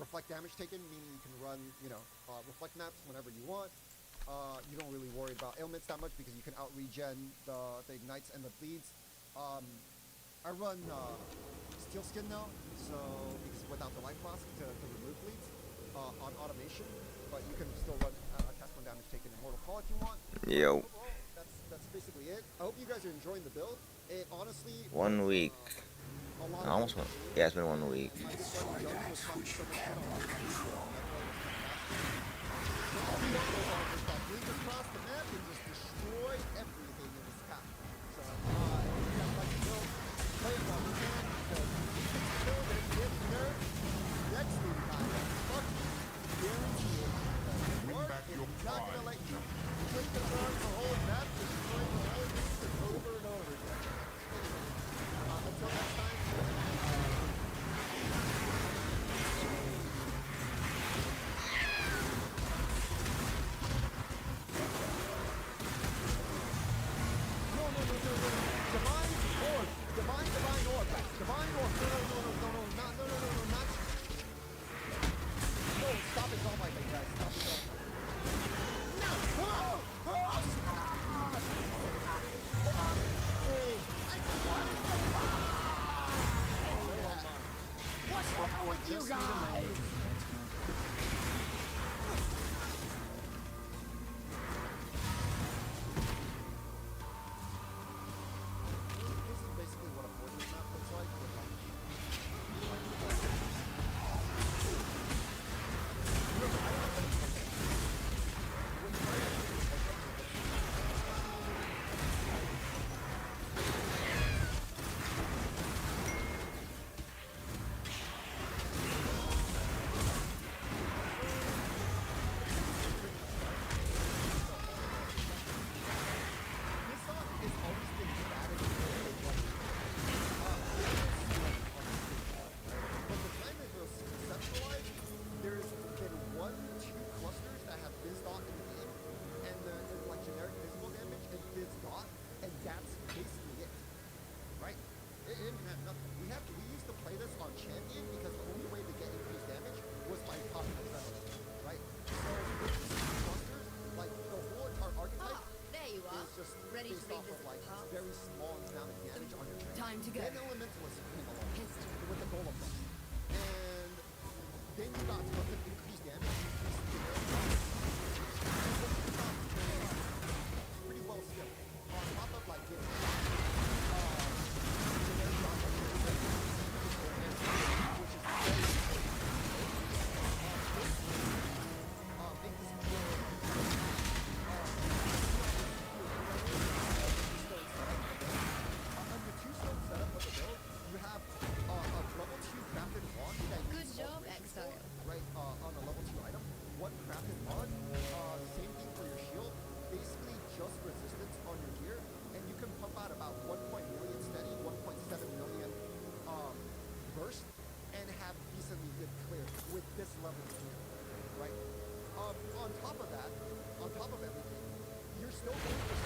reflect damage taken, meaning you can run, reflect maps whenever you want. You don't really worry about ailments that much because you can out-regen the ignites and the bleeds. I run steel skin now, so because without the life flask to remove bleeds on automation, but you can still run cast one damage taken in Mortal Call if you want. Yo. That's basically it. I hope you guys are enjoying the build. It honestly 1 week. Almost one. Yeah, it's been 1 week. Across the map and just destroy everything in his path. So, play it while you can, because next week, fuck you, guarantee it. He's not gonna let you click the gun the whole map, destroy the whole thing over and over again. Until next time. Time to go. Then Elementalist came along with the Golem buff. And then you got to increase damage, pretty well skilled. On top of like getting on top of everything, you're still going to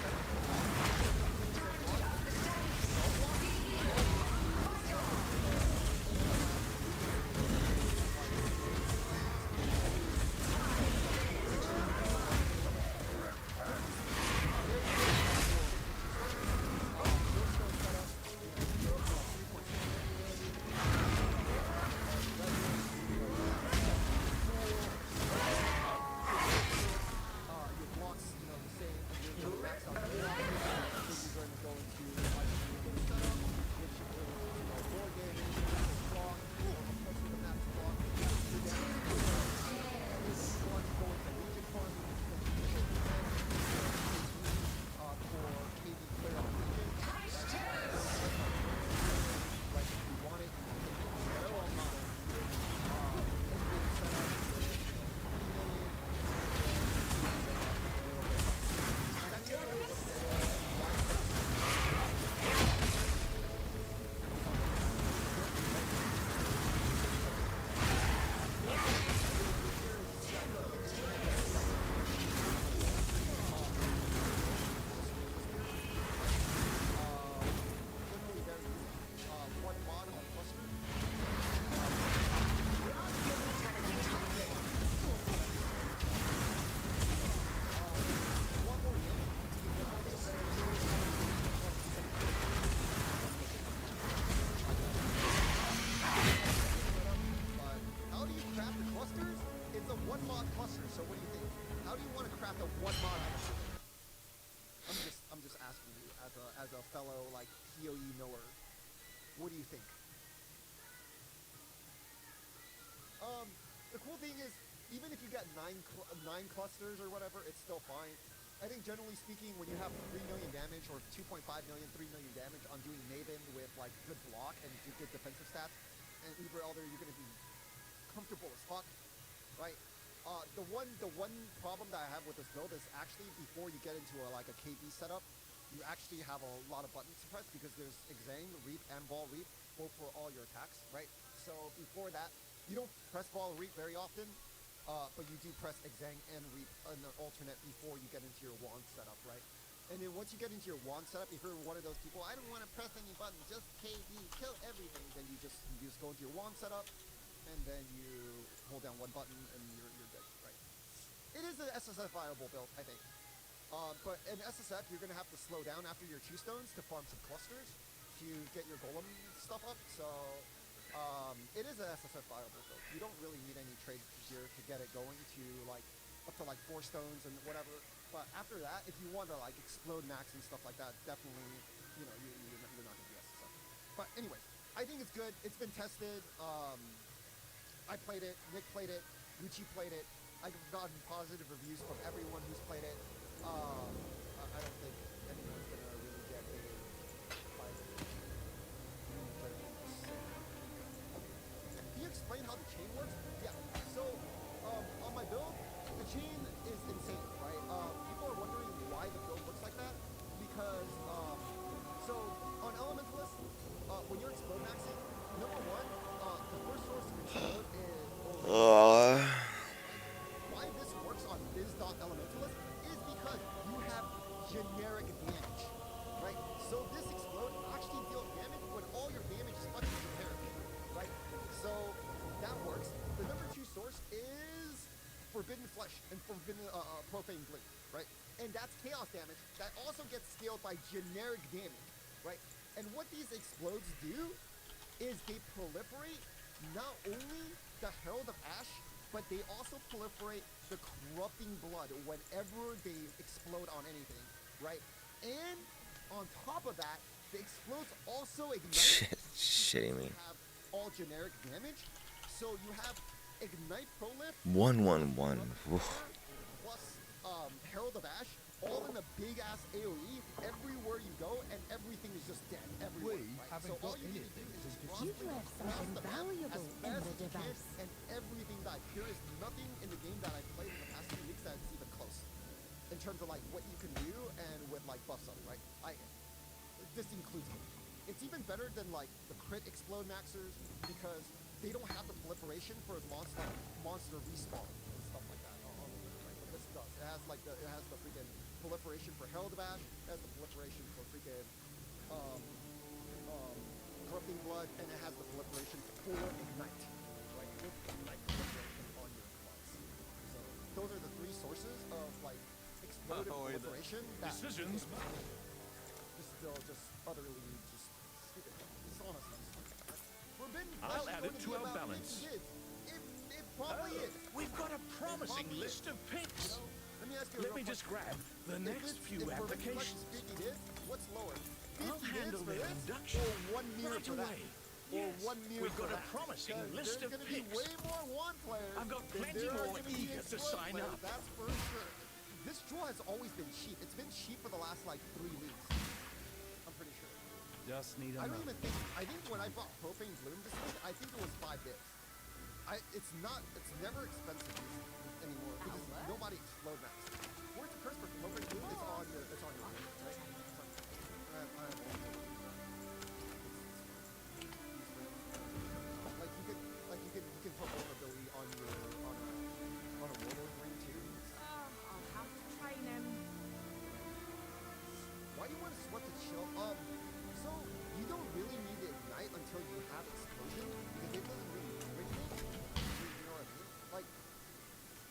one mod cluster. So what do you think? How do you want to craft a one mod out of it? I'm just asking you as a fellow like PoE knower. What do you think? The cool thing is, even if you get nine clusters or whatever, it's still fine. I think generally speaking, when you have 3 million damage or 2.5 million, 3 million damage on doing Maven with like good block and good defensive stats, and Uber Elder, you're gonna be comfortable as fuck, right? The one problem that I have with this build is actually before you get into like a KB setup, you actually have a lot of buttons to press because there's exile, reap, and ball reap, both for all your attacks, right? So before that, you don't press ball reap very often, but you do press exile and reap an alternate before you get into your wand setup, right? And then once you get into your wand setup, if you're one of those people, I don't want to press any buttons, just KB, kill everything, then you just go into your wand setup, and then you hold down one button and you're good, right? It is an SSF viable build, I think. But in SSF, you're going to have to slow down after your 2 stones to farm some clusters to get your golem stuff up. So it is an SSF viable build. You don't really need any trade gear to get it going to like up to like 4 stones and whatever. But after that, if you want to like explode max and stuff like that, definitely, you know, you're not going to do SSF. But anyways, I think it's good. It's been tested. I played it. Nick played it. Ruchi played it. I've gotten positive reviews from everyone who's played it. I don't think anyone's gonna really get hated by it. Can you explain how the chain works? Yeah. So on my build, the chain is insane, right? People are wondering why the build looks like that because so on Elementalist, when you're explode maxing, number one, the first source of explode is why this works on biz.elementalist is because you have generic damage, right? So this explode actually deals damage when all your damage is fucking generic, right? So that works. The number 2 source is Forbidden Flesh and Forbidden Profane Blade, right? And that's chaos damage that also gets scaled by generic damage, right? And what these explodes do is they proliferate not only the Herald of Ash, but they also proliferate the corrupting blood whenever they explode on anything, right? And on top of that, the explodes also ignite. Shitting me. Have all generic damage, so you have ignite prolif 111. plus Herald of Ash, all in a big ass AOE everywhere you go, and everything is just dead everywhere. Right? So all you need to do is just You've left something valuable in the device. and everything died. There is nothing in the game that I've played in the past 2 weeks that's even close in terms of like what you can do and with like buffs up, right? This includes it. It's even better than like the crit explode maxers because they don't have the proliferation for monster respawn and stuff like that. Right? But this does. It has the freaking proliferation for Herald of Ash. It has the proliferation for freaking corrupting blood, and it has the proliferation for ignite. Right? With ignite proliferation on your class. So those are the 3 sources of like exploded proliferation. Decisions. This is still just utterly just stupid. This is honestly stupid. Forbidden I'll Flesh add is it going to be our about balance. making bids. It probably is. We've got a promising list of picks. Let me ask you a Let real me just question. grab the If next it's- few if Forbidden Flesh applications. is 50 bids, what's lower? 50 I'll bids handle for their this, induction or 1 mirror right for that? away. Or Yes, 1 mirror we've for got a that? promising Because list there's of gonna be picks. way more wand players. I've got than plenty there are more gonna be eager to explode sign players, up. That's for sure. This draw has always been cheap. It's been cheap for the last like 3 weeks. I'm pretty sure. Just need I don't even think. I think when I bought Profane Bloom this week, I think it was 5 bits. It's never expensive anymore because nobody explode max. Words of curse for Profane Bloom is on your, right? It's on your, I have one. You can put vulnerability on a warlord ring too. I'll have to train him. Why do you want to sweat the chill? So you don't really need to ignite until you have explosion because it doesn't really do anything. You know what I mean?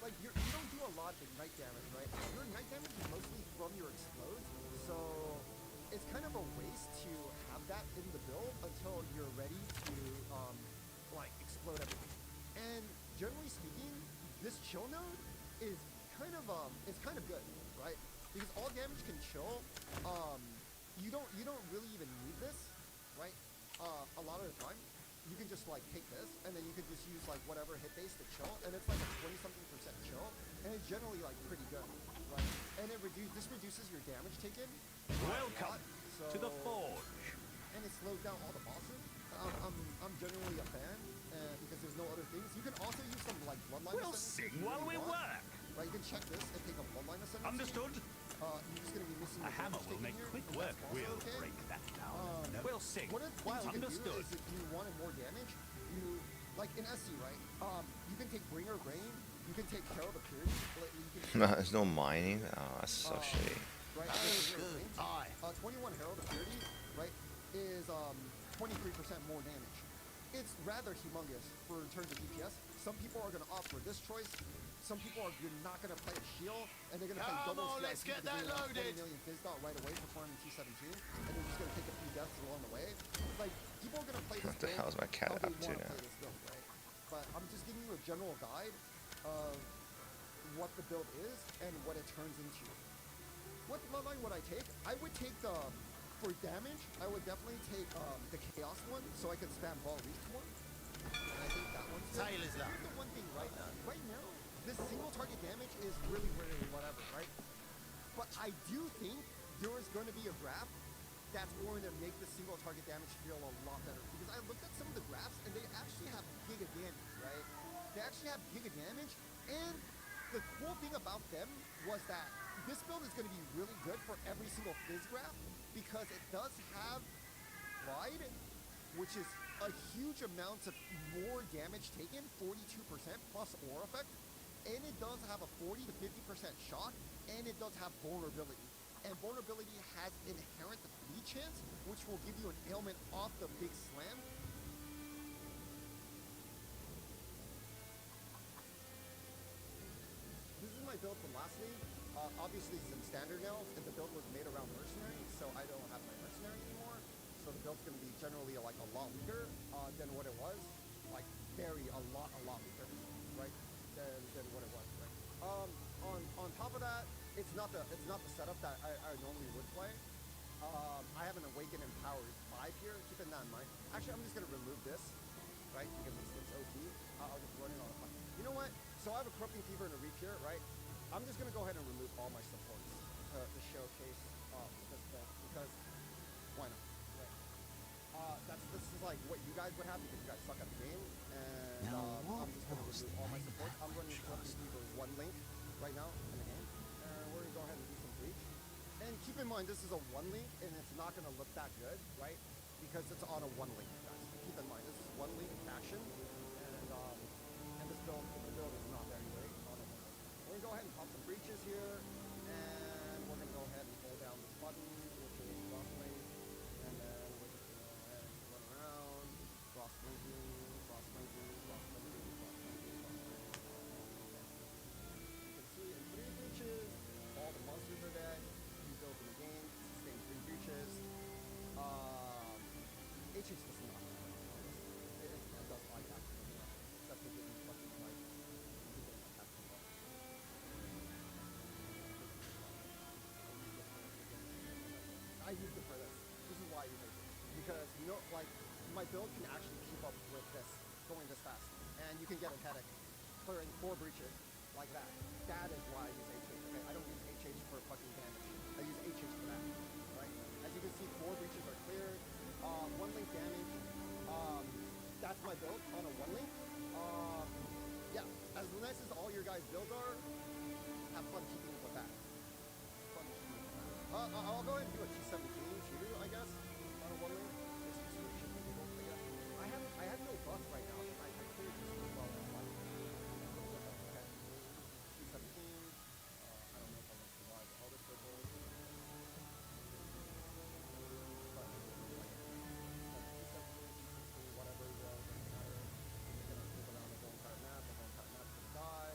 Like you don't do a lot of ignite damage, right? Your ignite damage is mostly from your explodes, so it's kind of a waste to have that in the build until you're ready to like explode everything. And generally speaking, this chill node is kind of good, right? Because all damage can chill. You don't really even need this, right? A lot of the time, you can just like take this, and then you can just use like whatever hit base to chill, and it's like a 20-something% chill, and it's generally like pretty good, right? And this reduces your damage taken. Welcome to the forge. And it slows down all the bosses. I'm generally a fan because there's no other things. You can also use some like bloodline. We'll sing while we work. Right, you can check this and take a bloodline ascendancy. Understood. You're just gonna be missing. A hammer will make quick work. We'll break that down. We'll sing. One of the things you can do Understood. is if you wanted more damage, you like in SC, right? You can take Bringer Rain. You can take Herald of Purity. You can There's no mining. Oh, that's so shitty. right? Oh, good. Aye. 21 Herald of Purity, right, is 23% more damage. It's rather humongous for in terms of DPS. Some people are going to opt for this choice. Some people are you're not going to play a shield, and they're going to play double CIC let's get because that they're gonna have 20 loaded. million fizz dot right away for farming T17, and they're just going to take a few deaths along the way. Like, people are going to play this What the build hell is my cat how they up to wanna now? play this build, right? But I'm just giving you a general guide of what the build is and what it turns into. What bloodline would I take? I would take the, for damage, I would definitely take the Chaos one, so I could spam Ball Reach more. And I think that one's good. Tail is up. Here's the one thing, right? Right now, this single target damage is really, really whatever, right? But I do think there is going to be a graph that's going to make the single target damage feel a lot better. Because I looked at some of the graphs, and they actually have giga damage, right? They actually have giga damage, and the cool thing about them was that this build is going to be really good for every single fizz graph because it does have Pride, which is a huge amount of more damage taken, 42% plus aura effect, and it does have a 40 to 50% shock, and it does have vulnerability. And vulnerability has inherent bleed chance, which will give you an ailment off the big slam. This is my build from last league. Obviously it's in standard now, and the build was made around mercenary, so I don't have my mercenary anymore. So the build's gonna be generally like a lot weaker than what it was. Like a lot weaker, right? Than what it was, right? On top of that, it's not the setup that I normally would play. I have an Awaken Empowered 5 here, keeping that in mind. Actually, I'm just gonna remove this, right? Because it's OP. I'll just run it on a fun. You know what? So I have a Corrupting Fever and a Reap here, right? I'm just gonna go ahead and remove all my supports to showcase this build because why not? Right? This is like what you guys would have because you guys suck at the game, and I'm just gonna remove all my supports. I'm running Corrupting Fever 1 link right now in the game, and we're gonna go ahead and do some breach. And keep in mind, this is a 1 link, and it's not gonna look that good, right? Because it's on a 1 link, guys. Keep in mind, this is 1 link faction, and this build, the build is not very great on a 1 link. We're gonna go ahead and pop some breaches here, and we're gonna go ahead and hold down this button, which is cross link, and then we're just gonna go ahead and run around, cross linking, cross linking, cross linking, cross linking, cross linking. You can see in 3 breaches, all the monsters are dead. You build in the game, sustain 3 breaches. HH does not. It does like that. Except for giving fucking like. I use it for this. This is why I use it. Because, you know, like, my build can actually keep up with this, going this fast. And you can get a kinetic clearing 4 breaches like that. That is why I use HH. Okay, I don't use HH for fucking damage. I use HH for that, right? As you can see, 4 breaches are cleared. 1 link damage. That's my build on a 1 link. Yeah, as nice as all your guys' builds are, have fun keeping with that. Fun keeping with that. I'll go ahead and do a T17 too, I guess, on a 1 link. Just to see what people think of. I have no buff right now. I cleared this as well. Okay. T17. I don't know if I'm gonna survive all this purple. But whatever, doesn't matter. You're gonna move around the whole entire map. The whole entire map's gonna die.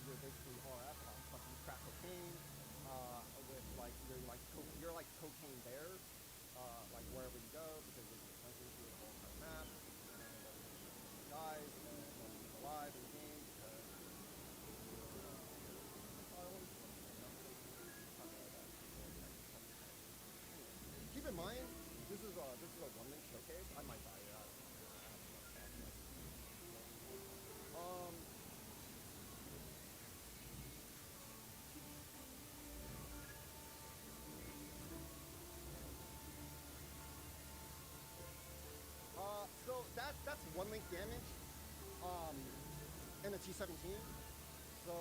You're basically RF on fucking crack cocaine. With like you're like cocaine bear. Like wherever you go because you're just hunting through the whole entire map. And damage in a T17. So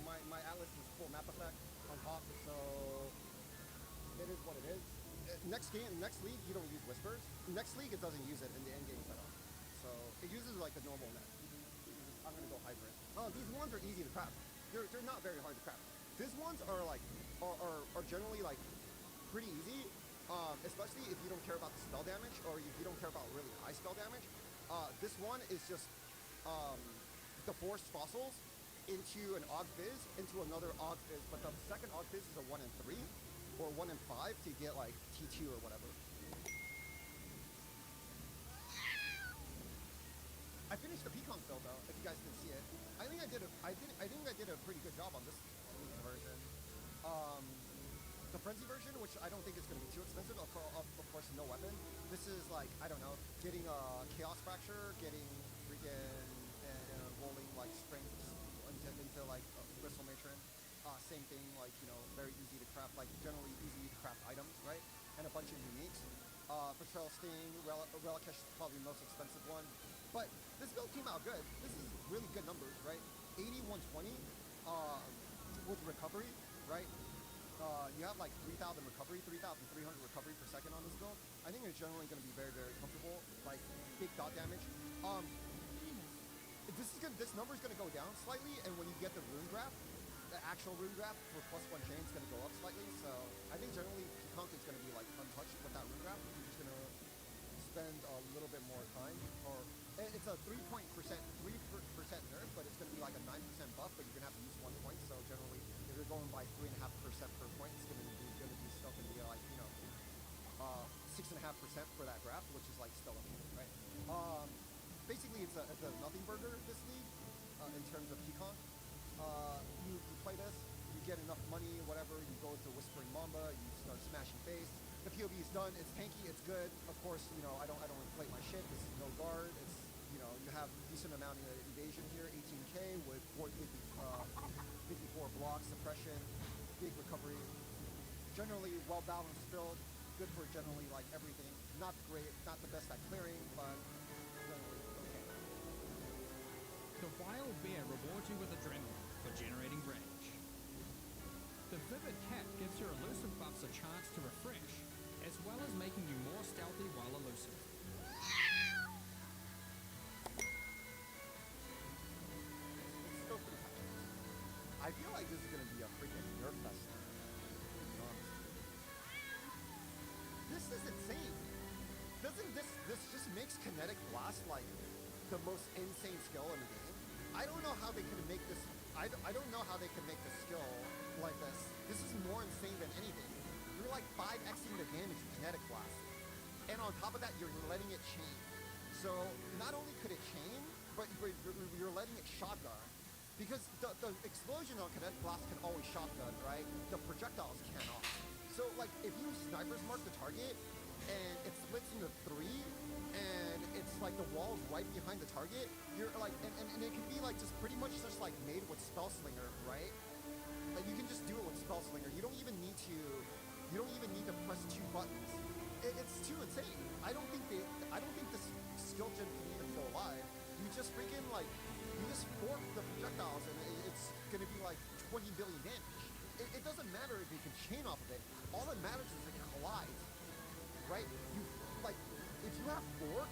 my Atlas is full map effect on top. So it is what it is. Next league, you don't use whispers. Next league, it doesn't use it in the end game setup. So it uses like a normal net. I'm gonna go hybrid. These ones are easy to craft. They're not very hard to craft. These ones are like are generally like pretty easy, especially if you don't care about the spell damage or if you don't care about really high spell damage. This one is just the forced fossils into an Aug Fizz into another Aug Fizz, but the second Aug Fizz is a 1 in 3 or 1 in 5 to get like T2 or whatever. I finished the Pecan build though, if you guys can see it. I think I did a pretty good job on this version. The Frenzy version, which I don't think is going to be too expensive, of course, no weapon. This is like, I don't know, getting a Chaos Fracture, getting freaking rolling like strength into like Bristle Matron. Same thing, like, you know, very easy to craft, like generally easy to craft items, right? And a bunch of uniques. Betrayal Sting, Relicash is probably the most expensive one. But this build came out good. This is really good numbers, right? 8120 with recovery, right? You have like 3,000 recovery, 3,300 recovery per second on this build. I think it's generally going to be very, very comfortable. Like big dot damage. This number is going to go down slightly, and when you get the rune graph, the actual rune graph for +1 chain is going to go up slightly. So I think generally Pecan is going to be like untouched with that rune graph. You're just going to spend a little bit more time, or it's a 3% nerf, but it's going to be like a 9% buff, but you're going to have to use 1 point. So generally, if you're going by 3.5% per point, it's going to be still going to be like, you know, 6.5% for that graph, which is like still okay, right? Basically, it's a nothing burger this league in terms of Pecan. You play this, you get enough money, whatever. You go to Whispering Mamba, you start smashing face. The POV is done. It's tanky. It's good. Of course, you know I don't inflate my shit. This is no guard. It's, you know, you have decent amount of evasion here, 18k with 54 blocks, suppression, big recovery. Generally well balanced build. Good for generally like everything. Not great, not the best at clearing, but generally okay. The Wild Bear rewards you with adrenaline for generating rage. The Vivid Cat gives your elusive buffs a chance to refresh, as well as making you more stealthy while elusive. Let's go for the patches. I feel like this is going to be a freaking nerf fest. To be honest. This is insane. Doesn't this just makes kinetic blast like the most insane skill in the game? I don't know how they can make this. I don't know how they can make the skill like this. This is more insane than anything. You're like 5xing the damage of kinetic blast, and on top of that, you're letting it chain. So not only could it chain, but you're letting it shotgun. Because the explosion on kinetic blast can always shotgun, right? The projectiles cannot. So like if you snipers mark the target and it splits into 3 and it's like the wall's right behind the target, you're like and it can be like just pretty much just like made with Spell Slinger, right? Like you can just do it with Spell Slinger. You don't even need to press 2 buttons. It's too insane. I don't think this skill gen can even go live. You just freaking like you just fork the projectiles and it's gonna be like 20 billion damage. It doesn't matter if you can chain off of it. All that matters is it collides, right? You like if you have fork,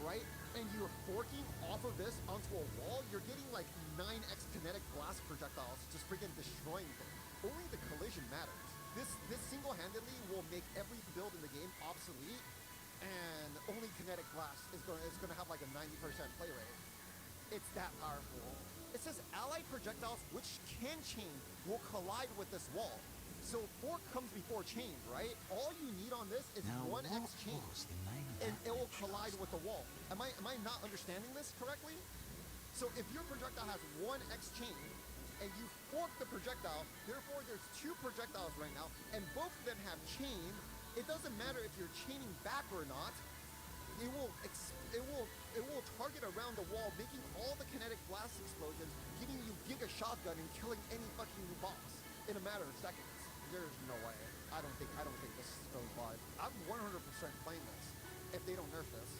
right, and you're forking off of this onto a wall, you're getting like 9x kinetic blast projectiles just freaking destroying things. Only the collision matters. This single-handedly will make every build in the game obsolete, and only kinetic blast is gonna have like a 90% play rate. It's that powerful. It says allied projectiles which can chain will collide with this wall. So fork comes before chain, right? All you need on this is Now, 1x chain, and it will collide with the wall. Am I not understanding this correctly? So if your projectile has 1x chain, and you fork the projectile, therefore there's 2 projectiles right now, and both of them have chain. It doesn't matter if you're chaining back or not. It will target around the wall, making all the kinetic blast explosions, giving you giga shotgun and killing any fucking boss in a matter of seconds. There's no way. I don't think this goes live. I'm 100% playing this if they don't nerf this.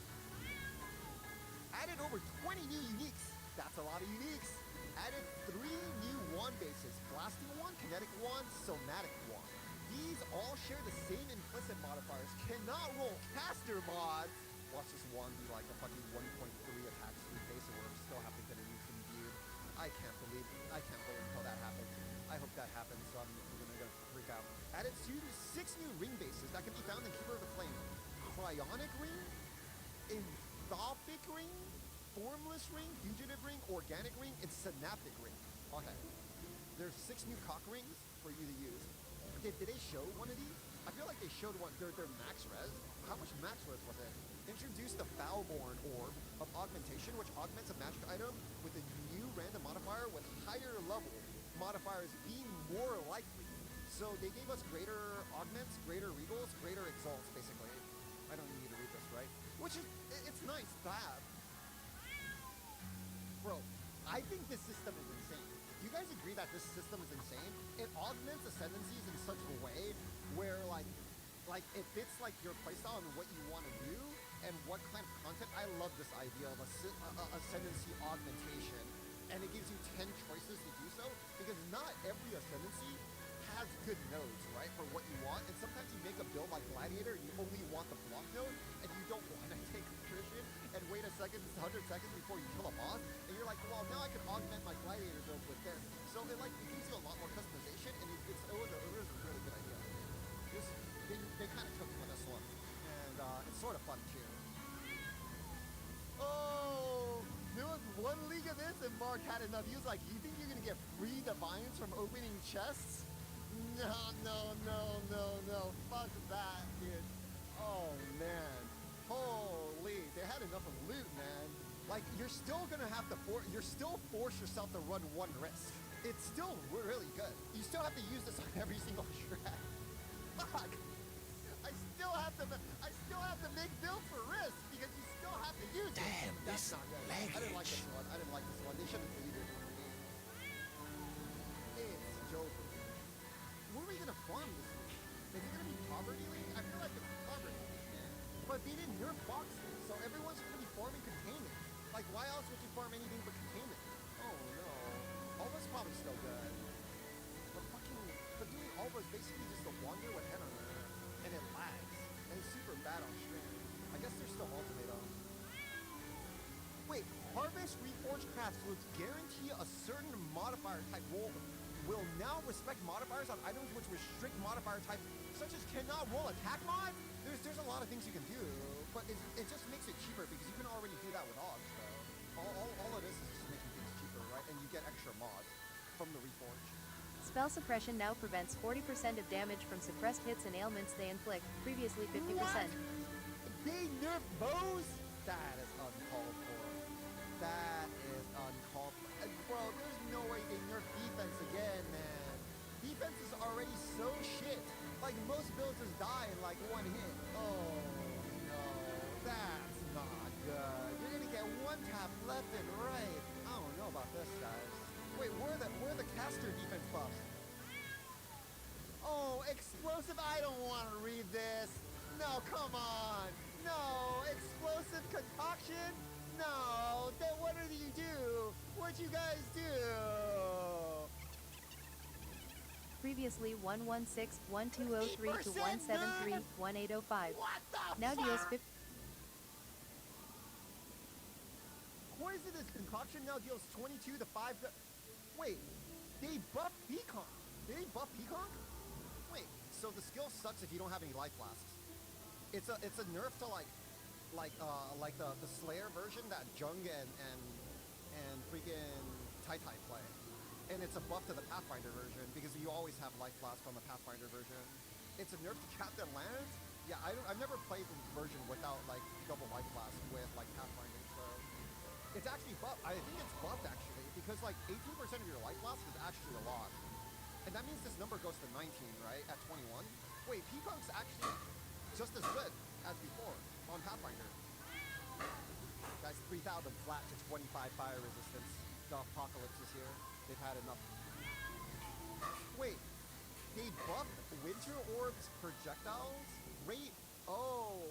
Added over 20 new uniques. That's a lot of uniques. Added 3 new wand bases. Blasting wand, kinetic wand, somatic wand. These all share the same implicit modifiers. Cannot roll caster mods. Watch this wand be like a fucking 1.3 attack speed base and we're still have to get a new thing viewed. I can't wait until that happens. I hope that happens, so I'm gonna freak out. Added 6 new ring bases that can be found in Keeper of the Flame. Cryonic ring, Enthalpic ring, Formless ring, Fugitive ring, Organic ring, and Synaptic ring. Okay. There's 6 new cock rings for you to use. Did they show one of these? I feel like they showed one. They're max res. How much max res was it? Introduced the Foulborn Orb of Augmentation, which augments a magic item with a new random modifier with higher level modifiers being more likely. So they gave us greater augments, greater regals, greater exalts, basically. I don't need to read this, right? Which is, it's nice to have. Bro, I think this system is insane. Do you guys agree that this system is insane? It augments ascendancies in such a way where like it fits like your playstyle and what you want to do and what kind of content. I love this idea of ascendancy augmentation, and it gives you 10 choices to do so because not every ascendancy has good nodes, right, for what you want. And sometimes you make a build like Gladiator and you only want the block node and you don't want to take attrition and wait 100 seconds before you kill a boss. And you're like, well, now I can augment my Gladiator build with this. So it gives you a lot more customization, and it was a really good idea. They kind of took it with this one, and it's sort of fun too. Oh, there was one league of this, and Mark had enough. He was like, "You think you're gonna get free divines from opening chests? No. Fuck that, dude. Oh man, holy, they had enough of loot, man. Like, you're still gonna have to force yourself to run one risk. It's still really good. You still have to use this on every single shred. Fuck. I still have to make builds for risk because you still have to use it. Damn, That's this not good. lag I didn't like glitch. this one. They shouldn't leave it from the game. It's joking. Where are we gonna farm this week? Is it gonna be Poverty League? I feel like it's Poverty League, man. But they didn't nerf boxes, so everyone's gonna be farming containment. Like, why else would you farm anything but containment? Oh no. Alva's probably still good. But doing Alva is basically just a wander with head on her, and it lags. And it's super bad on stream. I guess there's still ultimatum. Wait, Harvest Reforged Crafts will guarantee a certain modifier type roll will now respect modifiers on items which restrict modifier types, such as cannot roll attack mods? There's a lot of things you can do, but it just makes it cheaper because you can already do that with Augs, though. All it is just making things cheaper, right? And you get extra mods from the Reforged. Spell suppression now prevents 40% of damage from suppressed hits and ailments they inflict, previously 50%. What? They nerf bows? That is uncalled for. That is uncalled for. Bro, there's no way they nerf defense again, man. Defense is already so shit. Like, most builds just die in like one hit. Oh no, that's not good. You're gonna get one tap left and right. I don't know about this, guys. Wait, where are the caster defense buffs? Oh, explosive, I don't want to read this. No, come on. No, explosive concoction? No, then what did you do? What'd you guys do? Previously 116-1203 to 173-1805. What the Now fuck? deals 50. Poisonous concoction now deals 22 to 5. Wait, they buffed Peacock. Did they buff Peacock? Wait, so the skill sucks if you don't have any life flasks. It's a nerf to like the Slayer version that Jung and freaking Tai play. And it's a buff to the Pathfinder version because you always have life flask on the Pathfinder version. It's a nerf to Captain Lance. Yeah, I've never played the version without like double life flask with like Pathfinder, so it's actually buffed. I think it's buffed actually because like 18% of your life flask is actually a lot. And that means this number goes to 19, right? At 21. Wait, Peacock's actually just as good as before on Pathfinder. Guys, 3,000 flat to 25 fire resistance. The apocalypse is here. They've had enough. Wait, they buffed Winter Orb's projectiles? Rate. Oh,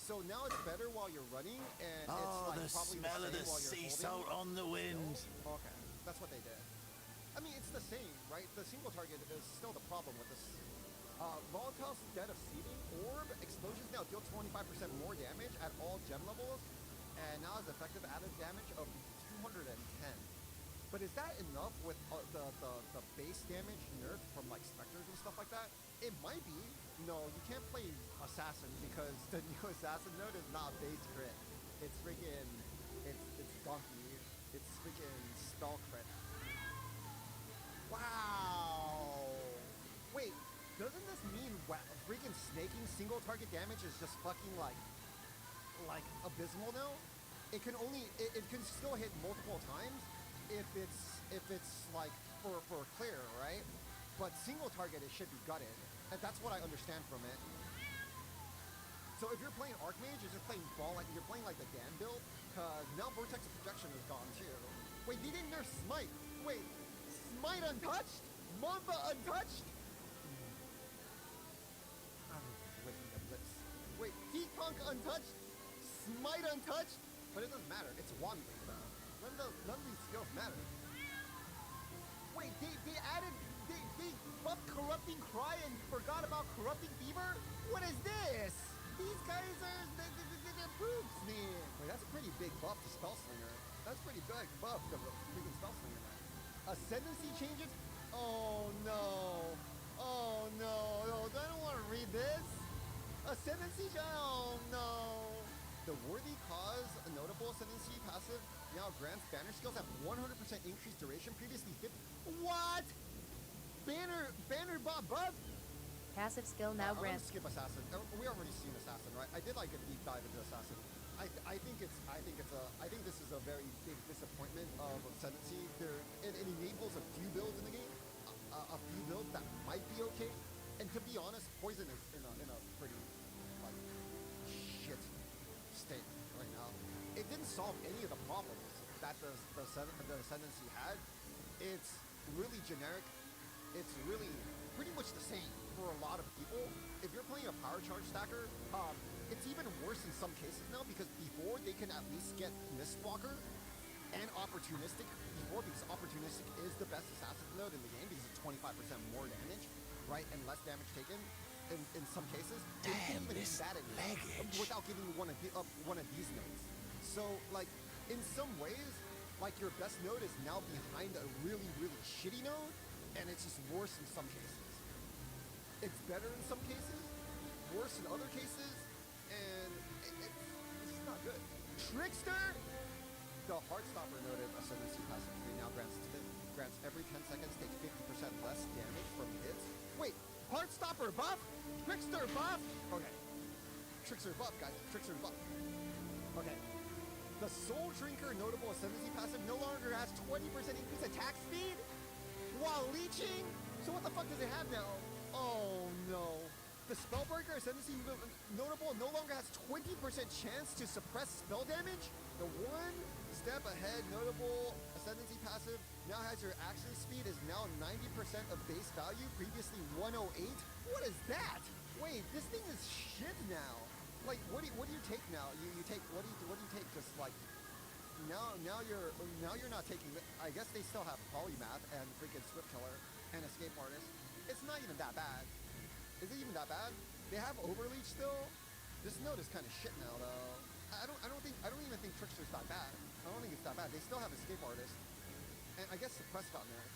So now it's better while you're running, and it's Oh, like the probably smell the of same the while you're sea holding. salt on the wind. Still? Okay, that's what they did. I mean, it's the same, right? The single target is still the problem with this. Volatile's Dead of Seeding Orb explosions now deal 25% more damage at all gem levels, and now has effective added damage of 210. But is that enough with the base damage nerf from like specters and stuff like that? It might be. No, you can't play assassin because the new assassin node is not base crit. It's freaking, it's donkey. It's freaking spell crit. Wow. Wait, doesn't this mean freaking snaking single target damage is just fucking like abysmal now? It can only it can still hit multiple times if it's like for clear, right? But single target it should be gutted. And that's what I understand from it. So if you're playing Archmage, you're just playing ball, like you're playing like the Dan build, cause now Vortex of Projection is gone too. Wait, they didn't nerf Smite. Wait, Smite untouched? Mamba untouched? I'm licking the lips. Wait, Heat Punk untouched? Smite untouched? But it doesn't matter. It's Wand Leaf though. None of these skills matter. Wait, they added they buffed Corrupting Cry and forgot about Corrupting Fever? What is this? These guys are they're boobs, man. Wait, that's a pretty big buff to Spellslinger. That's pretty big buff to freaking Spellslinger, man. Ascendancy changes? Oh no. Oh no. Oh, I don't want to read this. Ascendancy? Oh no. The Worthy Cause, a notable ascendancy passive, now grants banner skills have 100% increased duration, previously 50. What? Banner buff? Passive skill now I'm grants. gonna skip Assassin. We already seen Assassin, right? I did like a deep dive into Assassin. I think this is a very big disappointment of Ascendancy. It enables a few builds in the game, a few builds that might be okay. And to be honest, Poison is in a pretty like shit state right now. It didn't solve any of the problems that the Ascendancy had. It's really generic. It's really pretty much the same for a lot of people. If you're playing a power charge stacker, it's even worse in some cases now because before they can at least get Mistwalker and Opportunistic before, because Opportunistic is the best assassin node in the game because it's 25% more damage, right, and less damage taken in some cases. Damn, even this that leggage. without giving you one of these nodes. So like in some ways, like your best node is now behind a really, really shitty node, and it's just worse in some cases. It's better in some cases, worse in other cases, and it's just not good. Trickster! The Heartstopper noted Ascendancy passive 3 now grants every 10 seconds takes 50% less damage from hits. Wait, Heartstopper buff? Trickster buff? Okay. Trickster buff, guys. Trickster buff. Okay. The Soul Drinker notable Ascendancy passive no longer has 20% increased attack speed while leeching? So what the fuck does it have now? Oh no. The Spellbreaker Ascendancy notable no longer has 20% chance to suppress spell damage? The one step ahead notable Ascendancy passive now has your action speed is now 90% of base value, previously 108? What is that? Wait, this thing is shit now. Like, what do you take now? You take, what do you take? Just like, now you're not taking, I guess they still have Polymath and freaking Swift Killer and Escape Artist. It's not even that bad. Is it even that bad? They have Overleech still? This node is kind of shit now though. I don't even think Trickster's that bad. I don't think it's that bad. They still have Escape Artist. And I guess Suppress got nerfed.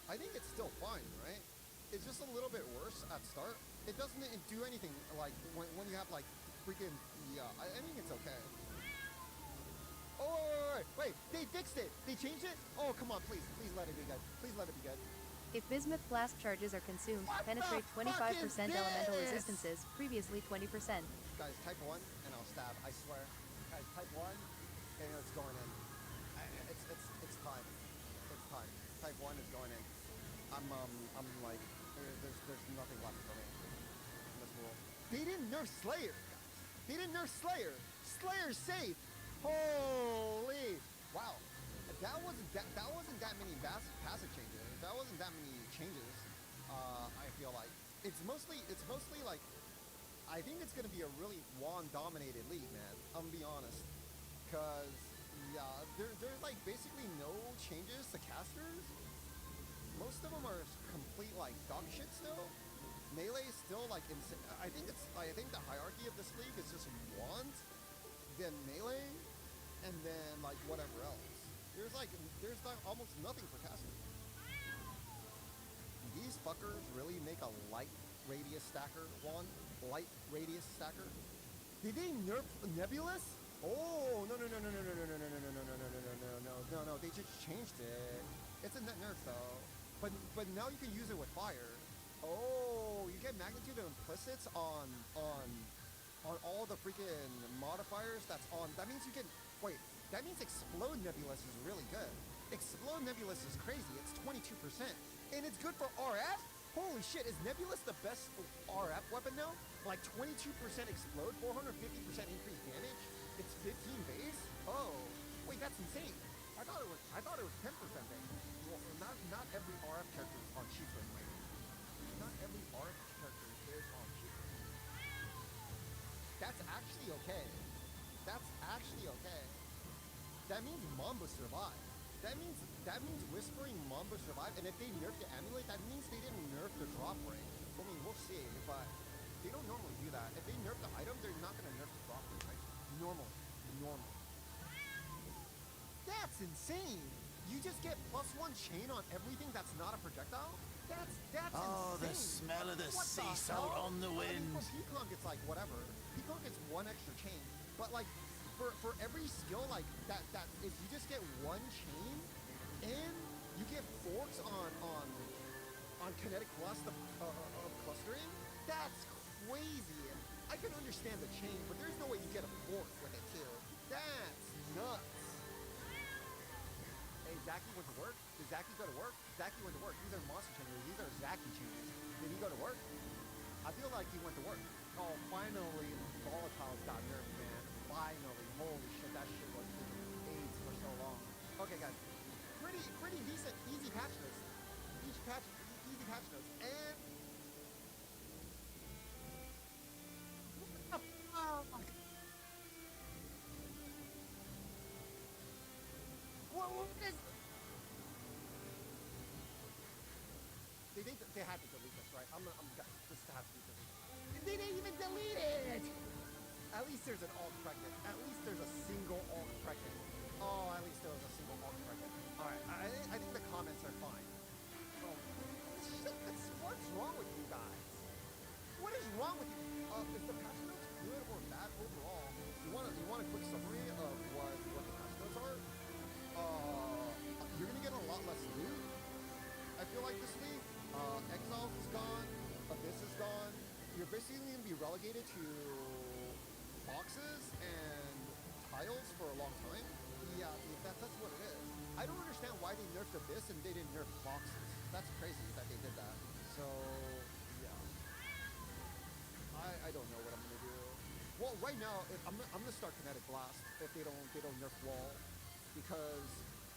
I think it's still fine, right? It's just a little bit worse at start. It doesn't do anything like when you have like freaking, yeah, I think it's okay. Oh, wait, they fixed it. They changed it? Oh, come on, please let it be good. Please let it be good. If Bismuth Blast charges are consumed, What penetrate the fuck 25% is elemental this? resistances, previously 20%. Guys, type 1 and I'll stab, I swear. Guys, type 1 and it's going in. It's time. It's time. Type 1 is going in. I'm like, there's nothing left for me in this rule. They didn't nerf Slayer, guys. They didn't nerf Slayer. Slayer's safe. Holy. Wow. That wasn't that many passive changes. That wasn't that many changes. I feel like it's mostly like I think it's gonna be a really Juan-dominated league, man. I'm gonna be honest, cause yeah, there's like basically no changes to casters. Most of them are complete like dog shit still. Melee is still like insane. I think the hierarchy of this league is just wand, then melee, and then like whatever else. There's like almost nothing for casters. These fuckers really make a light radius stacker one. Light radius stacker. Did they nerf Nebulous? Oh no. They just changed it. It's a net nerf though. But now you can use it with fire. Oh, you get magnitude of implicits on all the freaking modifiers that's on. That means you can wait. That means Explode Nebulous is really good. Explode Nebulous is crazy. It's 22%, and it's good for RF. Holy shit! Is Nebulous the best RF weapon now? Like 22% explode, 450% increased damage. It's 15 base. Oh, wait, that's insane. I thought it was 10% base. Well, not every RF character is on cheap anyway. Not every RF character is on cheap. That's actually okay. That's actually okay. That means Mamba survived. That means Whispering Mamba survived, and if they nerf the amulet, that means they didn't nerf the drop rate. I mean, we'll see, but they don't normally do that. If they nerf the item, they're not gonna nerf the drop rate, right? Normal. That's insane. You just get +1 chain on everything that's not a projectile? That's Oh, insane. the smell of the What sea the salt hell? on the I mean, wind. for Peacock, it's like whatever. Peacock gets 1 extra chain, but like for every skill like that if you just get 1 chain and you get forks on kinetic cluster of clustering, that's crazy. I can understand the chain, but there's no way you get a fork with it too. That's nuts. Hey, Zaki went to work? Did Zaki go to work? Zaki went to work. These are monster chains. These are Zaki chains. Did he go to work? I feel like he went to work. Oh, finally, volatiles got nerfed, man. Finally. Holy shit, that shit was in AIDS for so long. Okay, guys. Pretty decent, easy patch notes. Easy patch notes. And what is? They had to delete this, right? This has to be deleted. They didn't even delete it. At least there's an alt pregnant. At least there's a single alt pregnant. Oh, at least there was a single alt pregnant. All right, I think the comments are fine. Oh, what's wrong with you guys? What is wrong with you? Is the patch notes good or bad overall? You want a quick summary of what the patch notes are? You're gonna get a lot less loot. I feel like this week, Exiles is gone, Abyss is gone. You're basically gonna be relegated to boxes and tiles for a long time. Yeah, that's what it is. I don't understand why they nerfed Abyss and they didn't nerf boxes. That's crazy that they did that. So yeah, I don't know what I'm gonna do. Well, right now I'm gonna start kinetic blast if they don't nerf wall, because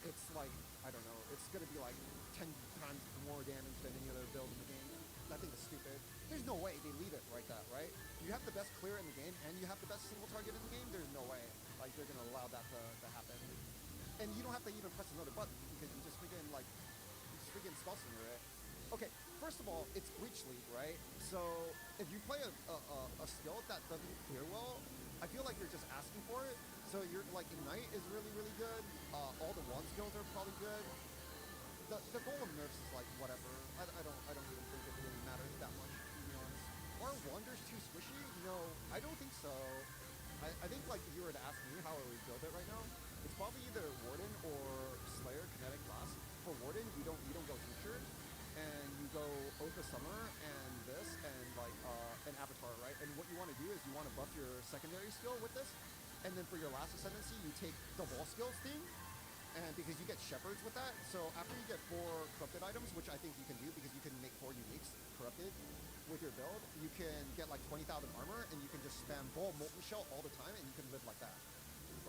it's like, I don't know, it's gonna be like 10 times more damage than any other build in the game. I think it's stupid. There's no way they leave it like that, right? You have the best clear in the game and you have the best single target in the game. There's no way like they're gonna allow that to happen. And you don't have to even press another button because you just freaking spell slinger it. Okay, first of all, it's Breach League, right? So if you play a skill that doesn't clear well, I feel like you're just asking for it. So you're like, Ignite is really, really good. All the wand skills are probably good. The Golem nerfs is like whatever. I don't even think it really matters that much, to be honest. Are Wanders too squishy? No, I don't think so. I think like if you were to ask me how I would build it right now, it's probably either Warden or Slayer kinetic class. For Warden, you don't go Teacher, and you go Oath of Summer and this and like an Avatar, right? And what you want to do is you want to buff your secondary skill with this, and then for your last ascendancy, you take the wall skills thing. And because you get shepherds with that, so after you get 4 corrupted items, which I think you can do because you can make 4 uniques corrupted with your build, you can get like 20,000 armor and you can just spam Bull Molten Shell all the time and you can live like that,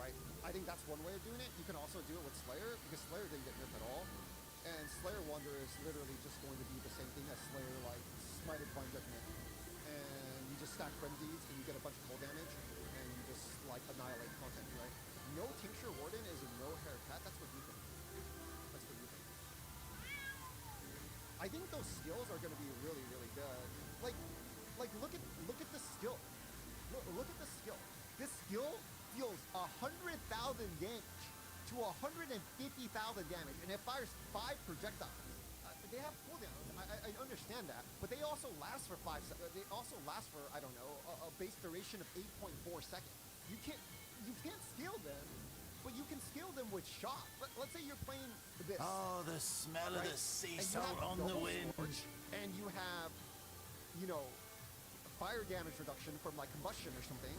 right? I think that's one way of doing it. You can also do it with Slayer because Slayer didn't get nerfed at all. And Slayer Wander is literally just going to be the same thing as Slayer, like Smited Divine Judgment. And you just stack frenzies and you get a bunch of cold damage and you just like annihilate content, right? No Tincture Warden is a no haircut. That's what you think. That's what you think. I think those skills are going to be really, really good. Like look at the skill. Look at the skill. This skill deals 100,000 damage to 150,000 damage, and it fires 5 projectiles. They have cooldowns. I understand that, but they also last for 5 seconds. They also last for, I don't know, a base duration of 8.4 seconds. You can't scale them, but you can scale them with shock. Let's say you're playing this. Oh, the smell of the sea salt on the wind. And you have, you know, fire damage reduction from like combustion or something,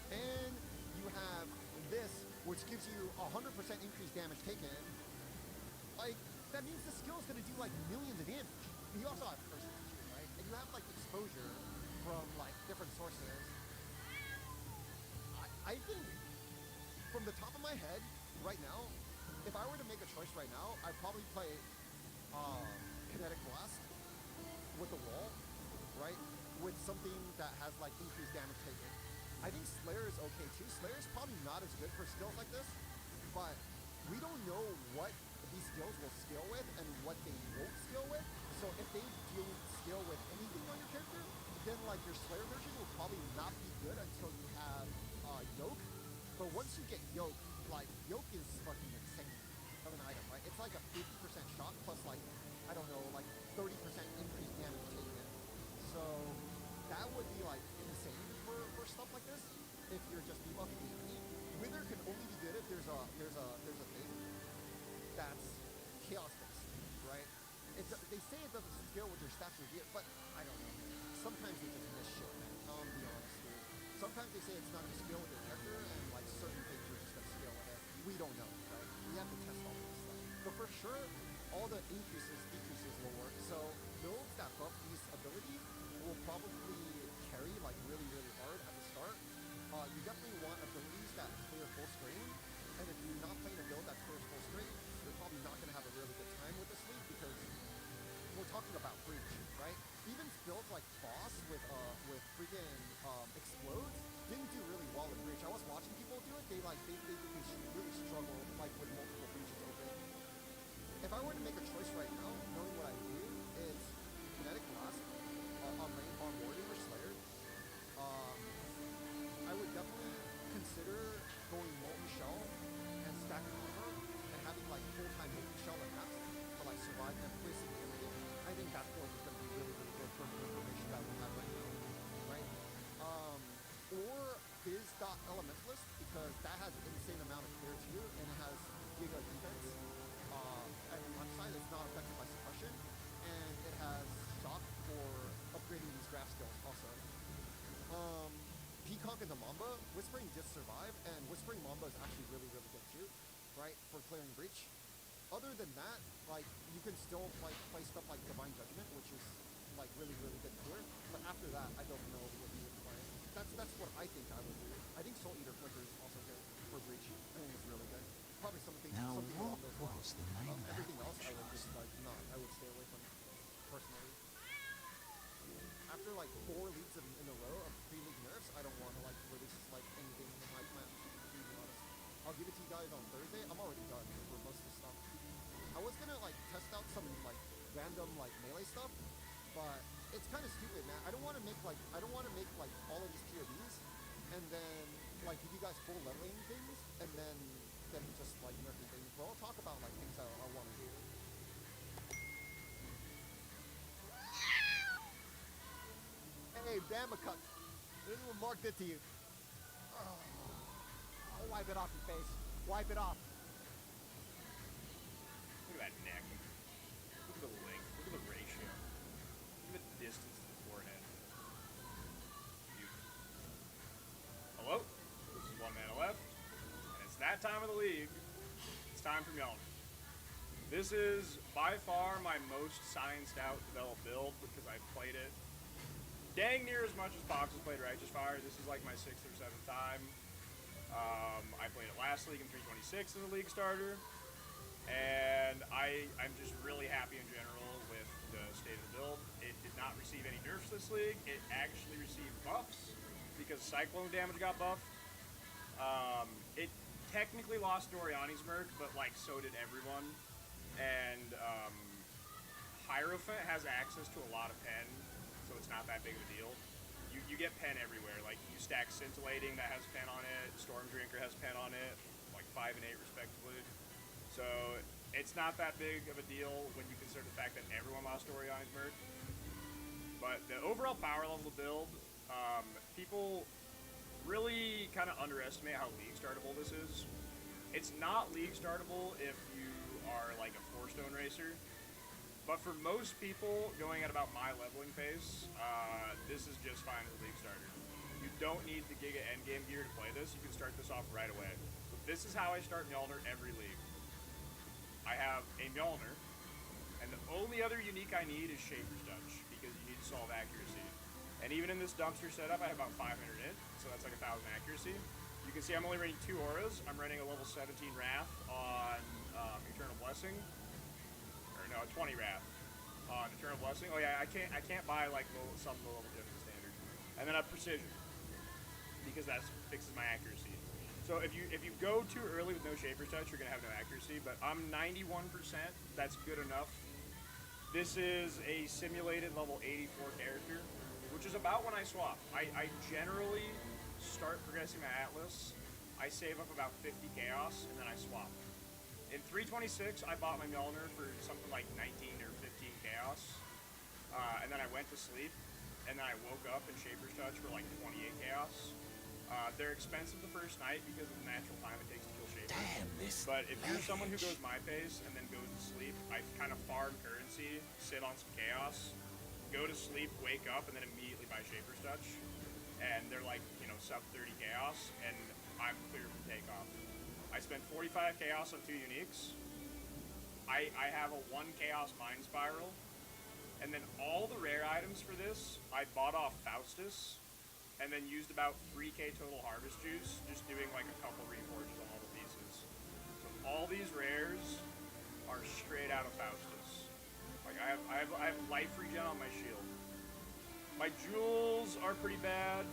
and you have this, which gives you 100% increased damage taken. Like, that means the skill is going to do like millions of damage. And you also have curses too, right? And you have like exposure from like different sources. I think from the top of my head right now, if I were to make a choice right now, I'd probably play kinetic blast with the wall, right? With something that has like increased damage taken. I think Slayer is okay too. Slayer is probably not as good for skills like this, but we don't know what these skills will scale with and what they won't scale with. So if they don't scale with anything on your character, then like your Slayer version will probably not be good until you have Yoke. But once you get Yoke, like Yoke is fucking insane of an item, right? It's like a 50% shock plus like, I don't know, like 30% increased damage taken. So that would be like insane for stuff like this. If you're just debuffing the enemy, Wither can only be good if there's a thing that's chaos based, right? They say it doesn't scale with your stats or gear, but I don't know. Sometimes they just miss shit, man. I'll be honest, dude. Sometimes they say it's not gonna scale with your character, and like certain things are just gonna scale with it. We don't know, right? We have to test all this stuff. But for sure, all the increases, decreases will work. So builds that buff these abilities will probably carry like really, really hard at the start. You definitely want abilities that clear full screen, and if you're not playing a build that clears full screen, you're probably not going to have a really good time with this league because we're talking about breach, right? Even builds like Boss with freaking explodes didn't do really well in breach. I was watching people do it. They really struggle like with multiple breaches open. If I were to make a choice right now, knowing what I do, is kinetic blast on Warrior or Slayer. I would definitely consider going molten shell and stacking armor and having like full-time molten shell and maps to like survive and placing the enemy. I think that build is going to be really, really good for the information that we have right now, right? Or Elementalist, because that has an insane amount of clear too, and it has giga defense. And on side, it's not affected by suppression, and it has shock for upgrading these graph skills also. Peacock and the Mamba, Whispering did survive, and Whispering Mamba is actually really, really good too, right, for clearing breach. Other than that, like, you can still play stuff like Divine Judgment, which is like really, really good clear. But after that, I don't know what you would play. That's what I think I would do. I think Soul Eater Flicker is also good for breach. I think it's really good. Probably something along those lines. Everything else, I would just like not. I would stay away from personally. After like 4 leagues in a row of pre-league nerfs, I don't want to like release like anything in my plan, to be honest. I'll give it to you guys on Thursday. I'm already done for most of the stuff. I was gonna like test out some like random like melee stuff, but it's kind of stupid, man. I don't want to make like all of these tier Bs and then like give you guys full leveling things and then just like nerfing things. But I'll talk about like things I want to do. Hey, Bamacuck, this is what Mark did to you. Oh, I'll wipe it off your face. Wipe it off. Look at that neck. Look at the length. Look at the ratio. Look at the distance to the forehead. Beautiful. Hello? This is one mana left. And it's that time of the league. It's time for Mjolnir. This is by far my most scienced out developed build because I've played it dang near as much as Fox has played Righteous Fire. This is like my 6th or 7th time. I played it last league in 326 as a league starter. And I'm just really happy in general with the the state of the build. It did not receive any nerfs this league. It actually received buffs because cyclone damage got buffed. It technically lost Oriani's Merc, but like so did everyone. And Hierophant has access to a lot of pen, so it's not that big of a deal. You get pen everywhere. Like you stack Scintillating that has pen on it, Storm Drinker has pen on it, like 5 and 8 respectively. So it's not that big of a deal when you consider the fact that everyone lost Oriani's Merc. But the overall power level of the build, people really kind of underestimate how league startable this is. It's not league startable if you are like a 4-stone racer, but for most people going at about my leveling pace, this is just fine as a league starter. You don't need the Giga endgame gear to play this. You can start this off right away. So this is how I start Mjolnir every league. I have a Mjolnir, and the only other unique I need is Shaper's Touch, because you need to solve accuracy. And even in this dumpster setup, I have about 500 int, so that's like 1,000 accuracy. You can see I'm only running 2 auras. I'm running a level 17 Wrath on Eternal Blessing, or no, 20 Wrath on Eternal Blessing. Oh yeah, I can't buy like some low level gems in standard. And then I have Precision, because that fixes my accuracy. So if you go too early with no Shaper's Touch, you're gonna have no accuracy. But I'm 91%. That's good enough. This is a simulated level 84 character, which is about when I swap. I generally start progressing my Atlas. I save up about 50 Chaos, and then I swap. In 326, I bought my Mjolnir for something like 19 or 15 Chaos, and then I went to sleep, and then I woke up in Shaper's Touch for like 28 Chaos. They're expensive the first night because of the natural time it takes to kill Shaper. Damn, this But if you're someone who goes my pace and then goes to sleep, I kind of farm currency, sit on some Chaos, go to sleep, wake up, and then immediately buy Shaper's Touch. And they're like, you know, sub 30 Chaos, and I'm clear from takeoff. I spent 45 Chaos on 2 uniques. I have a 1 Chaos Mind Spiral. And then all the rare items for this, I bought off Faustus, and then used about 3k total Harvest Juice, just doing like a couple reforges on all the pieces. So all these rares are straight out of Faustus. Like I have life regen on my shield. My jewels are pretty bad.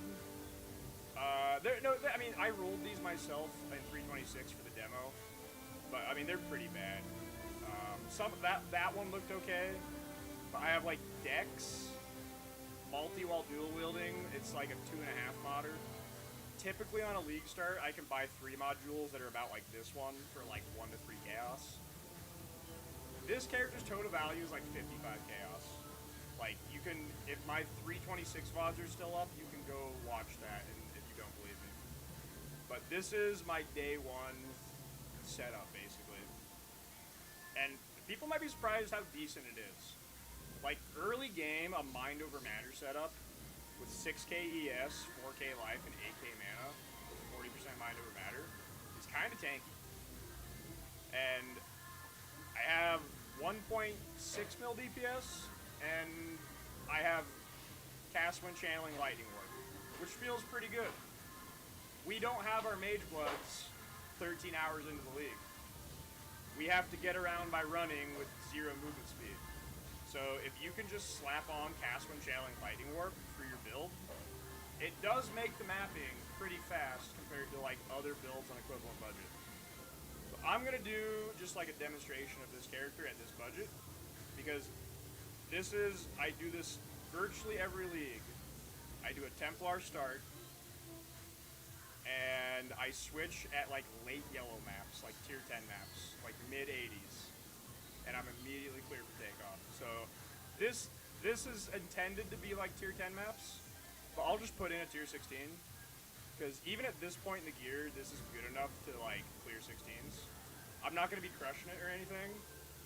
I mean, I rolled these myself in 326 for the demo, but I mean they're pretty bad. That one looked okay, but I have like Dex, multi while dual wielding. It's like a 2.5 modder. Typically on a league start, I can buy 3 modules that are about like this one for like 1 to 3 Chaos. This character's total value is like 55 Chaos. Like, you can, if my 326 VODs are still up, you can go watch that if you don't believe me. But this is my day 1 setup, basically. And people might be surprised how decent it is. Like, early game, a Mind Over Matter setup with 6k ES, 4k life, and 8k mana, with 40% Mind Over Matter, is kind of tanky. And I have 1.6 mil DPS, and I have cast when channeling lightning work, which feels pretty good. We don't have our mage bloods 13 hours into the league. We have to get around by running with 0 movement speed. So if you can just slap on cast when channeling lightning warp for your build, it does make the mapping pretty fast compared to like other builds on equivalent budget. So I'm gonna do just like a demonstration of this character at this budget, because I do this virtually every league. I do a Templar start, and I switch at like late yellow maps, like tier 10 maps, like mid 80s, and I'm immediately clear for takeoff. So this is intended to be like tier 10 maps, but I'll just put in a tier 16, because even at this point in the gear, this is good enough to like clear 16s. I'm not gonna be crushing it or anything,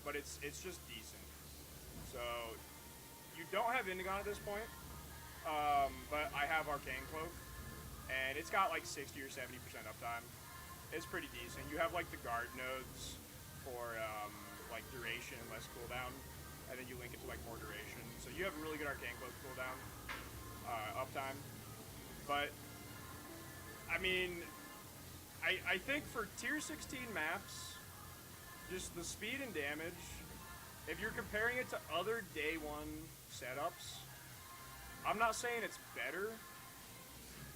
but it's just decent. So, you don't have Indigon at this point, but I have Arcane Cloak, and it's got like 60 or 70% uptime. It's pretty decent. You have like the guard nodes for like duration and less cooldown, and then you link it to like more duration. So you have a really good Arcane Cloak cooldown, uptime. But, I mean, I think for tier 16 maps, just the speed and damage if you're comparing it to other day one setups, I'm not saying it's better,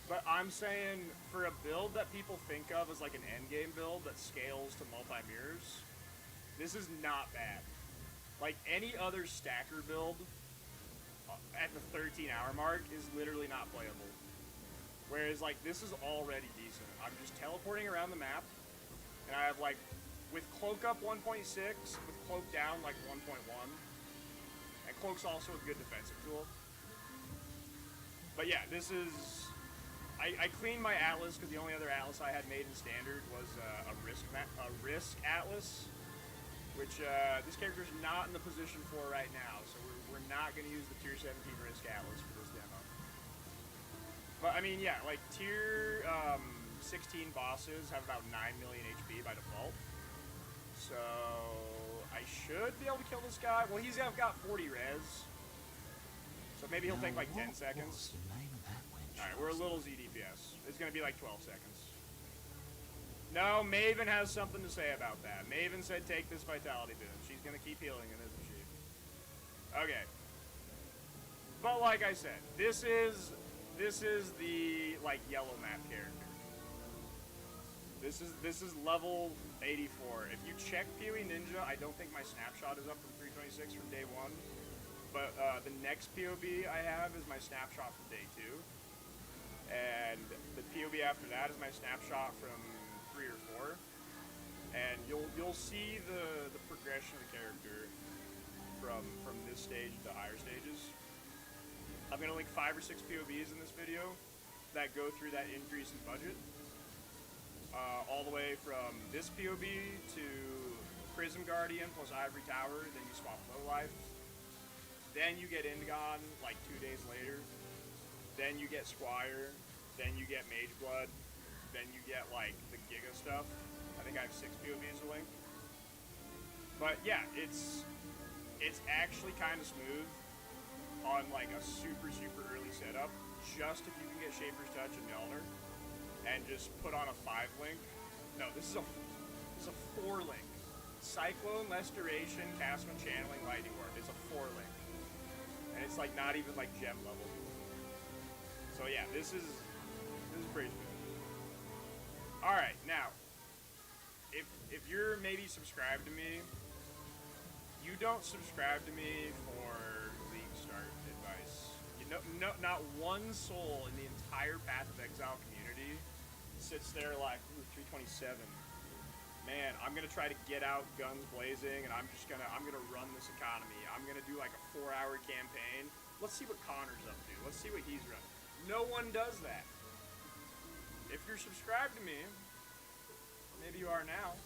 but I'm saying for a build that people think of as like an endgame build that scales to multi-mirrors, this is not bad. Like any other stacker build at the 13-hour mark is literally not playable. Whereas like this is already decent. I'm just teleporting around the map, and I have like, with cloak up 1.6, with cloak down like 1.1, and cloak's also a good defensive tool. But yeah, this is, I cleaned my atlas because the only other atlas I had made in standard was a risk atlas, which this character's not in the position for right now, so we're not going to use the tier 17 risk atlas for this demo. But I mean, yeah, like tier 16 bosses have about 9 million HP by default. So I should be able to kill this guy. Well, he's got 40 res. So maybe he'll take like 10 seconds. Alright, we're a little ZDPS. It's going to be like 12 seconds. No, Maven has something to say about that. Maven said take this vitality boon. She's going to keep healing it, isn't she? Okay. But like I said, this is the like yellow map character. This is level 84. If you check PoE Ninja, I don't think my snapshot is up from 326 from day 1. But the next POB I have is my snapshot from day 2. And the POB after that is my snapshot from 3 or 4. And you'll see the progression of the character from this stage to higher stages. I'm gonna link 5 or 6 POBs in this video that go through that increase in budget. All the way from this POB to Prism Guardian plus Ivory Tower, then you swap Low Life. Then you get Indigon like 2 days later. Then you get Squire. Then you get Mage Blood. Then you get like the Giga stuff. I think I have 6 POBs to link. But yeah, it's actually kind of smooth on like a super early setup. Just if you can get Shaper's Touch and Mjolnir. And just put on a 5-link. No, this is a 4-link. Cyclone, Restoration, Castman, Channeling, Lightning Warp. It's a 4-link. And it's like not even like gem level. So yeah, this is pretty smooth. Alright, now, if you're maybe subscribed to me, you don't subscribe to me for League start advice. Not one soul in the entire Path of Exile community sits there like, ooh, 327. Man, I'm gonna try to get out guns blazing, and I'm gonna run this economy. I'm gonna do like a 4-hour campaign. Let's see what Connor's up to. Let's see what he's running. No one does that. If you're subscribed to me, maybe you are now.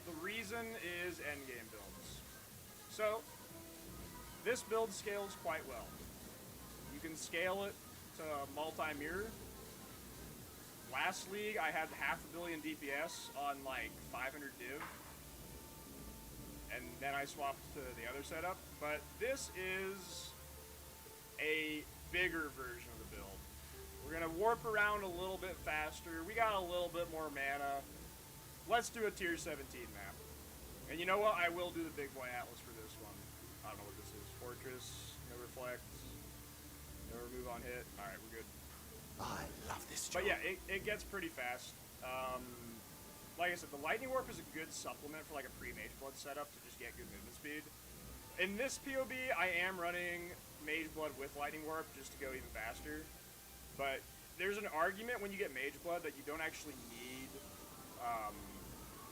The reason is endgame builds. So, this build scales quite well. You can scale it to multi-mirror. Last league, I had 500 million DPS on like 500 div. And then I swapped to the other setup. But this is a bigger version of the build. We're going to warp around a little bit faster. We got a little bit more mana. Let's do a tier 17 map. And you know what? I will do the big boy atlas for this one. I don't know what this is. Fortress, no reflect, no remove on hit. Alright, we're good. I love this job. But yeah, it gets pretty fast. Like I said, the Lightning Warp is a good supplement for like a pre-Mage Blood setup to just get good movement speed. In this POB, I am running Mage Blood with Lightning Warp just to go even faster. But there's an argument when you get Mage Blood that you don't actually need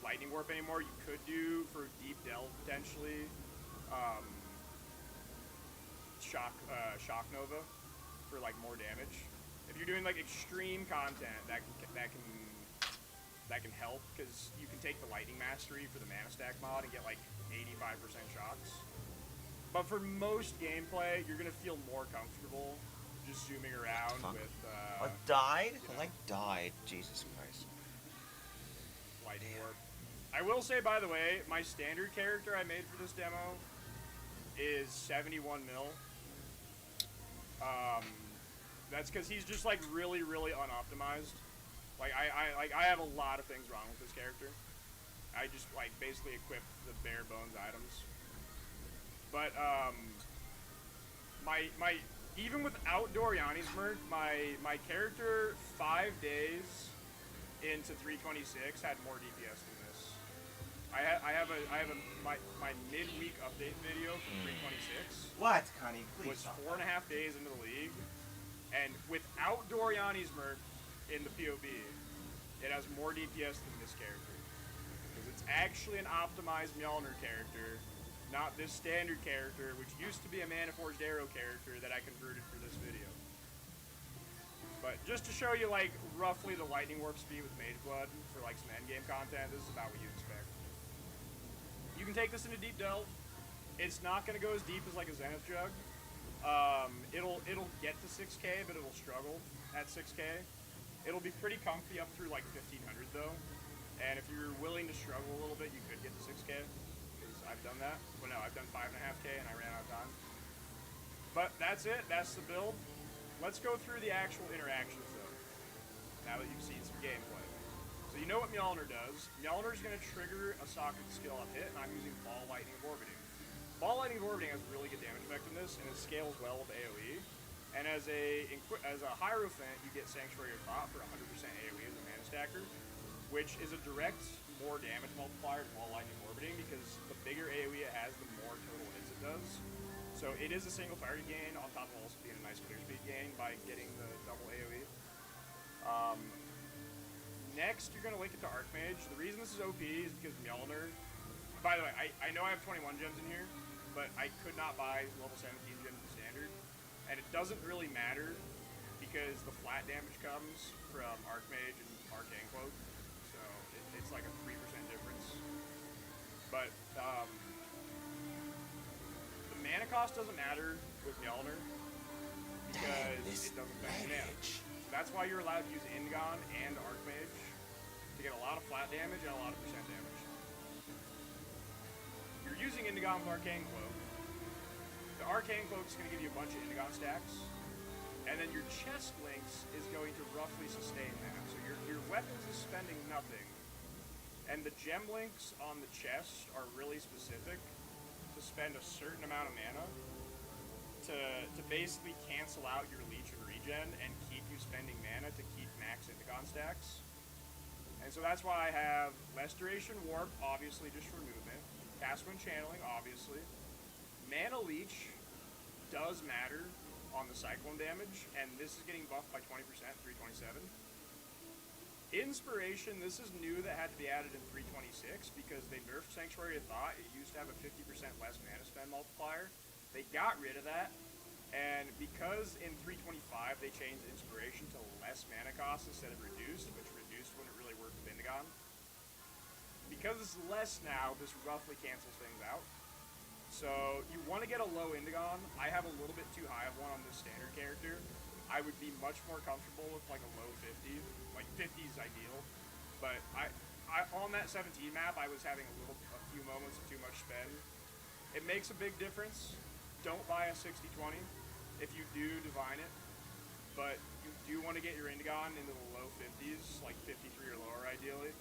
Lightning Warp anymore. You could do, for Deep Delve potentially, Shock Nova for like more damage. If you're doing like extreme content, that can help, because you can take the Lightning Mastery for the Mana Stack mod and get like 85% shocks. But for most gameplay, you're gonna feel more comfortable just zooming around with. I died. You know, I died. Jesus Christ. Lightning Warp. I will say, by the way, my standard character I made for this demo is 71 mil. That's because he's just like really unoptimized. Like I have a lot of things wrong with this character. I just like basically equip the bare bones items. But my even without Doriani's merc, my character 5 days into 326 had more DPS than this. I have my midweek update video from 326. What, Connie? Please Was stop. 4.5 days into the league, and without Doriani's merc in the POB, it has more DPS than this character. Because it's actually an optimized Mjolnir character, not this standard character, which used to be a Mana Forged Arrow character that I converted for this video. But just to show you, like, roughly the lightning warp speed with Mage Blood for, like, some endgame content, this is about what you expect. You can take this into Deep Delve. It's not going to go as deep as, like, a Zenith Jug. It'll get to 6k, but it'll struggle at 6k. It'll be pretty comfy up through, like, 1500, though. And if you're willing to struggle a little bit, you could get to 6k. Because I've done that. Well, no, I've done 5.5k, and I ran out of time. But that's it. That's the build. Let's go through the actual interactions, though, now that you've seen some gameplay. So you know what Mjolnir does. Mjolnir is going to trigger a socket skill on hit, and I'm using Ball, Lightning, of Orbiting. Ball, Lightning, of Orbiting has really good damage effectiveness, and it scales well with AoE. And as a Hierophant, you get Sanctuary of Thought for 100% AoE as a mana stacker, which is a direct more damage multiplier to Ball, Lightning, Orbiting, because the bigger AoE it has, the more total hits it does. So it is a single target gain on top of also being a nice clear speed gain by getting the double AoE. Next, you're going to link it to Archmage. The reason this is OP is because Mjolnir... By the way, I know I have 21 gems in here, but I could not buy level 17 gems in standard. And it doesn't really matter because the flat damage comes from Archmage and Arcane Cloak. So it's like a 3% difference. But the mana cost doesn't matter with Mjolnir because it doesn't affect mana. That's why you're allowed to use Ingon and Archmage to get a lot of flat damage and a lot of percent damage. You're using Ingon with Arcane Cloak. The Arcane Cloak is going to give you a bunch of Ingon stacks, and then your chest links is going to roughly sustain that. So your weapons is spending nothing, and the gem links on the chest are really specific to spend a certain amount of mana to basically cancel out your leech and regen and keep you spending mana to keep max Ingon stacks. And so that's why I have less duration warp, obviously just for movement. Cast when channeling, obviously. Mana leech does matter on the cyclone damage, and this is getting buffed by 20%, 327. Inspiration, this is new that had to be added in 326 because they nerfed Sanctuary of Thought. It used to have a 50% less mana spend multiplier. They got rid of that, and because in 325 they changed Inspiration to less mana cost instead of reduced, which reduced wouldn't really work with Indigon. Because it's less now, this roughly cancels things out. So you want to get a low Indigon. I have a little bit too high of one on this standard character. I would be much more comfortable with like a low 50. Like 50 is ideal, but I on that 17 map I was having a few moments of too much spend. It makes a big difference. Don't buy a 60-20 if you do divine it, but you do want to get your Indigon into the low 50s, like 53 or lower ideally,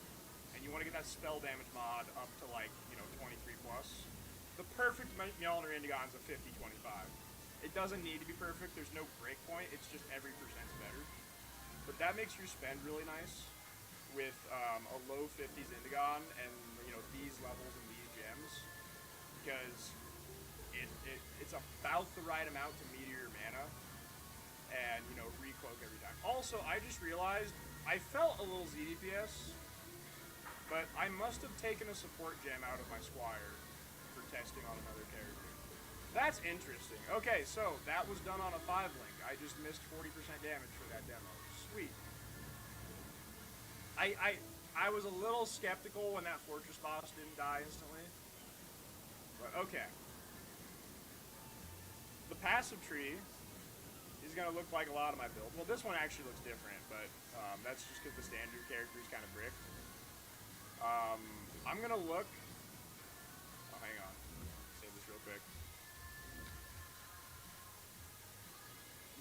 and you want to get that spell damage mod up to like 23 plus. The perfect Mjolnir Indigon's a 50-25. It doesn't need to be perfect. There's no breakpoint. It's just every percent's better. But that makes your spend really nice with a low 50s Indigon and these levels and these gems, because it's about the right amount to meteor your mana and recloak every time. Also, I just realized I felt a little ZDPS, but I must have taken a support gem out of my Squire for testing on another character. That's interesting. Okay, so that was done on a 5 link. I just missed 40% damage for that demo. Sweet. I was a little skeptical when that fortress boss didn't die instantly. But okay. The passive tree is going to look like a lot of my builds. Well, this one actually looks different, but that's just because the standard character is kind of bricked. I'm going to look... Oh, hang on. Save this real quick.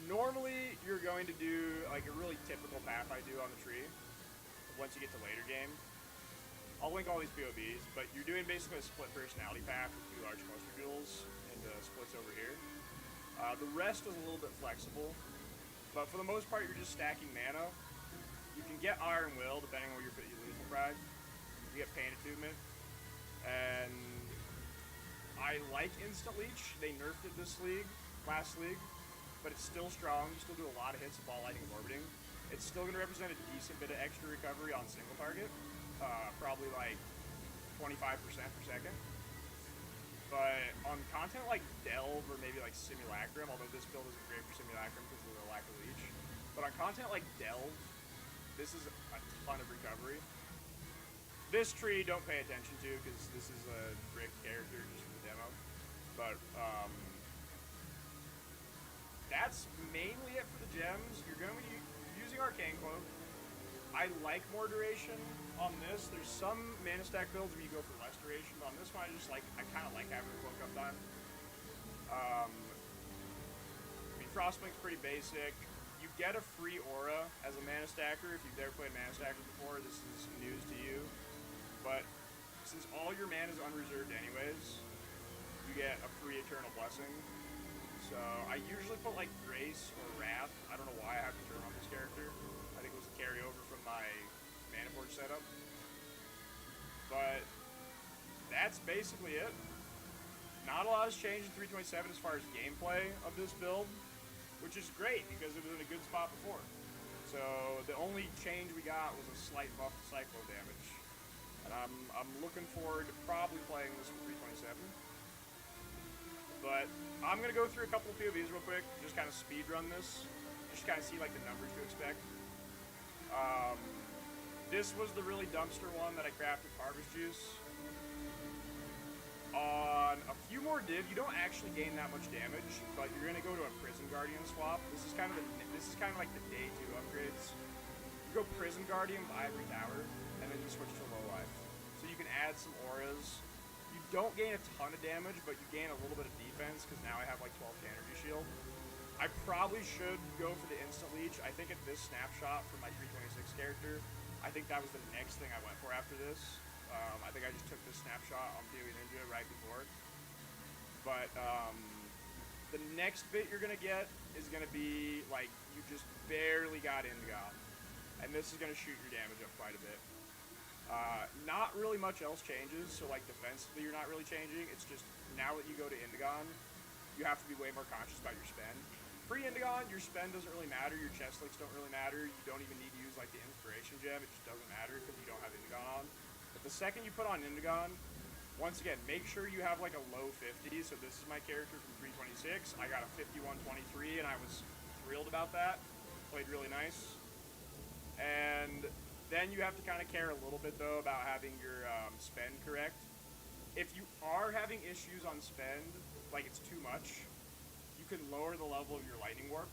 Normally, you're going to do like a really typical path I do on the tree once you get to later game. I'll link all these POVs, but you're doing basically a split personality path with 2 large cluster jewels into splits over here. The rest is a little bit flexible, but for the most part, you're just stacking mana. You can get Iron Will, depending on where you're putting your lethal pride. You get Pain Attunement, and I like Instant Leech. They nerfed it this league, last league, but it's still strong. You still do a lot of hits with Ball Lightning and Orbiting. It's still going to represent a decent bit of extra recovery on single target, probably like 25% per second. But on content like Delve or maybe like Simulacrum, although this build isn't great for Simulacrum because of the lack of leech, but on content like Delve, this is a ton of recovery. This tree, don't pay attention to because this is a brick character just for the demo. But that's mainly it for the gems. You're going to be using Arcane Cloak. I like more duration on this. There's some mana stack builds where you go for less duration, but on this one I kind of like having the cloak uptime. I mean, Frostblink's pretty basic. You get a free aura as a mana stacker. If you've never played mana stacker before, this is news to you. But since all your mana is unreserved anyways, you get a free Eternal Blessing. So I usually put like Grace or Wrath. I don't know why I have to turn on this character. I think it was a carryover from my Mana Forge setup. But that's basically it. Not a lot has changed in 327 as far as gameplay of this build, which is great because it was in a good spot before. So the only change we got was a slight buff to Cyclo damage. And I'm looking forward to probably playing this with 327. But I'm going to go through a couple of POVs real quick, just kind of speed run this, just kind of see like the numbers to expect. This was the really dumpster one that I crafted Harvest Juice. On a few more div, you don't actually gain that much damage, but you're going to go to a Prison Guardian swap. This is kind of like the day 2 upgrades. You go Prison Guardian with Ivory Tower, and then you switch to low life. So you can add some auras. You don't gain a ton of damage, but you gain a little bit of defense, because now I have like 12 energy shield. I probably should go for the Instant Leech. I think at this snapshot for my 326 character, I think that was the next thing I went for after this. I think I just took this snapshot on PoE Ninja right before. But the next bit you're going to get is going to be like you just barely got Indigon. And this is going to shoot your damage up quite a bit. Not really much else changes, so like defensively you're not really changing. It's just now that you go to Indigon, you have to be way more conscious about your spend. Pre-Indigon, your spend doesn't really matter, your chest licks don't really matter, you don't even need to use like the Inspiration Gem, it just doesn't matter because you don't have Indigon on. But the second you put on Indigon, once again, make sure you have like a low 50, so this is my character from 326, I got a 5123 and I was thrilled about that, played really nice. And then you have to kind of care a little bit though about having your spend correct. If you are having issues on spend, like it's too much, you can lower the level of your lightning warp.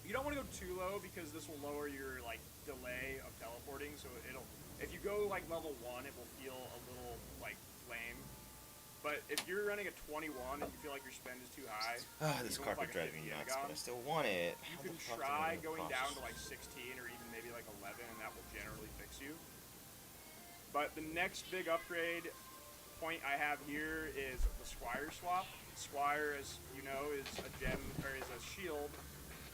You don't want to go too low because this will lower your like delay of teleporting. So if you go like level 1, it will feel a little like lame. But if you're running a 21 and you feel like your spend is too high, This carpet drives me nuts, but I still want it. You can try going down to like 16 or even maybe like 11, and that will generally fix you. But the next big upgrade point I have here is the Squire swap. Squire, as you know, is a gem or is a shield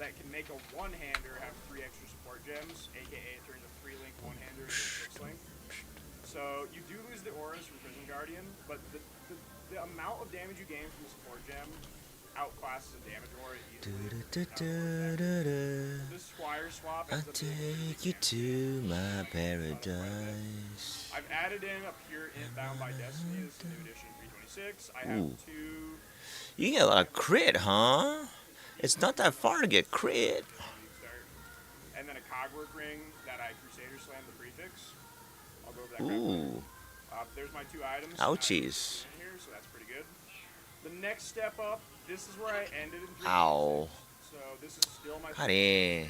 that can make a one-hander have 3 extra support gems, aka it turns a 3-link one-hander into a 6-link. So you do lose the auras from Prison Guardian, but the amount of damage you gain from the support gem outclasses a damage aura easily. This Squire swap ends up being take you to my paradise. I've added in a pure int bound by Destiny. This is new edition 326. I have 2. You get a lot of crit, huh? It's not that far to get crit. And then a Cogwork ring that I Crusader Slam the prefix. I'll go over that. Ooh. There's my 2 items. Ouchies. In here, so that's pretty good. The next step up, this is where I ended in 326. Ow. So this is still my Honey.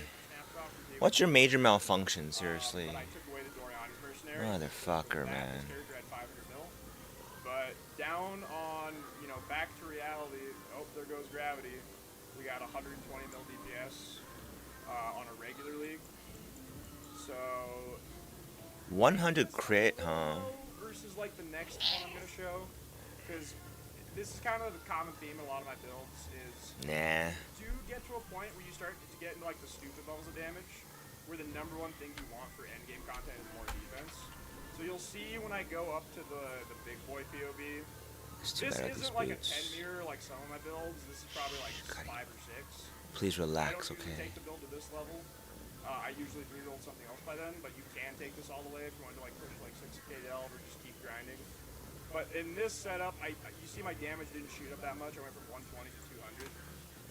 What's your major malfunction, seriously? But I took away the Doriani's mercenary. Motherfucker, man. This character had 500 mil. But down on, back to reality. Oh, there goes gravity. We got 120 mil DPS on a regular league. So 100 crit, huh? Versus like the next one I'm gonna show, because this is kind of the common theme in a lot of my builds is Nah. do get to a point where you start to get into like the stupid levels of damage, where the number one thing you want for endgame content is more defense. So you'll see when I go up to the big boy POV, It's too this bad I have these isn't like a boots. 10 mirror like some of my builds. This is probably like God. 5 or 6. Please I relax, don't usually okay? take the build to this level. I usually 3-roll something else by then, but you can take this all the way if you want to like push like 6k delve or just keep grinding. But in this setup, you see my damage didn't shoot up that much. I went from 120 to 200.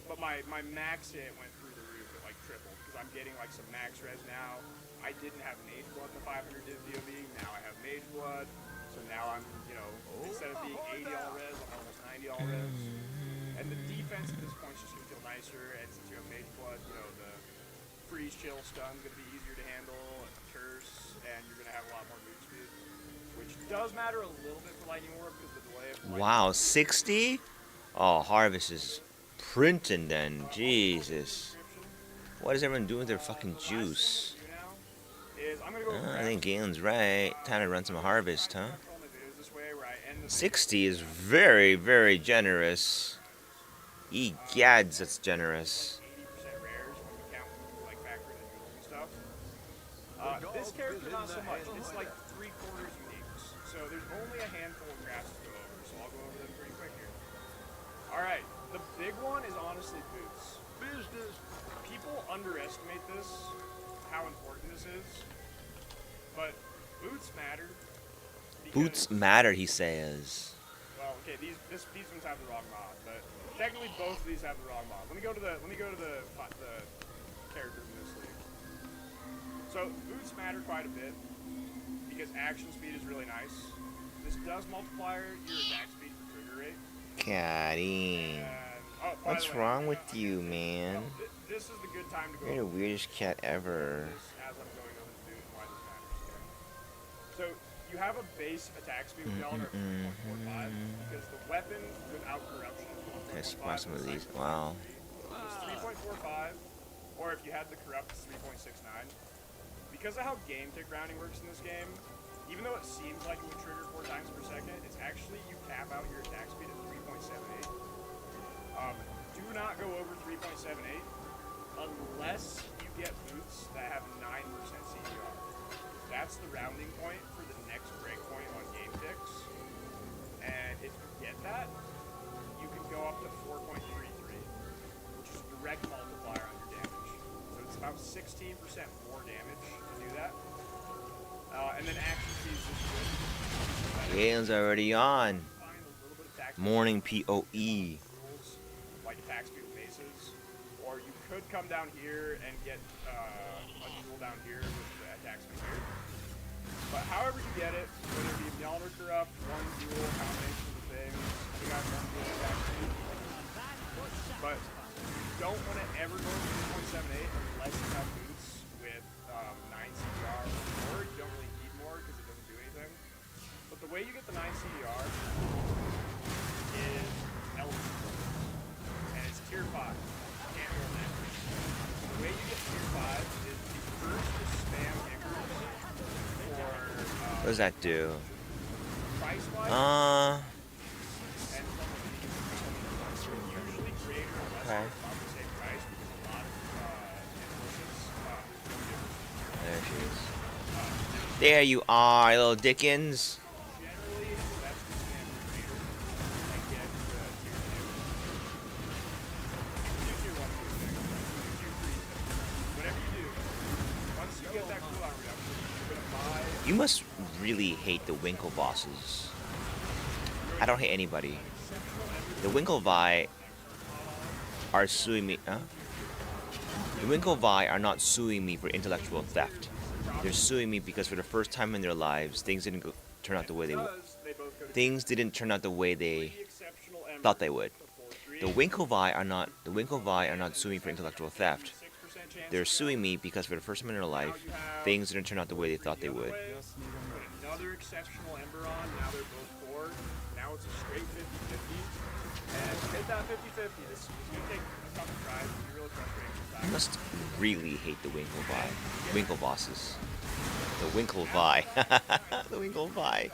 But my max hit went through the roof. It like tripled because I'm getting like some max res now. I didn't have Mage Blood in the 500 div DOB. Now I have Mage Blood. So now I'm, you know, instead of being 80 all res, I'm almost 90 all res. And the defense at this point is just going to feel nicer. And since you have Mage Blood, you know, the freeze chill stun's going to be easier to handle. And the curse, and you're going to have a lot more move speed. Which does matter a little bit for Lightning Orb because the delay of Lightning Wow, Orb- 60? Oh, Harvest is printing then. Jesus. What is everyone doing with their fucking juice? I think Galen's right. Time to run some Harvest, huh? 60 is very, very generous. Egads, that's generous. 80% rares when you count like factor in the dueling stuff. This character not so much. It's like 3/4 uniques. So there's only a handful of crafts to go over, so I'll go over them pretty quick here. Alright, the big one is honestly boots. Business. People underestimate this, how important this is. But boots matter. Boots matter, he says. Well, okay, these ones have the wrong mod, but technically both of these have the wrong mod. Let me go to the characters in this league. So boots matter quite a bit because action speed is really nice. This does multiplier your attack speed for trigger rate. Catty. Oh, by What's the way, wrong with you, man? This is the good time to go. You're the weirdest cat ever. This as I'm going over the boot and why this matters. So you have a base attack speed with Yellow of 3.45 because the weapon without corruption is 1.45. Okay, spot some of these. Wow. It's 3.45, or if you had the corrupt, it's 3.69. Because of how game tick rounding works in this game, even though it seems like it would trigger 4 times per second, it's actually you cap out your attack speed at 3.78. Do not go over 3.78 unless you get boots that have 9% CDR. That's the rounding point for the next breakpoint on game ticks. And if you get that, you can go up to 4.33, which is a direct multiplier on your damage. So it's about 16% more damage to do that. And then action speed is just good. Galen's already on. Find a little bit of attack speed. Morning POE. Rules, like attack speed with maces. Or you could come down here and get a duel down here with the attack speed here. But however you get it, whether it be Mjolnir Corrupt, one duel, combination of the things, you got one duel attack speed. But you don't want to ever go to 3.78 unless you have boots with 9 CDR or more. You don't really need more because it doesn't do anything. But the way you get the 9 CDR is lv93. And it's tier 5. You can't roll that. The way you get tier 5 is the first to spam Icarus for What does that do? price-wise and some of these. Usually creator and less Okay. about the same price because a lot of implicits There she is. There you are, little Dickens. generally that's the standard creator and get tier 2. You can do tier 1 too, tier 3. Whatever you do, once you get that cooldown reduction, you're gonna buy You must really hate the Winkle bosses. I don't hate anybody. The Winklevi are suing me. Huh? The Winklevi are not suing me for intellectual theft. They're suing me because for the first time in their lives, things didn't turn out the way they because they both go to things didn't turn out the way they three exceptional embers thought they would. before The Winklevi are not suing me for intellectual theft. 6% chance They're suing me because for the first time in their life, things didn't turn out the way they thought they would. Put another exceptional ember on. Now they're both 4. Now it's a straight 50-50. And to hit that 50-50, this is gonna take a couple tries. It's really frustrating You sometimes. must really hate the Winkle bosses. The Winklevi. The Winklevi.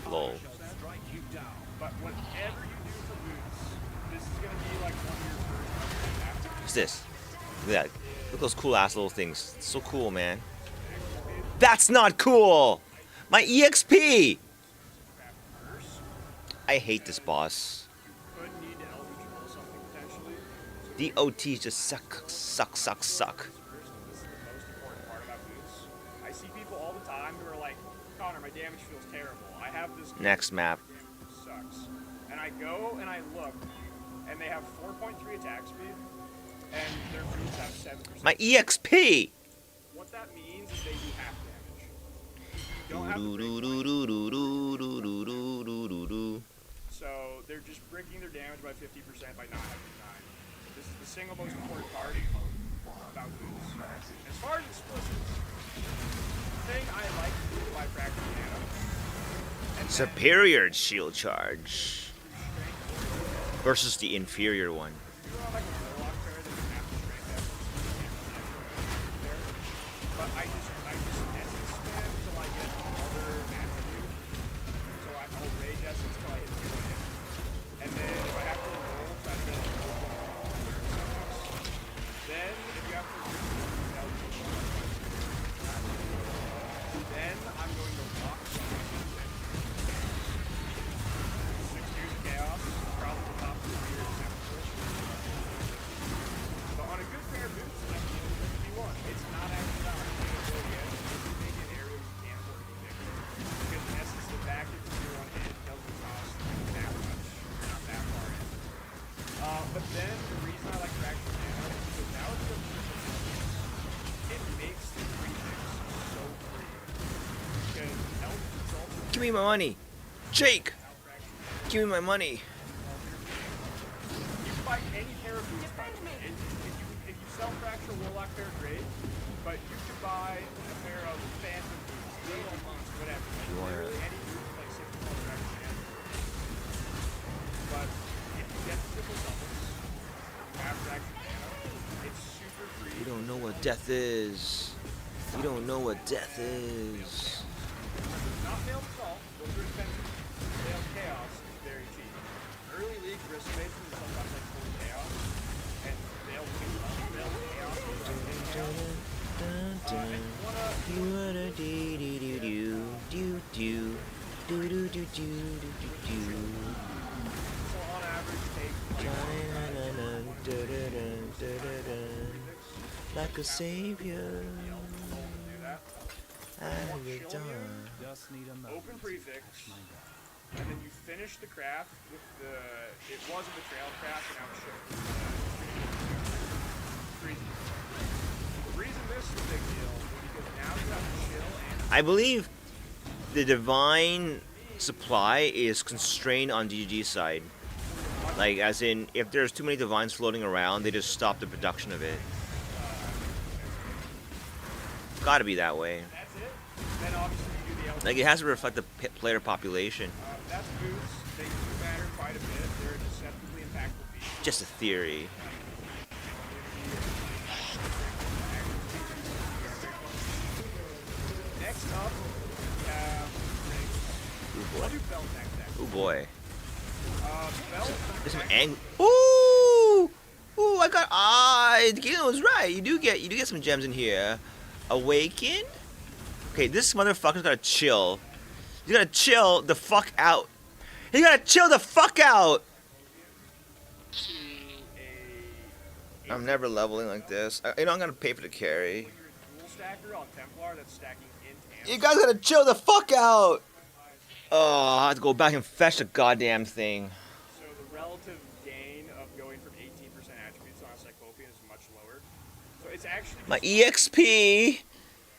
Lol. Strike you down. But whatever you do for boots, this is gonna be like one of your first upgrades after. What's this? Look at that. Look at those cool ass little things. It's so cool, man. That's not cool! My EXP! I hate this boss. Could need to elder control something potentially. The OTs just suck. This is the most important part about boots. I see people all the time who are like, Connor, my damage feels terrible. I have this Next map. damage sucks. And I go and I look, and they have 4.3 attack speed, and their boots have 7%. My EXP! What that means is they do half damage. You don't have to break, so they're just breaking their damage by 50% by not having 9. This is the single most important part about boots. As far as explicits, the thing I like to do by fracturing nano, and Superior shield charge. Versus the inferior one. you know, like a warlock pair that you have to strength that there. But I just essence spam till I get other attribute. So I'll rage essence till I hit 0 hit. And then if I have to roll, try to get then if you have to then I'm going to lock something. 6 years of chaos, probably the top of the year. But on a good pair of boots, I can be one. It's not actually that hard to go again. It's making an area where you can't afford anything. Because in essence, the back if you do one hit doesn't cost that much. You're not that far in. But then the reason I like fracture nano is because now it's just it makes the prefix so free. Because elf consultant Give me my money. Jake! Give me my money. you can buy any pair of boots. If you sell fracture warlock pair, great. But you can buy a pair of phantom boots, little boots, whatever. You wanna- Literally any boot with like 6 plus fracture nano. But if you get the triple doubles, you have fracture nano. It's super free. You don't know what death is. You don't know what death is. Not failed assault, those are expensive. Failed chaos is very cheap. Early league risk rates is sometimes like 4 chaos. And failed chaos is like 10 chaos. And you wanna You wanna do do do do do do do do do do do do. so on average take Like a savior, do that. I get done. Just need a moment. Open prefix. And then you finish the craft with the it was a betrayal craft and now it's shift. Crazy. The reason this is a big deal is because now you have to chill and I believe the divine supply is constrained on DGG's side. Like, as in, if there's too many divines floating around, they just stop the production of it. Gotta be that way. that's it. Then obviously you do the Like, it has to reflect the player population. that's boots. They do matter quite a bit. They're a deceptively impactful beast. Just a theory. Next up, we have Ooh what boy. do bells next? Ooh boy. Bells. There's some Ooh! Ooh, I got Gino was right. You do get some gems in here. Awaken? Okay, this motherfucker's gotta chill. You gotta chill the fuck out. You gotta chill the fuck out! I'm never leveling like this. I'm gonna pay for the carry. Dual stacker on Templar that's stacking in You guys gotta chill the fuck out! Oh, I have to go back and fetch the goddamn thing. So the relative gain of going from 18% attributes on a Cyclopean is much lower. So it's actually My EXP!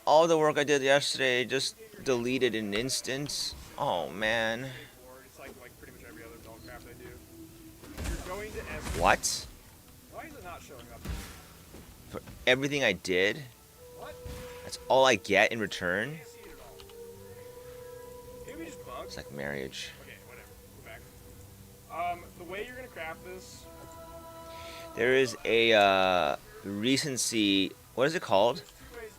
All the work I did yesterday just deleted in an instant. Oh man. straightforward. It's like pretty much every other bell craft I do. You're going to S. What? Why is it not showing up? For everything I did? What? That's all I get in return? I can't see it at all. Maybe just bugs. It's like marriage. Okay, whatever. Go back. The way you're gonna craft this. There is a recency. What is it called?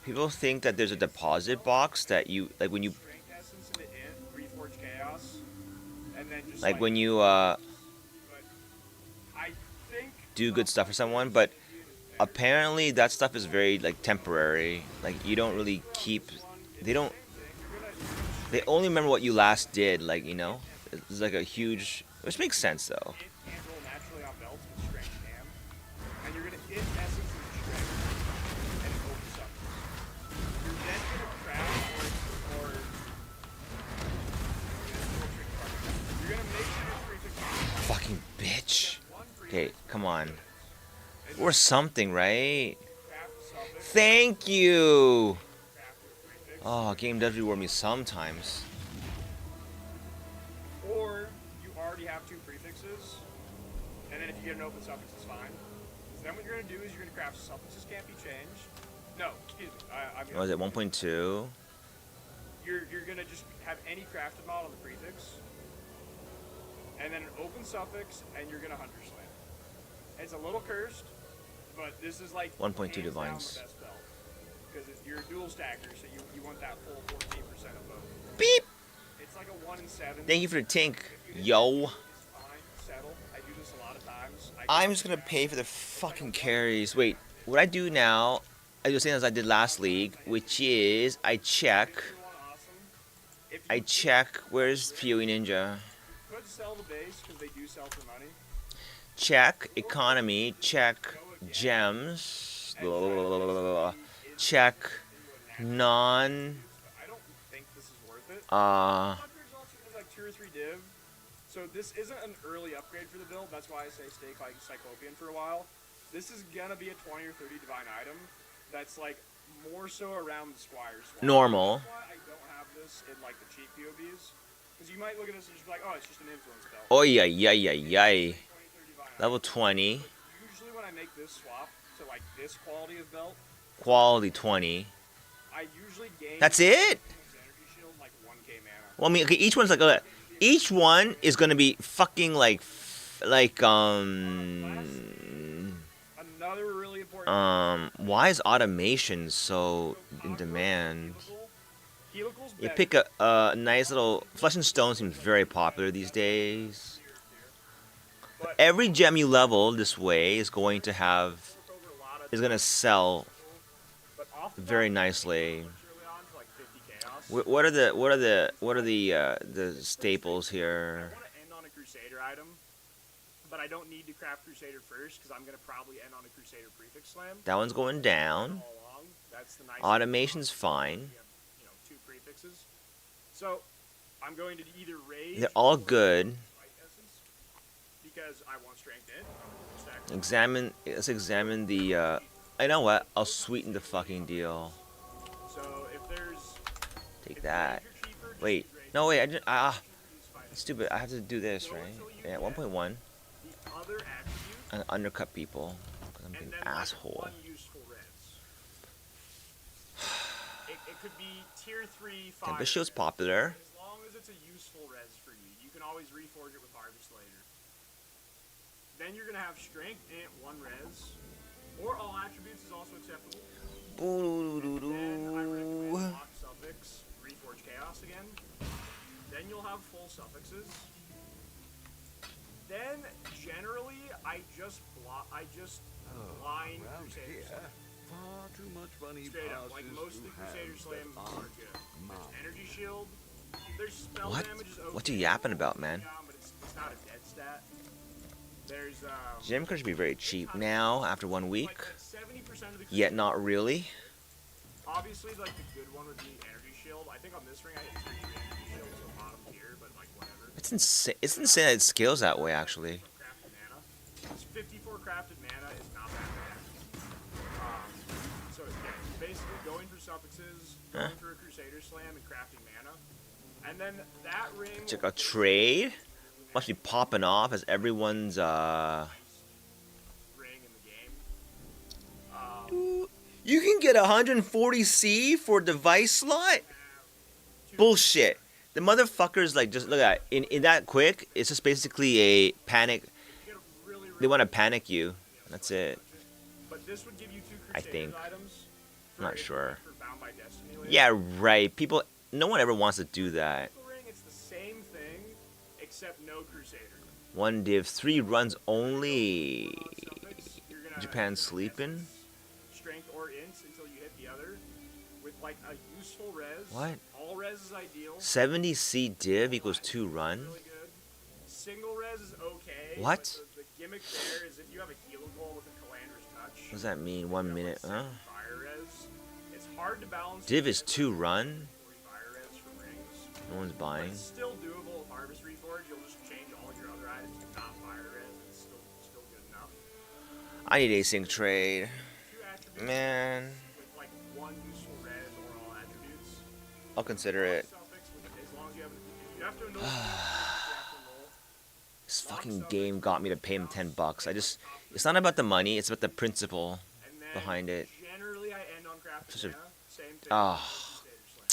People think that there's a deposit box that you like when you Strength essence into int, reforge chaos, and then just like when you but I think do good stuff for someone, but apparently that stuff is very like temporary. Like you don't really keep. They don't. They only remember what you last did. Like you know, it's like a huge. Which makes sense though. it can't roll naturally on belts with strength can. And you're gonna int essence into strength and it opens up. You're then gonna craft or you're gonna make sure your prefix Fucking bitch. one Okay, prefix come on. and Or something, right? craft a suffix, Thank you. craft a prefix. Oh, game does reward me sometimes. Or you already have two prefixes, and then if you get an open suffix, it's fine. So then what you're gonna do is you're gonna craft suffixes can't be changed. No, excuse me. What was it, 1.2? You're gonna just have any crafted mod on the prefix, and then an open suffix, and you're gonna hunter slam. It's a little cursed, but this is like 1.2 hands down divines. the best belt because you're a dual stacker, so you want that full 14% of both. Beep. It's like a 1 in 7. Thank you for the tink, yo. It's fine, settle. I do this a lot of times. I'm just gonna pay for the fucking carries. Wait, what I do now, I do the same as I did last league, which is I check. Where's PoE Ninja? Could sell the base because they do sell for money. Check economy. Check gems. Check non. I don't think this is worth it. Uh. There's also like 2 or 3 div. So this isn't an early upgrade for the build. That's why I say stay like Cyclopean for a while. This is gonna be a 20 or 30 divine item. That's like more so around the squire swap. Normal. That's why I don't have this in like the cheap POBs. Because you might look at this and just be like, oh, it's just an influence belt. Oh yeah, yeah, yeah, yeah. 20, 30 divine Level items. 20. Usually when I make this swap to like this quality of belt, Quality 20. I usually gain That's it? energy shield like 1k mana. Well, I mean, okay, each one's like each one is gonna be fucking like Another really important why is automation so in demand? Helical's You better. pick a nice little Flesh and Stone seems very popular these days. But Every gem you level this way is going to have over a lot of is gonna sell but off the very bat, nicely. early on for like 50 chaos. What are the staples here? I want to end on a Crusader item, but I don't need to craft Crusader first because I'm gonna probably end on a Crusader prefix slam That one's going down. all along. That's the nice Automation's thing. fine. You have, 2 prefixes. So I'm going to either raise They're all or good. fight essence because I want strength in. Stack Examine. Let's examine the. I know what. I'll sweeten the fucking deal. So if there's Take if that. you're cheaper, just Wait. use raise. No, wait. I just. Use fight essence. Stupid. I have to do this, right? Yeah. 1.1. The other attribute And undercut people. 'Cause I'm and being then an asshole. like one useful res. It could be tier 3 fire. Tempest Shield's res. popular. As long as it's a useful res for you, you can always reforge it with harvest later. Then you're gonna have strength and 1 res, or all attributes is also acceptable. Then I recommend Boo. lock suffix, reforge chaos again. Then you'll have full suffixes. Then generally I just blind Around Crusader here, Slam. far too much money Straight up, like passes most of the through Crusader hands Slam that are aren't good. There's mine. energy shield. There's spell What? damage is okay. What you yapping about, man? But it's not a dead stat. There's Gem card should be very cheap now after 1 week. like 70% of the Yet not really. Obviously, like the good one would be energy shield. I think on this ring I hit 3 energy shield, so bottom tier, but like whatever. It's insane. It's insane that it scales that way, actually. Crafted mana. This 54 crafted mana is not that bad. So yeah, basically going for suffixes, going for a Crusader Slam, and crafting mana. And then that ring. Check will out trade. Must be popping off as everyone's ring in the game. You can get 140C for device slot? Bullshit. The motherfuckers like just look at it. In that quick, it's just basically a panic. You get a really, They want to panic you. That's it. But this would give you 2 I Crusaders think. items. I'm not if you sure. went for Bound by Destiny later. Yeah, right. People, no one ever wants to do that. Ring, it's the same thing, except no Crusader. 1 div, 3 runs only. Suffix, you're gonna Japan use sleeping? essence, strength or int until you hit the other. With like a useful res. What? All res is ideal. 70C div equals 2 run? Really good. Single res is okay. What? But the gimmick there is if you have a heal goal with a Calandra's touch. What does that mean? 1 minute, huh? Fire res. It's hard to balance. Div is 2 run? 40 fire res from rings. No one's But buying. it's still doable with Harvest Reforge. You'll just change all your other items to not fire res. It's still good enough. I need async trade. 2 attributes Man, with like 1 useful res or all attributes. I'll consider it. Suffix with, as long as you have, you have to enroll. You have to enroll. This fucking game got me to pay him $10. It's not about the money, it's about the principle And then behind it. generally I end on crafted Such a- mana. Same thing. Ah. with Crusader Slam.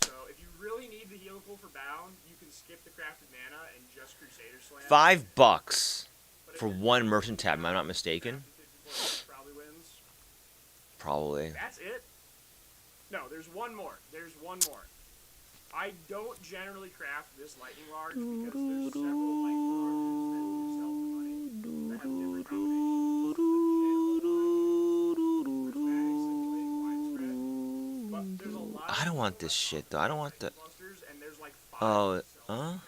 So if you really need the heal pool for bound, you can skip the crafted mana and just Crusader Slam. $5 But if for you're 1 merchant tab, am I not mistaken? 54 probably wins. Probably. That's it? No, there's one more. There's one more. I don't generally craft this lightning large because there's several lightning larges that you sell for money that have different combinations. But there's a lot I don't want this shit though. I don't want the. clusters, and there's like 5 Oh, that sell for huh? money.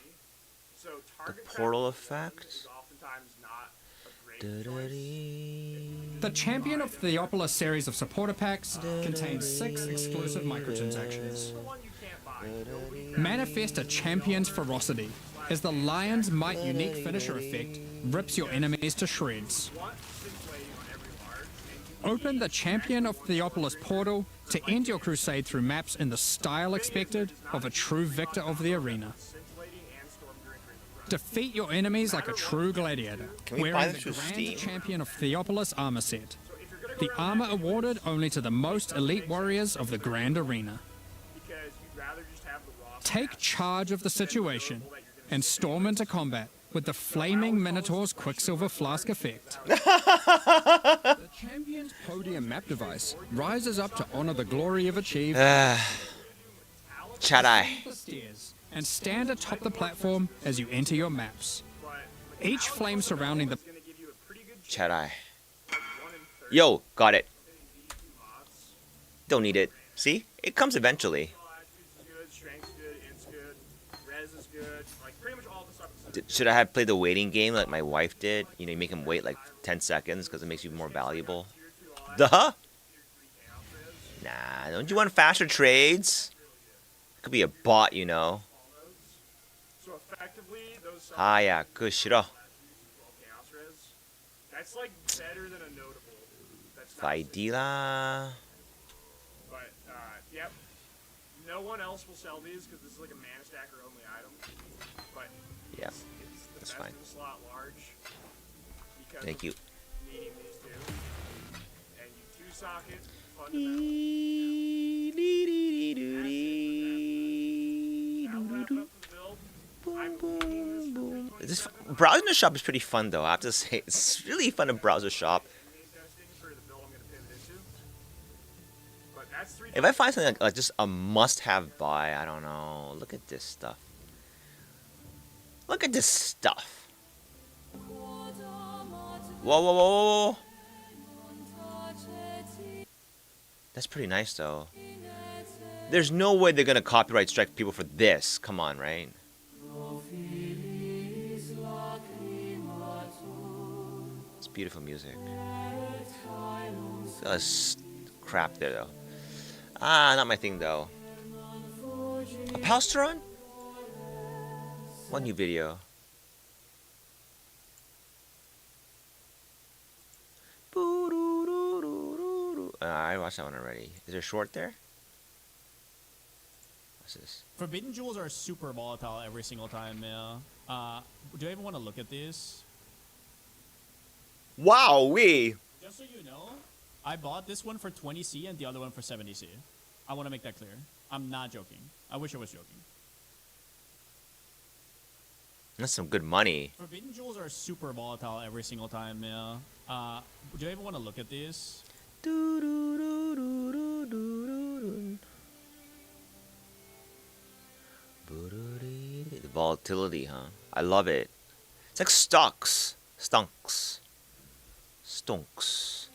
So target portal crafting one effect? is oftentimes not a great choice. The Champion of Theopolis series of supporter packs contains 6 exclusive microtransactions. The one you can't buy. Nobody Manifest a Champion's Ferocity, as the Lion's Might unique finisher effect rips your enemies to shreds. want scintillating on every large, and you Open the Champion of Theopolis portal to end your crusade through maps in the style expected of a true victor of the arena. scintillating and storm during critical. Defeat your enemies like a true gladiator, Can we buy wearing this the through Grand Steam? Champion of Theopolis armor set. So if you're gonna go The around armor that, awarded only to the most elite warriors of the Grand Arena. because you'd rather just have the raw Take stats charge of the situation and storm into combat with the Flaming Minotaur's Quicksilver Flask effect. The Champion's Podium map device rises up to honor the glory of achievement. Chadai. The stairs and stand atop the platform as you enter your maps. Each flame surrounding the is gonna give you a pretty good Chadai. chance, like 1 in 30 Yo, got it. these 2 mods. Don't need it. See? It comes eventually. All attributes is good, strength's good, int's good, res is good, like pretty much all the stuff is good. Should I have played the waiting game like my wife did? You know, you make him wait like 10 seconds because it makes you more valuable. Tier 2 Duh? odds, tier 3 chaos res, Nah, don't you want faster trades? Could be a bot, you know. all those. So effectively, those summons Ah, yeah, good shit. Oh, 12 chaos res. That's like better than a notable. That's not Faidila. But, yep. No one else will sell these because this is like a mana stacker only item. But Yeah, it's the that's best fine. in the slot large. Because Thank you. of needing these two. And you 2 socket fundamentally. That'll wrap up the build. I'm leaving this for 227 Browsing the shop is pretty fun though. I have to say, it's really fun to browse the shop. testing for the build I'm going to pivot into. But that's 3. If I find something like just a must-have buy, I don't know. Look at this stuff. Look at this stuff. Whoa, whoa, whoa, whoa, whoa. That's pretty nice though. There's no way they're gonna copyright strike people for this. Come on, right? It's beautiful music. That's crap there though. Ah, not my thing though. A Palsteron? One new video. I watched that one already. Is there a short there? What's this? Forbidden jewels are super volatile every single time, yeah. Do you even want to look at these? Wow, we. Just so you know, I bought this one for 20C and the other one for 70C. I want to make that clear. I'm not joking. I wish I was joking. That's some good money. Forbidden jewels are super volatile every single time, yeah. Do you ever want to look at these? The volatility, huh? I love it. It's like stocks. Stonks. Stonks.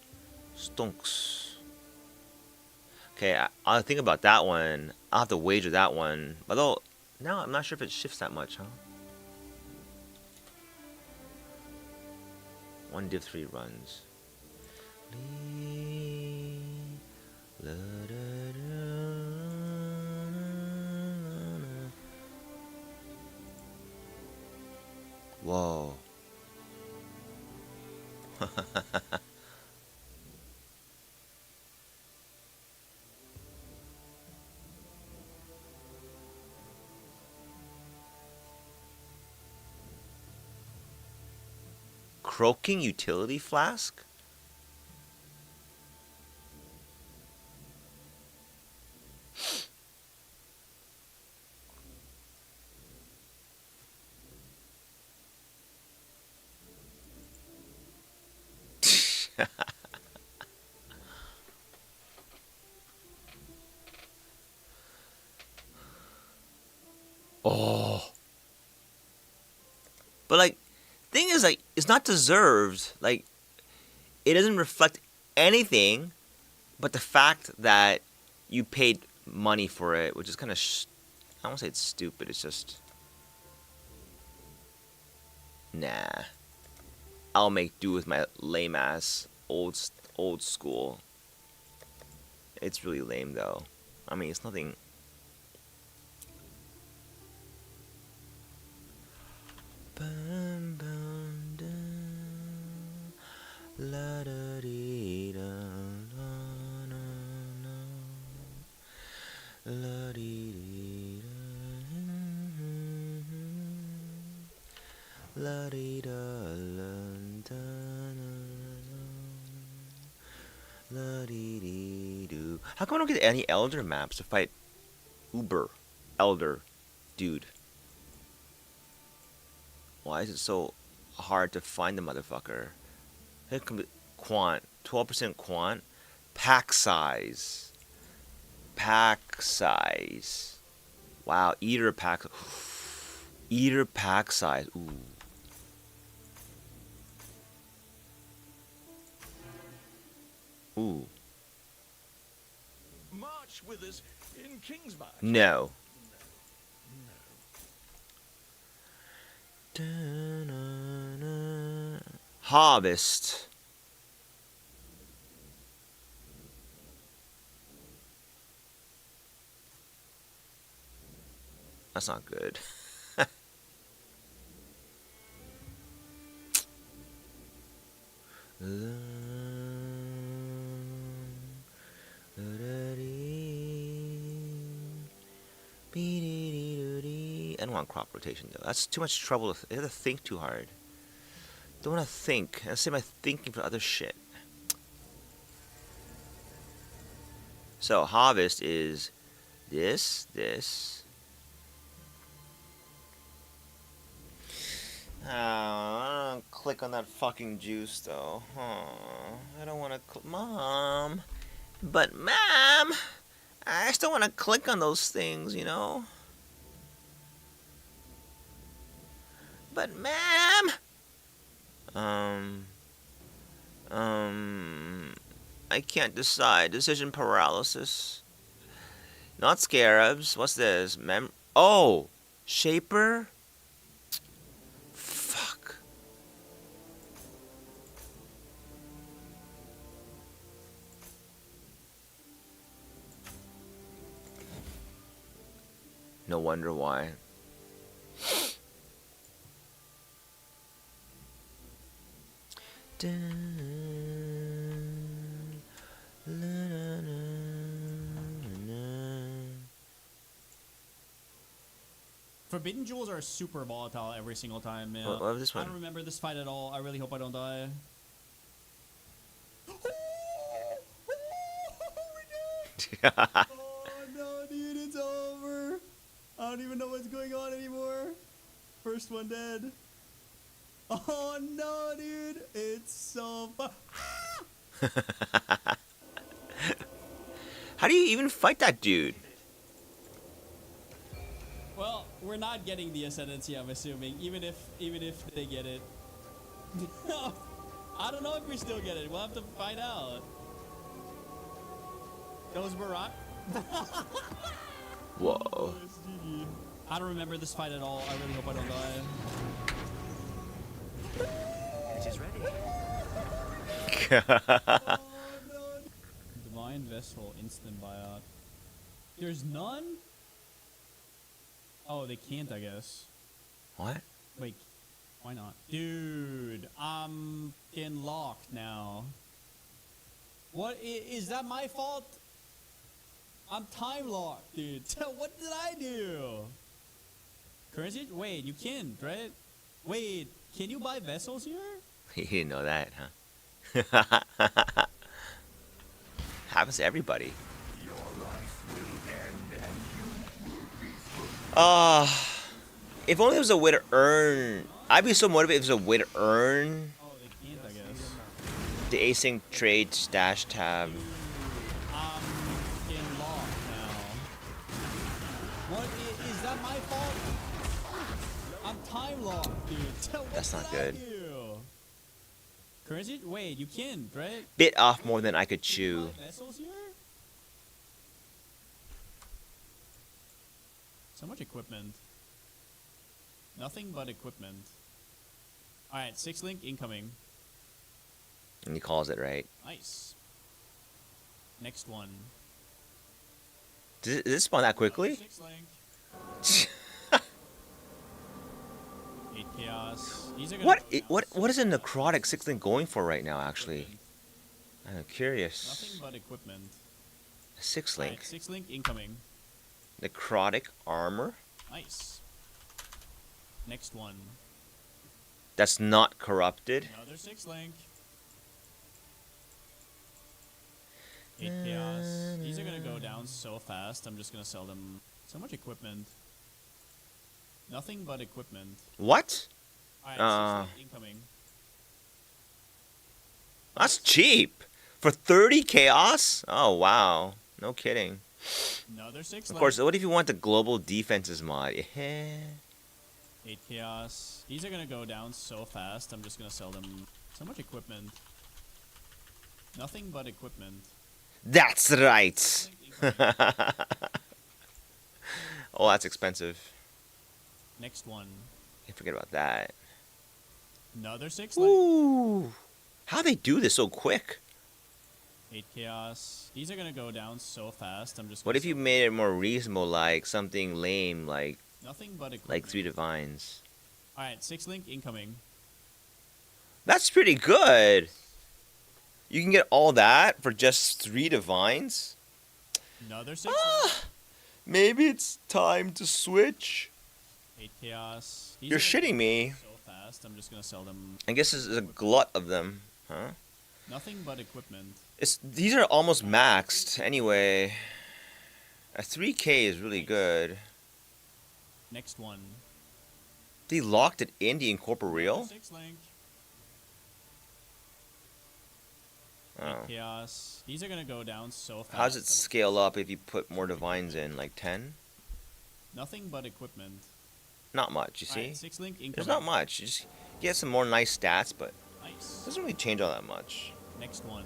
Stonks. Okay, I'll think about that one. I'll have to wager that one. Although, now I'm not sure if it shifts that much, huh? 1 div 3 runs. Whoa. Croaking utility flask? Oh. But like, thing is, like, it's not deserved. Like, it doesn't reflect anything but the fact that you paid money for it, which is kind of I won't say it's stupid. It's just, nah. I'll make do with my lame ass old school. It's really lame though. I mean, it's nothing. Bum, bum, dum, la, da, dee, da, la, na, na, la, dee, dee, da, la, dee, da, la, da, na, la, dee, dee, do. How come I don't get any Elder maps to fight Uber Elder dude? Why is it so hard to find the motherfucker? It can be quant, 12% quant, pack size. Pack size. Wow, eater pack. Eater pack size. Ooh. Ooh. March with us in Kingsmarch. No. Harvest. That's not good. I don't want crop rotation though. That's too much trouble. I have to think too hard. Don't want to think. I save my thinking for other shit. So harvest is this. Oh, I don't click on that fucking juice though. Oh, I don't want to. Mom, but mom, I still want to click on those things, you know. But ma'am, I can't decide. Decision paralysis. Not scarabs. What's this? Oh, shaper. Fuck. No wonder why. Forbidden jewels are super volatile every single time, man. What was this one? I don't remember this fight at all. I really hope I don't die. Oh no, dude, it's over. I don't even know what's going on anymore. First one dead. Oh no, dude! It's so fun. How do you even fight that dude? Well, we're not getting the ascendancy, I'm assuming, even if they get it. I don't know if we still get it. We'll have to find out. Goes Barack. Whoa. I don't remember this fight at all. I really hope I don't die. It is ready. Oh, no. Divine Vessel instant buyout. There's none? Oh, they can't, I guess. What? Wait, why not? Dude, I'm in locked now. What? Is that my fault? I'm time locked, dude. What did I do? Currency? Wait, you can, right? Wait, can you buy vessels here? You didn't know that, huh? Happens to everybody. If only there was a way to earn. I'd be so motivated if there was a way to earn Oh, they can't, I guess. the async trade stash tab. I'm in locked now. What? Is that my fault? I'm time locked, dude. What That's not did I good. do? Currency? Wait, you can, right? Bit off more than I could chew. Buy vessels here? So much equipment. Nothing but equipment. Alright, 6 link incoming. And he calls it right. Nice. Next one. Does it spawn that quickly? 6 link. 8 chaos. These are gonna What? go down What is a so necrotic fast. 6 link going for right now? Actually, I'm curious. Nothing but equipment. 6 link. Alright, 6 link incoming. Necrotic armor. Nice. Next one. That's not corrupted. Another 6 link. 8 chaos. These are gonna go down so fast. I'm just gonna sell them. So much equipment. Nothing but equipment. What? Alright, 6 link incoming. That's cheap for 30 chaos. Oh wow, no kidding. Another 6 Of link. course, what if you want the global defenses mod? Yeah. 8 chaos. These are gonna go down so fast. I'm just gonna sell them. So much equipment. Nothing but equipment. That's right. 6 link incoming. Oh, that's expensive. Next one. Can't forget about that. Another 6 link. Ooh. How they do this so quick? 8 chaos. These are gonna go down so fast. I'm just. What gonna if you sell made it more reasonable, like something lame, like Nothing but equipment. 3 divines? All right, 6 link incoming. That's pretty good. You can get all that for just 3 divines? Another 6 link. Maybe it's time to switch. 8 chaos. These You're are gonna shitting go me. So fast. I'm just gonna sell them. I guess there's a glut of them, huh? Nothing but equipment. These are almost maxed anyway. A 3K is really good. Next one. They locked it in the incorporeal? 6 link. Oh. 8 chaos. These are gonna go down so fast. How does it I'm- scale up if you put more divines in? Like 10? Nothing but equipment. Not much, you All see? right, 6 link incoming. There's not much. You just get some more nice stats, but it Nice. doesn't really change all that much. Next one.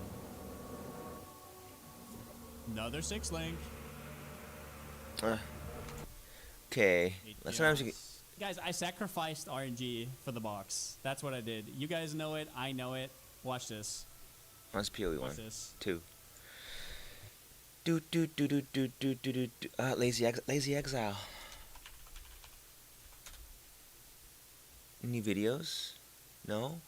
Another 6 link. Okay. 8 Sometimes you chaos. Guys, I sacrificed RNG for the box. That's what I did. You guys know it. I know it. Watch this. That's POE Watch 1. this. 2. Lazy Exile. Any videos? No?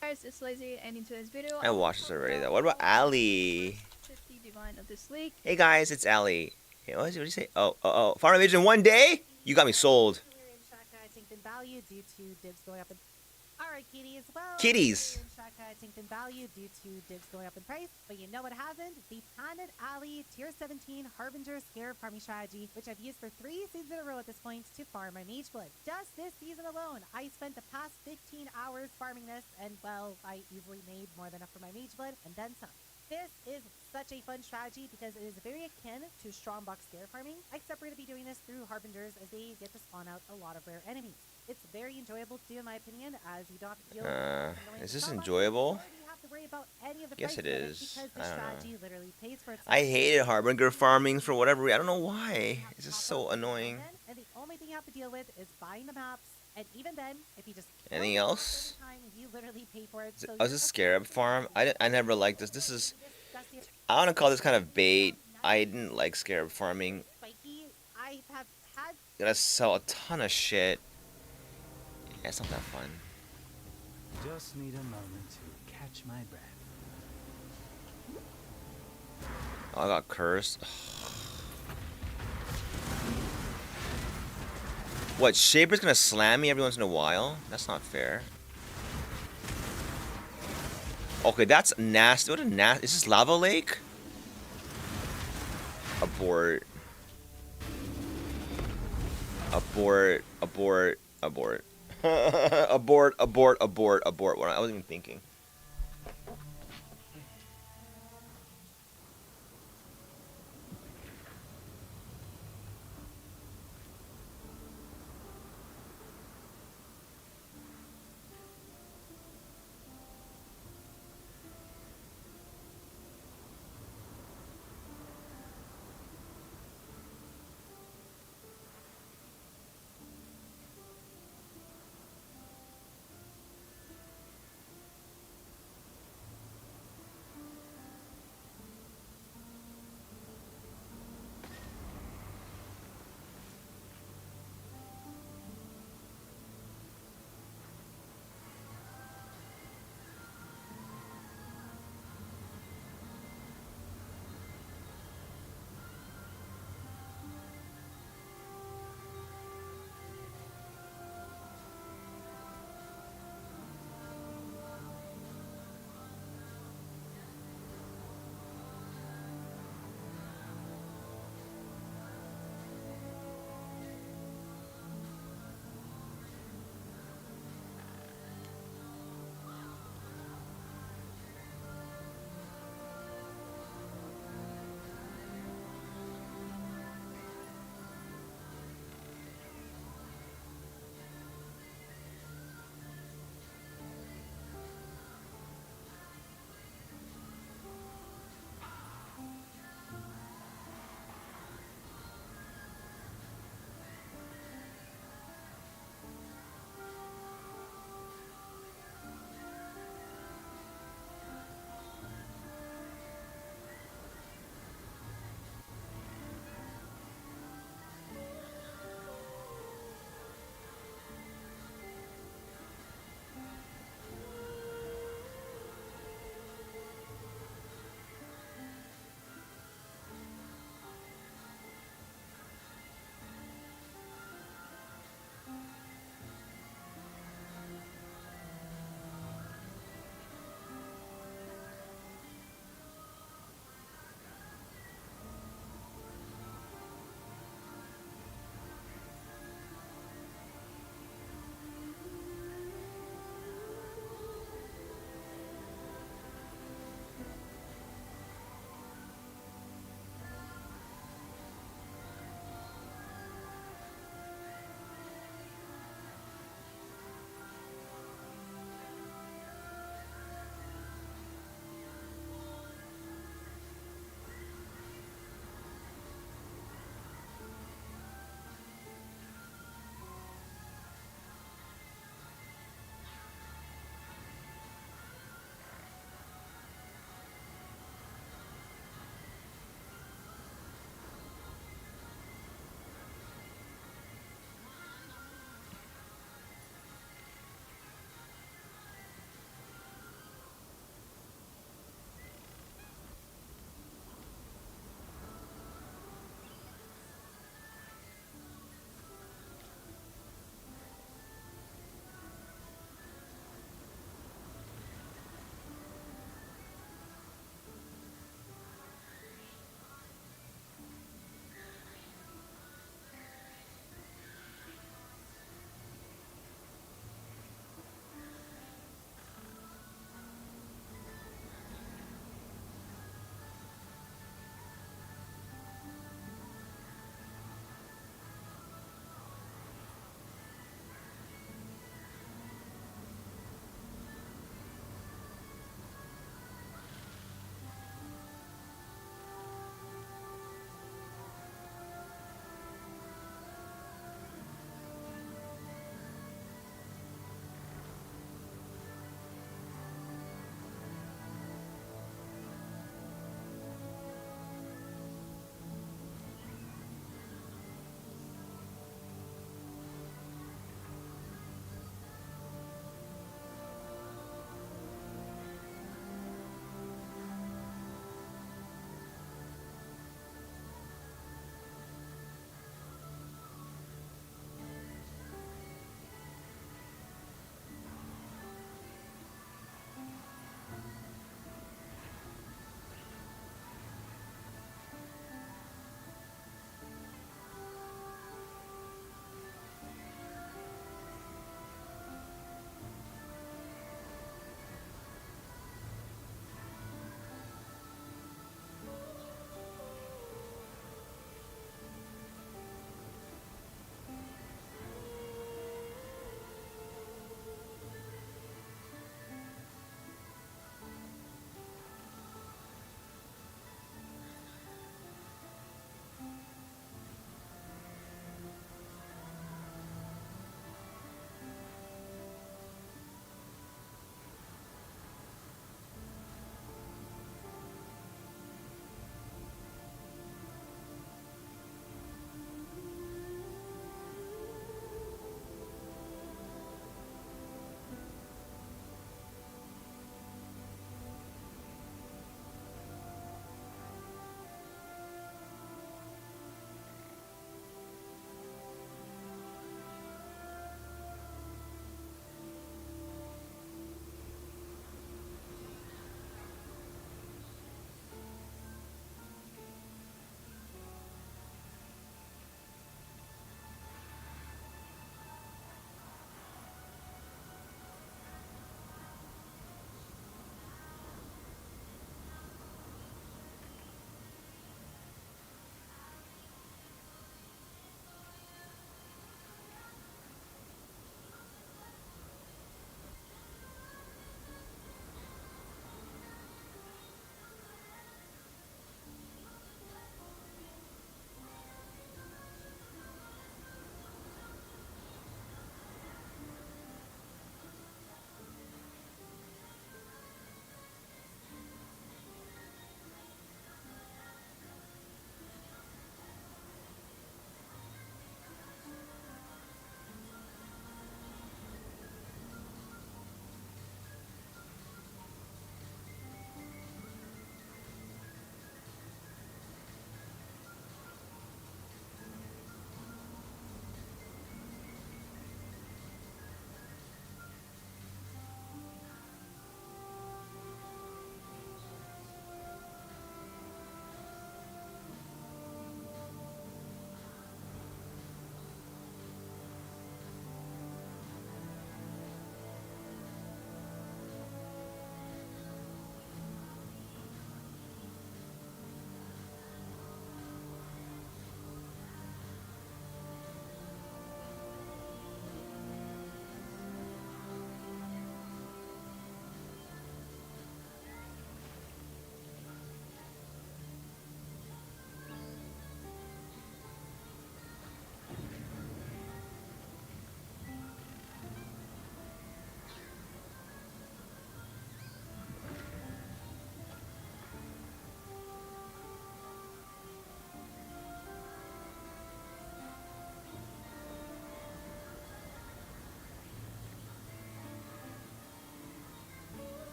Guys, it's Lazy, and in today's video, I watched this already though. What about Ali? 50 divine of this league. Hey guys, it's Ali. Okay, what did you say? Oh. Farm Vision 1 day? You got me sold. Value due to dibs going up in. All right, kitties. Well, Kitties. Shaka tanked in value due to dibs going up in price, but you know what hasn't? The Planet Alley Tier 17 Harbinger Scare farming strategy, which I've used for 3 seasons in a row at this point to farm my Mage Blood. Just this season alone, I spent the past 15 hours farming this, and well, I easily made more than enough for my Mage Blood, and then some. This is such a fun strategy because it is very akin to strongbox scare farming, except we're going to be doing this through Harbingers as they get to spawn out a lot of rare enemies. It's very enjoyable to do in my opinion, as you don't have to deal with Is this strongbox, enjoyable? or do you have to worry about any of the Yes, price it limits is. because the I don't strategy know. literally pays for itself. I hated Harbinger farming for whatever reason. I don't know why. It's just so annoying. And the only thing you have to deal with is buying the maps, and even then, if you just Anything else? time, you literally pay for it. So Oh, is this Scarab farm? I never liked this. This is... I want to call this kind of bait. I didn't like Scarab farming. Spiky, I have had Gonna sell a ton of shit. Yeah, it's not that fun. Just need a moment to catch my breath. Oh, I got cursed. What, Shaper's gonna slam me every once in a while? That's not fair. Okay, that's nasty. What a nasty... Is this Lava Lake? Abort. Abort. Abort. Abort. Abort. Abort. Abort. Abort. What I wasn't even thinking.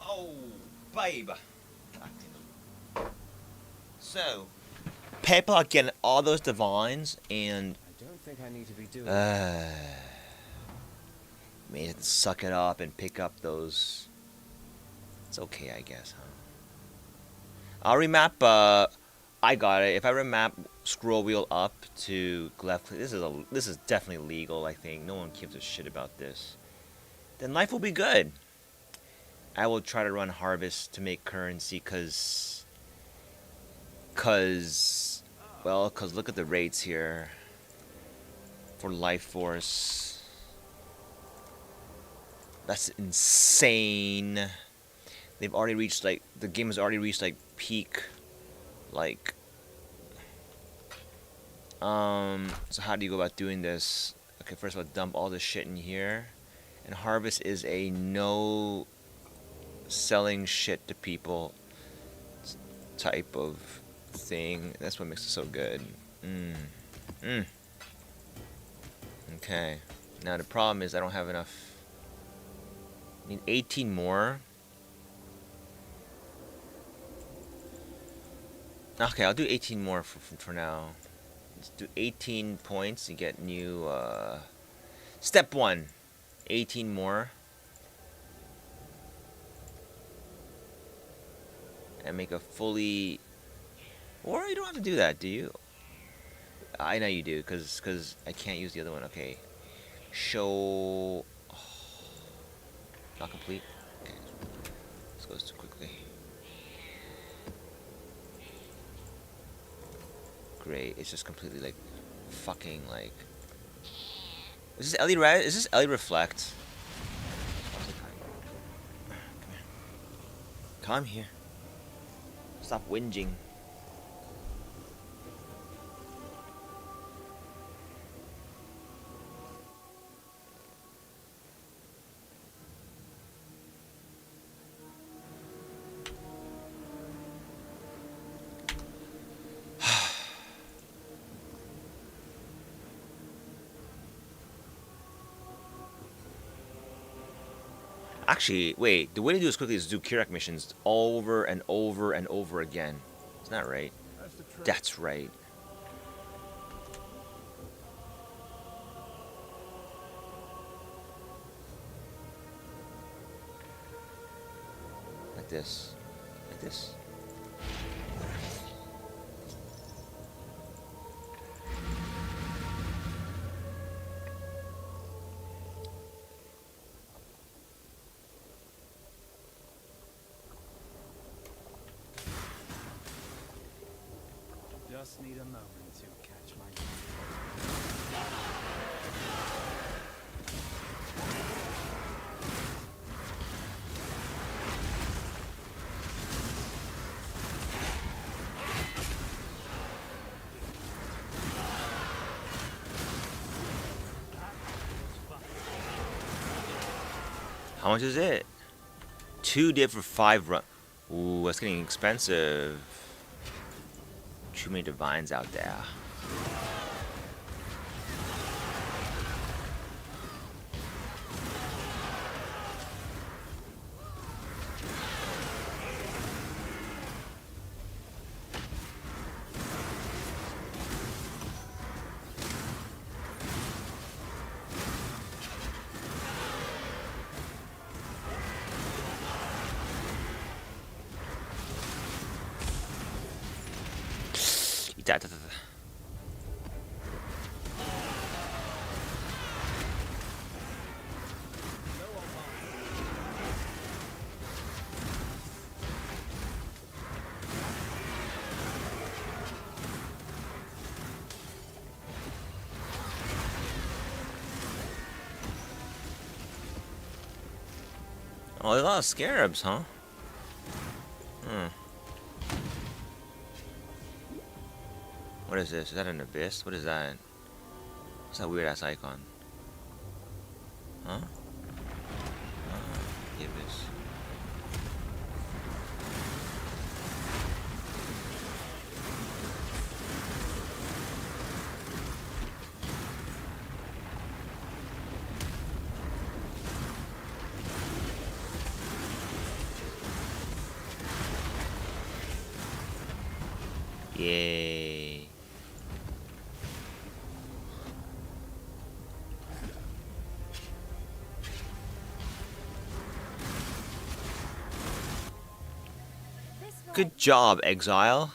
Oh, babe. So, people are getting all those divines, and I don't think I need to be doing may have to suck it up and pick up those. It's okay, I guess, huh? I'll remap. I got it. If I remap scroll wheel up to left, this is definitely legal. I think no one gives a shit about this. Then life will be good. I will try to run harvest to make currency, cause look at the rates here for life force. That's insane. They've already reached, like, the game has already reached, like, peak, like, so how do you go about doing this? Okay, first of all, dump all this shit in here, and harvest is a no selling shit to people type of thing. That's what makes it so good. Okay, now the problem is I don't have enough. I need 18 more. Okay, I'll do 18 more for now. Let's do 18 points. You get new step 1. 18 more. And make a fully... Or you don't have to do that, do you? I know you do, because I can't use the other one. Okay. Show... Not complete. Okay. This goes too quickly. Great. It's just completely like... Fucking like... Is this Ellie Red? Is this Ellie Reflect? Come here. Stop whinging. Actually, wait. The way to do this quickly is do Kirak missions over and over and over again. Isn't that right? That's right. Like this. Like this. Just need a moment to catch my... How much is it? 2 div for 5 run. Ooh, that's getting expensive. Too many divines out there. Da, da, da, da. Oh, there's a lot of scarabs, huh? Hmm. What is this? Is that an abyss? What is that? What's that weird ass icon? Huh? Ah, the abyss. Yay. Good job, Exile.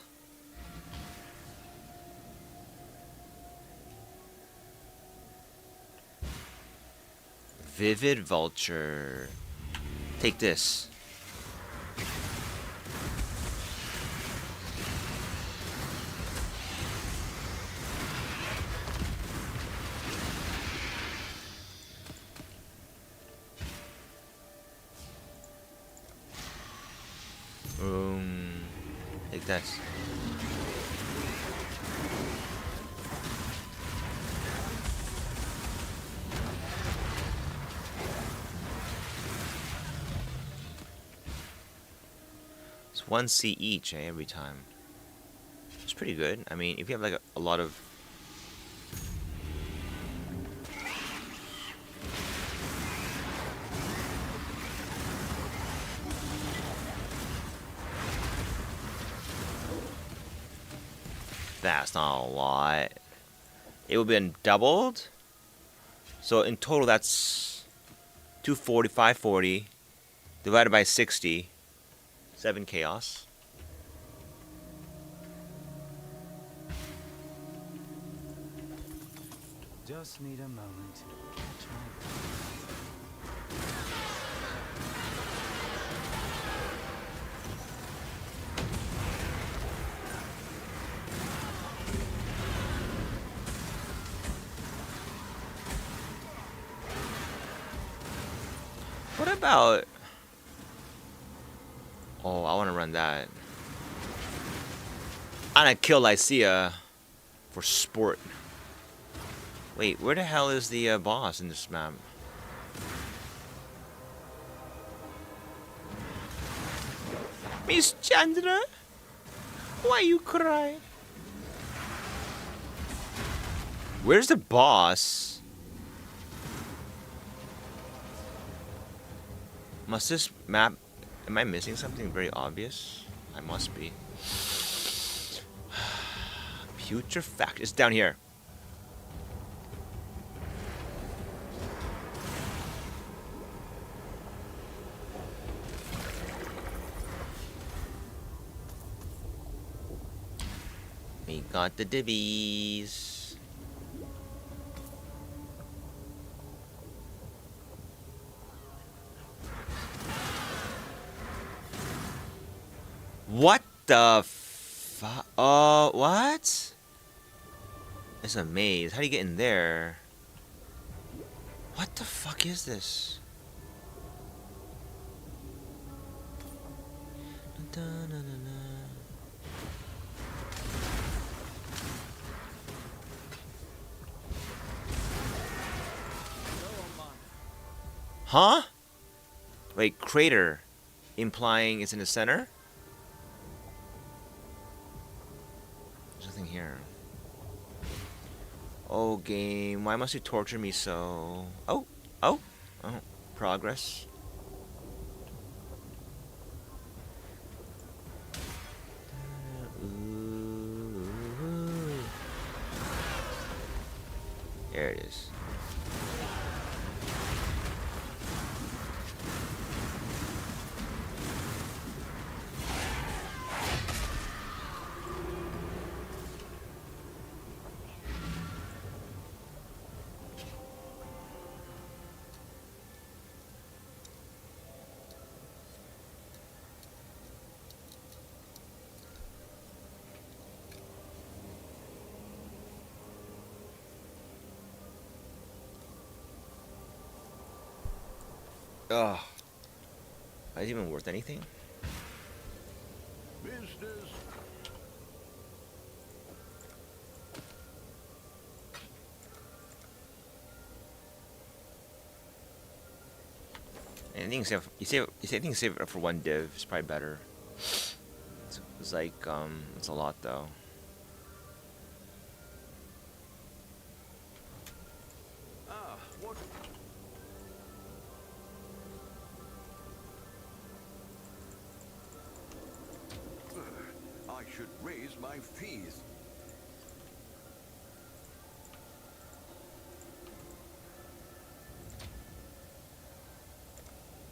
Vivid Vulture. Take this. Take this. It's 1C each, every time. It's pretty good. I mean, if you have like a lot of... That's not a lot. it would have been doubled. So in total, that's 240, 540 divided by 60. 7 chaos. Just need a moment to catch my What about... Oh, I want to run that. I'm gonna kill Lycia for sport. Wait, where the hell is the boss in this map? Miss Chandra? Why you cry? Where's the boss? Must this map... Am I missing something very obvious? I must be. Putrefact. It's down here. We got the divvies. What the fuck? Oh, what? It's a maze. How do you get in there? What the fuck is this? Huh? Wait, crater. Implying it's in the center? There's nothing here. Oh, game. Why must you torture me so? Oh. Progress. There it is. Ugh. Is it even worth anything? business. Anything save anything save it up for one div is probably better. It's like it's a lot though. What? I should raise my fees.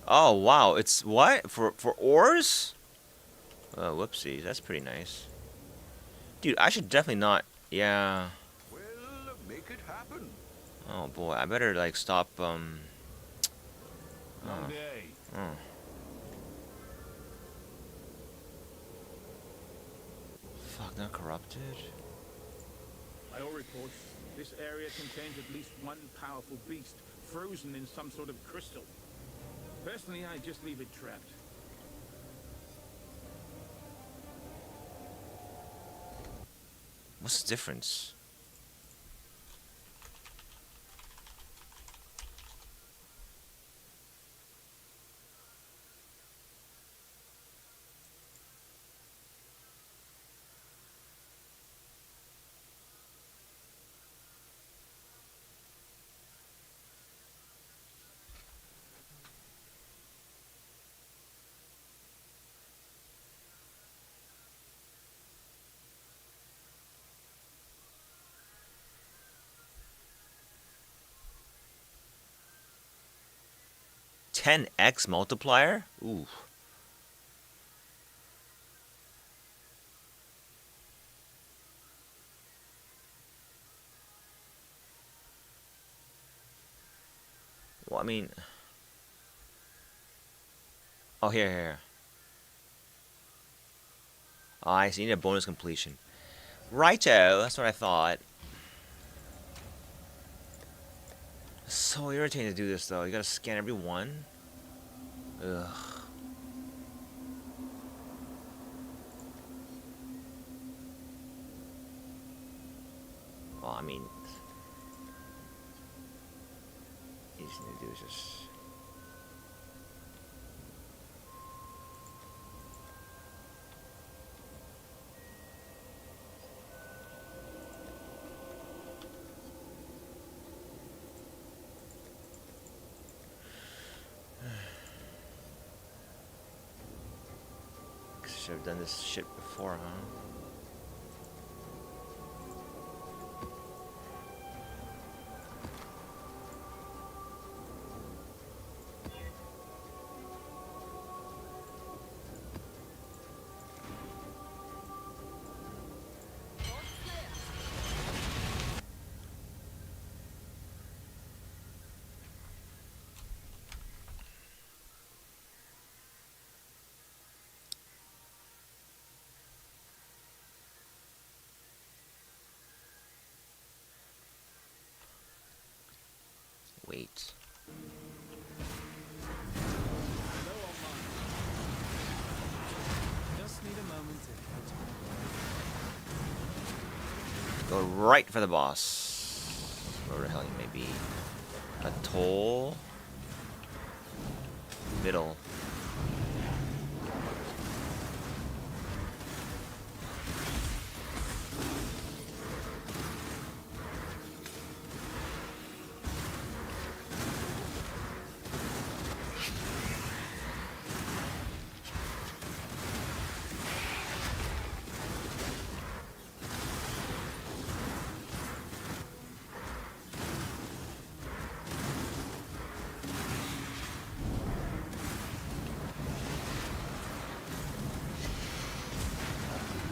Oh wow, it's what? For ores? Oh whoopsies, that's pretty nice. Dude, I should definitely not, yeah. Well, make it happen. Oh boy, I better like stop Long day. oh. Fuck, not corrupted. By all reports, this area contains at least one powerful beast, frozen in some sort of crystal. Personally, I just leave it trapped. What's the difference? 10x multiplier? Ooh. Well, I mean... Oh, here. Oh, I see. You need a bonus completion. Righto, that's what I thought. It's so irritating to do this, though. You gotta scan every one. Ugh. Well, I mean... You just need to do is just... Should have done this shit before, huh? Wait. Just need a moment to catch Go right for the boss. Wherever the hell you may be. Atoll. Middle.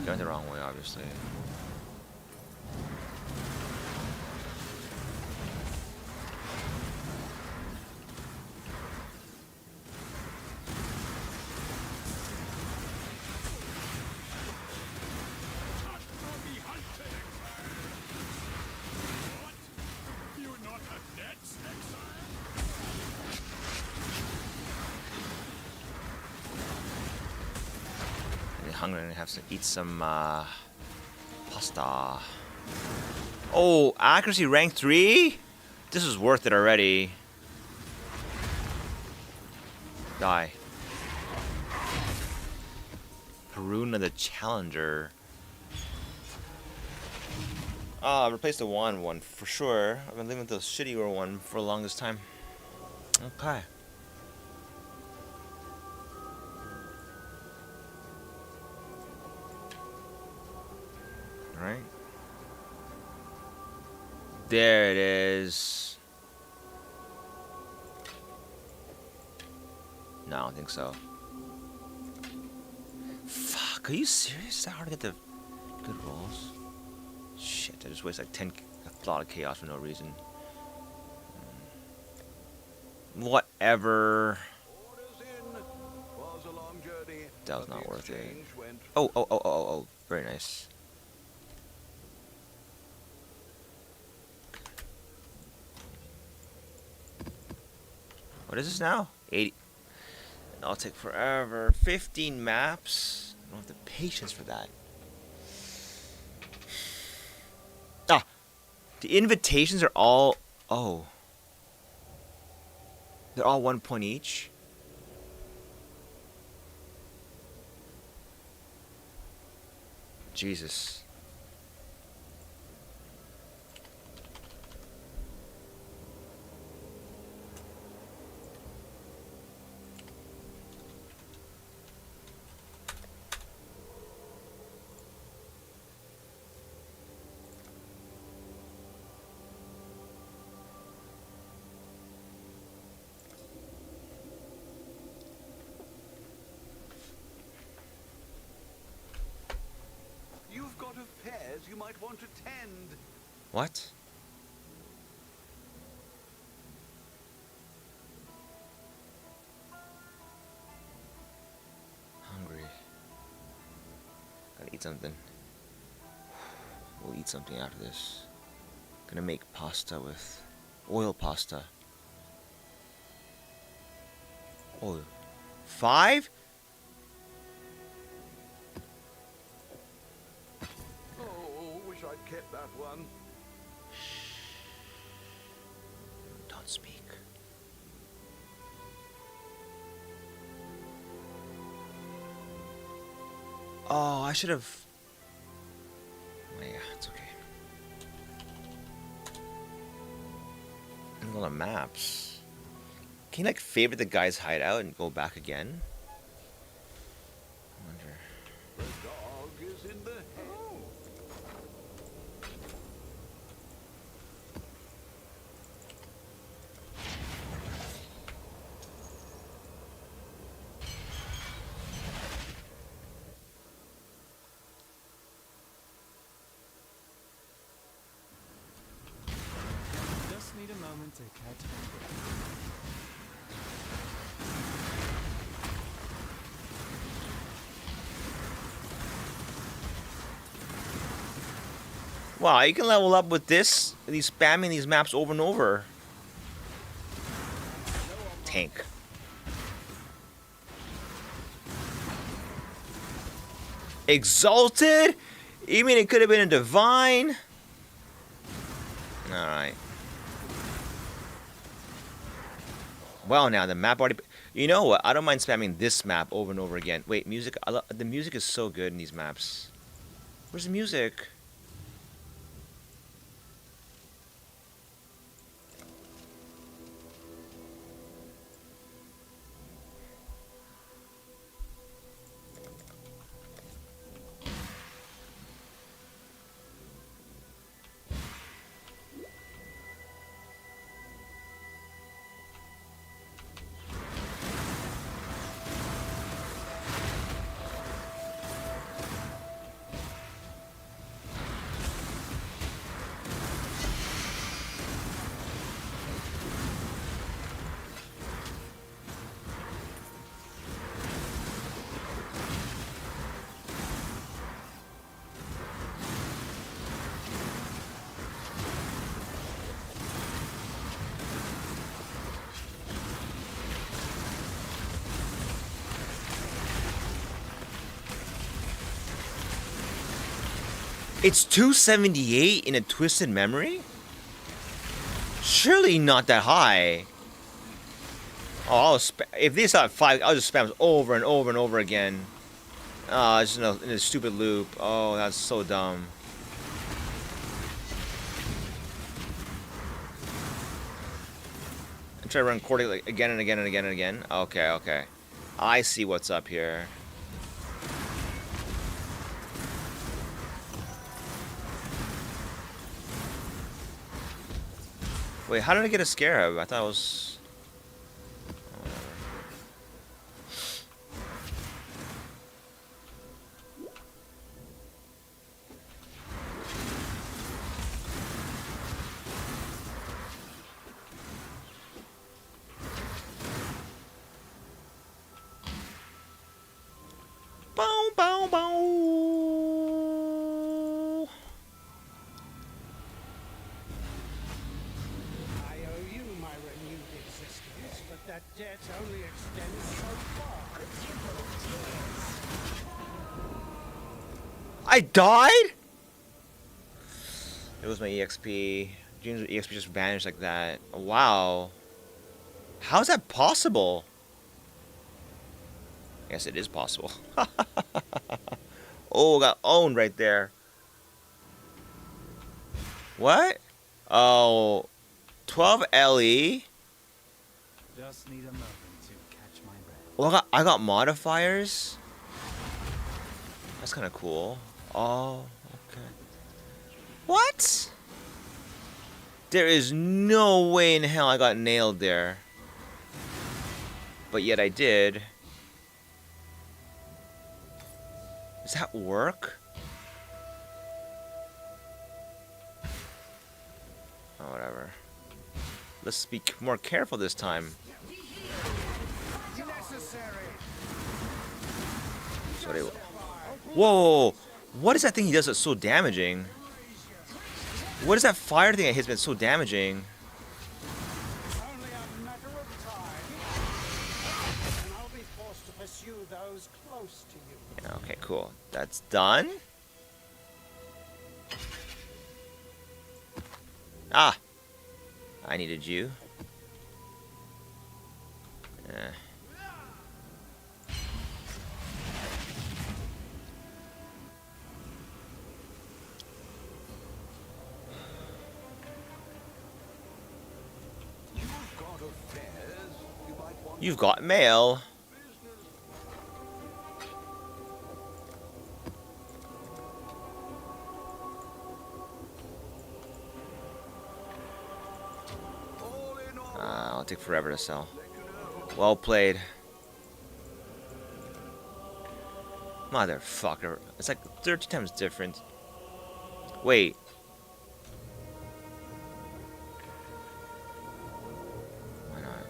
Going the wrong way, obviously. Hungry and have to eat some pasta. Oh, accuracy rank 3? This is worth it already. Die. Peruna the Challenger. Ah, replace the wand one for sure. I've been living with the shittier one for the longest time. Okay. Right? There it is. No, I don't think so. Fuck, are you serious? Is that hard to get the good rolls? Shit, I just wasted like 10 a lot of chaos for no reason. Whatever. That was not worth it. Oh. Very nice. What is this now? 80. That'll take forever. 15 maps. I don't have the patience for that. Ah! The invitations are all... Oh. They're all 1 point each? Jesus. might want to tend. What? Hungry. Gotta eat something. We'll eat something after this. Gonna make pasta with oil pasta. Oil. 5? Oh, wish I'd kept that one. Don't speak. Oh, I should have. Oh, yeah, it's okay. And on the maps. Can you like favorite the guy's hideout and go back again? I wonder. The dog is in the head. Just need a moment to catch my breath. Wow, you can level up with this. He's spamming these maps over and over. Tank. Exalted? You mean it could have been a divine? Alright. Well, now the map already. You know what? I don't mind spamming this map over and over again. Wait, music. The music is so good in these maps. Where's the music? It's 278 in a twisted memory? Surely not that high. Oh, if these are 5, I'll just spam over and over and over again. Just in a stupid loop. Oh, that's so dumb. And try to run Cordy like again and again and again and again. Okay, okay. I see what's up here. Wait, how did I get a scarab? I thought it was... Bow, bow, bow. That debt only extends so far. I died? It was my EXP. June's EXP just vanished like that. Wow. How is that possible? Yes, it is possible. Oh, got owned right there. What? Oh, 12 LE? Just need a moment to catch my breath. Well, I got modifiers. That's kind of cool. Oh, okay. What? There is no way in hell I got nailed there. But yet I did. Does that work? Oh, whatever. Let's be more careful this time. Sorry. Whoa! What is that thing he does that's so damaging? What is that fire thing that hits me that's so damaging? Only a matter of time. And I'll be forced to pursue those close to you. Yeah, okay, cool. That's done. Ah! I needed you. Eh. You've got mail. I'll take forever to sell. Well played. Motherfucker. It's like 30 times different. Wait. Why not?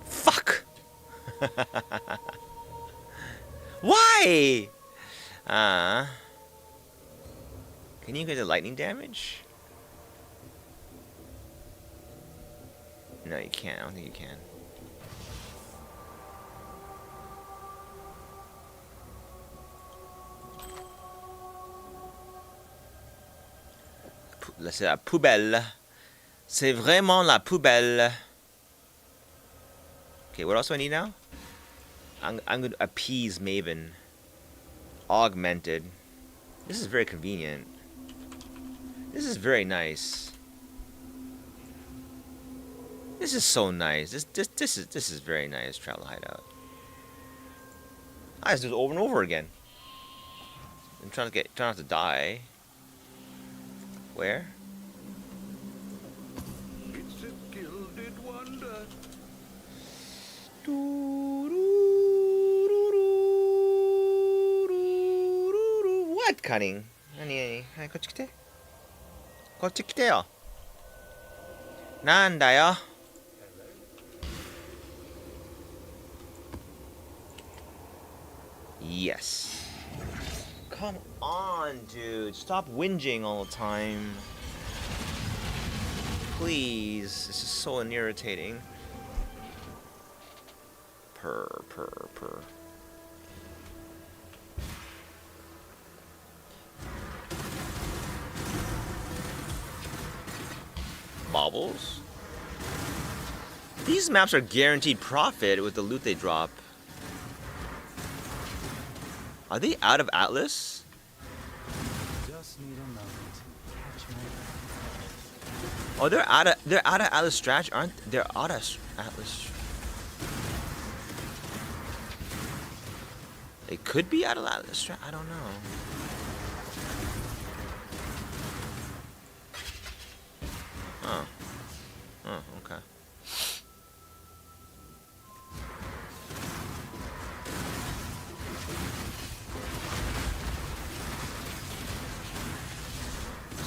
Fuck! Why? Can you get the lightning damage? No, you can't. I don't think you can. Là, c'est la poubelle. C'est vraiment la poubelle. Okay, what else do I need now? I'm going to appease Maven. Augmented. This is very convenient. This is very nice. This is so nice. This is very nice. Travel hideout. I just do it over and over again. I'm trying not to die. Where? It's a gilded wonder. What cunning? 아니,こっち来て. こっち来てよ. なんだよ. Yes. Come on, dude. Stop whinging all the time. Please. This is so irritating. Purr. Baubles? These maps are guaranteed profit with the loot they drop. Are they out of Atlas? Just need a moment. Catch my Oh, they're out of Atlas Stratch, aren't they? They're out of Atlas. They could be out of Atlas Stratch. I don't know. Oh, okay.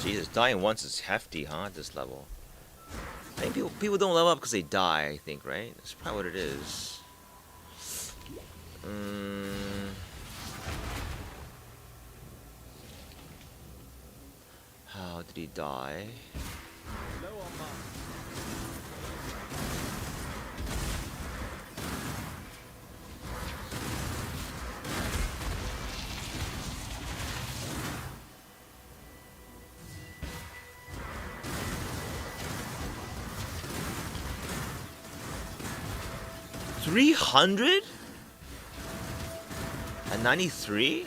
Jesus, dying once is hefty, huh? At this level. I think people don't level up because they die. I think, right? That's probably what it is. How did he die? $300? A 93?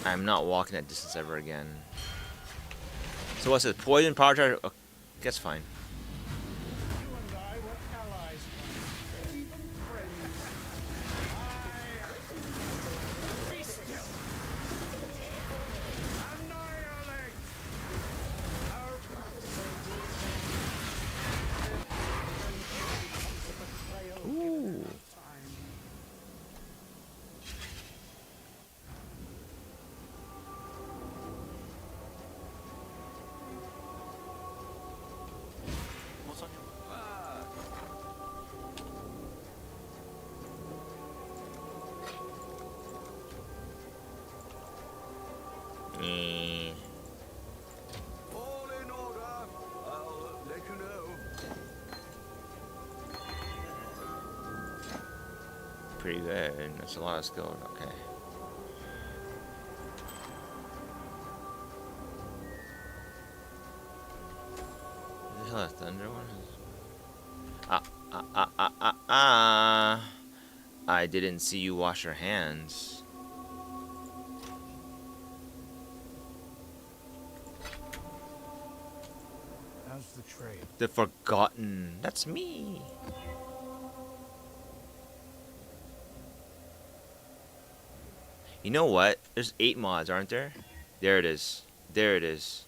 I'm not walking that distance ever again. So what's this? Poison power charge? Oh, that's fine. You and I were allies once, even friends. Be still. Annihilate. Ooh. What's on your... Eh. All in order. I'll let you know. Pretty good. That's a lot of skill. Okay. What the hell is thunder one? I didn't see you wash your hands. How's the trade? The Forgotten. That's me. You know what? There's 8 mods, aren't there? There it is. There it is.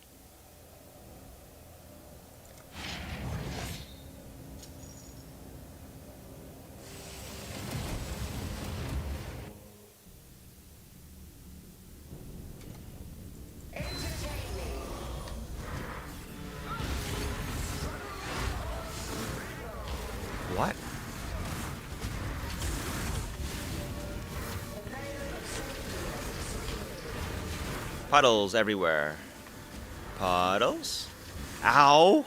What? Puddles everywhere. Puddles? Ow!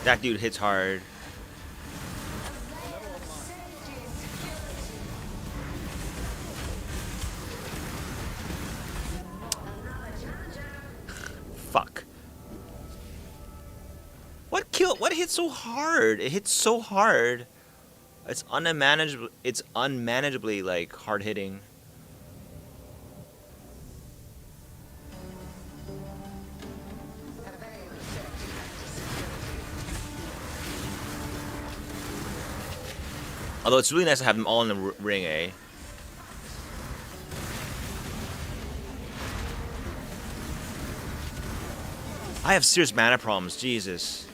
That dude hits hard. Fuck. What kill? What hit so hard? It hits so hard. It's unmanageable. It's unmanageably like hard hitting. Although it's really nice to have them all in the ring, eh? I have serious mana problems. Jesus.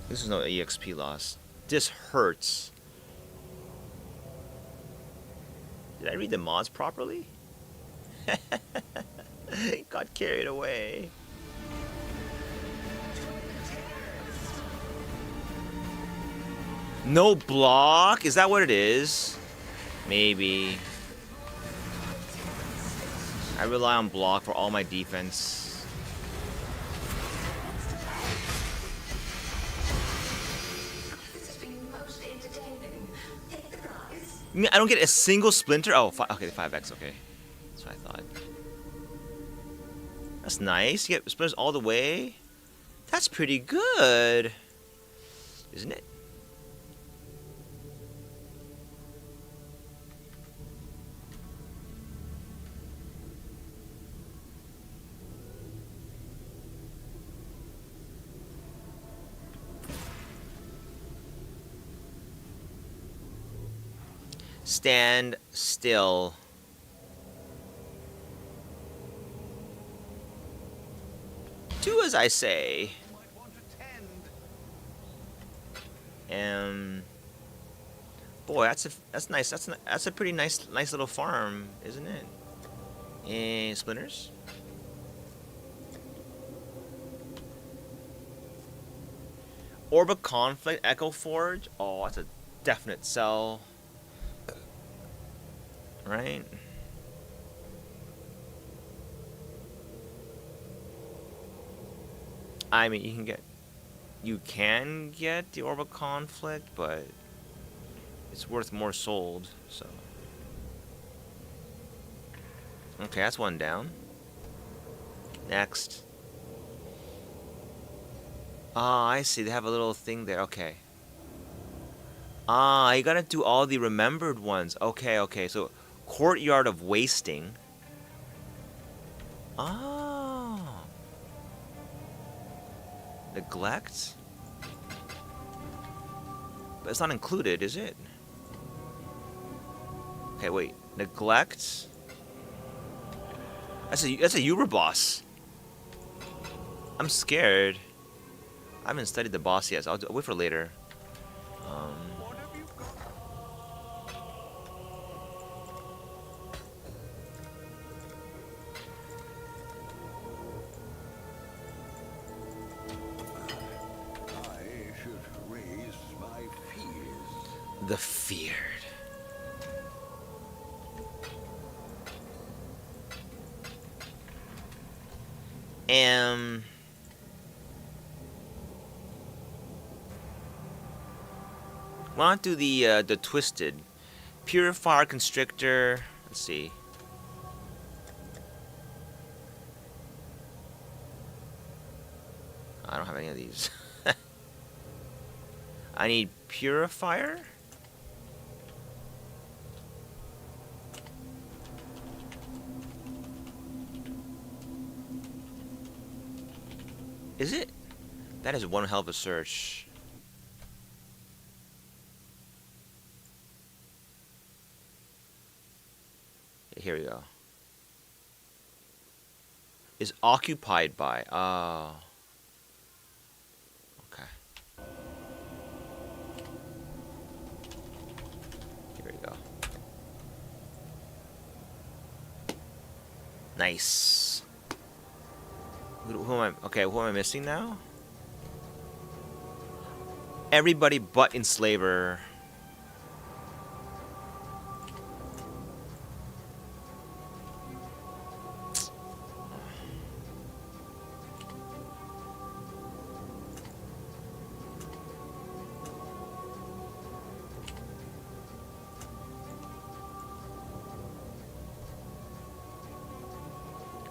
This is no EXP loss. This hurts. Did I read the mods properly? Got carried away. No block? Is that what it is? Maybe. I rely on block for all my defense. I don't get a single splinter? Oh, okay, 5x, okay. That's what I thought. That's nice. You get splinters all the way. That's pretty good. Isn't it? Stand still. Do as I say. Boy, that's nice. That's a pretty nice little farm, isn't it? Splinters. Orb of Conflict, Echo Forge. Oh, that's a definite sell. Right? I mean, you can get the Orb of Conflict, but It's worth more sold, so. Okay, that's one down. Next. Ah, I see. They have a little thing there. Okay. Ah, you gotta do all the remembered ones. Okay, okay. So, Courtyard of Wasting. Ah. Neglect? But it's not included, is it? Okay, wait. Neglect? That's a Uber boss. I'm scared. I haven't studied the boss yet, so I'll wait for later. I should raise my fears. The Feared. Why not do the Twisted? Purifier, Constrictor. Let's see. I don't have any of these. I need Purifier. Is it? That is one hell of a search. Here we go. Is occupied by. Oh. Okay. Here we go. Nice. Who am I? Okay, who am I missing now? Everybody but Enslaver.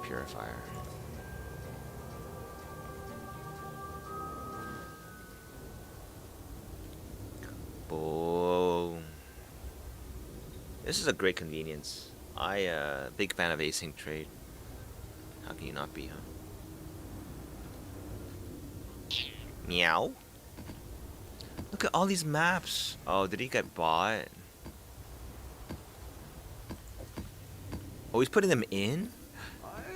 Purifier. Boom. This is a great convenience. Big fan of async trade. How can you not be, huh? Meow. Look at all these maps. Oh, did he get bought? Oh, he's putting them in?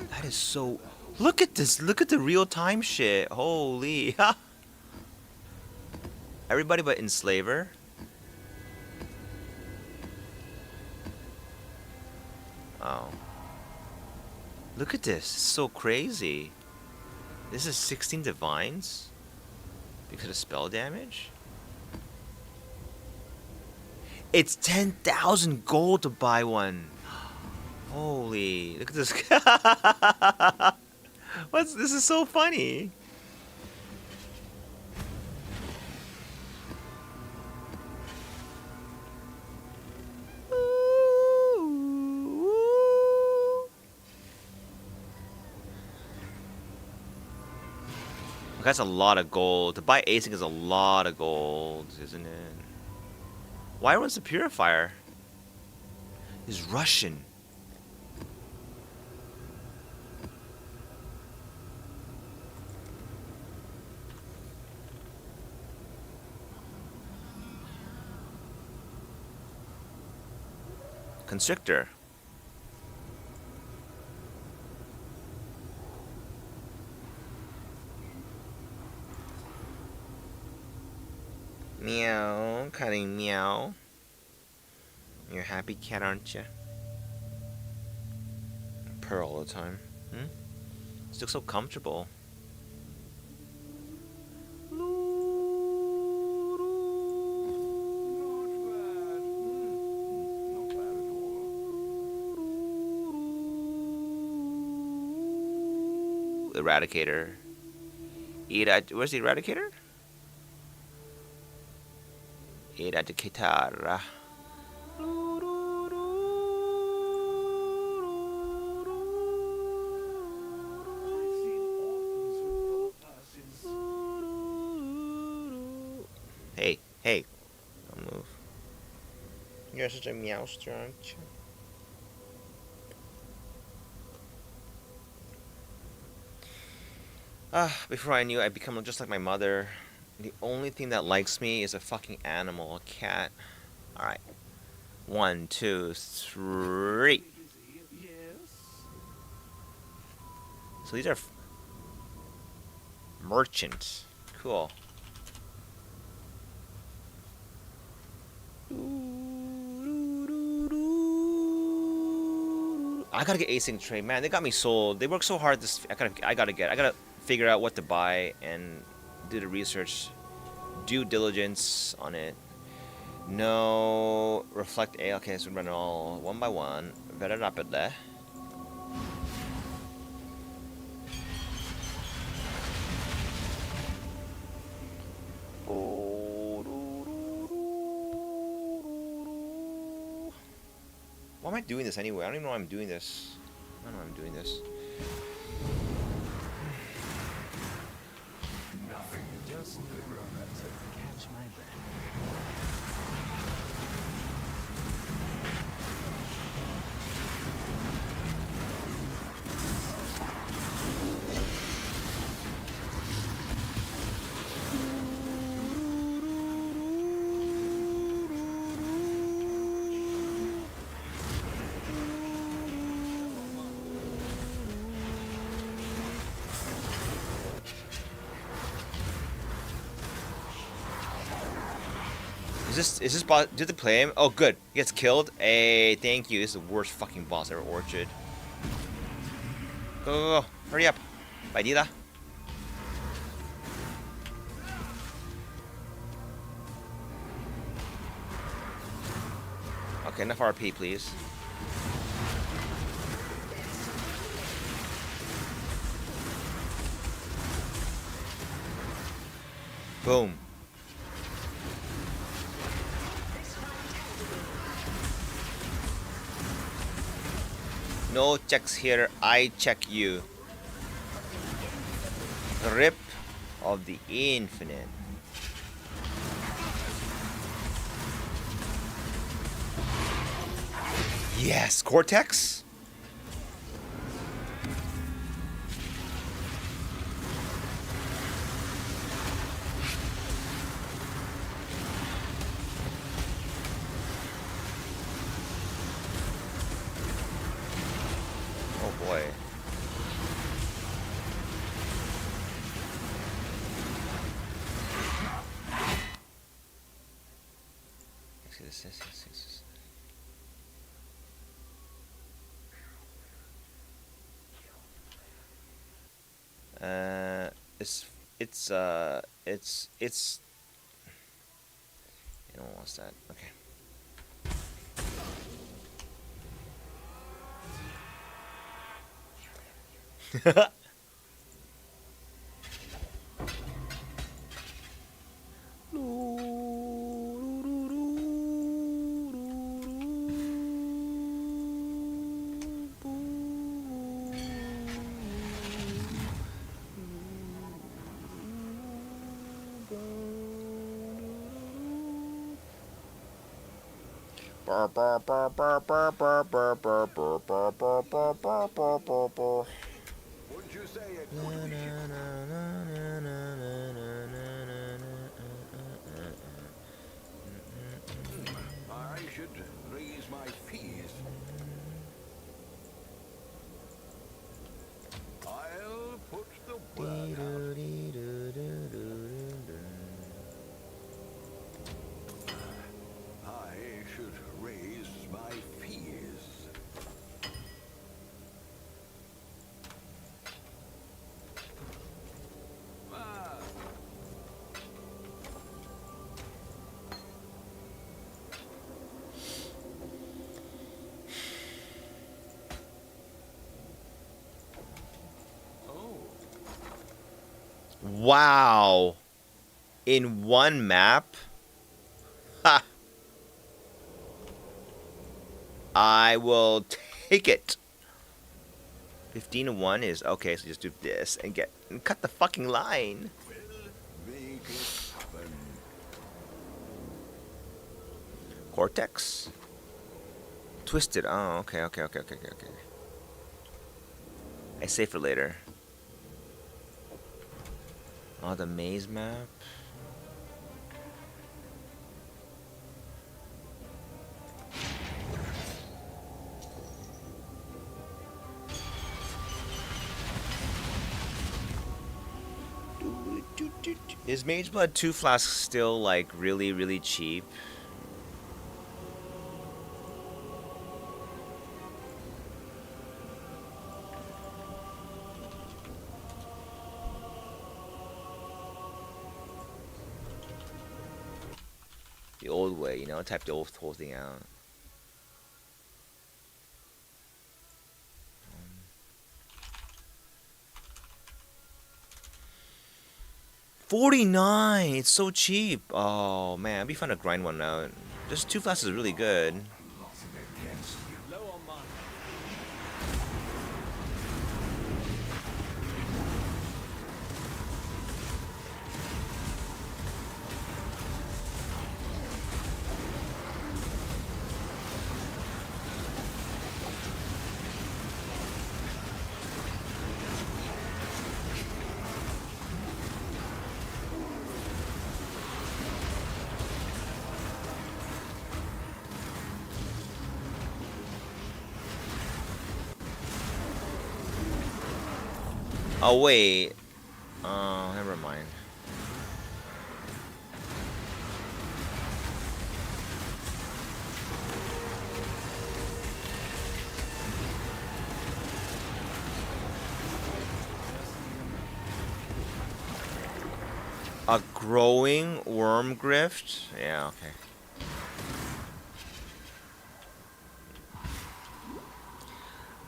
That is so... Look at this. Look at the real-time shit. Holy. Everybody but Enslaver. Oh. Look at this. It's so crazy. This is 16 divines? Because of spell damage? It's 10,000 gold to buy one. Holy, look at this. This is so funny. That's a lot of gold. To buy async is a lot of gold, isn't it? Why runs the Purifier? He's Russian. Constrictor. Meow, cutting meow. You're a happy cat, aren't you? Purr all the time. Hmm? This looks so comfortable. Eradicator. Where's the Eradicator? Eradicator. Hey, hey, don't move. You're such a meowster, aren't you? Before I knew, I'd become just like my mother. The only thing that likes me is a fucking animal, a cat. Alright. 1, 2, 3. So these are merchants. Cool. I gotta get async trade, man. They got me sold. They work so hard. I gotta figure out what to buy and do the research, due diligence on it. No reflect A. Okay, so we run it all one by one, very rapidly. Why am I doing this anyway? I don't even know why I'm doing this. I don't know why I'm doing this. Nothing, just catch my breath. Is this boss? Did they play him? Oh, good. He gets killed. Hey, thank you. This is the worst fucking boss ever, Orchard. Go, go, go. Hurry up. Vaidila. Okay, enough RP, please. Boom. No checks here, I check you. Grip of the infinite. Yes, Cortex? Oh boy. It's you don't want that. Okay. Wouldn't you say it would be? I should raise my fees. I'll put the word out. I should raise my fees. Ah. Oh. Wow. In one map? Ha! I will take it. 15-1 is okay, so just do this and cut the fucking line. Make it happen. Cortex? Twisted. Oh, okay. I save for later. Oh, the maze map. Is Mage Blood 2 flasks still like really, really cheap? The old way, you know, type the whole thing out. 49. It's so cheap. Oh man, it'd be fun to grind one out. Just 2 flasks is really good. Oh wait. Oh, never mind. A growing worm grift? Yeah, okay.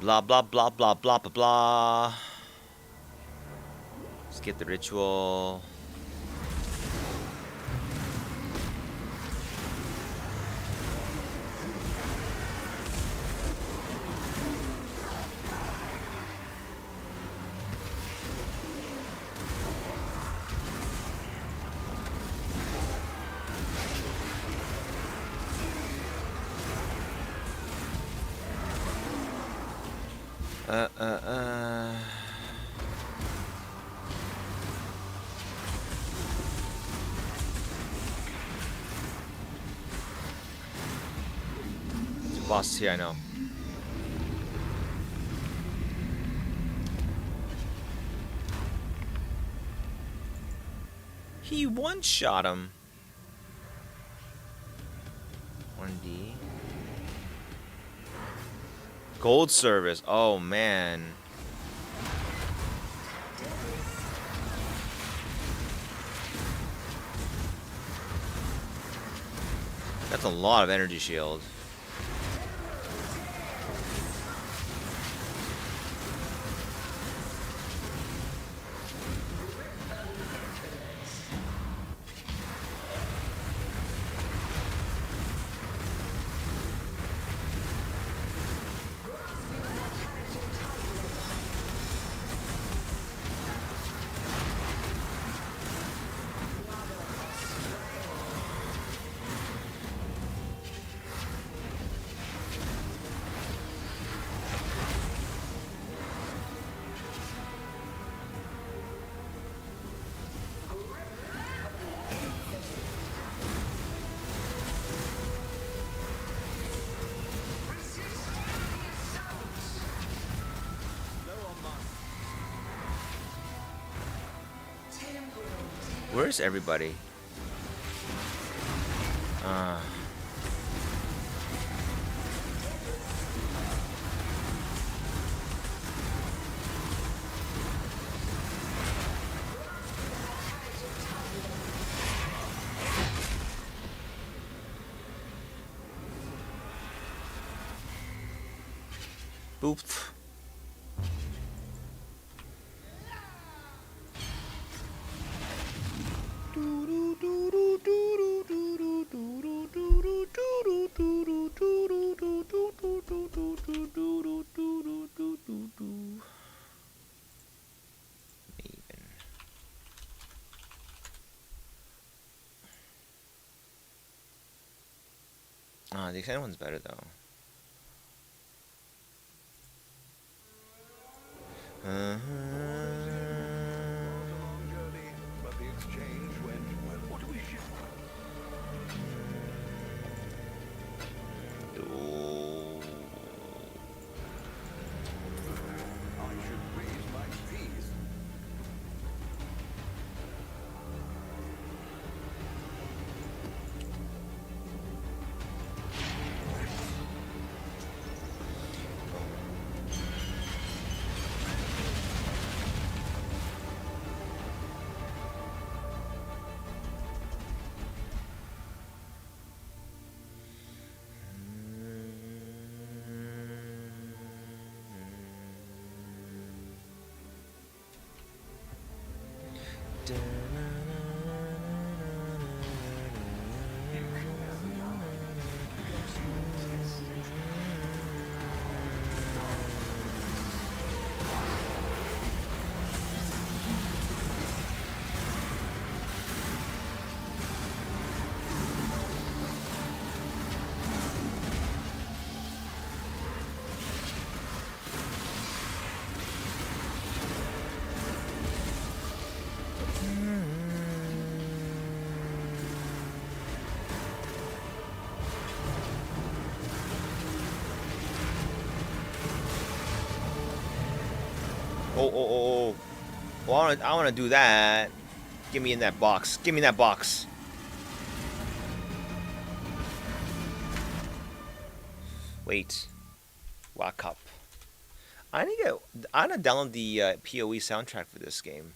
Blah blah blah blah blah blah blah. Let's get the ritual. There's a boss here, I know. He one-shot him. 1D. Gold service. Oh man. That's a lot of energy shield. Where's everybody? Boop. Ah, the extended one's better though. Journey, but the exchange went well. What do we ship? I should raise my fees. Oh. Well, I wanna do that. Give me in that box. Give me that box. Wait. Lock up. I wanna download the PoE soundtrack for this game.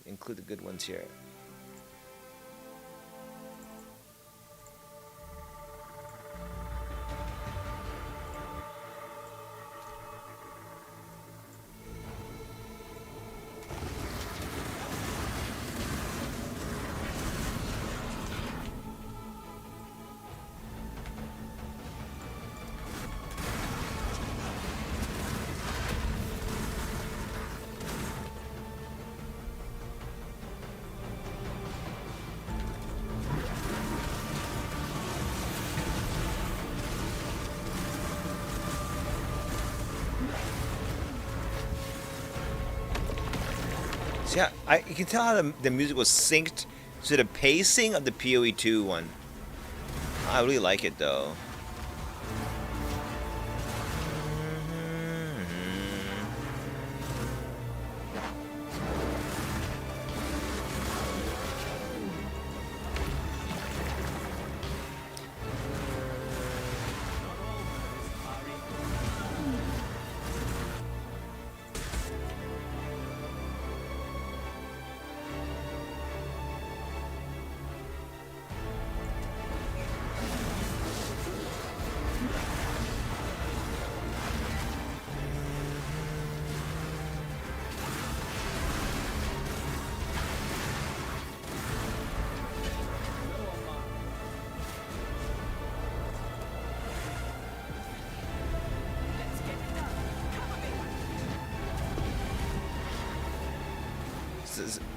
Include the good ones here. Yeah, you can tell how the music was synced to the pacing of the PoE 2 one. I really like it though.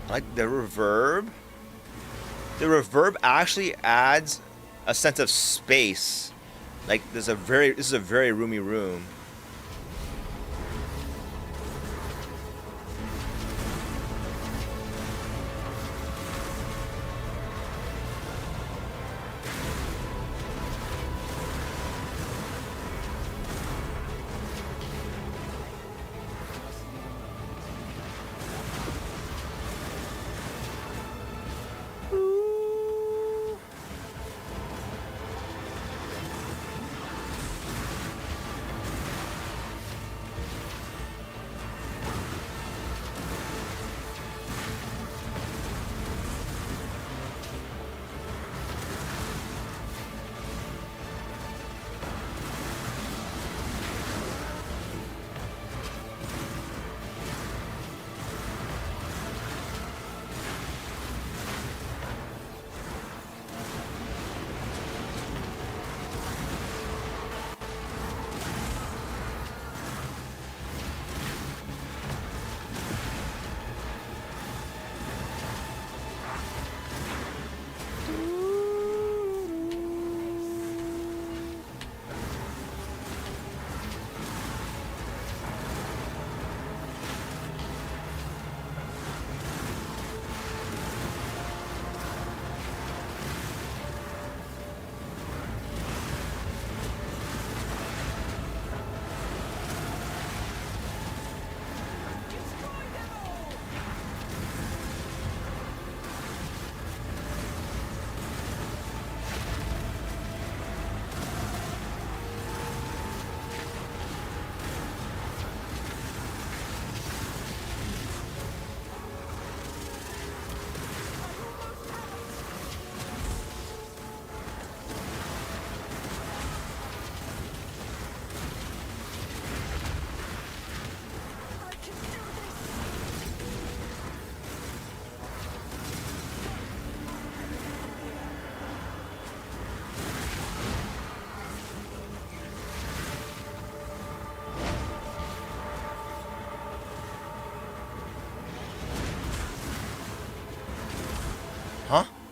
Like the reverb. The reverb actually adds a sense of space. Like this is a very roomy room.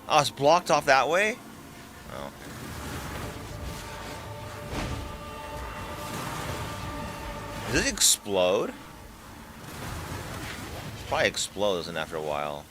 Oh, it's blocked off that way? Oh. Does it explode? Probably explodes and after a while.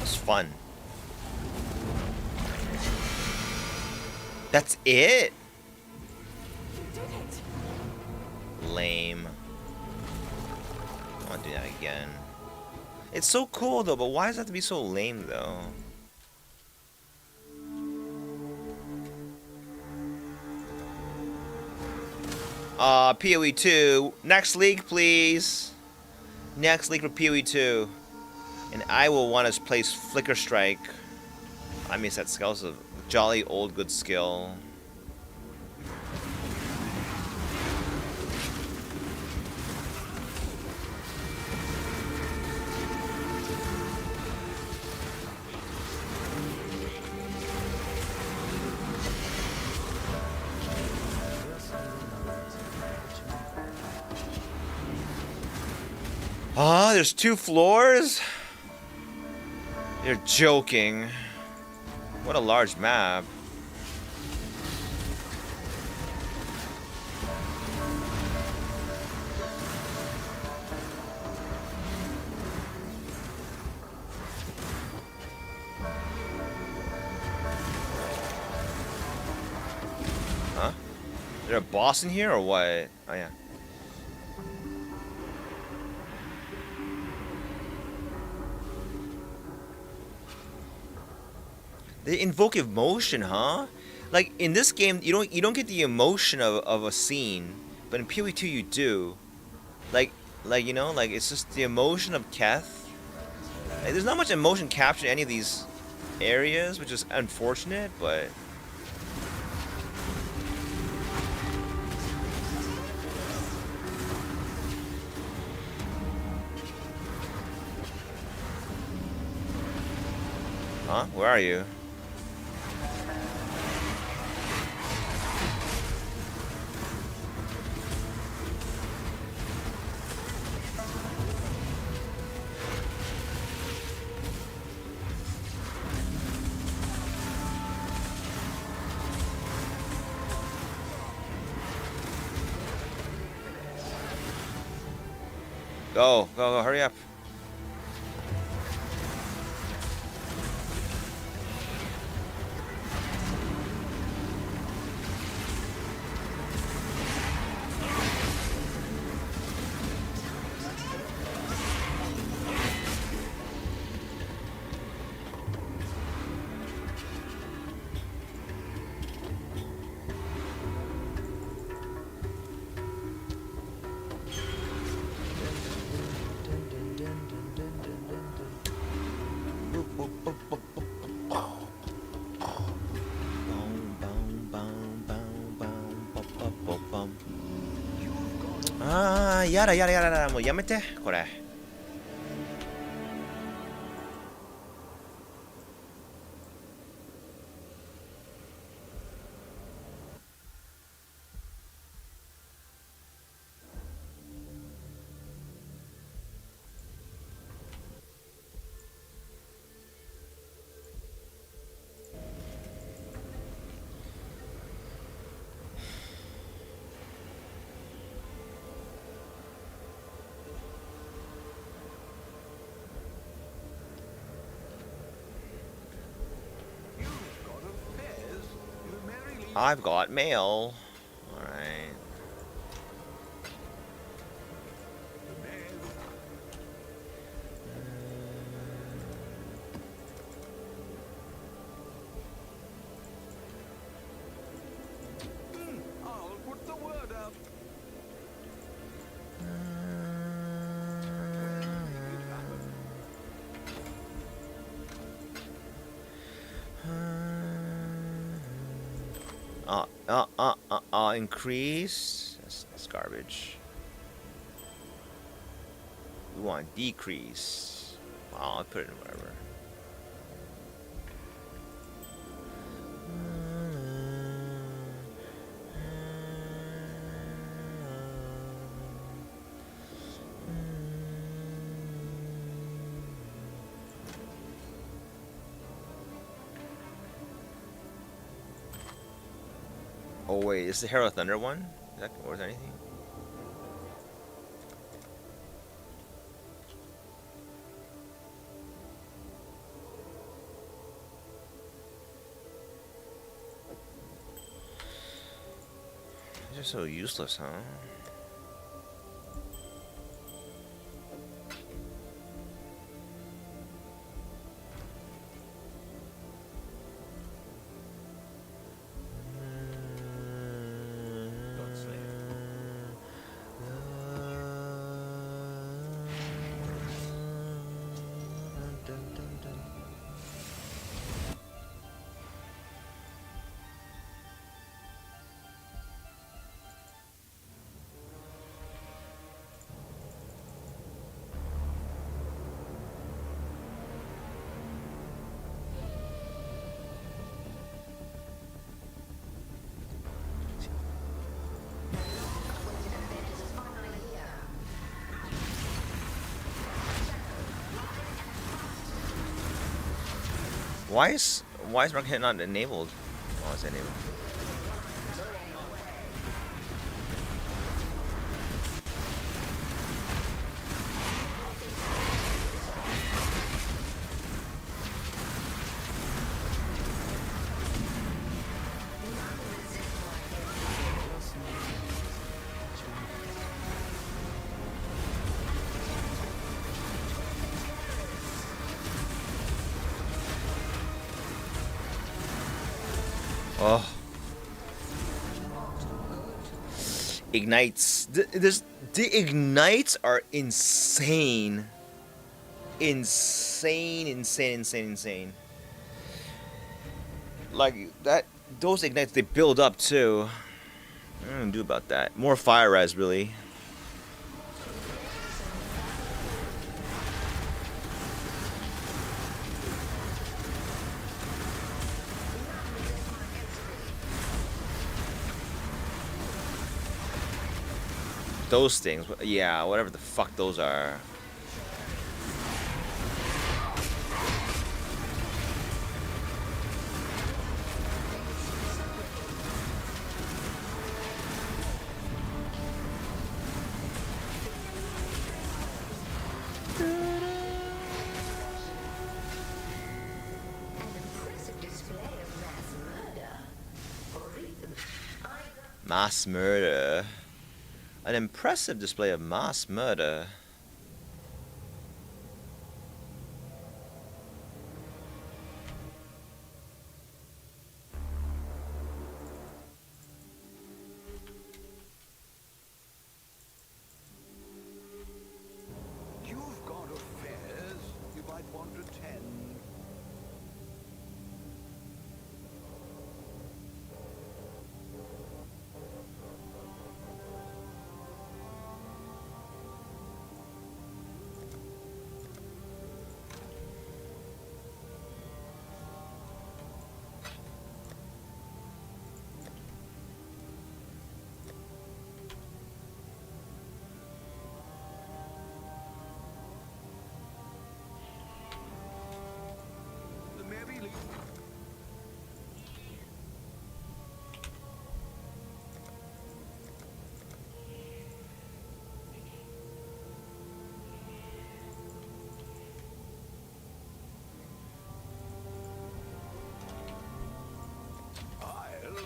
It's fun. That's it? Lame. I want to do that again. It's so cool though, but why does it have to be so lame though? PoE 2. Next league, please. Next league for PoE 2. And I will want to place Flicker Strike. I miss that skill. It's a jolly old good skill. Ah, there's 2 floors? You're joking. What a large map. Huh? Is there a boss in here or what? Oh yeah. They invoke emotion, huh? Like in this game, you don't get the emotion of a scene, but in PoE 2 you do. Like you know, like it's just the emotion of Keth. Like, there's not much emotion captured in any of these areas, which is unfortunate, but. Huh? Where are you? Go, hurry up. Ah, yada yada yada. もうやめてこれ。I've got mail. Alright. I'll put the word out. Increase. That's garbage. We want decrease. I'll put it in whatever. Oh wait, is the Herald Thunder one? Is that worth anything? These are so useless, huh? Why is rocket hit not enabled? Oh, it's enabled. Oh. Ignites. The ignites are insane. Insane. Like that, those ignites, they build up too. I don't do about that. More fire res, really. Those things, yeah, whatever the fuck those are. Mass murder. An impressive display of mass murder. You've got affairs you might want to tend.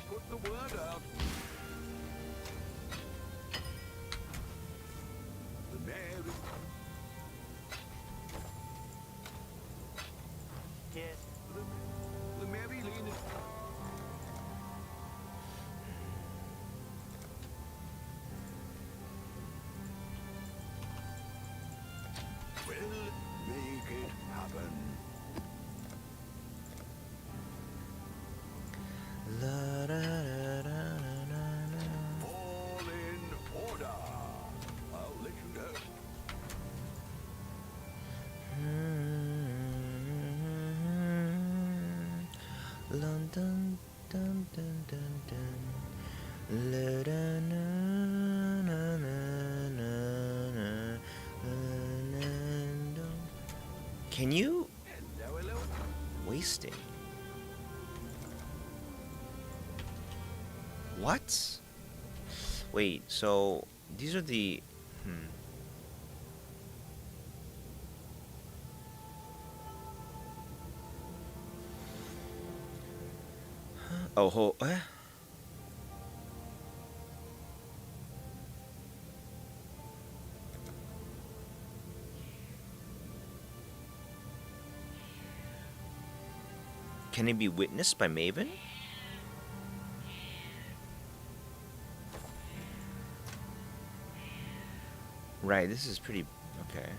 Put the word out. The Mary. Yes. The Mary Lane is. We'll make it happen. La, da, da, da. London, dun, dun, dun, dun. La-da-na, na, na, na, na, na, na. Can you wasting? What? Wait, so these are the Oh, can it be witnessed by Maven? Right, this is pretty okay.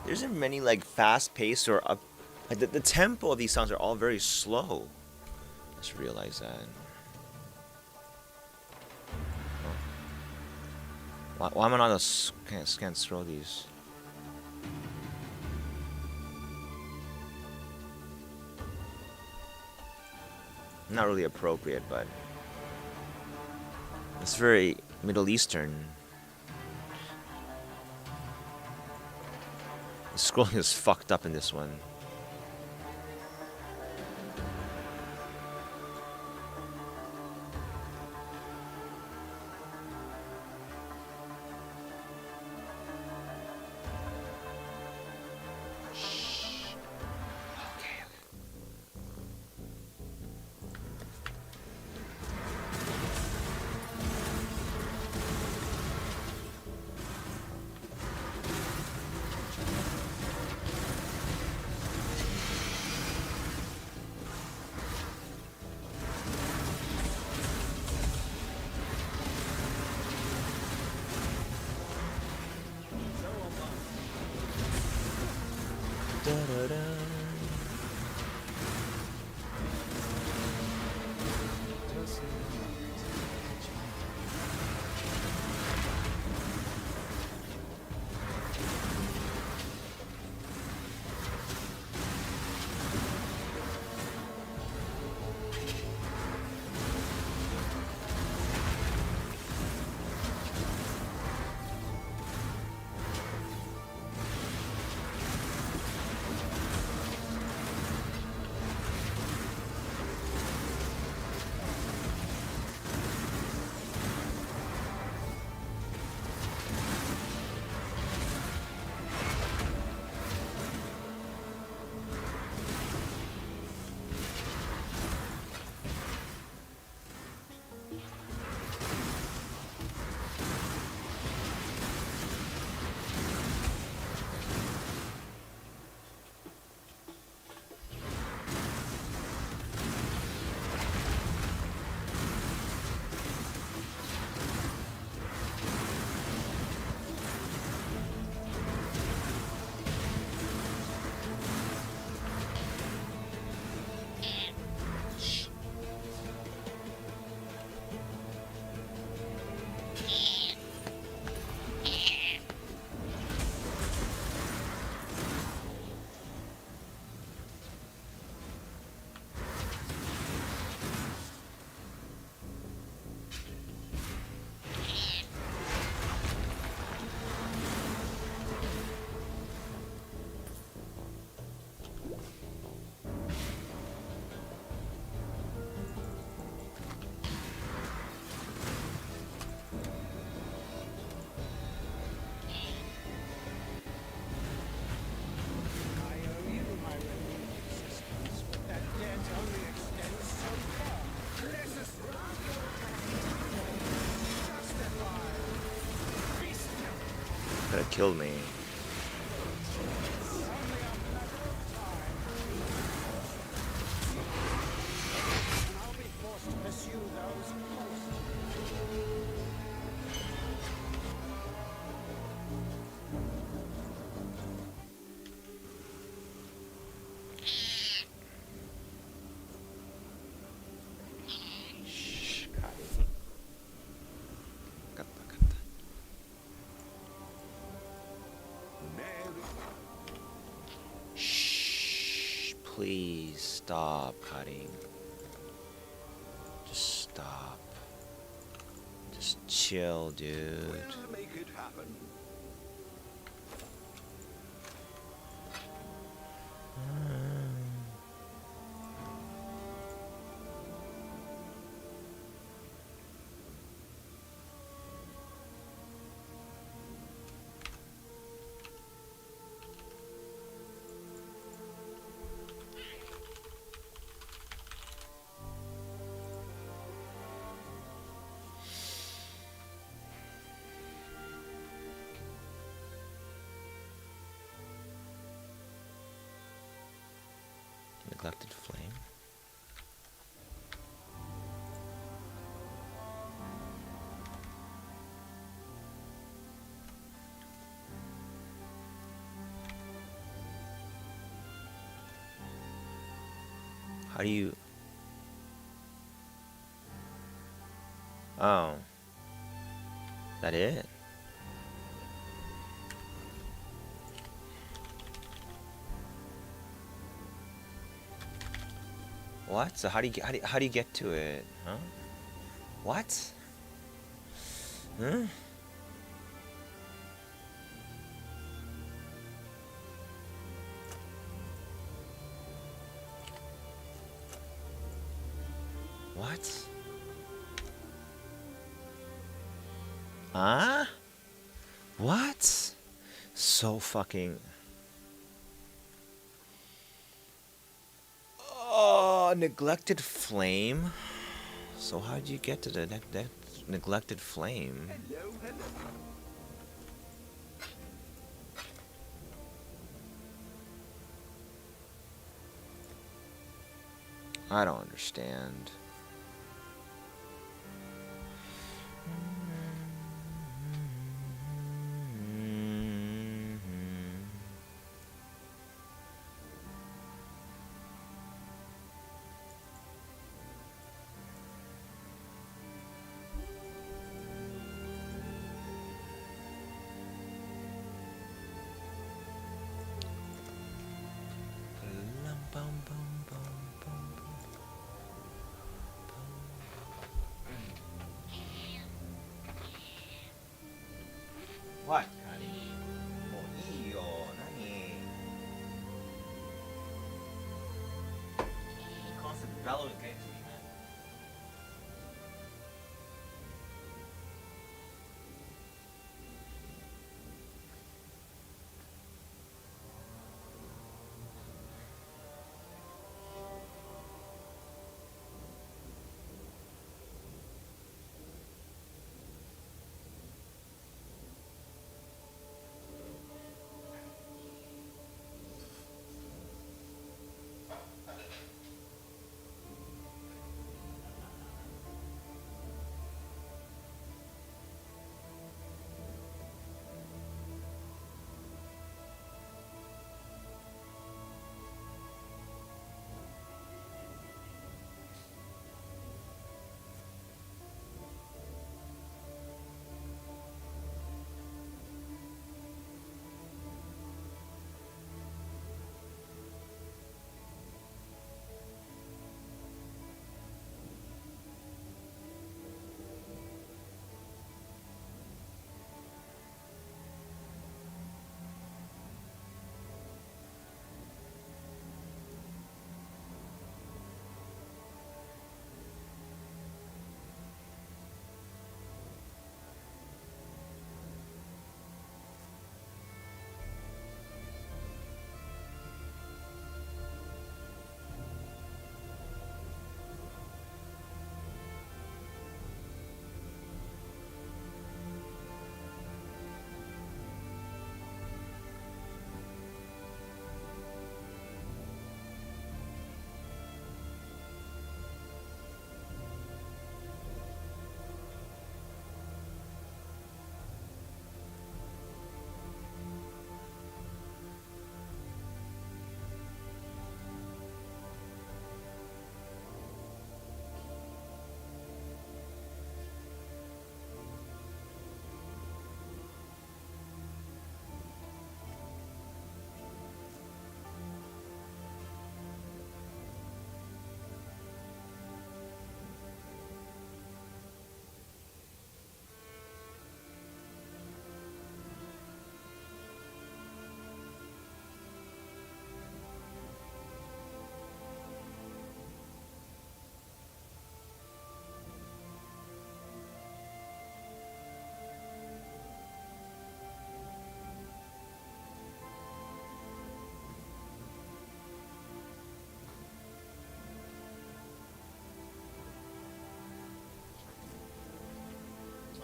There isn't many like fast paced or up. Like the tempo of these songs are all very slow. Just realize that. Why am I not can't scroll these? Not really appropriate, but it's very Middle Eastern. The scrolling is fucked up in this one. killed me. I'll be forced to pursue those close. Shh, please stop cutting. Just stop. Just chill, dude. We'll make it happen. Neglected flame. How do you... Oh. That it? What? So how do you get, how do you get to it? Huh? What? Huh? What? Huh? What? So fucking... Oh, neglected flame? So how'd you get to the that neglected flame? Hello, hello. I don't understand. What? Constant bellows getting to me, man.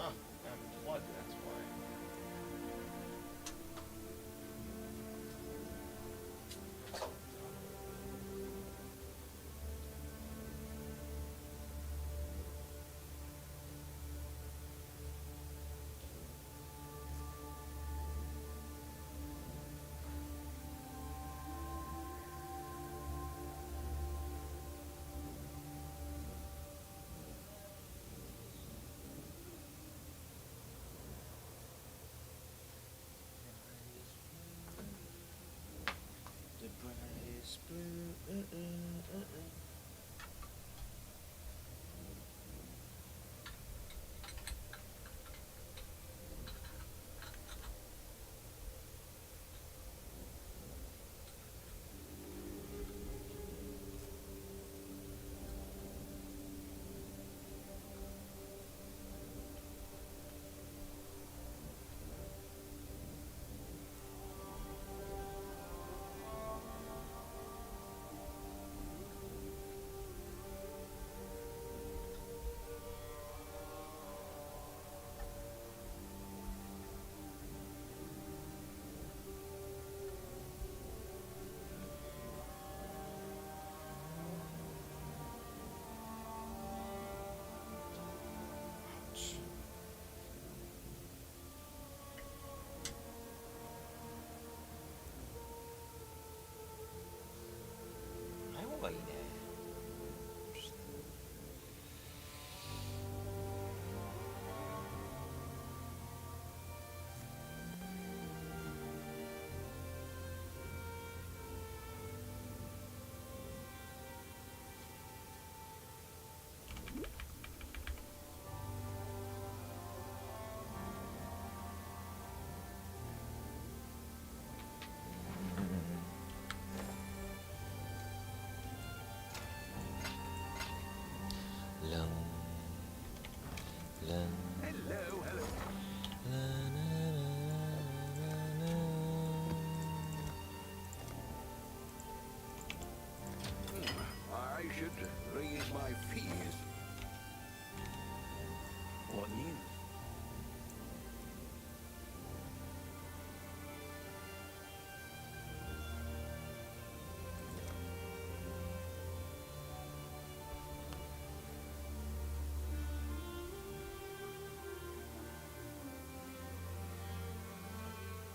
Ah, I'm flood, that's why. The brightest blue. Hello, hello. I should raise my fees. What news?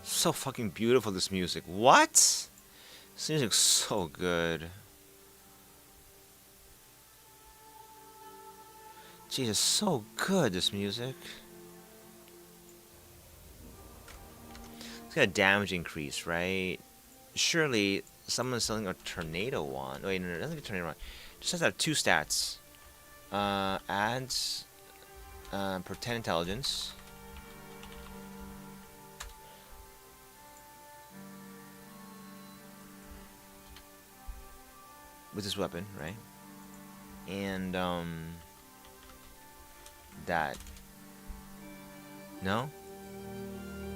So fucking beautiful, this music. What? This music's so good. Jesus, so good, this music. It's got a damage increase, right? Surely someone's selling a tornado wand. Wait, no, it doesn't get a tornado wand. It just has to have 2 stats. Adds per 10 intelligence. With this weapon, right? And that. No?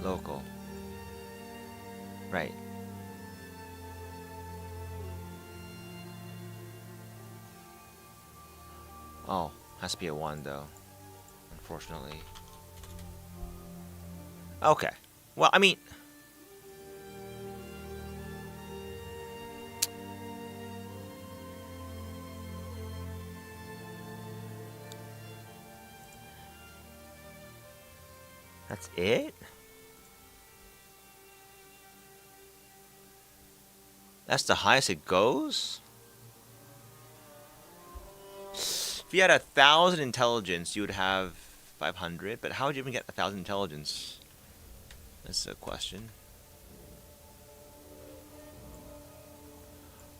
Local. Right. Oh, has to be a 1 though. Unfortunately. Okay. Well, I mean, that's it? That's the highest it goes? If you had 1,000 intelligence, you would have 500, but how would you even get 1,000 intelligence? That's a question.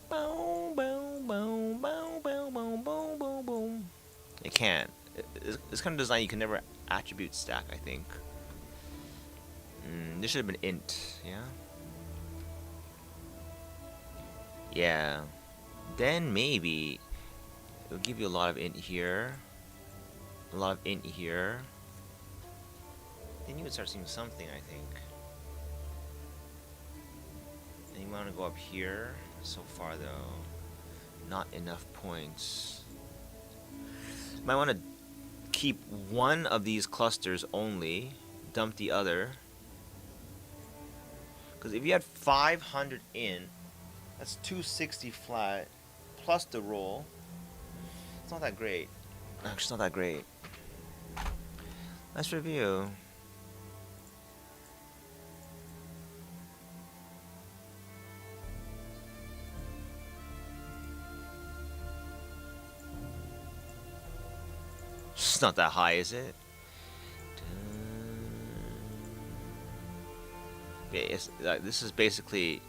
Boom, boom, boom, boom, boom, boom, boom, boom, boom. You can't. This kind of design, you can never attribute stack, I think. This should have been int, yeah? Yeah. Then maybe it'll give you a lot of int here. A lot of int here. Then you would start seeing something, I think. And you want to go up here. So far, though, not enough points. Might want to keep one of these clusters only, dump the other. Because if you had 500 in, that's 260 flat, plus the roll. It's not that great. Actually, it's not that great. Let's review. It's not that high, is it? Yeah, it's, this is basically...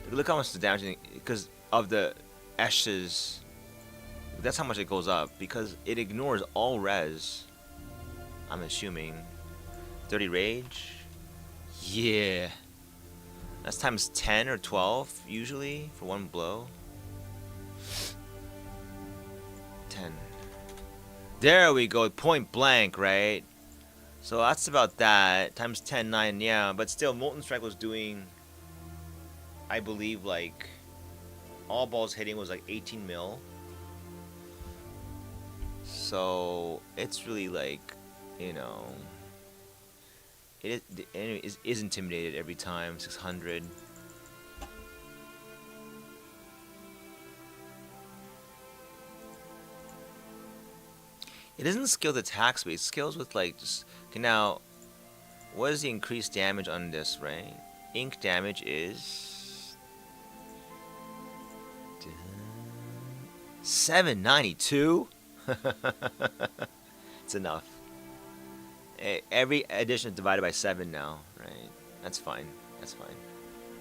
Look how much the damage... Because of the Eshes... That's how much it goes up. Because it ignores all res. I'm assuming. 30 rage? Yeah. That's times 10 or 12, usually, for one blow. 10. There we go, point blank, right? So that's about that. Times 10, 9, yeah. But still, Molten Strike was doing, I believe, like, all balls hitting was like 18 mil. So it's really like, you know, the enemy is intimidated every time. 600. It doesn't scale the attack speed. It scales with like just. Okay, now, what is the increased damage on this, right? Ink damage is 792. It's enough. Every addition is divided by 7 now, right? That's fine. That's fine.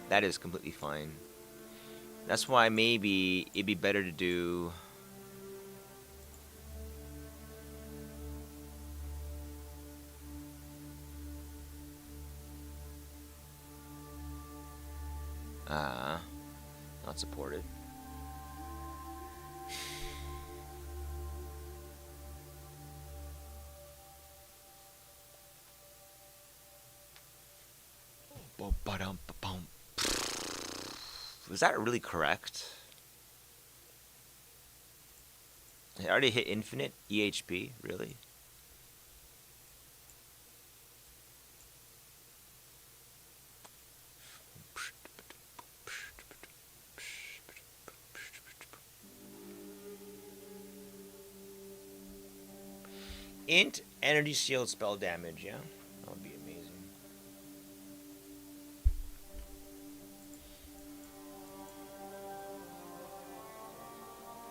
That is completely fine. That's why maybe it'd be better to do. Not supported. Was that really correct? I already hit infinite EHP, really? Int energy shield spell damage, yeah? That would be amazing.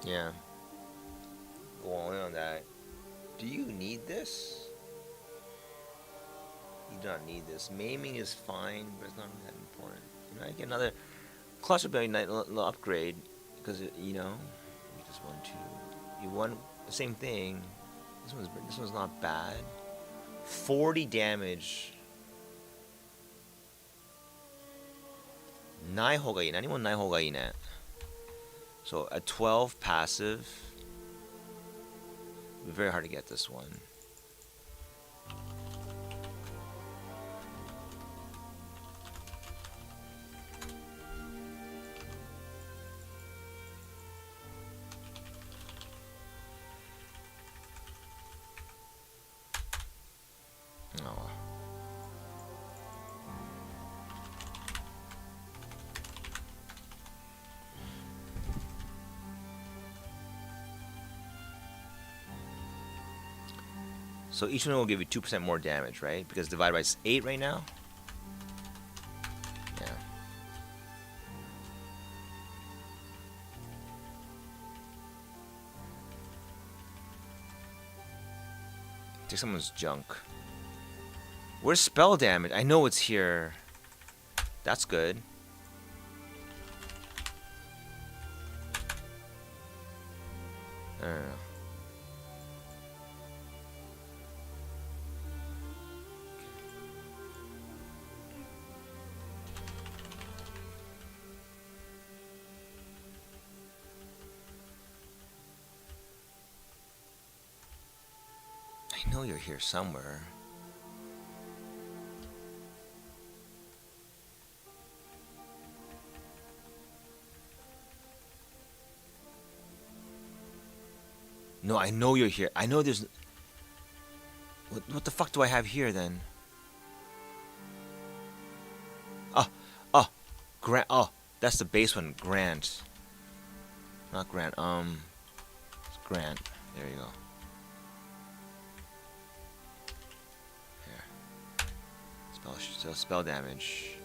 Yeah. Go all in on that. Do you need this? You do not need this. Maiming is fine, but it's not that important. You know, I get another cluster would be a nice little upgrade because you know, you just want to. You want the same thing. This one's not bad. 40 damage. ない方がいい。何もない方がいいね。So a 12 passive. It'd be very hard to get this one. Oh. So each one will give you 2% more damage, right? Because divided by 8 right now. Yeah. Take someone's junk. Where's spell damage? I know it's here. That's good. I don't know. I know you're here somewhere. No, I know you're here. I know there's... What the fuck do I have here then? Oh, Grant. Oh, that's the base one. Grant. Not Grant. It's Grant. There you go. Here. Spell damage.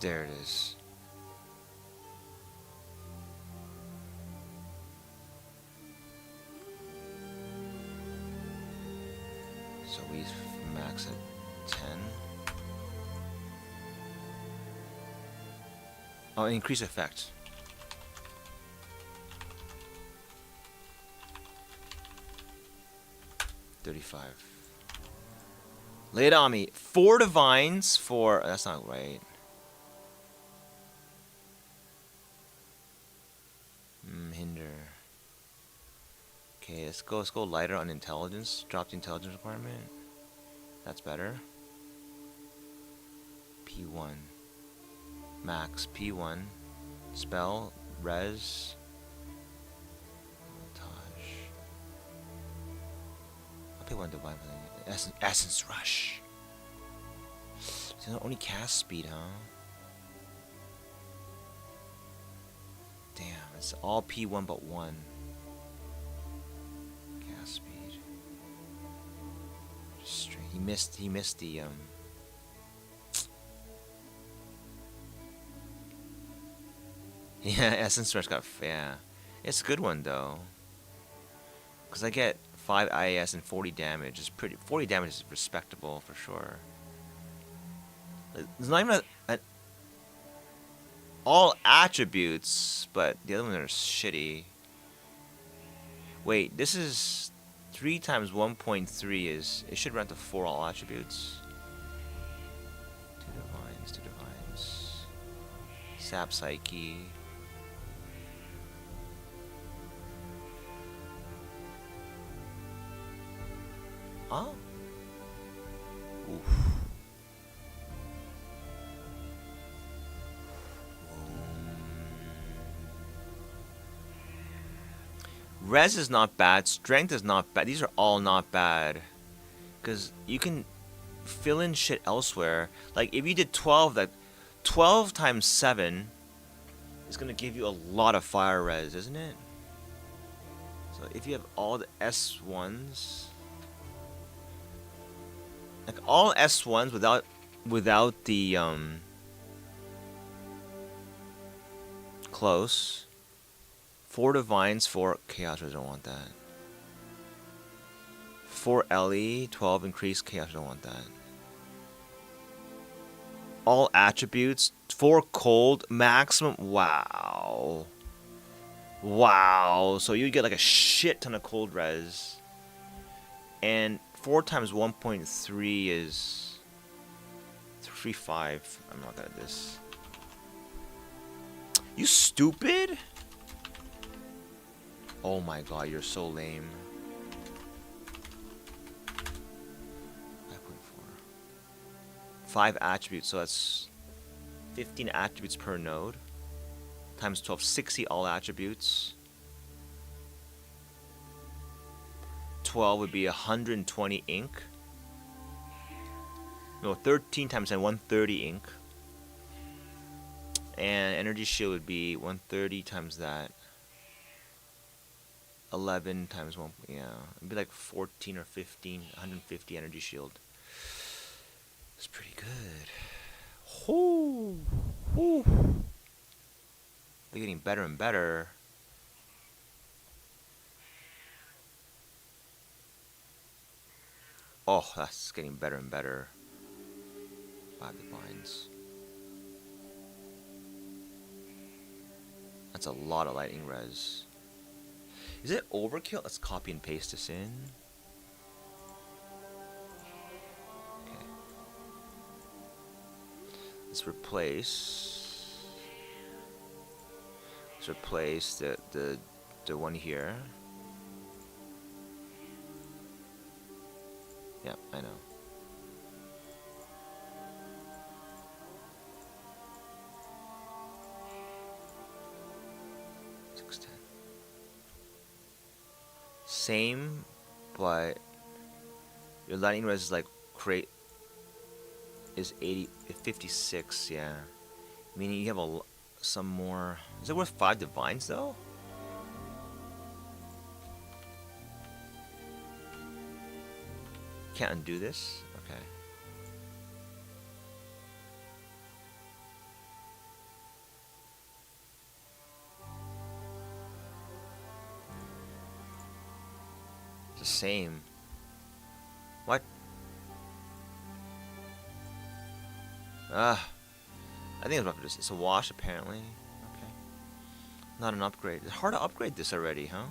There it is. So we max at 10. Oh, increase effect. $35. Lay it on me. 4 divines for. That's not right. Hinder. Okay, let's go lighter on intelligence. Drop the intelligence requirement. That's better. P1. Max P1. Spell. Res. Montage. I'll pay 1 divine for that. Essence Rush. So only cast speed, huh? Damn, it's all P1 but 1. Cast speed. Just straight. He missed the Yeah, Essence Rush got yeah. It's a good one though. Cause I get 5 IAS and 40 damage. It's pretty 40 damage is respectable for sure. It's not even all attributes, but the other ones are shitty. Wait, this is 3 times 1.3 is it should run to 4 all attributes. 2 divines. Sap Psyche. Huh? Oof. Res is not bad. Strength is not bad. These are all not bad. Because you can fill in shit elsewhere. Like, if you did 12, that 12 times 7 is going to give you a lot of fire res, isn't it? So, if you have all the S1s... Like, all S1s without the, close... 4 divines, 4 chaos. I don't want that. 4 LE, 12 increased chaos. I don't want that. All attributes, 4 cold, maximum. Wow. Wow. So you get like a shit ton of cold res. And 4 times 1.3 is 3.5. I'm not good at this. You stupid? Oh my god, you're so lame. 5.4. 5 attributes, so that's 15 attributes per node. Times 12, 60 all attributes. 12 would be 120 ink. No, 13 times 10, 130 ink. And energy shield would be 130 times that. 11 times 1, yeah, it'd be like 14 or 15, 150 energy shield. It's pretty good. Whoo, whoo. They're getting better and better. Oh, that's getting better and better. 5 divines. That's a lot of lightning res. Is it overkill? Let's copy and paste this in. Okay. Let's replace the one here. Yeah, I know. same, but your lightning res is like crate is 56, yeah. Meaning you have some more. Is it worth 5 divines though? Can't undo this? Okay. It's the same. What? I think it's a wash apparently. Okay. Not an upgrade. It's hard to upgrade this already, huh?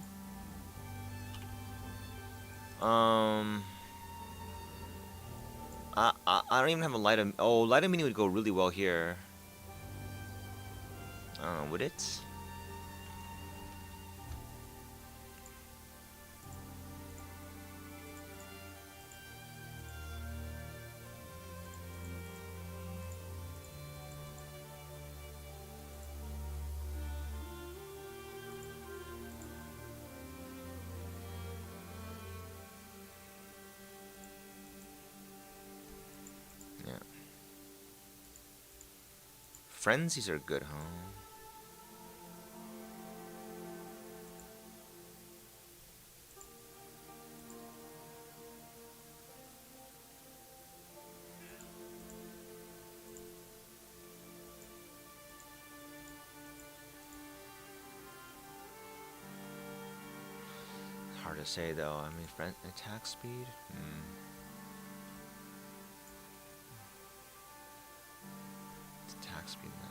I don't even have a light of. Oh, light of meaning would go really well here. I don't know, would it? Yeah. Frenzies are good, huh? Hard to say though. I mean, attack speed. It's attack speed now.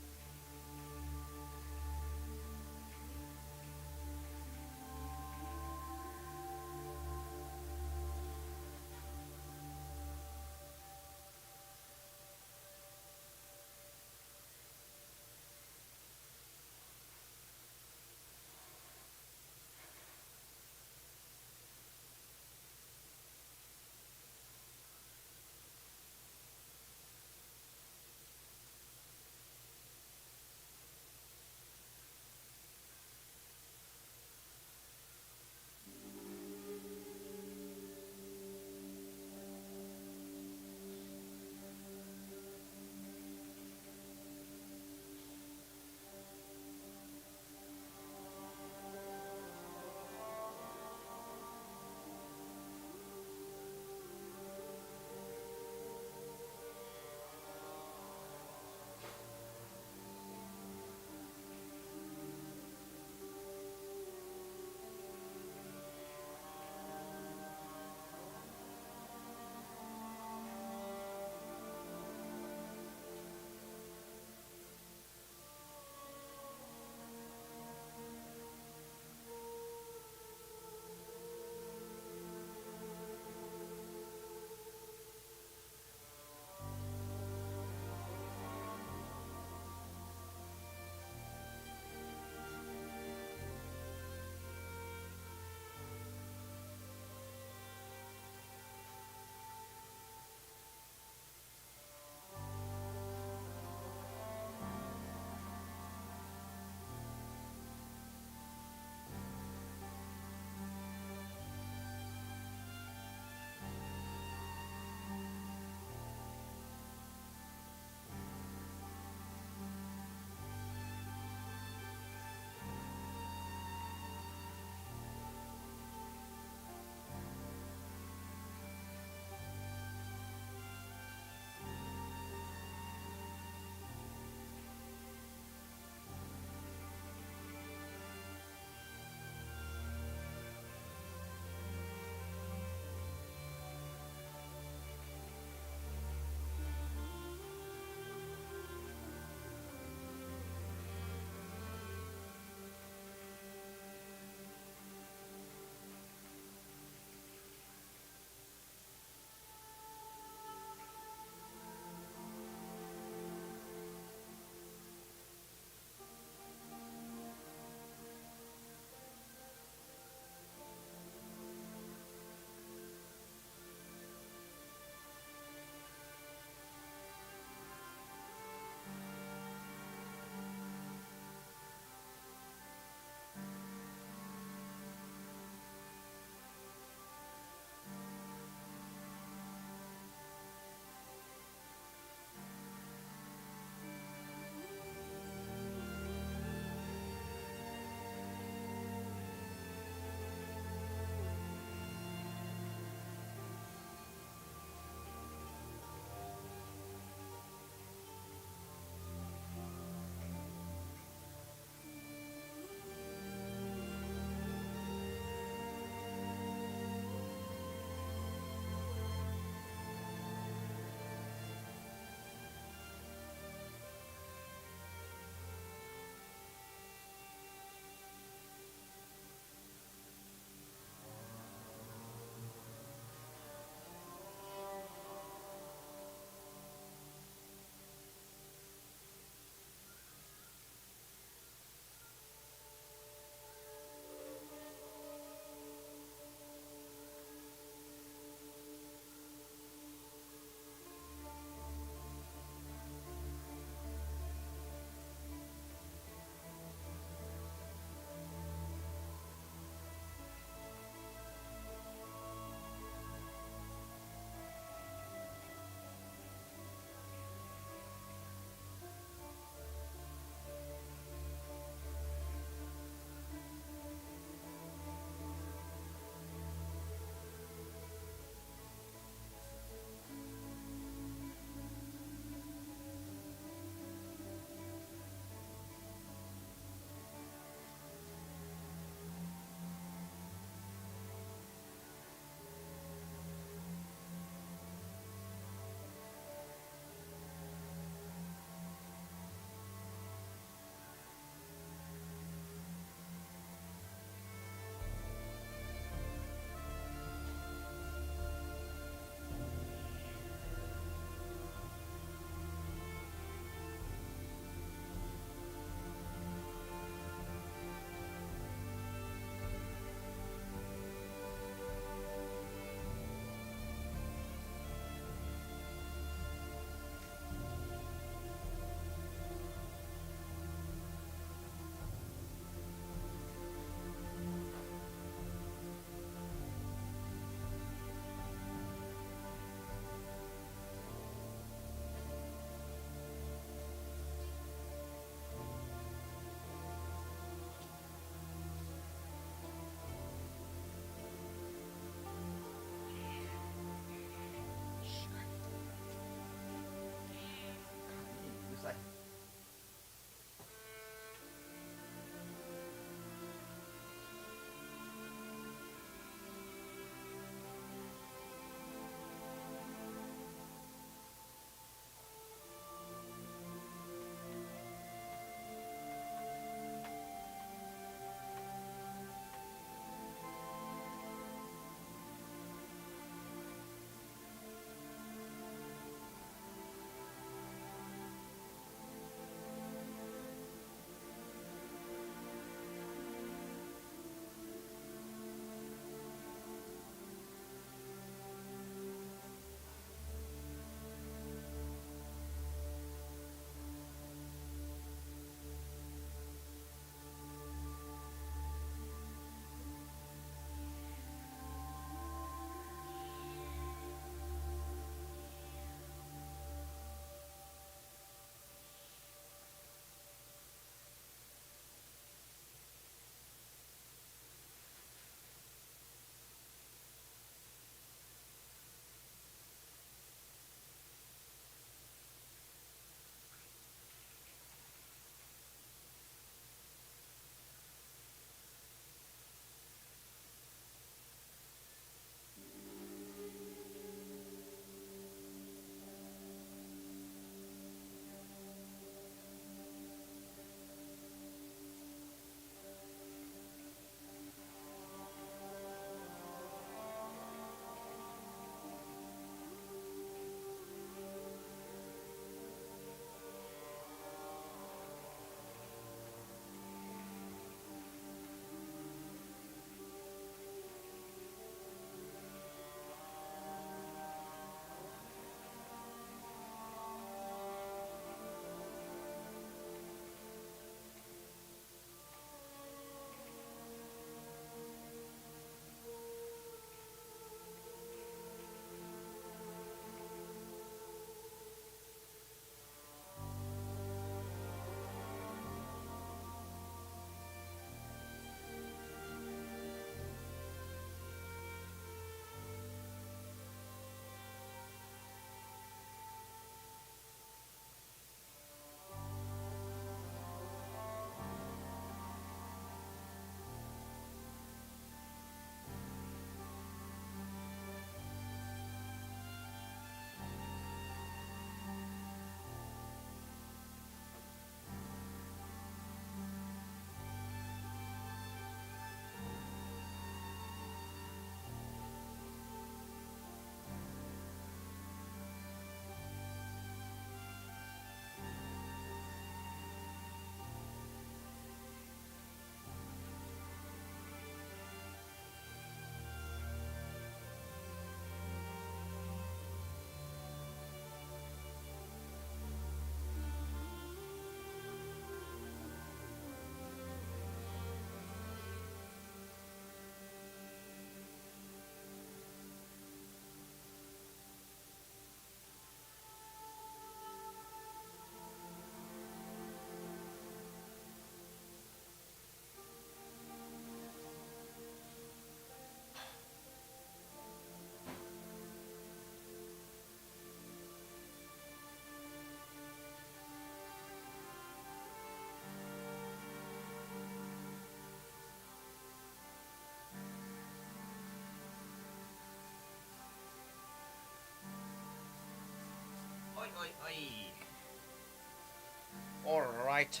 Alright.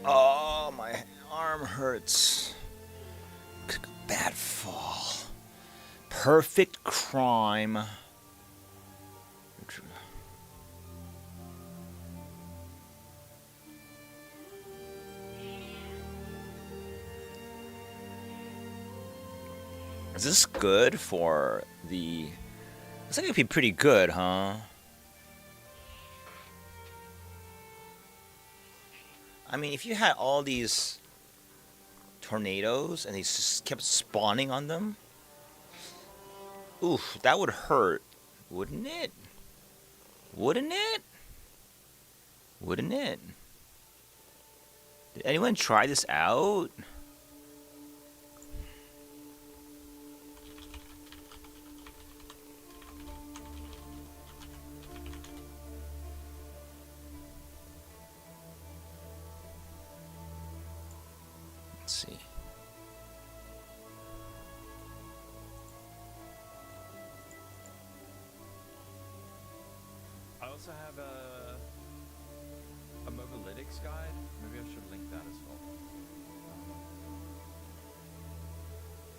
Oh, my arm hurts. Bad fall. Perfect crime. Is this good for the... Looks like it'd be pretty good, huh? I mean, if you had all these tornadoes and they just kept spawning on them, oof, that would hurt, wouldn't it? Wouldn't it? Wouldn't it? Did anyone try this out? Let's see. I also have a mobalytics guide. Maybe I should link that as well.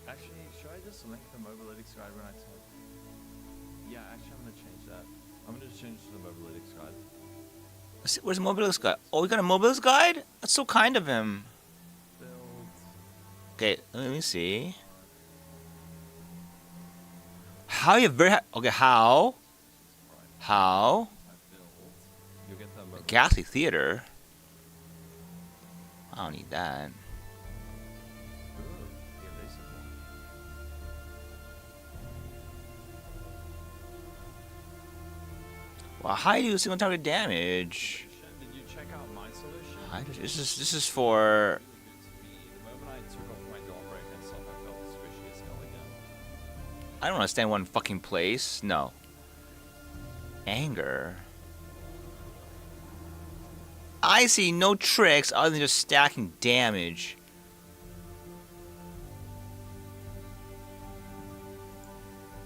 Actually, should I just link the mobalytics guide when I type? Yeah, actually I'm gonna change that. I'm gonna change to the mobalytics guide. Where's the mobalytics guide? Oh, we got a mobalytics guide? That's so kind of him. Okay, let me see. How you very okay? How? Ghastly Theater. I don't need that. Well, how do you do single target damage? Did you check out my solution? This is for. I don't want to stand in one fucking place. No. Anger. I see no tricks other than just stacking damage.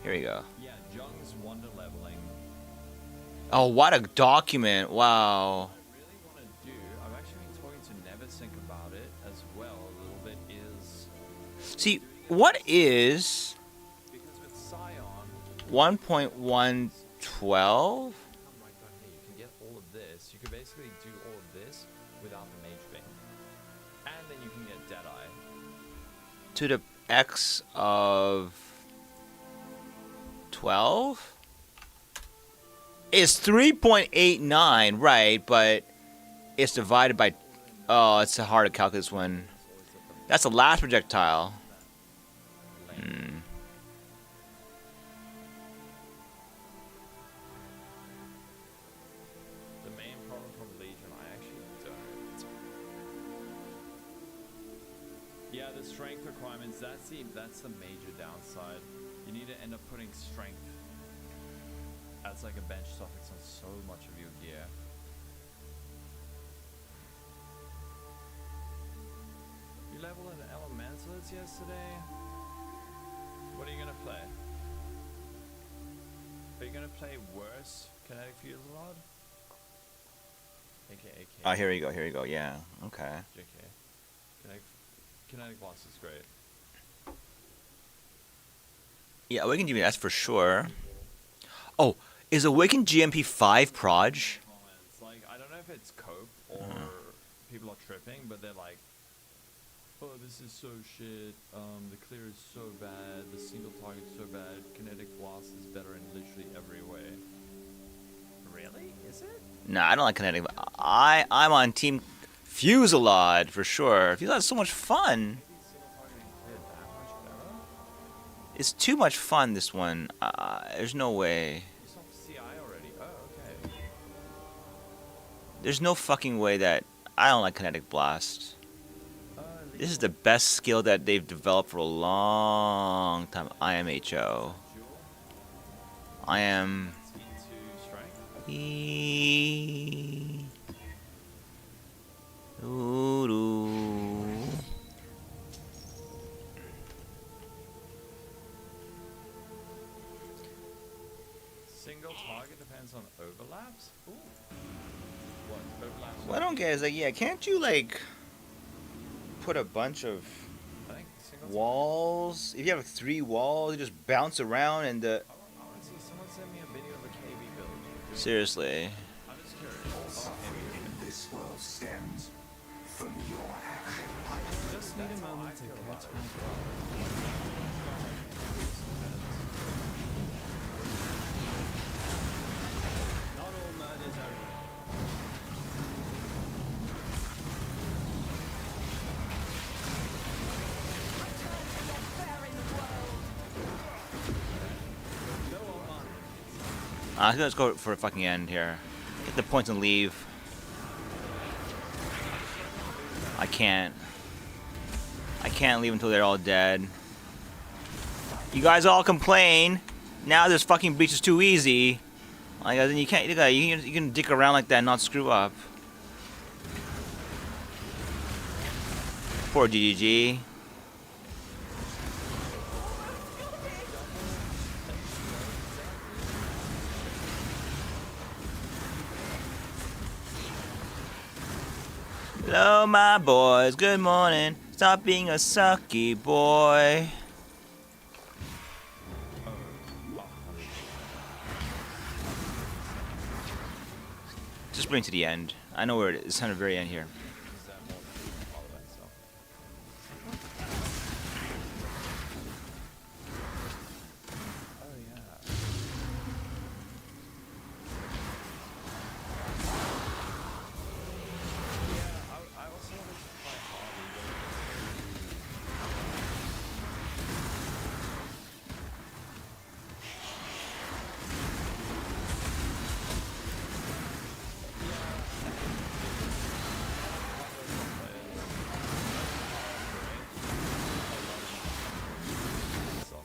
Here we go. Yeah, Jung's wonder leveling. Oh, what a document. Wow. What I really want to do, I've actually been talking to Neversink about it as well a little bit, is... See, what is... Because with Scion... 1.112? Right down here, you can get all of this. You can basically do all of this without the Mage Bane. And then you can get Deadeye. To the X of 12? It's 3.89, right, but it's divided by... Oh, it's hard to calculate this one. That's the last projectile. Hmm. The main problem from Legion, I actually don't. Yeah, the strength requirements, that's the major downside. You need to end up putting strength as like a bench suffix on so much of your gear. You leveled an elementalist yesterday? What are you gonna play? Are you gonna play worse kinetic fuslilade? AKA. Oh, here we go, yeah. Okay. JK. Kinetic blast is great. Yeah, Awakened GMP, that's for sure. Oh, is Awakened GMP 5 proj? Comments. Like, I don't know if it's cope or people are tripping, but they're like, oh, this is so shit, the clear is so bad, the single target's so bad, kinetic blast is better in literally every way. Really? Is it? Nah, I don't like Kinetic. I'm on Team Fuslilade for sure. Fusilade's so much fun. It's too much fun, this one. There's no way. You saw CI already? Oh, okay. There's no fucking way that... I don't like Kinetic Blast. This is the best skill that they've developed for a long time. I am HO. I am... single target depends on overlaps? Ooh. What? Overlaps? What I don't get is like, yeah, can't you like put a bunch of I think single walls? If you have 3 walls, you just bounce around and the. I want to see someone send me a video of a KV build. Seriously. I'm just curious. In this world stems from your action. Just need a moment to catch my breath. Not all murders are I think let's go for a fucking end here. Get the points and leave. I can't. I can't leave until they're all dead. You guys all complain. Now this fucking beach is too easy. Like, then you can't. You can dick around like that and not screw up. Poor GGG. Hello, my boys. Good morning. Stop being a sucky boy. Just bring it to the end. I know where it is. It's on the very end here.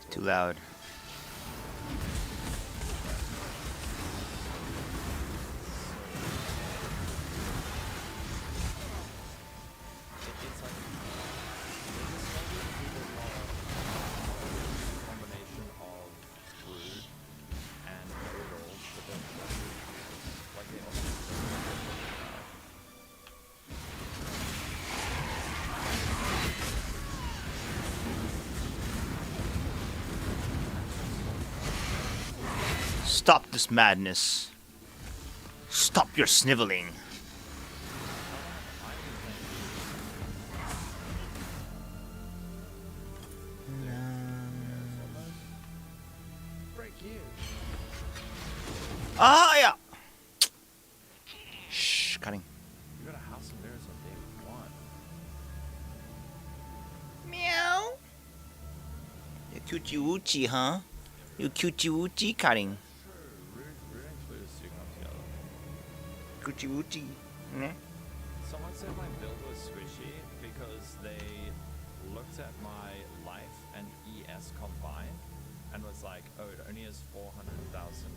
Too loud. Stop this madness. Stop your sniveling. Ah, yeah. Shh, cutting. You got a house of mirrors on day 1. Meow. You cutesy wootsy, huh? You cutesy wootsy, cutting. Coochie woochie. Someone said my build was squishy because they looked at my life and ES combined and was like, oh, it only has 400,000.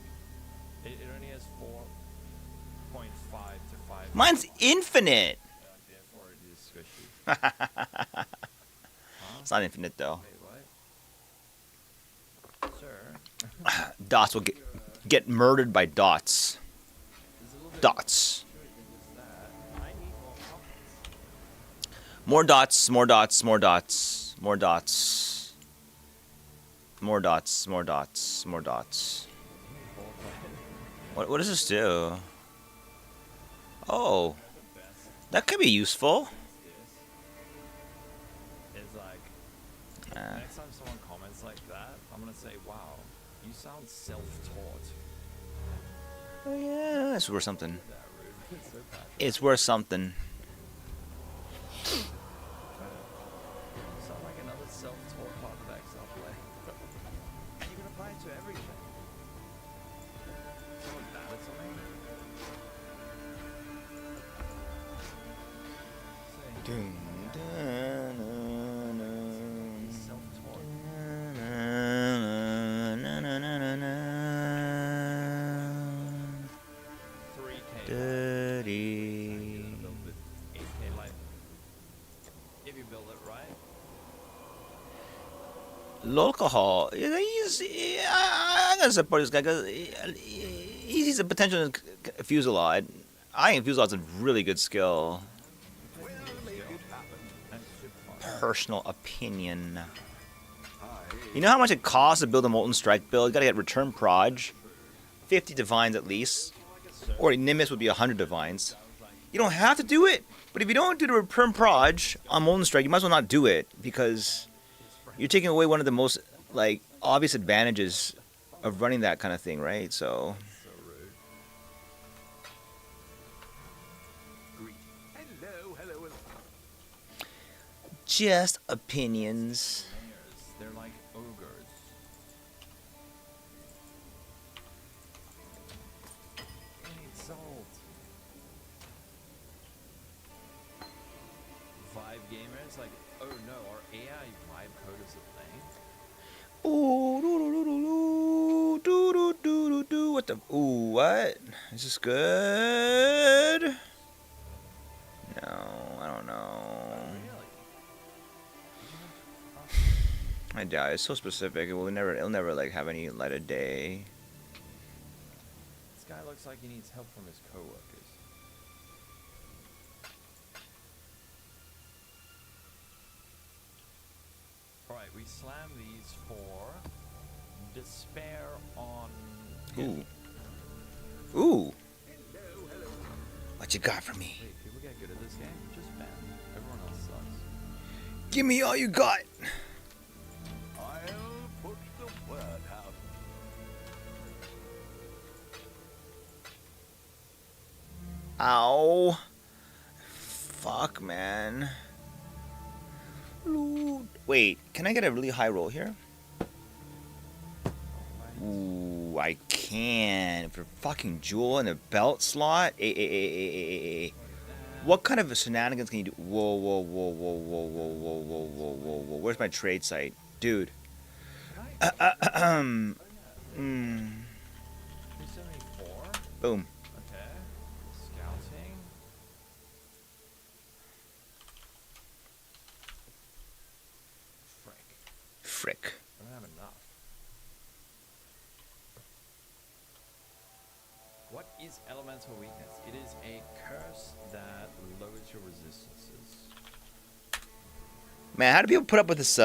It only has 4.5 to 5. Mine's infinite. Therefore, it is squishy. Huh? It's not infinite though. Wait, what? Sir. Dots will get murdered by dots. Dots. More dots, more dots, more dots, more dots. More dots, more dots, more dots. What does this do? Oh. That could be useful. It's like, next time someone comments like that, I'm gonna say, wow, you sound self-taught. Oh yeah, it's worth something. It's worth something. Sound like another self-taught part of exile play. And you can apply it to everything. Someone bad at something? Self-taught. Dirty. If you build it right. Lol alcohol. I'm gonna support this guy because he's a potential fuslilade. I think fuslilade's a really good skill. Personal opinion. You know how much it costs to build a Molten Strike build? You gotta get Return Proj, 50 Divines at least, or Nimbus would be 100 Divines. You don't have to do it, but if you don't do the Return Proj on Molten Strike, you might as well not do it because you're taking away one of the most like obvious advantages of running that kind of thing, right? So. Just opinions. They're like ogres. I need salt. Vibe gamers, like, oh no, our AI vibe code is a thing. Ooh, do. What the? Ooh, what? Is this good? No, I don't know. I doubt it's so specific. It'll never like have any light of day. This guy looks like he needs help from his coworkers. Alright, we slam these for despair on. Ooh. What you got for me? Wait, people get good at this game? Just Ben. Everyone else sucks. Give me all you got. I'll put the word out. Ow. Fuck, man. Wait, can I get a really high roll here? Ooh, I can. For fucking jewel in the belt slot? What kind of shenanigans can you do? Whoa. Where's my trade site? Dude. 374? Boom. Okay. Scouting. Frick. I don't have enough. What is elemental weakness? It is a curse that lowers your resistances. Man, how do people put up with this,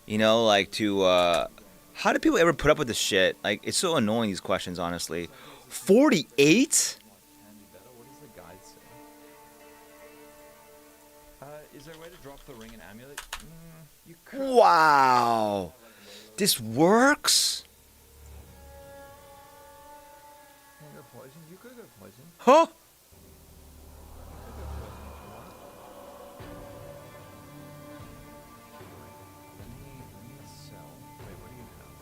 you know, like how do people ever put up with this shit? Like, it's so annoying, these questions, honestly. 48? What does the guide say? Is there a way to drop the ring and amulet? You could. Wow. This works? Can I go poison? You could go poison. Huh? Let me sell. Wait, what do you have?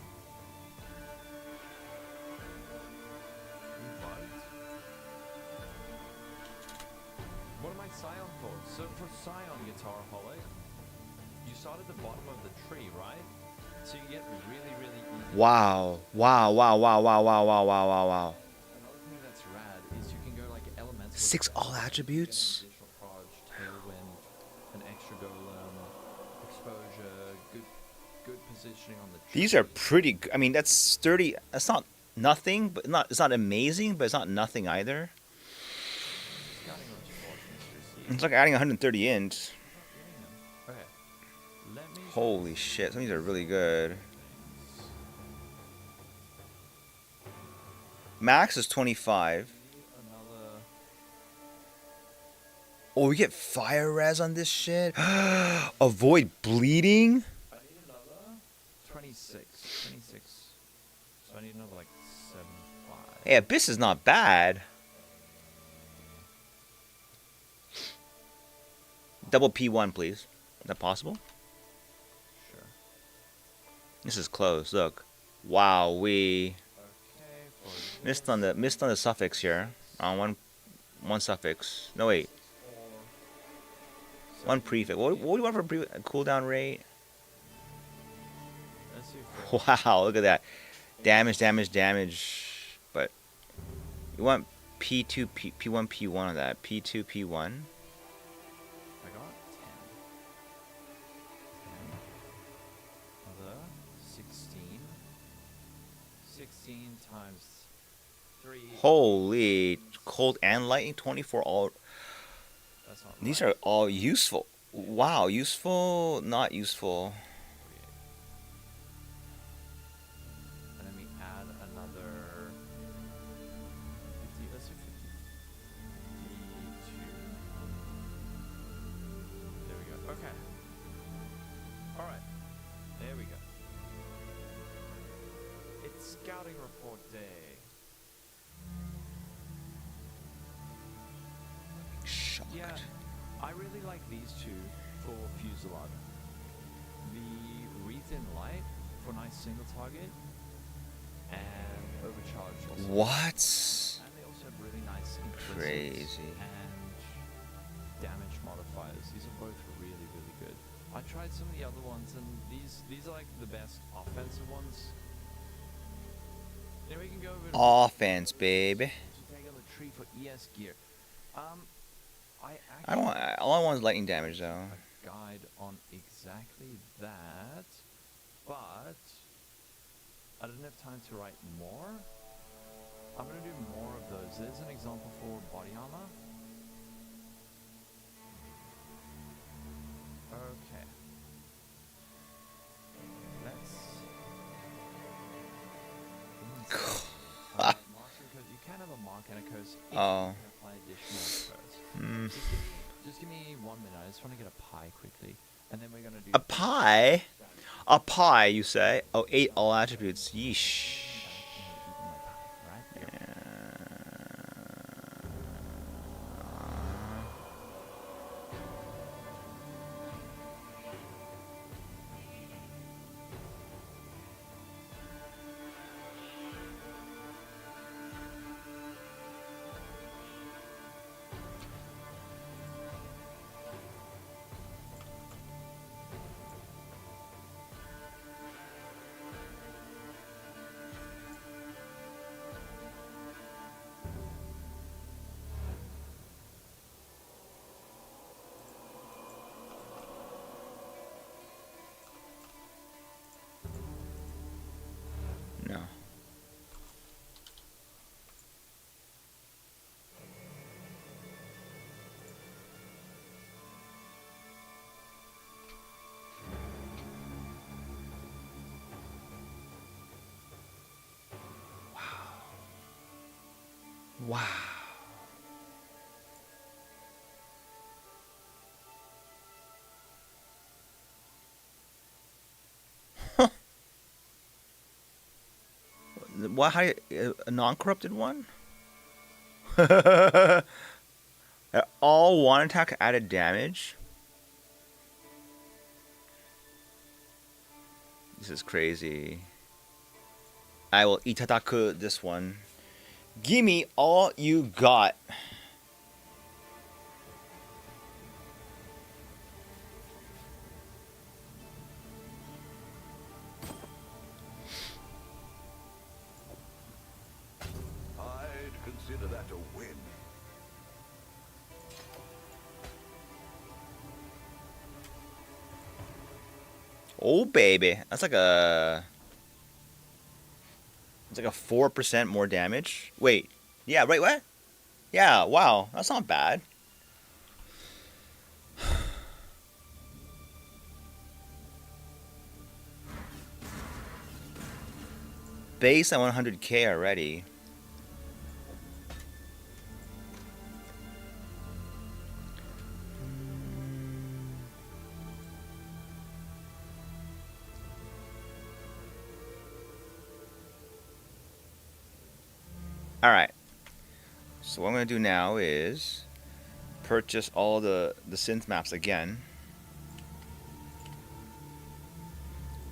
You bugged? What am I Scion for? So for Scion Guitar Holic, you start at the bottom of the tree, right? So you get really easy. Wow. Another thing that's rad is you can go like elemental. 6 all attributes? Additional proj, tailwind, an extra golem, exposure, good positioning on the tree. These are pretty I mean, that's sturdy. That's not nothing, but it's not amazing, but it's not nothing either. It's like adding 130 int. Okay. Let me Holy shit, some of these are really good. Max is 25. another. Oh, we get fire res on this shit? Avoid bleeding? I need another 26. So I need another like 75. Hey, Abyss is not bad. Double P1, please. Is that possible? Sure. This is close. Look. Wow, we missed on the suffix here. On one suffix. No wait. One prefix. What do you want for a cooldown rate? Let's see. Wow, look at that. Damage. But you want P2, P1, P1 on that. P2, P1. I got 10. 16 times 3. Holy, cold and lightning, 24 all. That's not These right. are all useful. Wow, useful, not useful. And then we add another 50. Let's do 52. There we go. Okay. All right. There we go. It's scouting report day. Shocked. Yeah, I really like these two for fuslilade. The wreath in light for nice single target, and overcharge also. What? And they also have really nice implicit Crazy. and damage modifiers. These are both really, really good. I tried some of the other ones, and these are like the best offensive ones. Then we can go over to Offense, baby. to take on the tree for ES gear. I don't want. All I want is lightning damage, though. a guide on exactly that, but I didn't have time to write more. I'm gonna do more of those. There's an example for body armor. Okay. Let's. Marks and codes. You can have a mark and a curse if you Oh. can apply additional curse. Just give me 1 minute. I just want to get a pie quickly, and then we're gonna do A pie? A pie, you say? Oh, 8 all attributes. Yeesh. No. Wow. What? How? A non-corrupted one? All one attack added damage. This is crazy. I will itadaku this one. Gimme all you got. I'd consider that a win. Oh baby, that's like a. It's like a 4% more damage. Wait, yeah, right, what? Yeah, wow, that's not bad. Base at 100k already. Alright. So what I'm going to do now is purchase all the synth maps again.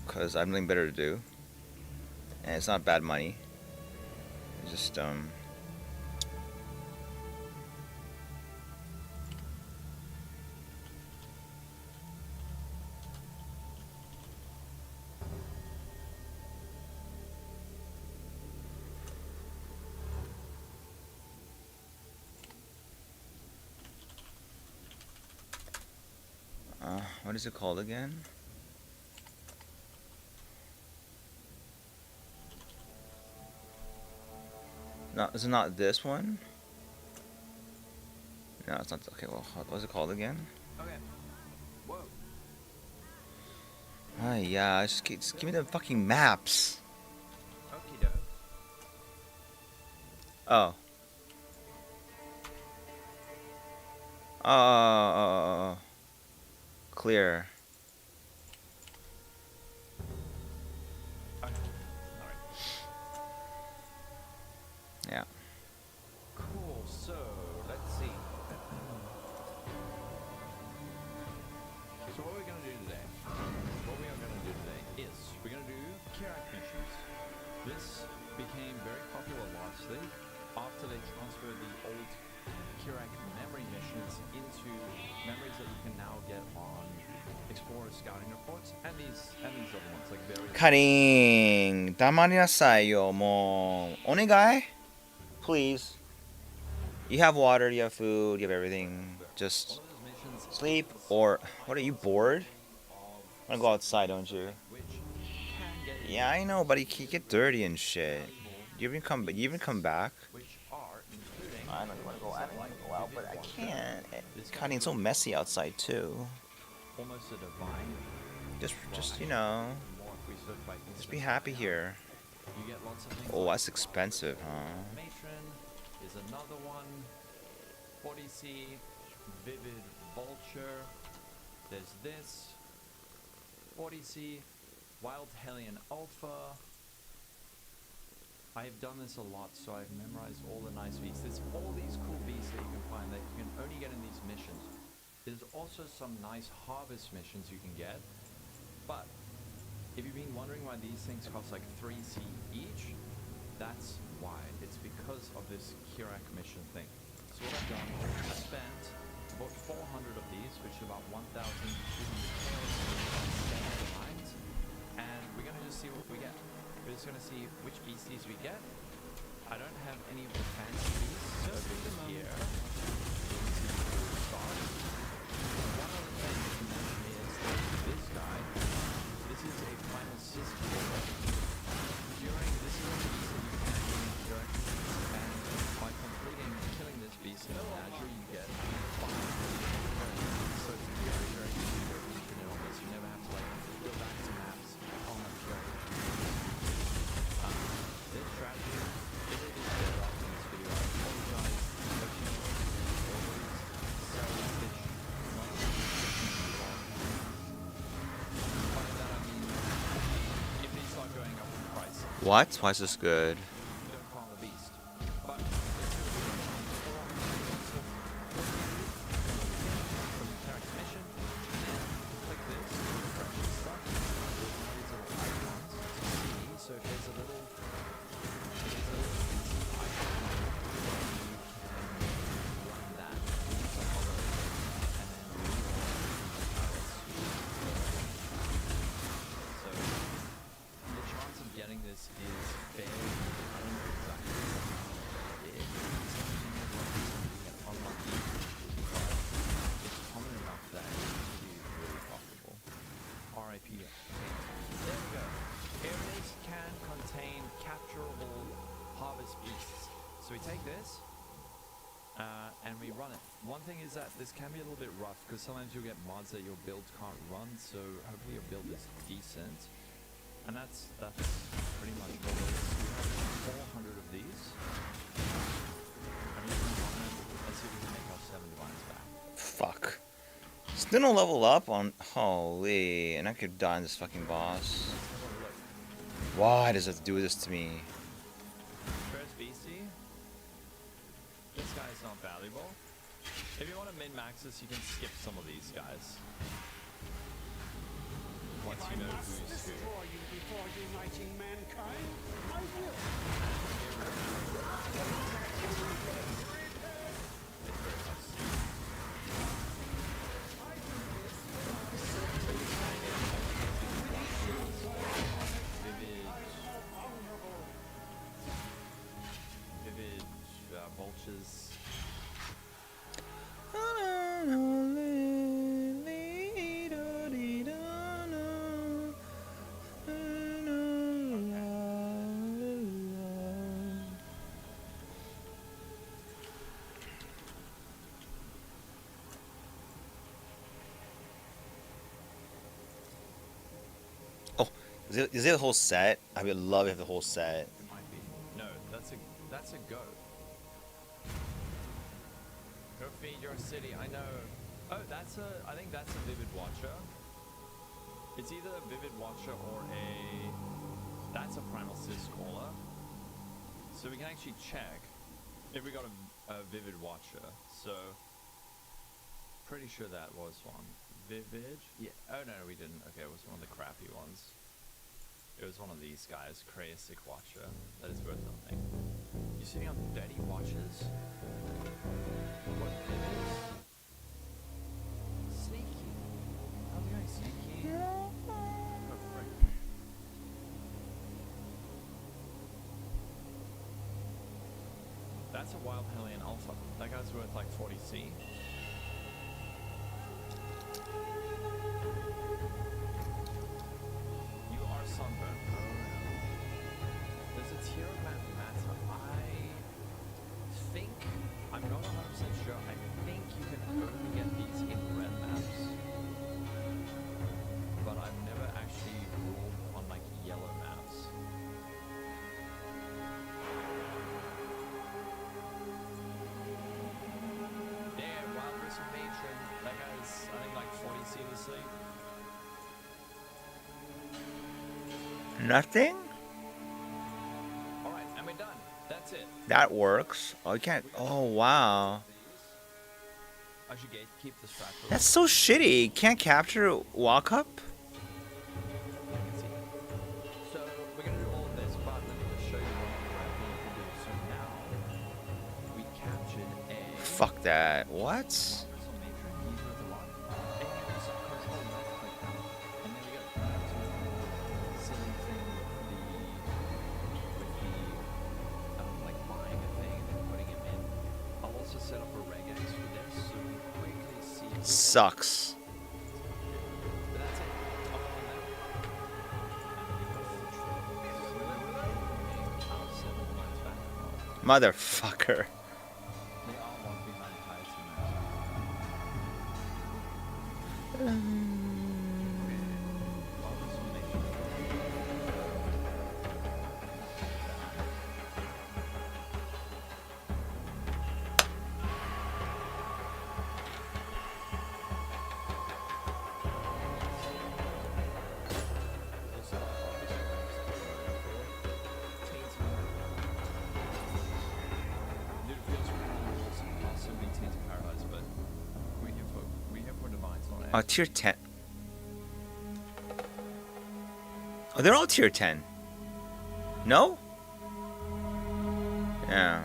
Because I have nothing better to do. And it's not bad money. It's just, what is it called again? No, is it not this one? No, it's not. Okay, well, what's it called again? Okay. Whoa. Yeah, just give me the fucking maps. Okie doke. Oh. Oh. Clear. Okay. Alright. Yeah. Cool, so let's see. So what we're gonna do today, is we're gonna do kinetic missions. This became very popular lastly after they transferred the old kinetic memory missions into memories that you can now get on Explorer scouting reports and these other ones like various. Karin, damarinassai yo, mo. Onegai? Please. You have water, you have food, you have everything. Just sleep, or what, are you bored? Wanna go outside, don't you? Yeah, I know, but you get dirty and shit. You even come back? I don't wanna go out, but I can't. Karin, it's so messy outside too. Almost a divine. Just you know, just be happy here. You get lots of things. Oh, that's expensive, huh? Matron is another one. 40C, Vivid Vulture. There's this. 40C, Wild Hellion Alpha. I've done this a lot, so I've memorized all the nice beasts. There's all these cool beasts that you can find that you can only get in these missions. There's also some nice harvest missions you can get. But if you've been wondering why these things cost like 3C each, that's why. It's because of this Kirak mission thing. So what I've done, I spent about 400 of these, which is about 1,200 lines, and we're gonna just see what we get. We're just gonna see which beasties we get. I don't have any of the fancy beasts over here. One other thing to mention is that this guy, this is a final system. During this is a beast that you can actually interact with, and by completing killing this beast in Azure, you get 5. So it's very, very easy to finish all this. You never have to like go back to maps. Oh my god. This strategy, it is better off in this video. I apologize. But you know, always sell this fish. By that I mean, if they start going up in price. What? Why is this good? You don't call the beast. But from the character mission, click this, refresh and stuff. There's all these little icons to see. So if there's a little icon, you can run that, follow it, and then so the chance of getting this is fairly, I don't know exactly what it is. It's unlucky, but it's common enough that it's really profitable. RIP. There we go. Areas can contain capturable harvest beasts. So we take this, and we run it. One thing is that this can be a little bit rough, because sometimes you'll get mods that your build can't run, so hopefully your build is decent. And that's pretty much all it is. We have 400 of these. And we can run it. Let's see if we can make our 7 divines back. Fuck. Still no level up on. Holy, and I could die on this fucking boss. Let's have a look. Why does it do this to me? First BC. This guy's not valuable. If you want to min-max this, you can skip some of these guys. Once you know who's who. Destroy you before uniting mankind. I will. Vivid vultures. Is it a whole set? I would love to have the whole set. It might be. No, that's a goat. Go feed your city. I know. Oh, I think that's a Vivid Watcher. It's either a Vivid Watcher or that's a Primal Sis caller. So we can actually check if we got a Vivid Watcher. So pretty sure that was one. Vivid? Yeah. Oh no, we didn't. Okay, it was one of the crappy ones. It was one of these guys, Creasic Watcher. That is worth nothing. You sitting on dirty watches? What is? Sneaky. How's it going, Sneaky? Oh, frick. That's a Wild Hellion Alpha. That guy's worth like 40C. You are sunburned. Oh no. There's a tier of map matter. I'm not 100% sure. I think you can only get these in red maps. But I've never actually rolled on like yellow maps. Yeah, Wild Risk Matron. That guy's, I think, like 40C this league. Nothing? Alright, and we're done. That's it. That works. Oh, you can't. Oh, wow. I should keep this strat for That's so shitty. Can't capture walk up? So we're gonna do all of this, but let me just show you what we can do. So now we captured a Fuck that. What? Set up a regex for this so we quickly see Sucks. but that's it. Motherfucker. They all walk behind Oh, tier 10. Oh, they're all tier 10. No? Yeah.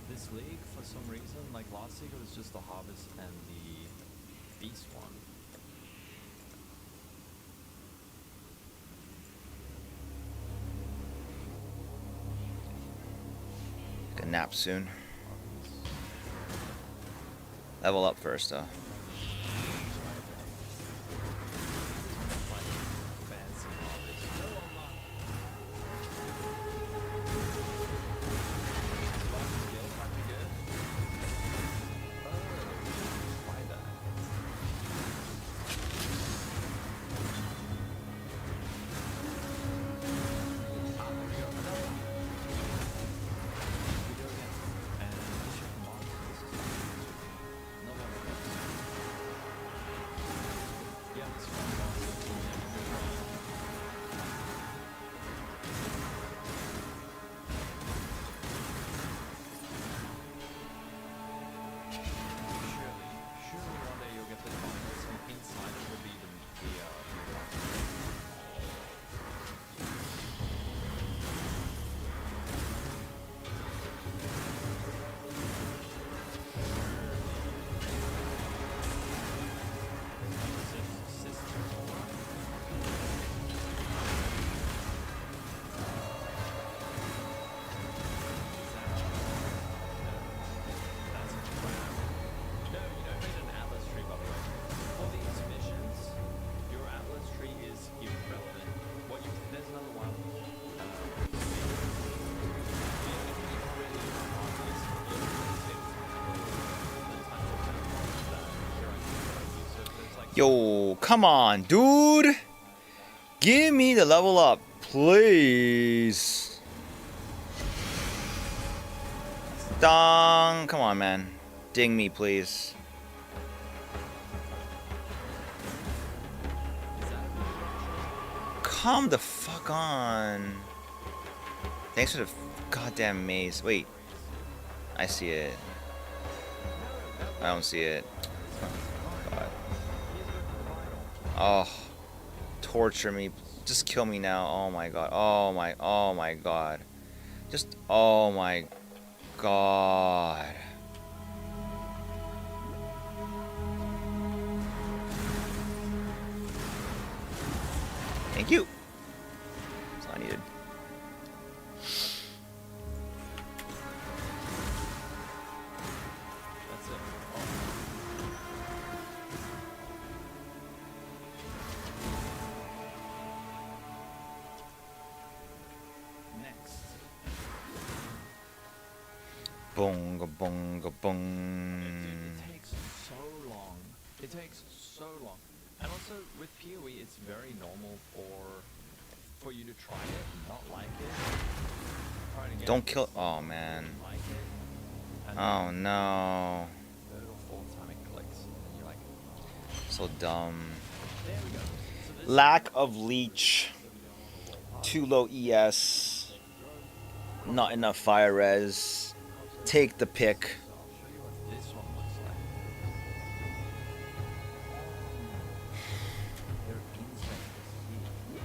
This league, for some reason, like last league, it was just the Harvest and the Beast one. Get a nap soon. Level up first, though. Yo, come on, dude. Give me the level up, please. Dong. Come on, man. Ding me, please. Come the fuck on. Thanks for the goddamn maze. Wait. I see it. I don't see it. God. Oh. Torture me. Just kill me now. Oh my god. Oh my god. Just oh my god. Thank you. That's all I needed. That's it. Next. Bonga bonga bong. It takes so long. It takes so long. And also with PoE, it's very normal for you to try it and not like it. Try it again. Don't kill. Oh man. Like it. And Oh then no. third or fourth time it clicks, and you're like, So dumb. there we go. So this Lack of leech. Too low ES. Not enough fire res. Take the pick. I'll show you what this one looks like. They're insects here.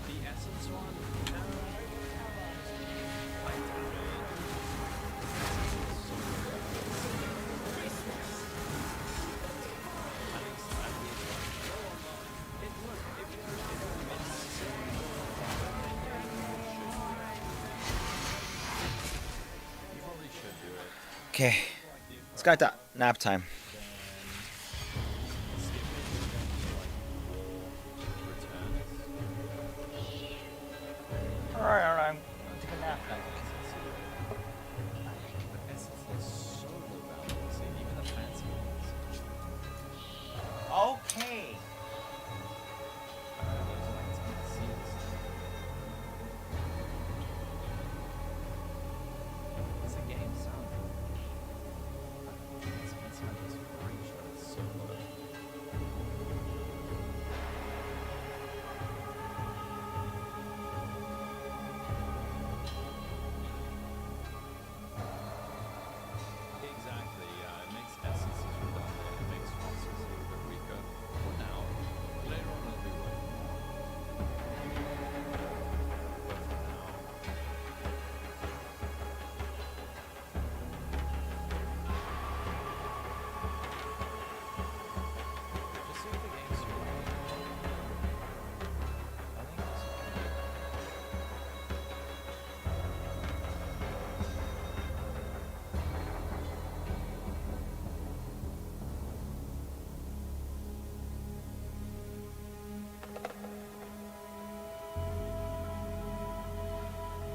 The essence one? No. I don't know. You probably should do it. Okay. It's got that nap time. Alright, alright. I'm gonna take a nap now. But essence is so low value. See, even the fancy ones. Okay. Those are like 10 seeds. It's a game sound. It's like this range that is so low. Exactly, yeah. It makes essences redundant. It makes fossils a little bit weaker for now. Later on it'll be worth more. But for now. Just see what the game's doing. I think it's pretty good.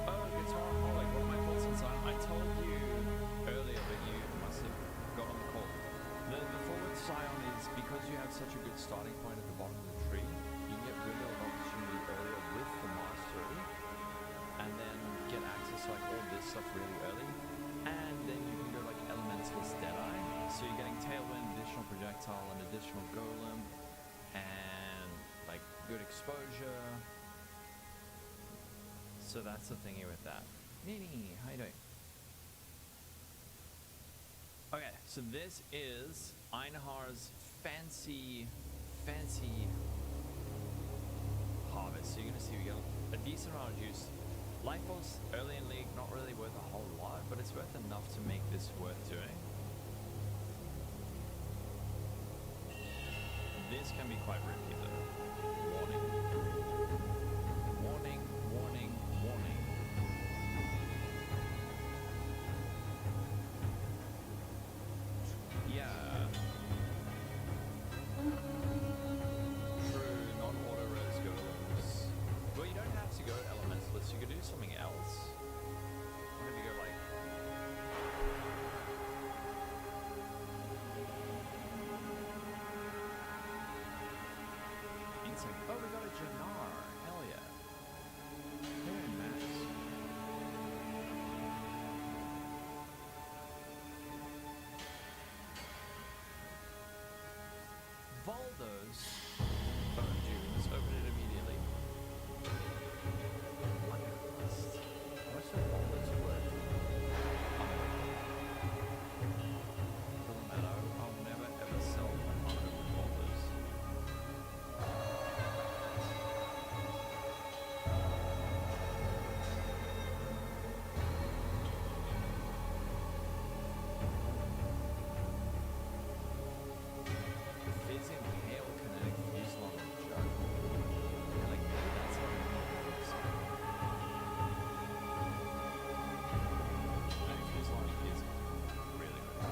Oh, Guitaraholic, what are my thoughts on Zion? I told you earlier, but you must have got on the call. The thought with Scion is because you have such a good starting point at the bottom of the tree, you can get window of opportunity earlier with the mastery, and then get access to like all this stuff really early, and then you can go like Elementalist Deadeye, so you're getting Tailwind, additional projectile, and additional golem, and like good exposure. So that's the thingy with that. Nini, how you doing? Okay, so this is Einhar's fancy harvest. So you're gonna see we get a decent amount of juice. Life Force early in League, not really worth a whole lot, but it's worth enough to make this worth doing. This can be quite risky though. Warning. Warning, warning, warning. Yeah. True, non-auto res golems. Well, you don't have to go elementalist. You could do something else. those. Oh, dude, let's open it immediately. Bucket list. What's the all this worth? Doesn't matter. I'll never ever sell an unopened folders. Fizzing hail kinetic fuselage jug. Yeah, like maybe that's how it works. Kinetic fuselage is really good.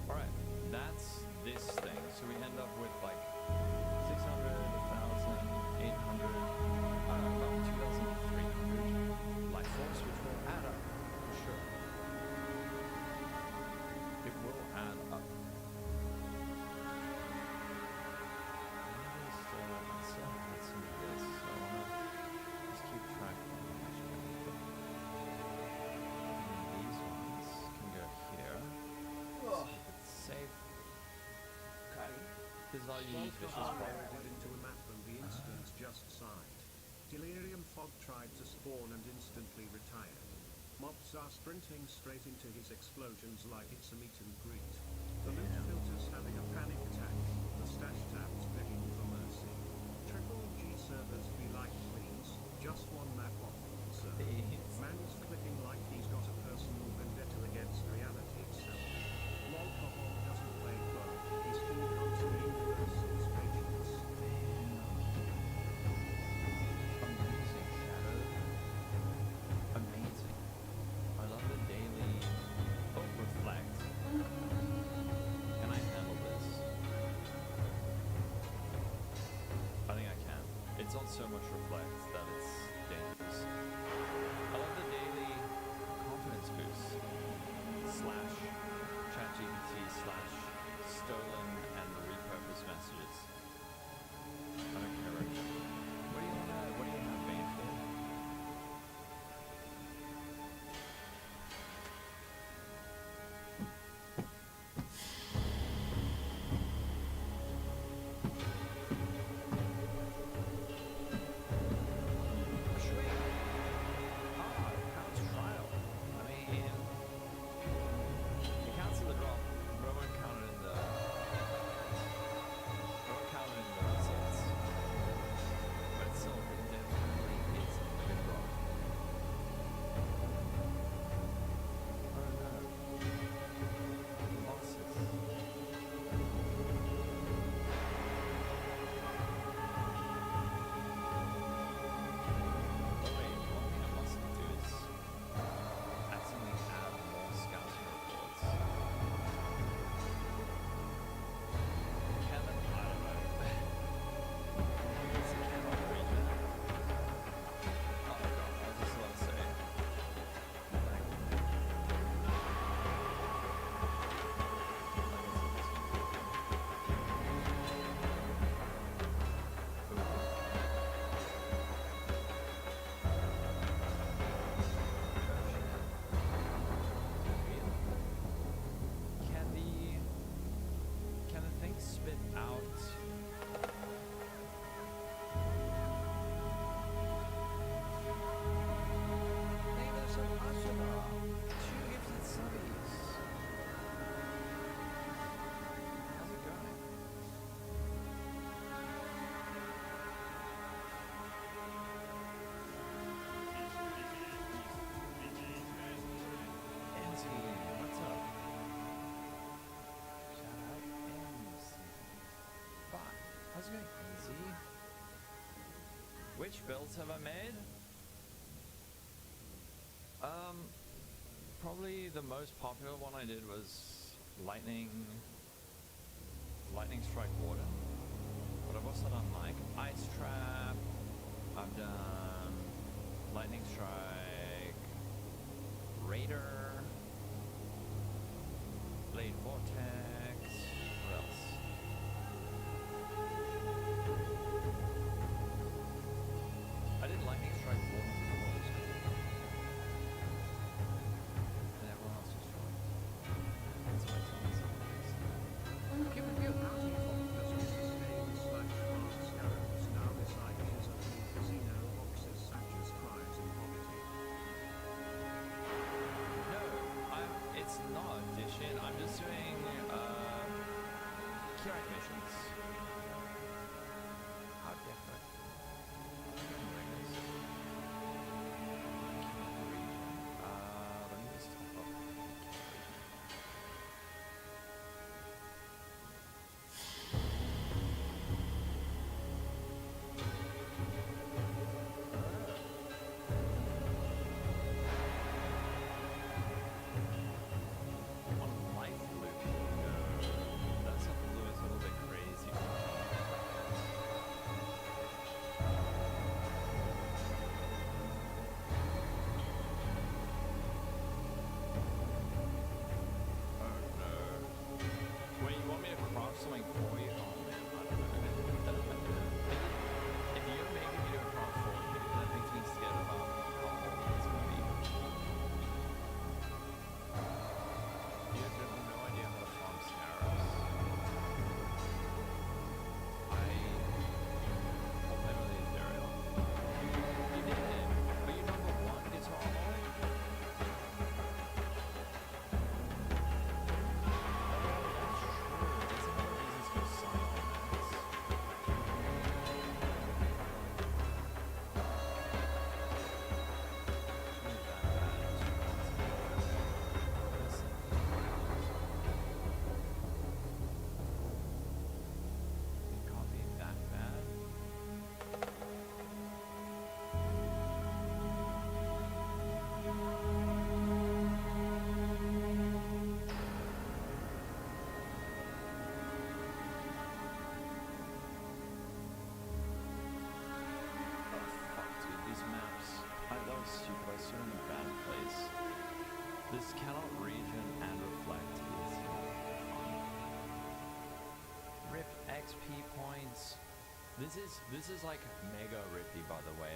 Alright, that's this thing. So we end up with like 600, 1,000, 800, I don't know, about 2,300 life force, which will add up, for sure. It will add up. Let's add some of this. So I want to just keep track of how much can we put. And these ones can go here. So it's safe. This is how you use vicious fire. into a map from the instance just signed. Delirium Fog tried to spawn and instantly retired. Mobs are sprinting straight into his explosions like it's a meet and greet. The loot filter's having a panic attack. The stash tab's begging for mercy. Triple G servers be like, please, just one map off, sir. Man's clicking like he's got a personal vendetta against reality itself. Alcohol doesn't play God. He's incontinent universal's patience. Amazing, Shadow. Amazing. I love the daily. Oh, reflect. Can I handle this? I think I can. It's not so much reflect that it's dangerous. I love the daily confidence boost. Slash ChatGPT slash stolen and repurposed messages. I don't care right now. What do you have Bane for? Sweet. How's trial? I mean, you cancel the drop. Roman counted in the results. But still, it definitely is like a drop. Oh no. Losses. Oh wait, one thing I mustn't do is accidentally add more scouting reports. Kevin, I don't know. It's a cannot read that. Oh god, I was just about to say. Like, Can the thing spit out? Maybe there's some possible. Two gifted subbies. How's it going? Enzy, what's up? Shout out Enzy. Bye. How's it going, Enzy? Which builds have I made? Probably the most popular one I did was lightning strike warden. But I've also done like ice trap. I've done lightning strike, raider, blade vortex. What else? I did lightning strike warden before it was cool. And everyone else was fine. That's what I tell myself. Pew, pew, pew. That's just a name slash fast scarabs. Now this idea is only casino boxes Sanchez cries in poverty. No, it's not addition. I'm just doing Kirak missions. How different? Let me just top up. On life loop. No, that's something that was a little bit crazy. Oh no. Wait, you want me to craft something for you? Oh man, I don't know. If you're making me do a craft for you, that makes me scared about how hard it's gonna be. You have no idea how to farm scarabs. I played with the Ethereal. You did, but you number one guitar boy. This cannot region and reflect is fun. Rip XP points. This is like mega rippy, by the way.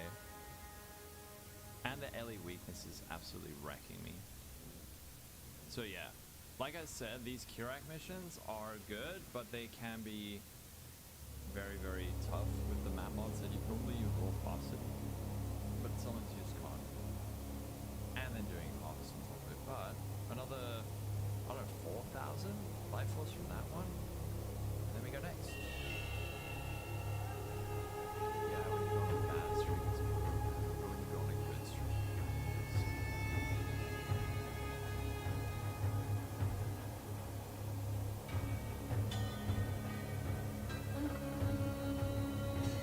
And the LE weakness is absolutely wrecking me. So yeah, like I said, these Kirak missions are good, but they can be very, very tough with the map mods that you normally use all faucet. But sometimes you just can't. And then doing harvest on top of it. But another, I don't know, 4,000 life force from that one. And then we go next. Yeah, when you go on a bad streak, it's good. But when you go on a good streak,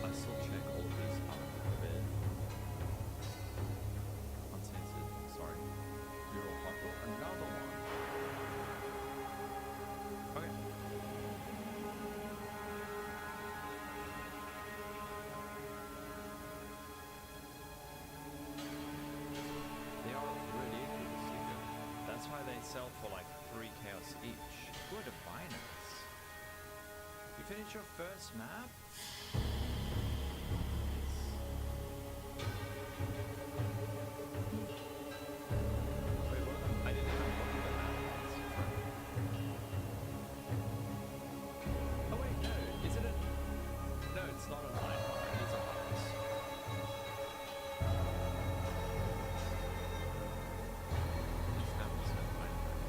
I still check all of these up a bit. Uncensored, sorry. Neural Huckle, another one. Okay. They are ridiculously good. That's why they sell for like 3 chaos each. Who are the biners? You finish your first map? Wait, what? I didn't even look at the map once. Oh wait, no. Is it a... No, it's not a line bar. It is a harvest. It's not a line bar.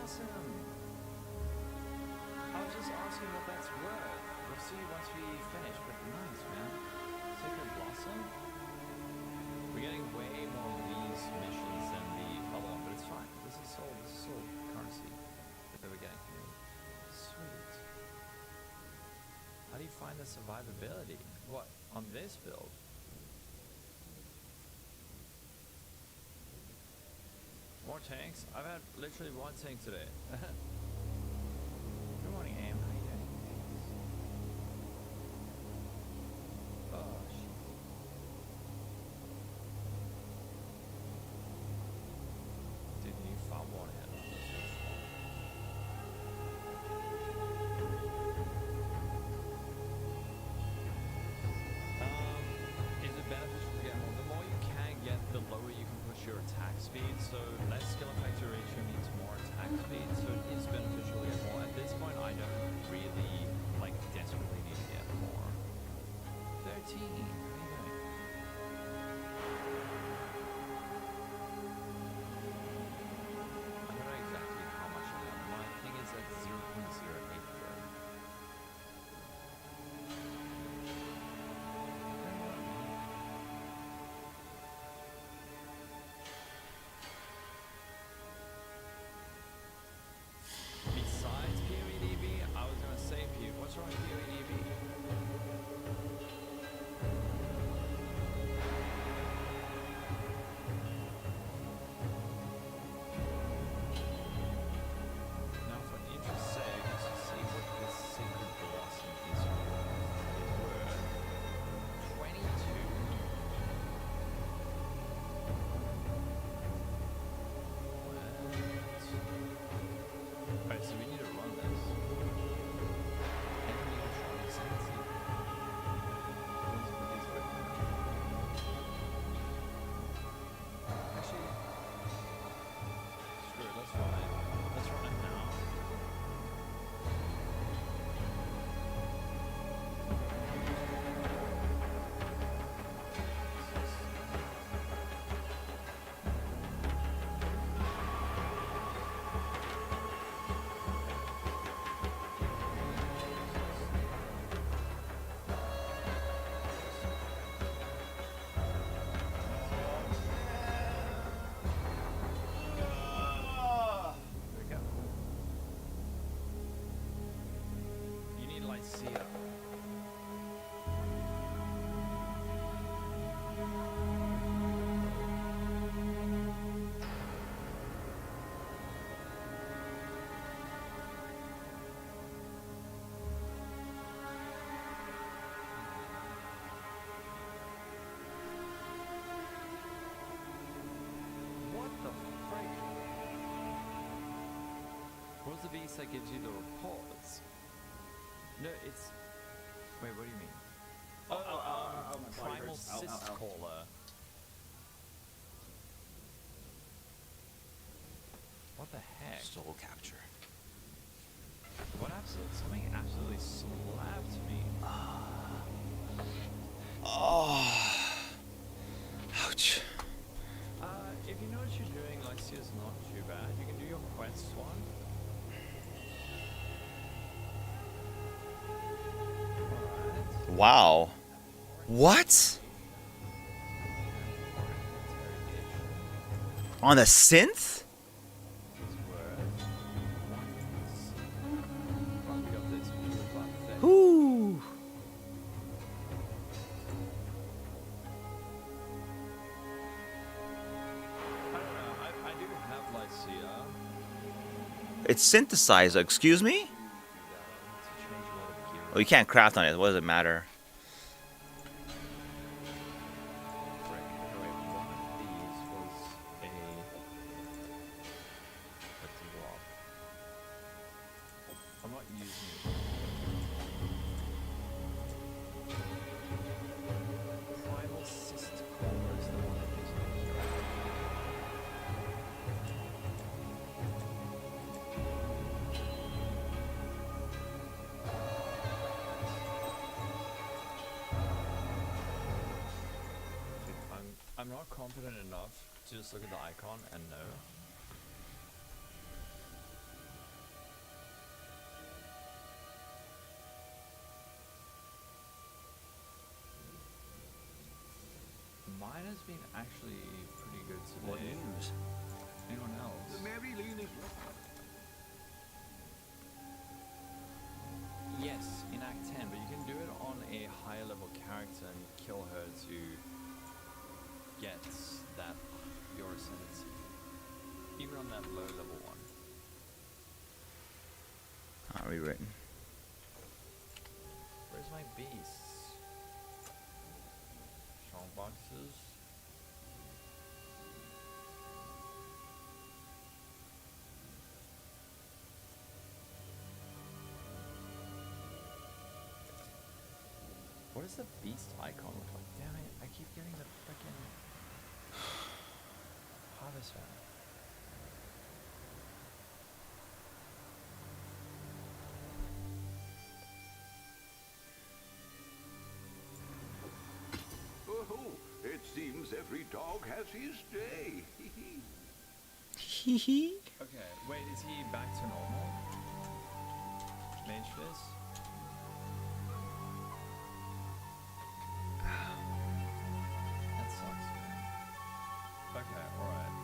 awesome. I was just asking what that's worth. We'll see once we finish, but nice, man. Sacred Blossom? We're getting way more of these missions than the other one, but it's fine. This is soul currency that we're getting here. Sweet. How do you find the survivability? What, on this build? More tanks? I've had literally one tank today. Good morning, Aim. How you doing? Oh, shit. Dude, you found one hit. Is it beneficial to get more? The more you can get, the lower you can push your attack speed. So less skill effect ratio means more attack speed. So it is beneficial to get more. At this point, I don't really desperately need to get more. 13. What are you doing? I don't know exactly how much I have. My thing is at 0.08 though. Besides PoEDB, I was gonna say what's wrong with PoEDB? Now for interest's sake, let's just see what this Sacred Blossom is worth. 22. Alright, so we need to run this. And we need to try this and see. Actually, screw it, let's run it. Let's run it now. There we go. You need Lycia. What the frick? What's the beast that gives you the reports? No, it's... Wait, what do you mean? Primal Cyst Caller. What the heck? Soul capture. What absolutely? Something absolutely slapped me. Oh. Ouch. If you know what you're doing, Lycia's not too bad. You can do your quest one. Alright. Wow. What? On a synth? Whoo. I do have Lycia. It's synthesizer, excuse me? Oh, you can't craft on it. What does it matter? I'm not using it. Primal Cyst Caller is the one that gives me here. I'm not confident enough to just look at the icon and know. China's been actually pretty good today. What news? Anyone else? The Mary Lean is Yes, in Act 10, but you can do it on a higher level character and kill her to get that your ascendancy. Even on that low level one. Not rewritten. Where's my beasts? Strong boxes. What does the beast icon look like? Damn it, I keep getting the frickin' harvest one. Oh, it seems every dog has his day. Okay, wait, is he back to normal? Mage Fist? That sucks, man. Okay, alright.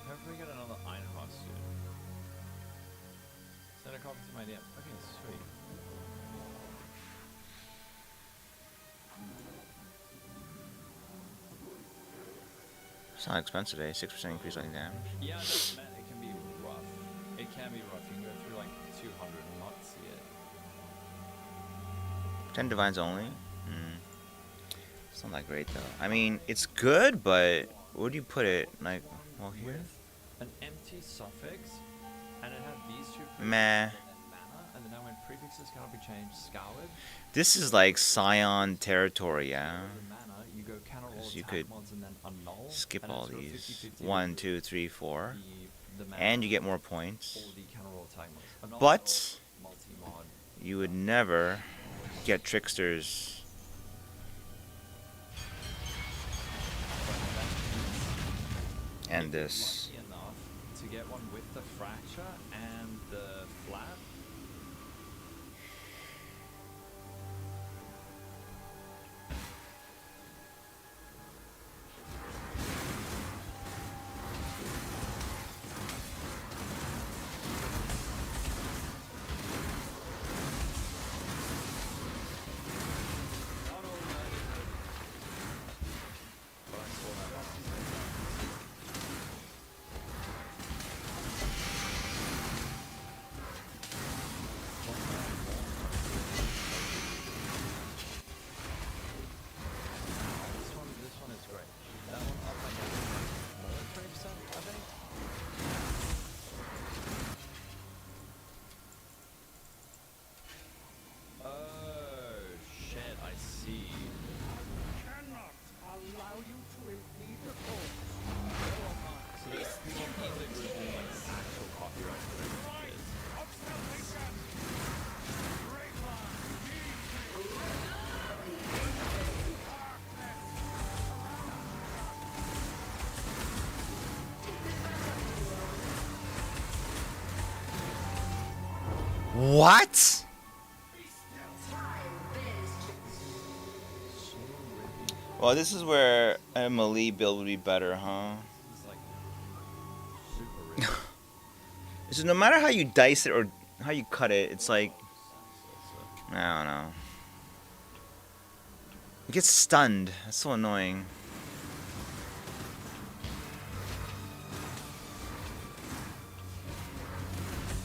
Hopefully we get another Einhorn soon. Send a copy to my DM. Okay, sweet. It's not expensive, eh? 6% increase on damage. Yeah, no, man, it can be rough. It can be rough. You can go through like 200 and not see it. 10 divines only? It's not that great though. I mean, it's good, but where do you put it? Like, well, here? With an empty suffix, and it had these two prefixes, Meh. and then mana, and then when prefixes cannot be changed, scoured. This is like Scion territory, yeah? With mana, you go counter all So you attack could mods and then annul. skip and all it's sort of these. 50-50 1, 2, 3, 4. the mana And you get more points. or the counter all attack mods. Annul But multi-mod. you would never get tricksters. And this. Lucky enough to get one with the fracture and the flat. Not all that is good. But I saw that last This one is great. That one up my more 20%, I think. Oh shit, I see. Cannot allow you to impede the course. So there's people in the group doing like actual copyright shit. Of salvation. Great line. What? Well, this is where a melee build would be better, huh? This is like super rich. So no matter how you dice it or how you cut it, it's like, I don't know. It gets stunned. That's so annoying.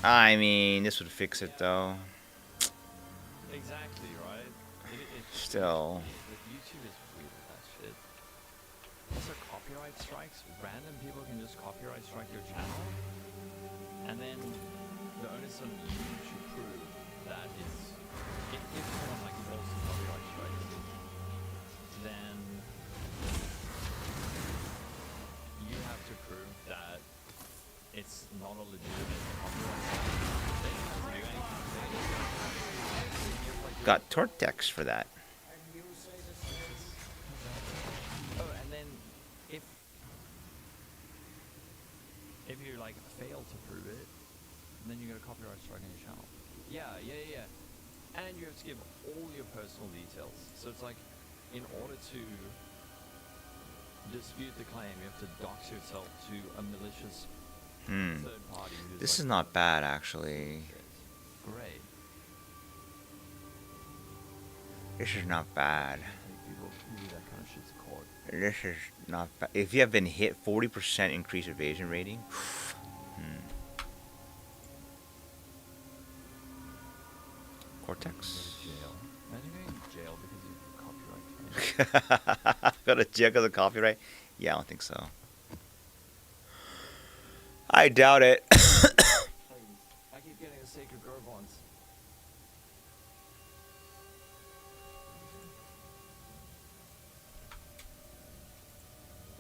I mean, this would fix it though. Exactly, right? Still. Like, YouTube is weird with that shit. Also, copyright strikes. Random people can just copyright strike your channel. And then the onus on you to prove that is, if someone like false copyright strikes, then you have to prove that it's not a legitimate copyright strike. They have to do got Tortex for that. Oh, and then if you like fail to prove it, then you get a copyright strike on your channel. Yeah. And you have to give all your personal details. So it's like, in order to dispute the claim, you have to dox yourself to a malicious third party. This is not bad, actually. Great. This is not bad. People who do that kind of shit's caught. This is not bad. If you have been hit, 40% increased evasion rating. Cortex. Jail. Imagine going to jail because of copyright claim. Go to jail because of copyright? Yeah, I don't think so. I doubt it. I keep getting a Sacred Grove once.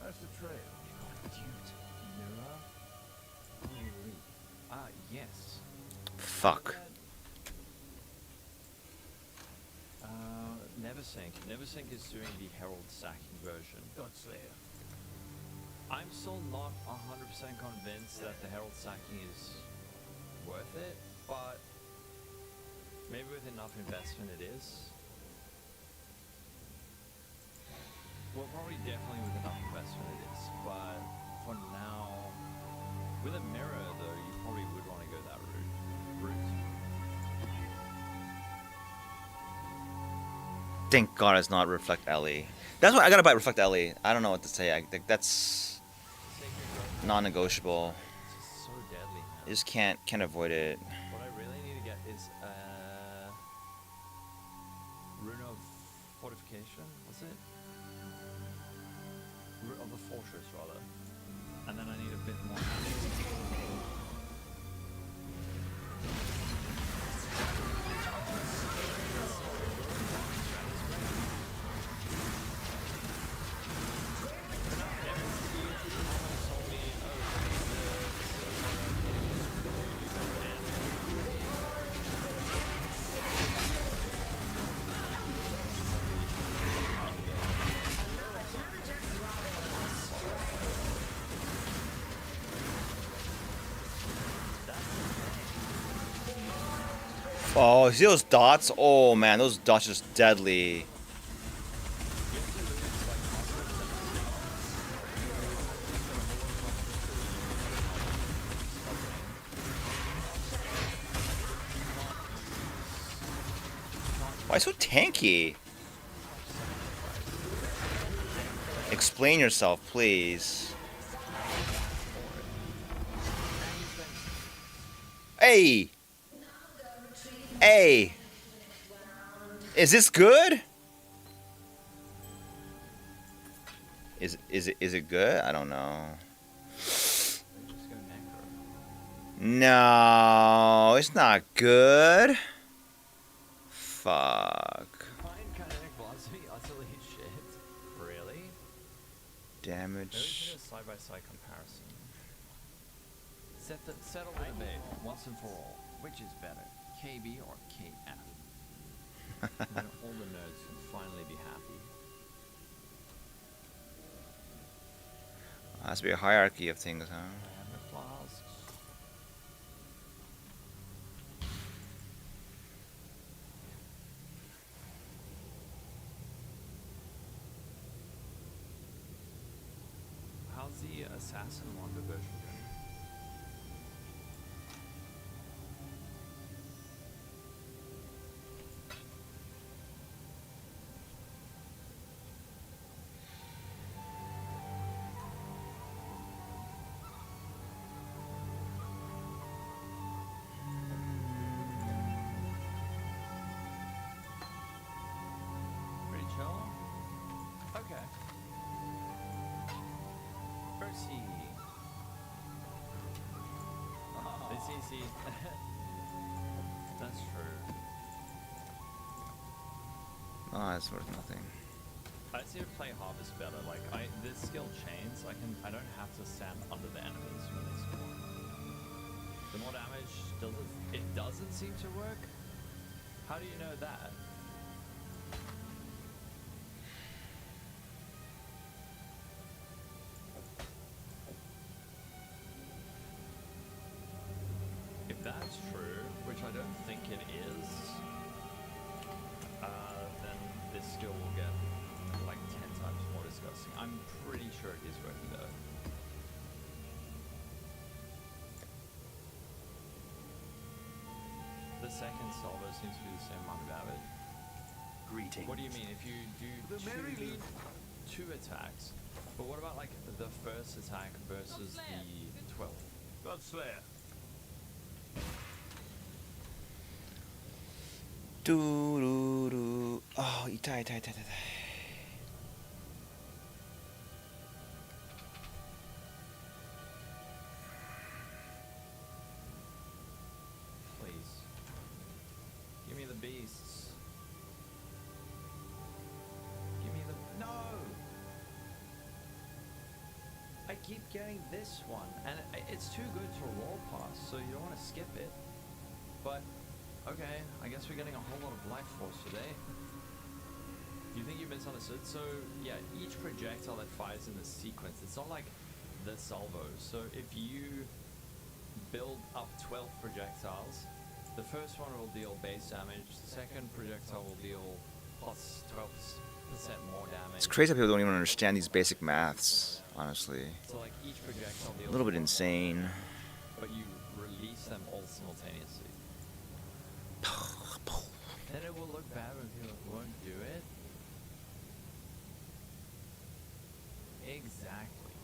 That's the trail. Dude, mirror? Holy. Ah, yes. Fuck. Neversink. Neversink is doing the Herald sacking version. Godslayer. I'm still not 100% convinced that the Herald sacking is worth it, but maybe with enough investment it is. Well, probably definitely with enough investment it is, but for now, with a mirror though, you probably would want to go that route. Thank God it's not Reflect LE. That's why I gotta buy Reflect LE. I don't know what to say. I think that's non-negotiable. It's so deadly, man. I just can't avoid it. What I really need to get is Rune of Fortification, what's it? Rune of the Fortress, rather. And then I need a bit more. Oh, see those dots? Oh man, those dots are just deadly. Why so tanky? Explain yourself, please. Hey! Hey! Is this good? Is it good? I don't know. No, it's not good. Fuck. Find kinetic velocity utterly shit. Really? Damage. A side-by-side comparison. Settle the debate once and for all. Which is better, KB or KF? Then all the nerds can finally be happy. Has to be a hierarchy of things, huh? Hammer flasks. How's the assassin Wanda version going? Pretty chill? Okay. Percy. See. That's true. Oh, it's worth nothing. I just need to play Harvest better. Like, this skill chains, I don't have to stand under the enemies when they spawn. The more damage it doesn't seem to work. How do you know that? I don't think it is, then this skill will get like 10 times more disgusting. I'm pretty sure it is working though. The second salvo seems to be the same amount of damage. Greetings. What do you mean? If you do two attacks, but what about like the first attack versus the 12? Godslayer. Oh, itai, itai, itai, itai. Please. Give me the beasts. Give me the... No! I keep getting this one, and it's too good to roll past, so you don't want to skip it. But, okay, I guess we're getting a whole lot of life force today. You think you misunderstood? So, yeah, each projectile that fires in the sequence, it's not like the salvos. So if you build up 12 projectiles, the first one will deal base damage, the second projectile will deal plus 12% more damage. It's crazy how people don't even understand these basic maths, honestly. So like each projectile deals A little bit more insane. damage, but you release them all simultaneously. Then it will look bad when people won't do it. Exactly.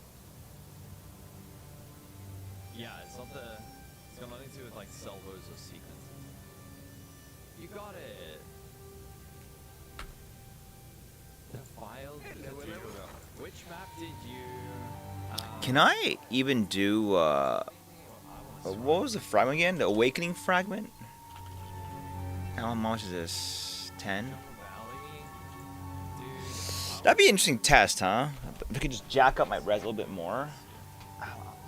Yeah, it's not the... It's got nothing to do with like salvos or sequences. You got it! Defiled Cathedral. Which map did you... Can I even do, what was the fragment again? The Awakening fragment? How much is this? 10? That'd be an interesting test, huh? If I could just jack up my res a little bit more.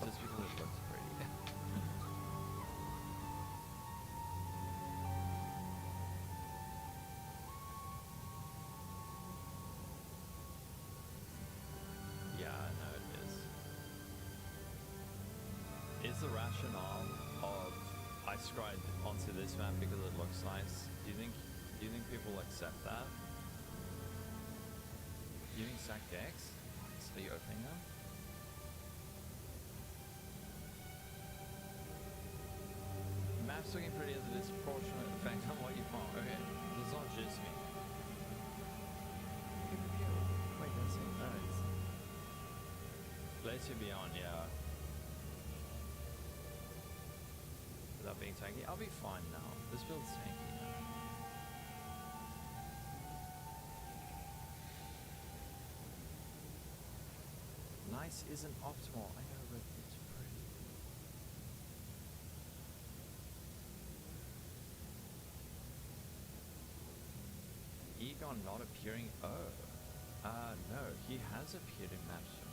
Just because it looks pretty. Yeah, no, it is. Is the rationale of I scried onto this map because it looks nice? Do you think people will accept that? Do you think stack decks? Are you opening them? Map's looking pretty as a disproportionate effect on what you found. Okay, so it's not just me. Wait, that's it. No, it's... Glacier Beyond, yeah. Without being tanky, I'll be fine now. This build's tanky now. Nice isn't optimal. I know, but it's pretty. Egon not appearing. Oh. No, he has appeared in maps for me.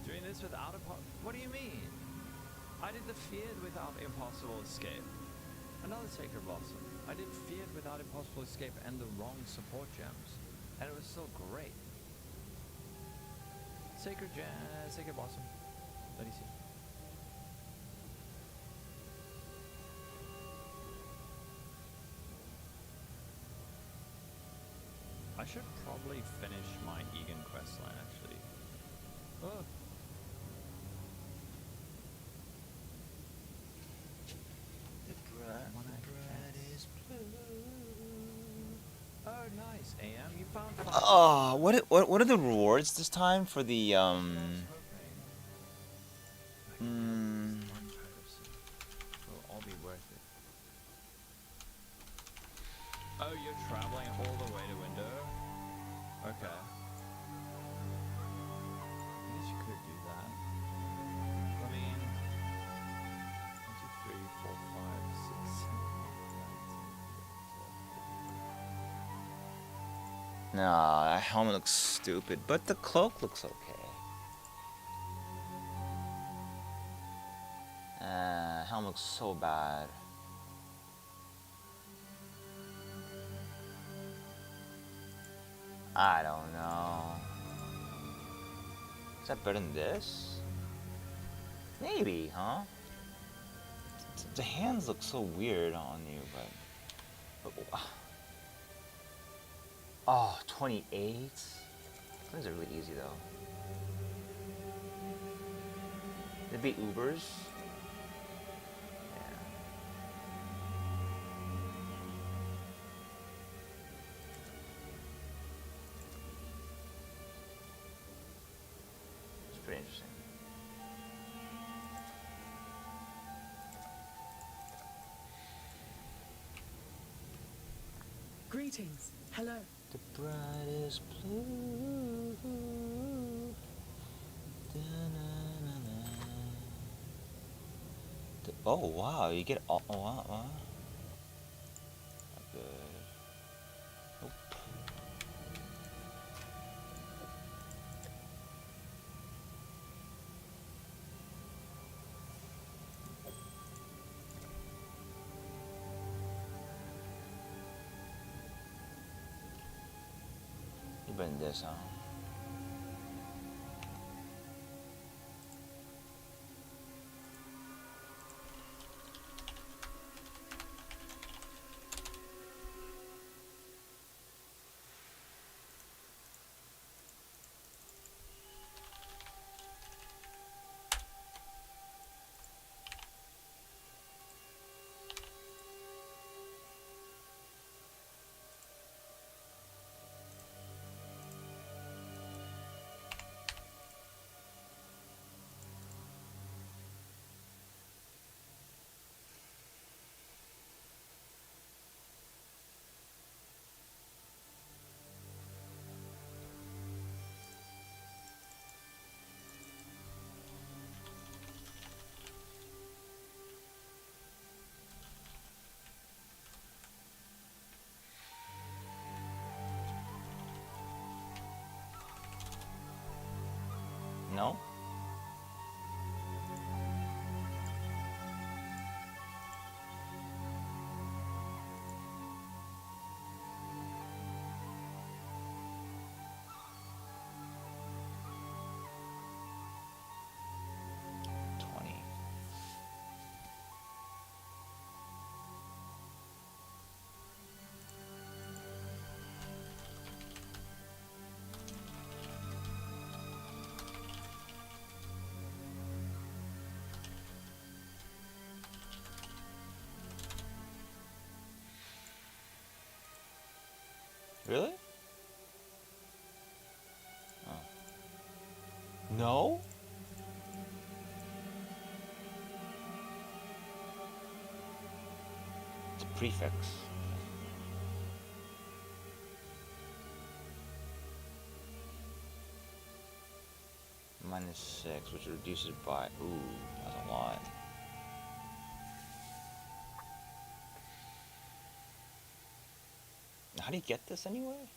Doing this without a what do you mean? I did the feared without impossible escape. Another Sacred Blossom. I did feared without impossible escape and the wrong support gems. And it was still great. Sacred Blossom. Let me see. I should probably finish my Egan questline actually. Oh. Oh, nice. AM, you found. Oh, what are the rewards this time for the It'll all be worth it. Oh, you're traveling all the way to Window? Okay. I guess you could do that. I mean, 1, 2, 3, 4, 5, 6, 7, 8, 9, 10. Nah, that helmet looks stupid, but the cloak looks okay. helm looks so bad. I don't know. Is that better than this? Maybe, huh? The hands look so weird on you, but oh, 28? Things are really easy though. They beat Ubers. Yeah. It's pretty interesting. Greetings. Hello. The brightest blue. Oh wow, you get all. Oh, wow, wow. Not good. Nope. You better than this, huh? No? Really? Oh. No? It's a prefix. -6, which reduces by... Ooh, that's a lot. How do you get this anyway?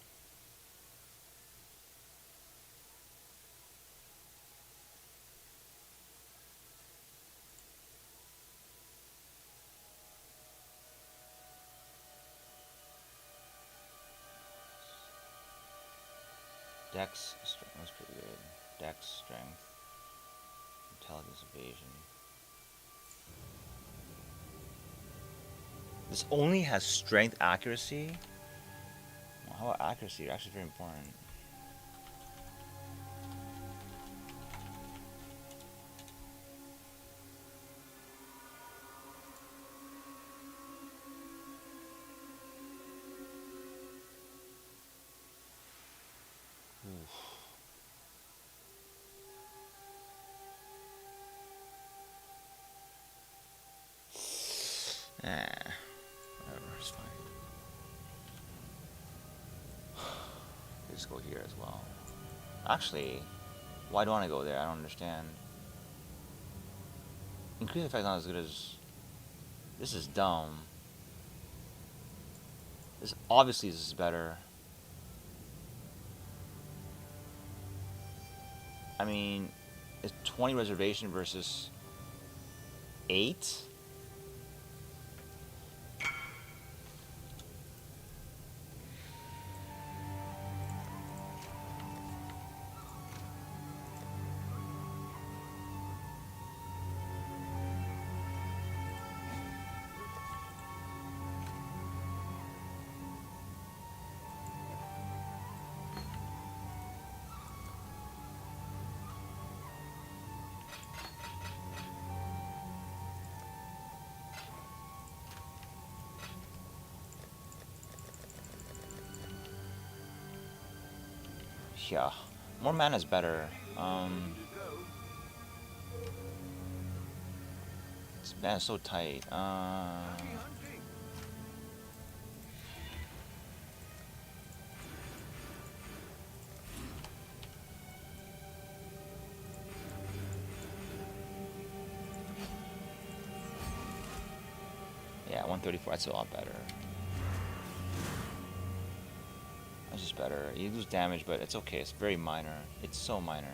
Dex strength, that's pretty good. Dex strength. Intelligence evasion. This only has strength accuracy? Well, how about accuracy? Actually very important. Oof. Whatever, it's fine. Just go here as well. Actually, why do I want to go there? I don't understand. Increase effect not as good as... This is dumb. This obviously this is better. I mean, it's 20 reservation versus 8? Yeah, more mana is better. It's so tight. Yeah, 134. That's a lot better. That's just better. You lose damage, but it's okay. It's very minor. It's so minor.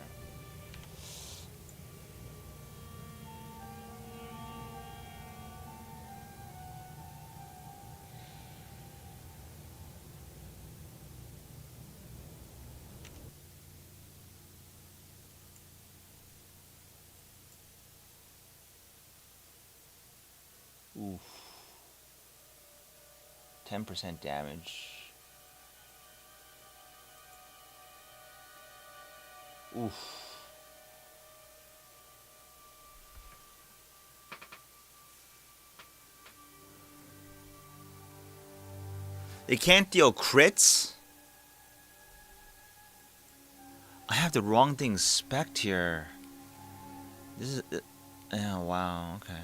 Oof. 10% damage. Oof. They can't deal crits? I have the wrong thing spec'd here. This is... oh, wow, okay.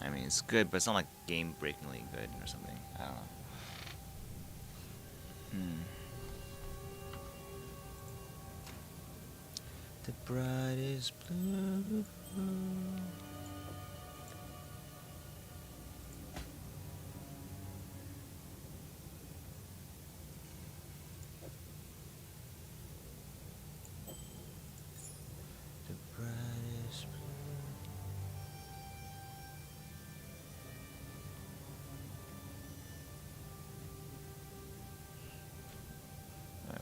I mean, it's good, but it's not like game-breakingly good or something. I don't know. The brightest blue. The brightest blue.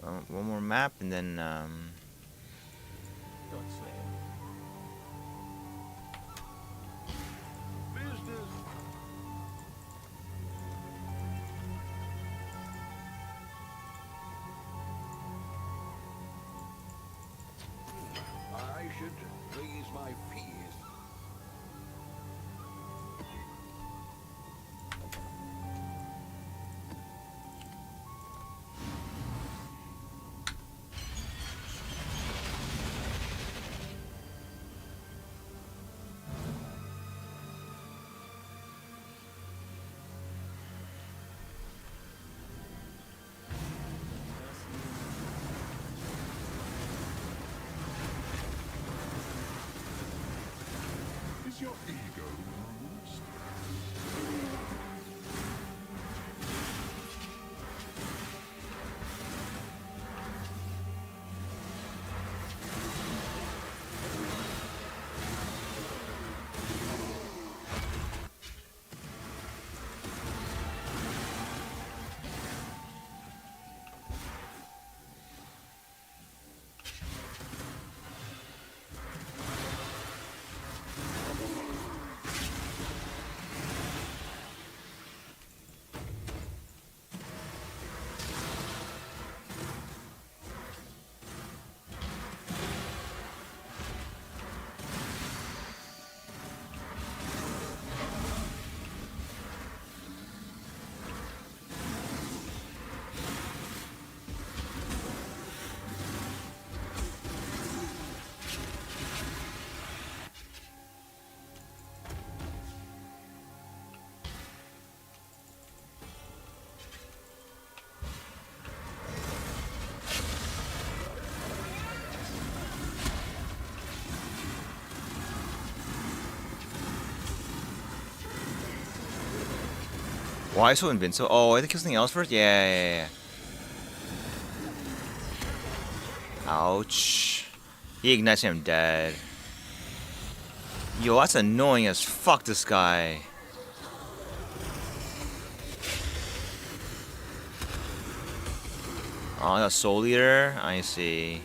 Alright, one more map and then I should raise my fees. Is your ego bruised? why so invincible? Oh, I think kill something else first? Yeah. Ouch. He ignites him dead. Yo, that's annoying as fuck, this guy. Oh, that's Soul Eater? I see.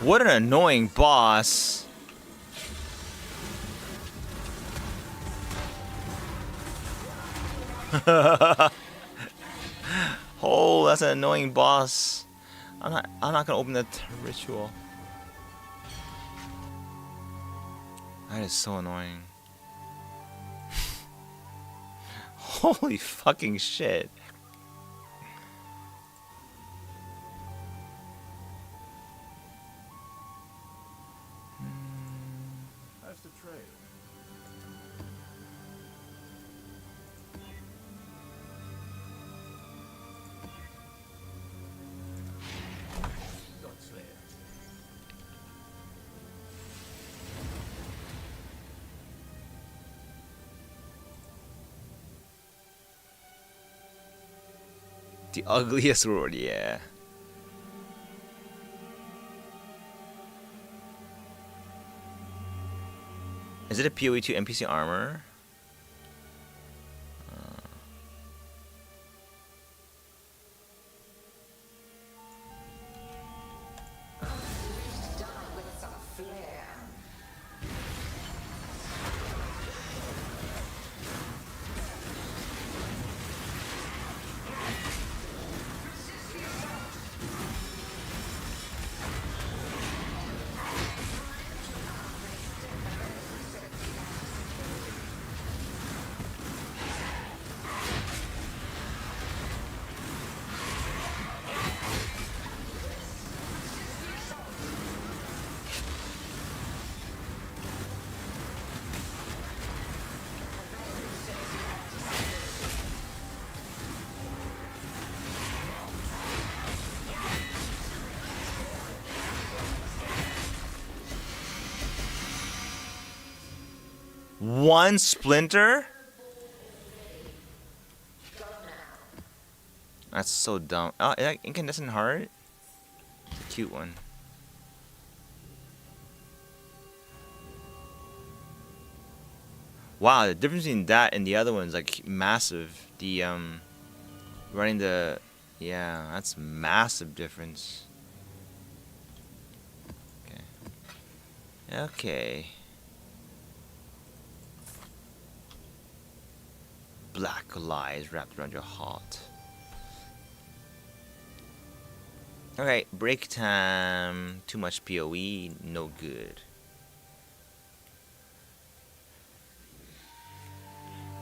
What an annoying boss. Oh, that's an annoying boss. I'm not gonna open that ritual. That is so annoying. Holy fucking shit. How's the trail? Godslayer. The ugliest sword, yeah. Is it a PoE2 NPC armor? One splinter? That's so dumb. Oh, incandescent heart? It's a cute one. Wow, the difference between that and the other one is like massive. The running the, yeah, that's massive difference. Okay. Okay. Black lies wrapped around your heart. Okay, break time. Too much PoE, no good.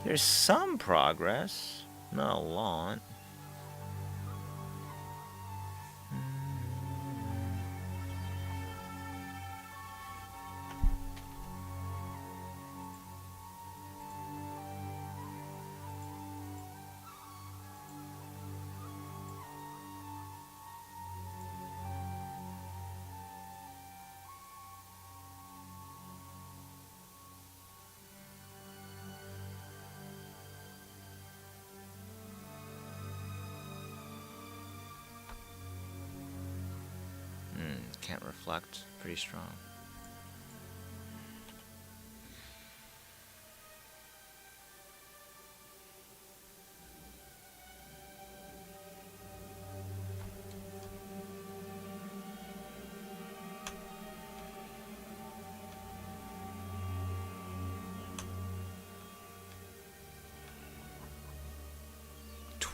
There's some progress, not a lot. Can't reflect. Pretty strong.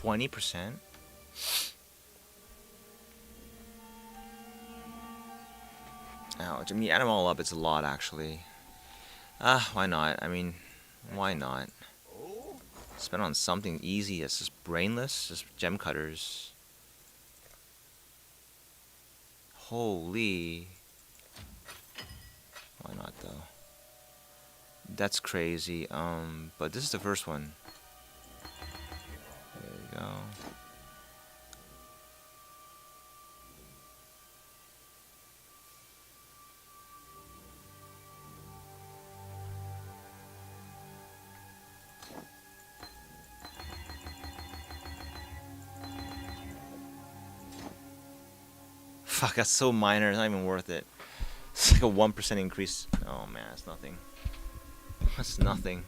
%? Ouch. I mean, add them all up, it's a lot, actually. Why not? I mean, why not? Spend on something easy that's just brainless, just gem cutters. Holy. Why not, though? That's crazy. But this is the first one. There we go. Fuck, that's so minor, it's not even worth it. It's like a 1% increase. Oh man, that's nothing. That's nothing.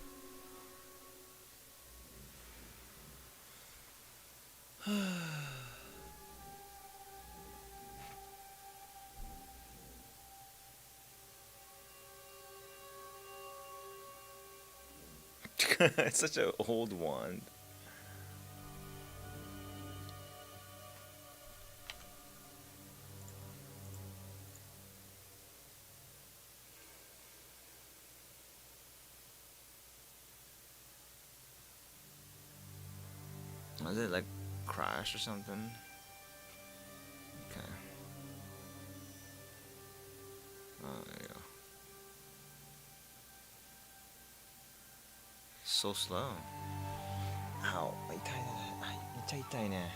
It's such an old wand. Is it like crash or something? Okay. Oh, there you go. So slow. Ow, 痛いね。めっちゃ痛いね。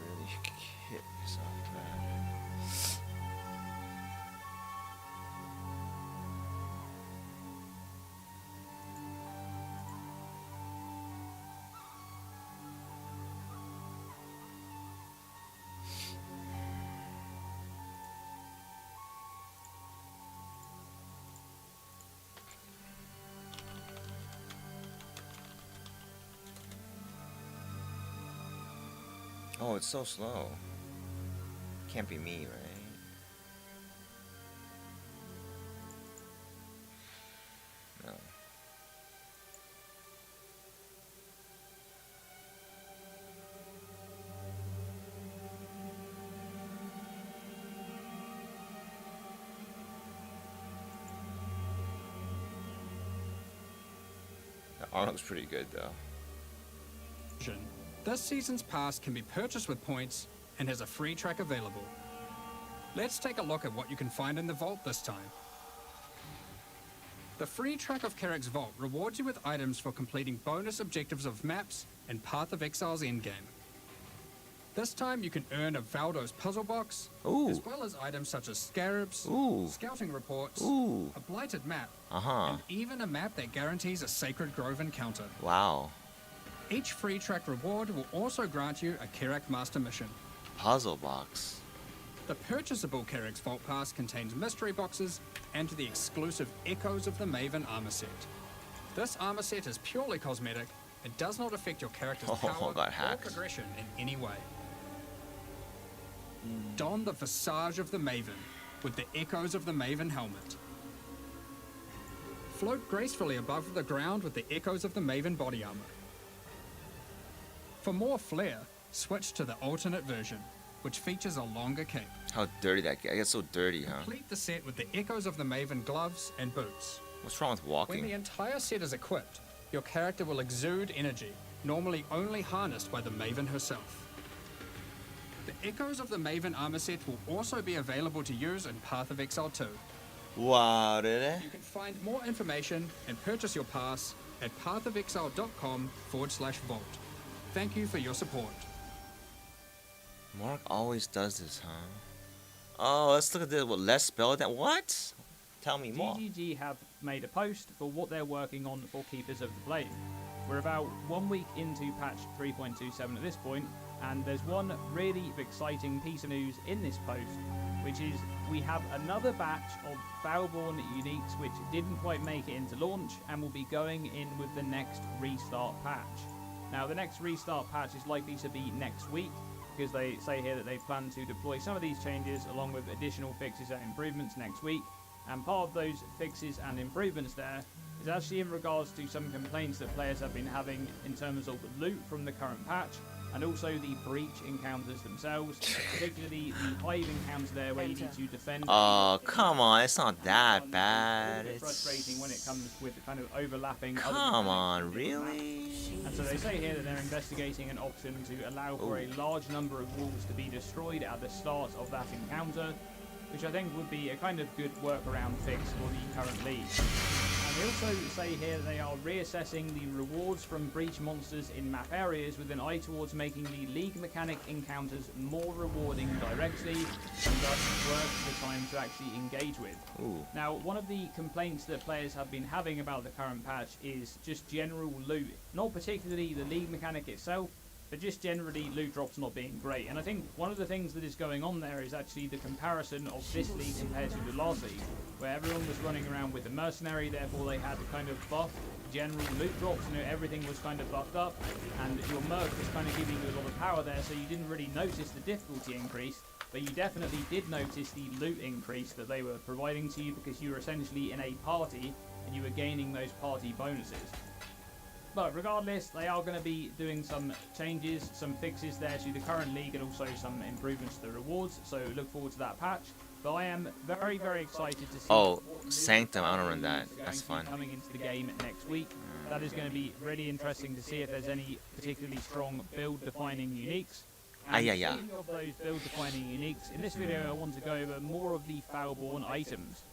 Really hit myself bad. Oh, it's so slow. Can't be me, right? No. The art looks pretty good, though. This season's pass can be purchased with points and has a free track available. Let's take a look at what you can find in the vault this time. The free track of Kinetic's vault rewards you with items for completing bonus objectives of maps and Path of Exile's endgame. This time you can earn a Valdo's puzzle box, as well as items such as scarabs, scouting reports, a blighted map, and even a map that guarantees a sacred grove encounter. Wow. Each free track reward will also grant you a Kinetic Master mission. Puzzle box. The purchasable Kinetic's Vault Pass contains mystery boxes and the exclusive Echoes of the Maven armor set. This armor set is purely cosmetic and does not affect your character's power or progression in any way. Don the Visage of the Maven with the Echoes of the Maven helmet. Float gracefully above the ground with the Echoes of the Maven body armor. For more flair, switch to the alternate version, which features a longer cape. How dirty that gets so dirty, huh? Complete the set with the Echoes of the Maven gloves and boots. What's wrong with walking? When the entire set is equipped, your character will exude energy, normally only harnessed by the Maven herself. The Echoes of the Maven armor set will also be available to use in Path of Exile 2. Wow, really? You can find more information and purchase your pass at pathofexile.com/vault. Thank you for your support. Mark always does this, huh? Oh, let's look at this. What, less spell that? What? Tell me more. DGG have made a post for what they're working on for Keepers of the Flame. We're about 1 week into patch 3.27 at this point, and there's one really exciting piece of news in this post, which is we have another batch of Battleborn uniques which didn't quite make it into launch and will be going in with the next restart patch. Now, the next restart patch is likely to be next week, because they say here that they plan to deploy some of these changes along with additional fixes and improvements next week. And part of those fixes and improvements there is actually in regards to some complaints that players have been having in terms of loot from the current patch, and also the breach encounters themselves, particularly the hive encounter there where you need to defend. Oh, come on, it's not that bad. It's frustrating when it comes with kind of overlapping. Come on, really? And so they say here that they're investigating an option to allow for a large number of walls to be destroyed at the start of that encounter, which I think would be a kind of good workaround fix for the current league. And they also say here that they are reassessing the rewards from breach monsters in map areas with an eye towards making the league mechanic encounters more rewarding directly, and thus worth the time to actually engage with. Now, one of the complaints that players have been having about the current patch is just general loot, not particularly the league mechanic itself, but just generally loot drops not being great. And I think one of the things that is going on there is actually the comparison of this league compared to the last league, where everyone was running around with a mercenary, therefore they had kind of buff general loot drops, you know, everything was kind of buffed up, and your merc was kind of giving you a lot of power there, so you didn't really notice the difficulty increase, but you definitely did notice the loot increase that they were providing to you, because you were essentially in a party and you were gaining those party bonuses. But regardless, they are going to be doing some changes, some fixes there to the current league, and also some improvements to the rewards, so look forward to that patch. But I am very, very excited to see... Oh, Sanctum, I want to run that. That's fun. Coming into the game next week. that is going to be really interesting to see if there's any particularly strong build-defining uniques. And yeah. speaking of those build-defining uniques, in this video I want to go over more of the Foulborn items.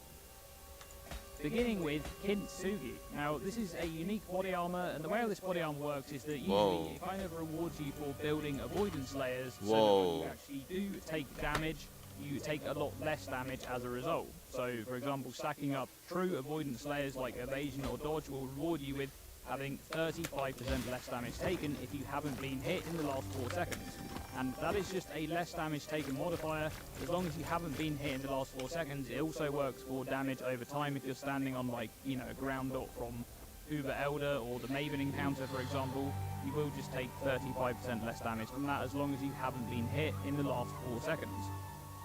Beginning with Kintsugi. Now, this is a unique body armor, and the way how this body armor works is that usually it kind of rewards you for building avoidance layers, so that when you actually do take damage, you take a lot less damage as a result. So, for example, stacking up true avoidance layers like evasion or dodge will reward you with having 35% less damage taken if you haven't been hit in the last 4 seconds. And that is just a less damage taken modifier. As long as you haven't been hit in the last 4 seconds, it also works for damage over time. If you're standing on, like, you know, a ground dot from Uber Elder or the Maven encounter, for example, you will just take 35% less damage from that as long as you haven't been hit in the last 4 seconds.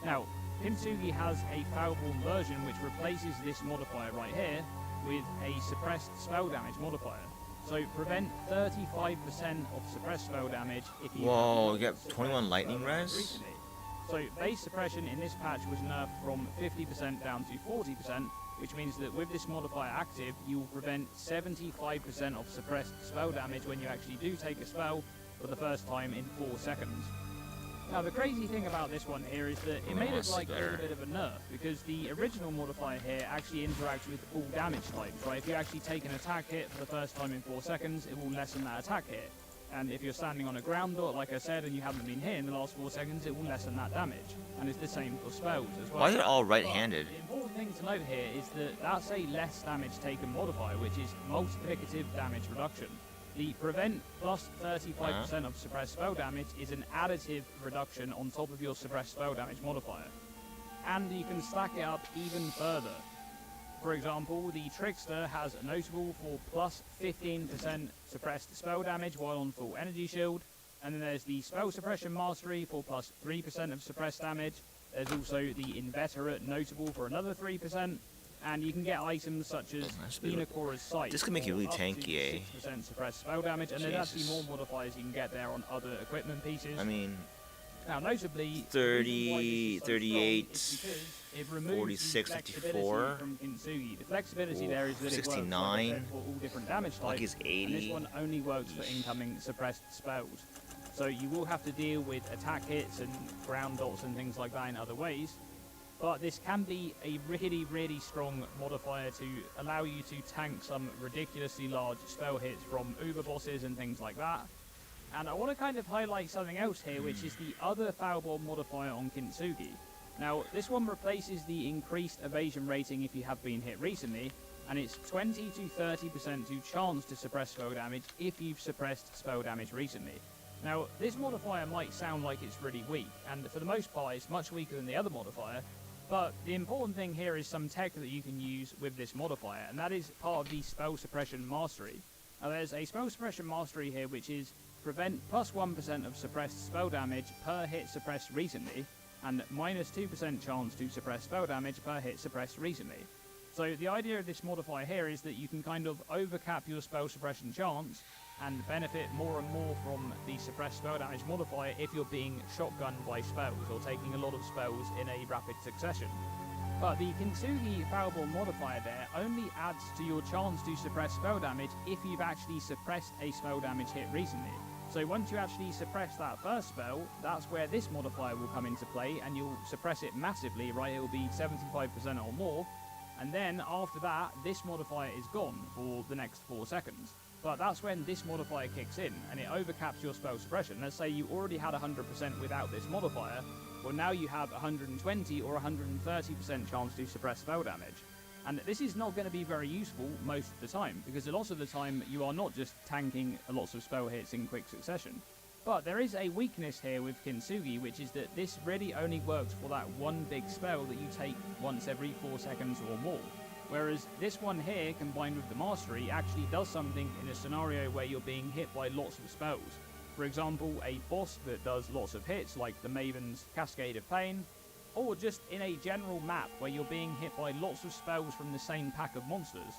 Now, Kintsugi has a Foulborn version which replaces this modifier right here with a suppressed spell damage modifier. So prevent 35% of suppressed spell damage if you Whoa, you get 21 lightning res? Recently. So base suppression in this patch was nerfed from 50% down to 40%, which means that with this modifier active, you will prevent 75% of suppressed spell damage when you actually do take a spell for the first time in 4 seconds. Now, the crazy thing about this one here is that it made it like a little bit of a nerf, because the original modifier here actually interacts with all damage types, right? If you actually take an attack hit for the first time in 4 seconds, it will lessen that attack hit. And if you're standing on a ground dot, like I said, and you haven't been hit in the last 4 seconds, it will lessen that damage. And it's the same for spells as well. Why is it all right-handed? The important thing to note here is that that's a less damage taken modifier, which is multiplicative damage reduction. The prevent plus 35% of suppressed spell damage is an additive reduction on top of your suppressed spell damage modifier. And you can stack it up even further. For example, the Trickster has a notable for plus 15% suppressed spell damage while on full energy shield. And then there's the Spell Suppression Mastery for plus 3% of suppressed damage. There's also the Inveterate notable for another 3%. And you can get items such as Inakora's Sight. This could make you really tanky, eh? 6% suppressed spell damage, and there's actually more modifiers you can get there on other equipment pieces. I mean, now, notably, 30, 38, 46, 54, from Kintsugi. The flexibility there is that 69, it works for all different damage types, 80. and this one only works for incoming suppressed spells. So you will have to deal with attack hits and ground dots and things like that in other ways. But this can be a really, really strong modifier to allow you to tank some ridiculously large spell hits from Uber bosses and things like that. And I want to kind of highlight something else here, which is the other Foulborn modifier on Kintsugi. Now, this one replaces the increased evasion rating if you have been hit recently, and it's 20 to 30% to chance to suppress spell damage if you've suppressed spell damage recently. Now, this modifier might sound like it's really weak, and for the most part it's much weaker than the other modifier, but the important thing here is some tech that you can use with this modifier, and that is part of the Spell Suppression Mastery. Now, there's a Spell Suppression Mastery here which is prevent plus 1% of suppressed spell damage per hit suppressed recently, and minus 2% chance to suppress spell damage per hit suppressed recently. So the idea of this modifier here is that you can kind of overcap your spell suppression chance and benefit more and more from the suppressed spell damage modifier if you're being shotgunned by spells or taking a lot of spells in a rapid succession. But the Kintsugi Foulborn modifier there only adds to your chance to suppress spell damage if you've actually suppressed a spell damage hit recently. So once you actually suppress that first spell, that's where this modifier will come into play, and you'll suppress it massively, right? It'll be 75% or more. And then after that, this modifier is gone for the next 4 seconds. But that's when this modifier kicks in, and it overcaps your spell suppression. Let's say you already had 100% without this modifier, well now you have 120 or 130% chance to suppress spell damage. And this is not going to be very useful most of the time, because a lot of the time you are not just tanking lots of spell hits in quick succession. But there is a weakness here with Kintsugi, which is that this really only works for that one big spell that you take once every 4 seconds or more. Whereas this one here, combined with the Mastery, actually does something in a scenario where you're being hit by lots of spells. For example, a boss that does lots of hits, like the Maven's Cascade of Pain, or just in a general map where you're being hit by lots of spells from the same pack of monsters.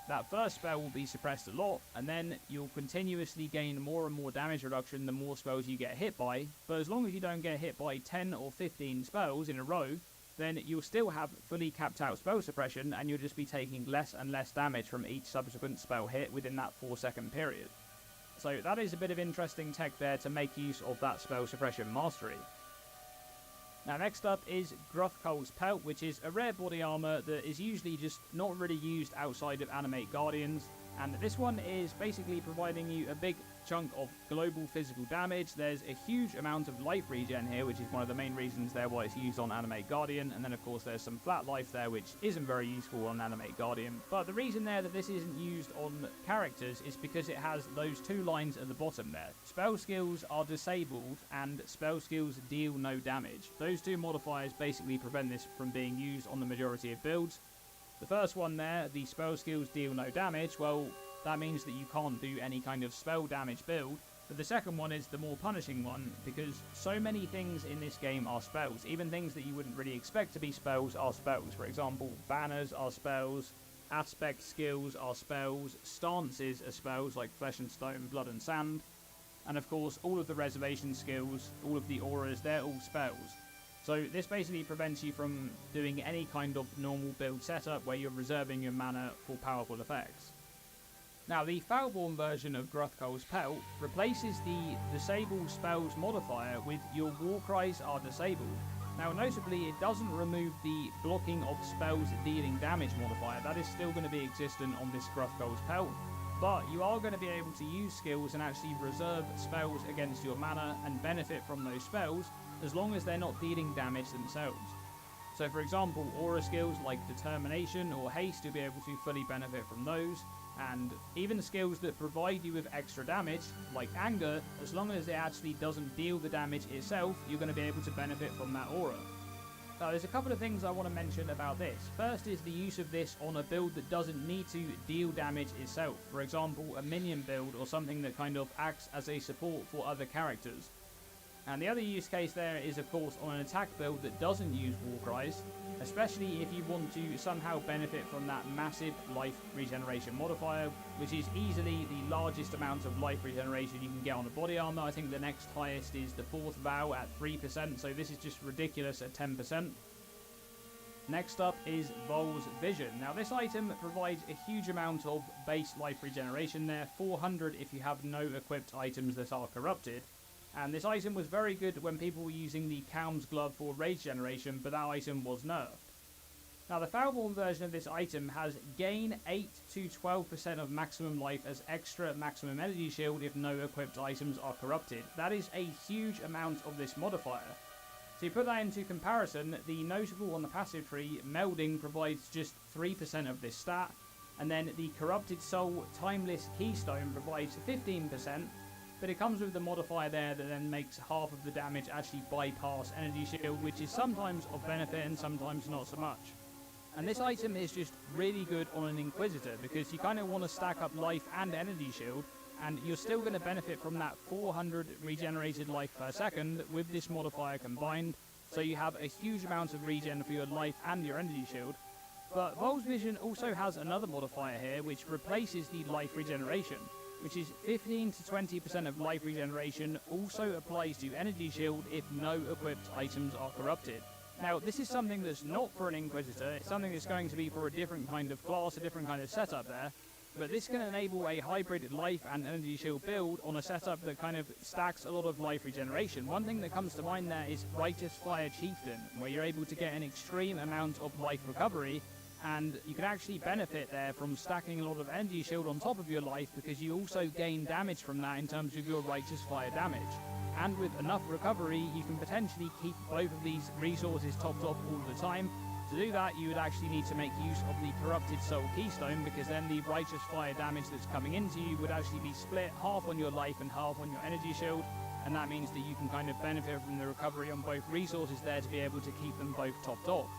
That first spell will be suppressed a lot, and then you'll continuously gain more and more damage reduction the more spells you get hit by, but as long as you don't get hit by 10 or 15 spells in a row, then you'll still have fully capped out spell suppression, and you'll just be taking less and less damage from each subsequent spell hit within that 4-second period. So that is a bit of interesting tech there to make use of that spell suppression mastery. Now next up is Gruthkohl's Pelt, which is a rare body armor that is usually just not really used outside of Animate Guardians, and this one is basically providing you a big chunk of global physical damage. There's a huge amount of life regen here, which is one of the main reasons there why it's used on Animate Guardian, and then of course there's some flat life there which isn't very useful on Animate Guardian. But the reason there that this isn't used on characters is because it has those 2 lines at the bottom there. Spell skills are disabled and spell skills deal no damage. Those 2 modifiers basically prevent this from being used on the majority of builds. The first one there, the spell skills deal no damage, well, that means that you can't do any kind of spell damage build. But the second one is the more punishing one, because so many things in this game are spells. Even things that you wouldn't really expect to be spells are spells. For example, banners are spells, aspect skills are spells, stances are spells like Flesh and Stone, Blood and Sand, and of course all of the reservation skills, all of the auras, they're all spells. So this basically prevents you from doing any kind of normal build setup where you're reserving your mana for powerful effects. Now the Foulborn version of Gruthkohl's Pelt replaces the Disable Spells modifier with Your War Cries are disabled. Now notably it doesn't remove the Blocking of Spells dealing damage modifier, that is still going to be existent on this Gruthkohl's Pelt, but you are going to be able to use skills and actually reserve spells against your mana and benefit from those spells as long as they're not dealing damage themselves. So for example, aura skills like Determination or Haste, you'll be able to fully benefit from those, and even skills that provide you with extra damage, like Anger, as long as it actually doesn't deal the damage itself, you're going to be able to benefit from that aura. Now there's a couple of things I want to mention about this. First is the use of this on a build that doesn't need to deal damage itself. For example, a minion build or something that kind of acts as a support for other characters. And the other use case there is of course on an attack build that doesn't use War Cries, especially if you want to somehow benefit from that massive life regeneration modifier, which is easily the largest amount of life regeneration you can get on a body armor. I think the next highest is the 4th vow at 3%, so this is just ridiculous at 10%. Next up is Vol's Vision. Now this item provides a huge amount of base life regeneration there, 400 if you have no equipped items that are corrupted. And this item was very good when people were using the Calm's Glove for rage generation, but that item was nerfed. Now the Foulborn version of this item has gain 8 to 12% of maximum life as extra maximum energy shield if no equipped items are corrupted. That is a huge amount of this modifier. To put that into comparison, the notable on the passive tree, Melding, provides just 3% of this stat, and then the Corrupted Soul Timeless Keystone provides 15%, but it comes with the modifier there that then makes half of the damage actually bypass energy shield, which is sometimes of benefit and sometimes not so much. And this item is just really good on an Inquisitor because you kind of want to stack up life and energy shield, and you're still going to benefit from that 400 regenerated life per second with this modifier combined, so you have a huge amount of regen for your life and your energy shield. But Vol's Vision also has another modifier here which replaces the life regeneration, which is 15 to 20% of life regeneration, also applies to energy shield if no equipped items are corrupted. Now this is something that's not for an Inquisitor, it's something that's going to be for a different kind of class, a different kind of setup there, but this can enable a hybrid life and energy shield build on a setup that kind of stacks a lot of life regeneration. One thing that comes to mind there is Righteous Fire Chieftain, where you're able to get an extreme amount of life recovery, and you can actually benefit there from stacking a lot of energy shield on top of your life because you also gain damage from that in terms of your Righteous Fire damage. And with enough recovery, you can potentially keep both of these resources topped off all the time. To do that, you would actually need to make use of the Corrupted Soul Keystone, because then the Righteous Fire damage that's coming into you would actually be split half on your life and half on your energy shield, and that means that you can kind of benefit from the recovery on both resources there to be able to keep them both topped off.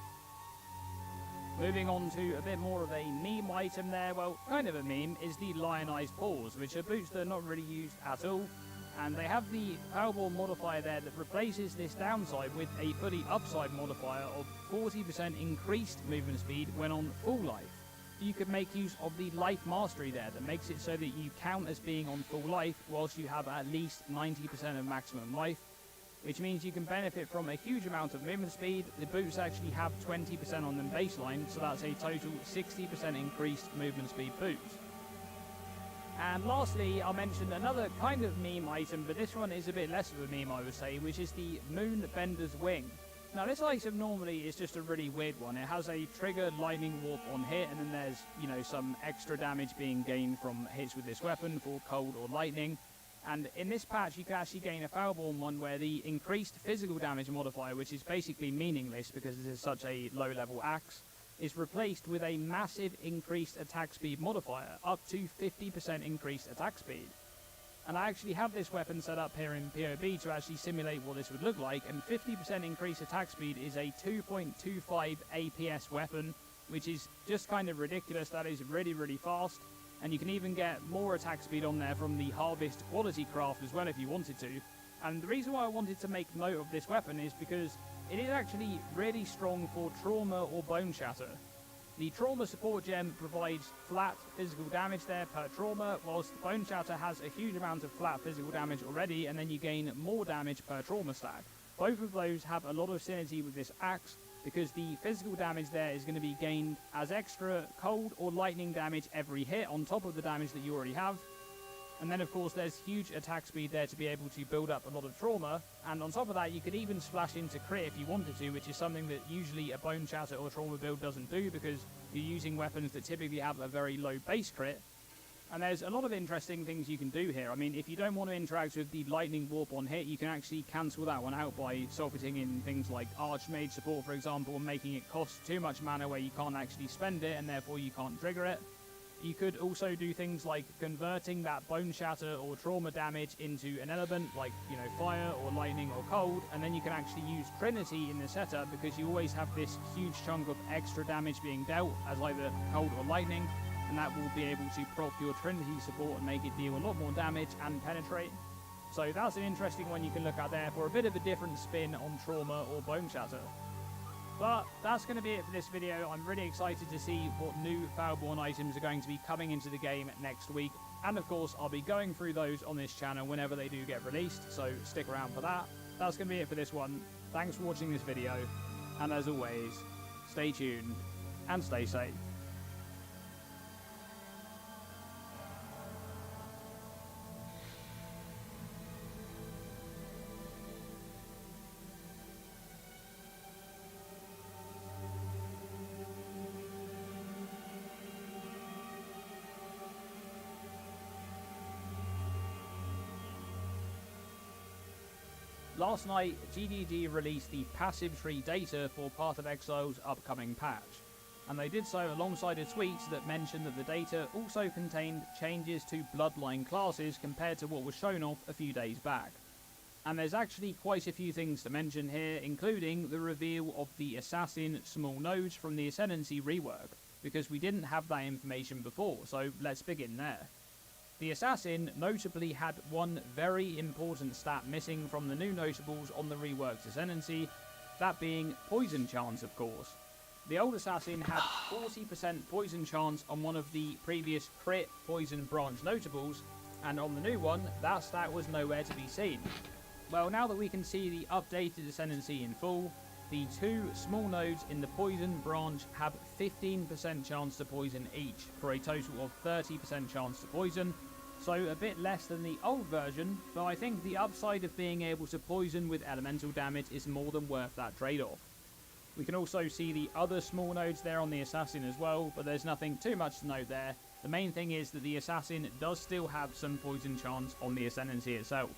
Moving on to a bit more of a meme item there, well, kind of a meme, is the Lionized Paws, which are boots that are not really used at all, and they have the Foulborn modifier there that replaces this downside with a fully upside modifier of 40% increased movement speed when on full life. You could make use of the life mastery there that makes it so that you count as being on full life whilst you have at least 90% of maximum life. which means you can benefit from a huge amount of movement speed. The boots actually have 20% on them baseline, so that's a total 60% increased movement speed boots. And lastly, I'll mention another kind of meme item, but this one is a bit less of a meme, I would say, which is the Moonbender's Wing. Now, this item normally is just a really weird one. It has a trigger lightning warp on hit, and then there's, you know, some extra damage being gained from hits with this weapon for cold or lightning. And in this patch, you can actually gain a Foulborn one where the increased physical damage modifier, which is basically meaningless because it is such a low-level axe, is replaced with a massive increased attack speed modifier, up to 50% increased attack speed. And I actually have this weapon set up here in POB to actually simulate what this would look like, and 50% increased attack speed is a 2.25 APS weapon, which is just kind of ridiculous. That is really, really fast, and you can even get more attack speed on there from the Harvest quality craft as well if you wanted to. And the reason why I wanted to make note of this weapon is because it is actually really strong for trauma or bone shatter. The trauma support gem provides flat physical damage there per trauma, whilst the bone shatter has a huge amount of flat physical damage already, and then you gain more damage per trauma stack. Both of those have a lot of synergy with this axe, because the physical damage there is going to be gained as extra cold or lightning damage every hit on top of the damage that you already have. And then of course there's huge attack speed there to be able to build up a lot of trauma, and on top of that you could even splash into crit if you wanted to, which is something that usually a bone shatter or trauma build doesn't do, because you're using weapons that typically have a very low base crit. And there's a lot of interesting things you can do here. I mean, if you don't want to interact with the lightning warp on hit, you can actually cancel that one out by socketing in things like Archmage support, for example, and making it cost too much mana where you can't actually spend it and therefore you can't trigger it. You could also do things like converting that bone shatter or trauma damage into an element like, you know, fire or lightning or cold, and then you can actually use Trinity in the setup because you always have this huge chunk of extra damage being dealt as either cold or lightning, and that will be able to proc your Trinity support and make it deal a lot more damage and penetrate. So that's an interesting one you can look at there for a bit of a different spin on trauma or bone shatter. But that's going to be it for this video. I'm really excited to see what new Foulborn items are going to be coming into the game next week. And of course, I'll be going through those on this channel whenever they do get released, so stick around for that. That's going to be it for this one. Thanks for watching this video, and as always, stay tuned and stay safe. Last night, GDG released the passive tree data for Path of Exile's upcoming patch, and they did so alongside a tweet that mentioned that the data also contained changes to bloodline classes compared to what was shown off a few days back. And there's actually quite a few things to mention here, including the reveal of the Assassin small nodes from the Ascendancy rework, because we didn't have that information before, so let's begin there. The Assassin notably had one very important stat missing from the new notables on the reworked Ascendancy, that being poison chance, of course. The old Assassin had 40% poison chance on one of the previous crit poison branch notables, and on the new one, that stat was nowhere to be seen. Well, now that we can see the updated Ascendancy in full, the two small nodes in the poison branch have 15% chance to poison each, for a total of 30% chance to poison. So a bit less than the old version, but I think the upside of being able to poison with elemental damage is more than worth that trade-off. We can also see the other small nodes there on the Assassin as well, but there's nothing too much to note there. The main thing is that the Assassin does still have some poison chance on the Ascendancy itself.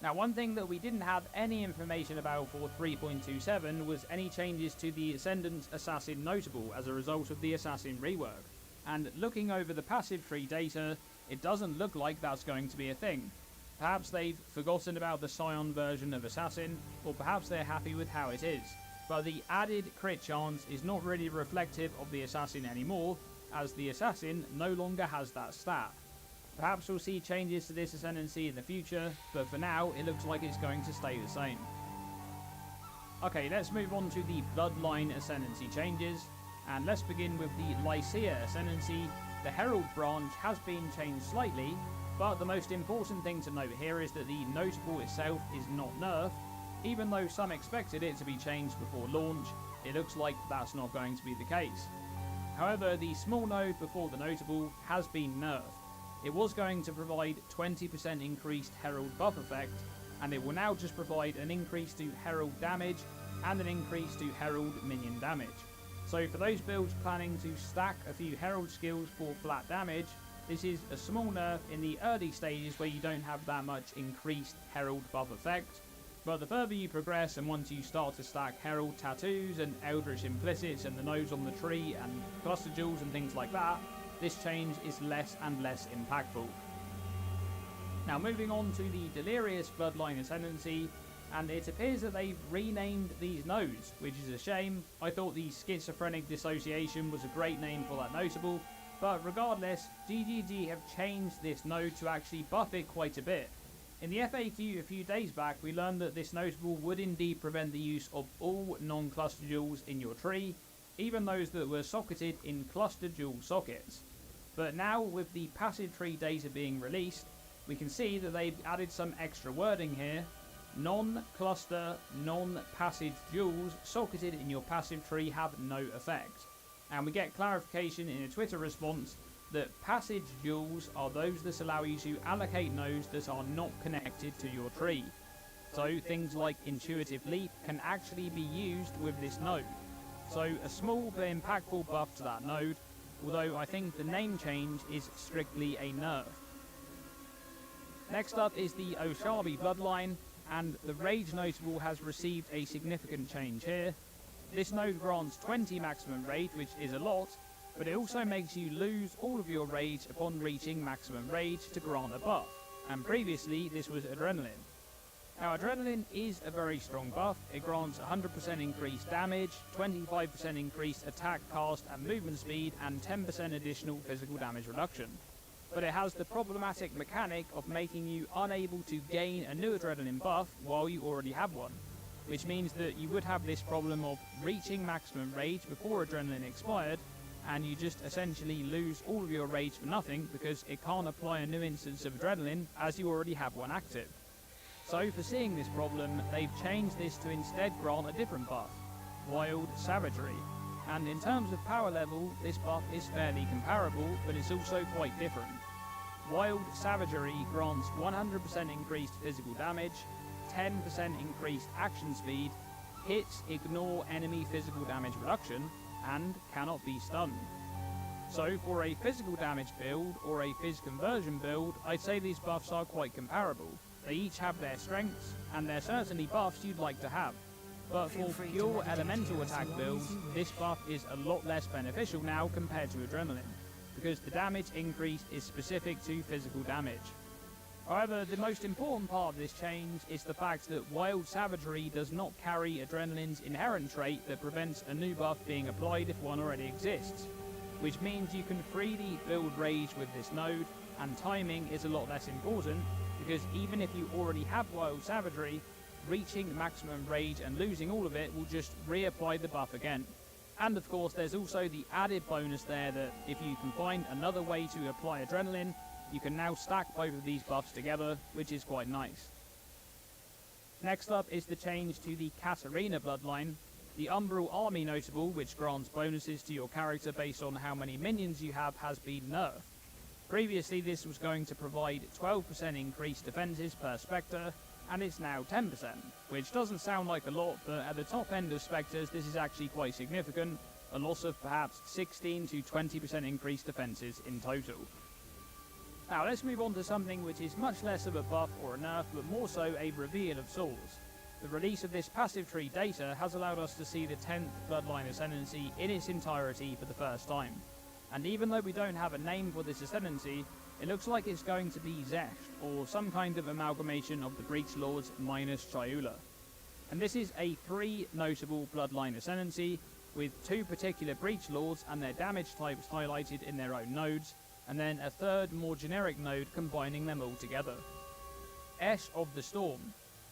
Now, one thing that we didn't have any information about for 3.27 was any changes to the Ascendant Assassin notable as a result of the Assassin rework. And looking over the passive tree data, it doesn't look like that's going to be a thing. Perhaps they've forgotten about the Scion version of Assassin, or perhaps they're happy with how it is. But the added crit chance is not really reflective of the Assassin anymore, as the Assassin no longer has that stat. Perhaps we'll see changes to this Ascendancy in the future, but for now it looks like it's going to stay the same. Okay, let's move on to the Bloodline Ascendancy changes. And let's begin with the Lycia Ascendancy. The Herald branch has been changed slightly, But the most important thing to note here is that the notable itself is not nerfed. Even though some expected it to be changed before launch, it looks like that's not going to be the case. However, the small node before the notable has been nerfed. It was going to provide 20% increased herald buff effect, and it will now just provide an increase to herald damage and an increase to herald minion damage. So for those builds planning to stack a few herald skills for flat damage, this is a small nerf in the early stages where you don't have that much increased herald buff effect. But the further you progress, and once you start to stack herald tattoos and eldritch implicits and the nodes on the tree and cluster jewels and things like that, this change is less and less impactful. Now moving on to the Delirious Bloodline Ascendancy, and it appears that they've renamed these nodes, which is a shame. I thought the Schizophrenic Dissociation was a great name for that notable, but regardless, GGG have changed this node to actually buff it quite a bit. In the FAQ a few days back, we learned that this notable would indeed prevent the use of all non-cluster jewels in your tree, even those that were socketed in cluster jewel sockets. But now, with the passive tree data being released, we can see that they've added some extra wording here. Non-cluster, non-passage jewels socketed in your passive tree have no effect. And we get clarification in a Twitter response that passage jewels are those that allow you to allocate nodes that are not connected to your tree. So things like Intuitive Leap can actually be used with this node. So a small but impactful buff to that node, although I think the name change is strictly a nerf. Next up is the Oshabi Bloodline, and the Rage notable has received a significant change here. This node grants 20 maximum rage, which is a lot, but it also makes you lose all of your rage upon reaching maximum rage to grant a buff, and previously this was Adrenaline. Now Adrenaline is a very strong buff. It grants 100% increased damage, 25% increased attack, cast and movement speed, and 10% additional physical damage reduction. But it has the problematic mechanic of making you unable to gain a new Adrenaline buff while you already have one, which means that you would have this problem of reaching maximum rage before Adrenaline expired, and you just essentially lose all of your rage for nothing because it can't apply a new instance of Adrenaline as you already have one active. So foreseeing this problem, they've changed this to instead grant a different buff, Wild Savagery. And in terms of power level, this buff is fairly comparable, but it's also quite different. Wild Savagery grants 100% increased physical damage, 10% increased action speed, hits ignore enemy physical damage reduction, and cannot be stunned. So for a physical damage build or a phys conversion build, I'd say these buffs are quite comparable. They each have their strengths, and they're certainly buffs you'd like to have. But for pure elemental attack builds, this buff is a lot less beneficial now compared to Adrenaline, because the damage increase is specific to physical damage. However, the most important part of this change is the fact that Wild Savagery does not carry Adrenaline's inherent trait that prevents a new buff being applied if one already exists, which means you can freely build rage with this node, and timing is a lot less important, because even if you already have Wild Savagery, reaching maximum rage and losing all of it will just reapply the buff again. And of course there's also the added bonus there that if you can find another way to apply Adrenaline, you can now stack both of these buffs together, which is quite nice. Next up is the change to the Katarina Bloodline. The Umbral Army notable, which grants bonuses to your character based on how many minions you have, has been nerfed. Previously this was going to provide 12% increased defenses per Spectre, and it's now 10%, which doesn't sound like a lot, but at the top end of Spectres this is actually quite significant, a loss of perhaps 16 to 20% increased defenses in total. Now let's move on to something which is much less of a buff or a nerf, but more so a reveal of sorts. The release of this passive tree data has allowed us to see the 10th Bloodline Ascendancy in its entirety for the first time. And even though we don't have a name for this Ascendancy, it looks like it's going to be Zesht, or some kind of amalgamation of the Breach Lords minus Chayula. And this is a 3 notable Bloodline Ascendancy, with 2 particular Breach Lords and their damage types highlighted in their own nodes, and then a 3rd more generic node combining them all together. Esh of the Storm.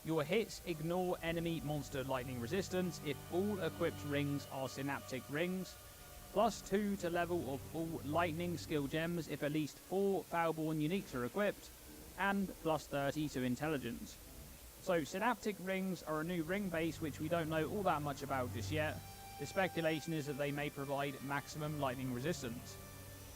Your hits ignore enemy monster lightning resistance if all equipped rings are synaptic rings, +2 to level of all lightning skill gems if at least 4 Foulborn uniques are equipped, and plus 30 to intelligence. So synaptic rings are a new ring base which we don't know all that much about just yet. The speculation is that they may provide maximum lightning resistance.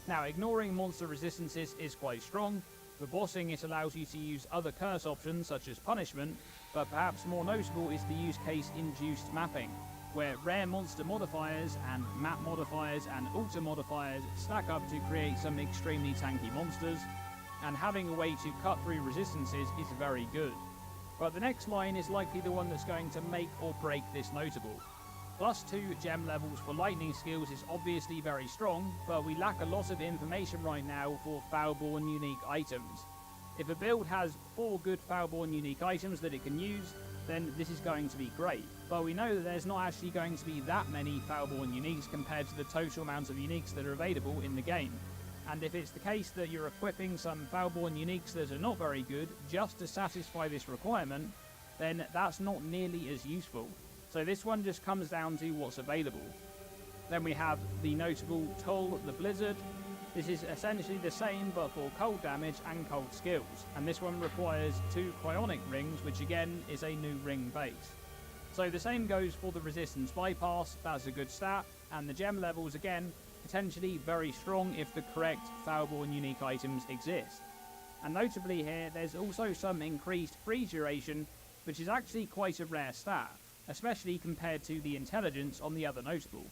Now, ignoring monster resistances is quite strong. For bossing, it allows you to use other curse options such as punishment, but perhaps more notable is the use case induced mapping, where rare monster modifiers and map modifiers and alter modifiers stack up to create some extremely tanky monsters, and having a way to cut through resistances is very good. But the next line is likely the one that's going to make or break this notable. +2 gem levels for lightning skills is obviously very strong, but we lack a lot of information right now for Foulborn unique items. If a build has 4 good Foulborn unique items that it can use, then this is going to be great. But we know that there's not actually going to be that many Foulborn uniques compared to the total amount of uniques that are available in the game. And if it's the case that you're equipping some Foulborn uniques that are not very good just to satisfy this requirement, then that's not nearly as useful. So this one just comes down to what's available. Then we have the notable Tull the Blizzard. This is essentially the same but for cold damage and cold skills, and this one requires 2 cryonic rings, which again is a new ring base. So the same goes for the resistance bypass, that's a good stat, and the gem levels again, potentially very strong if the correct Foulborn unique items exist. And notably here, there's also some increased freeze duration, which is actually quite a rare stat, especially compared to the intelligence on the other notable.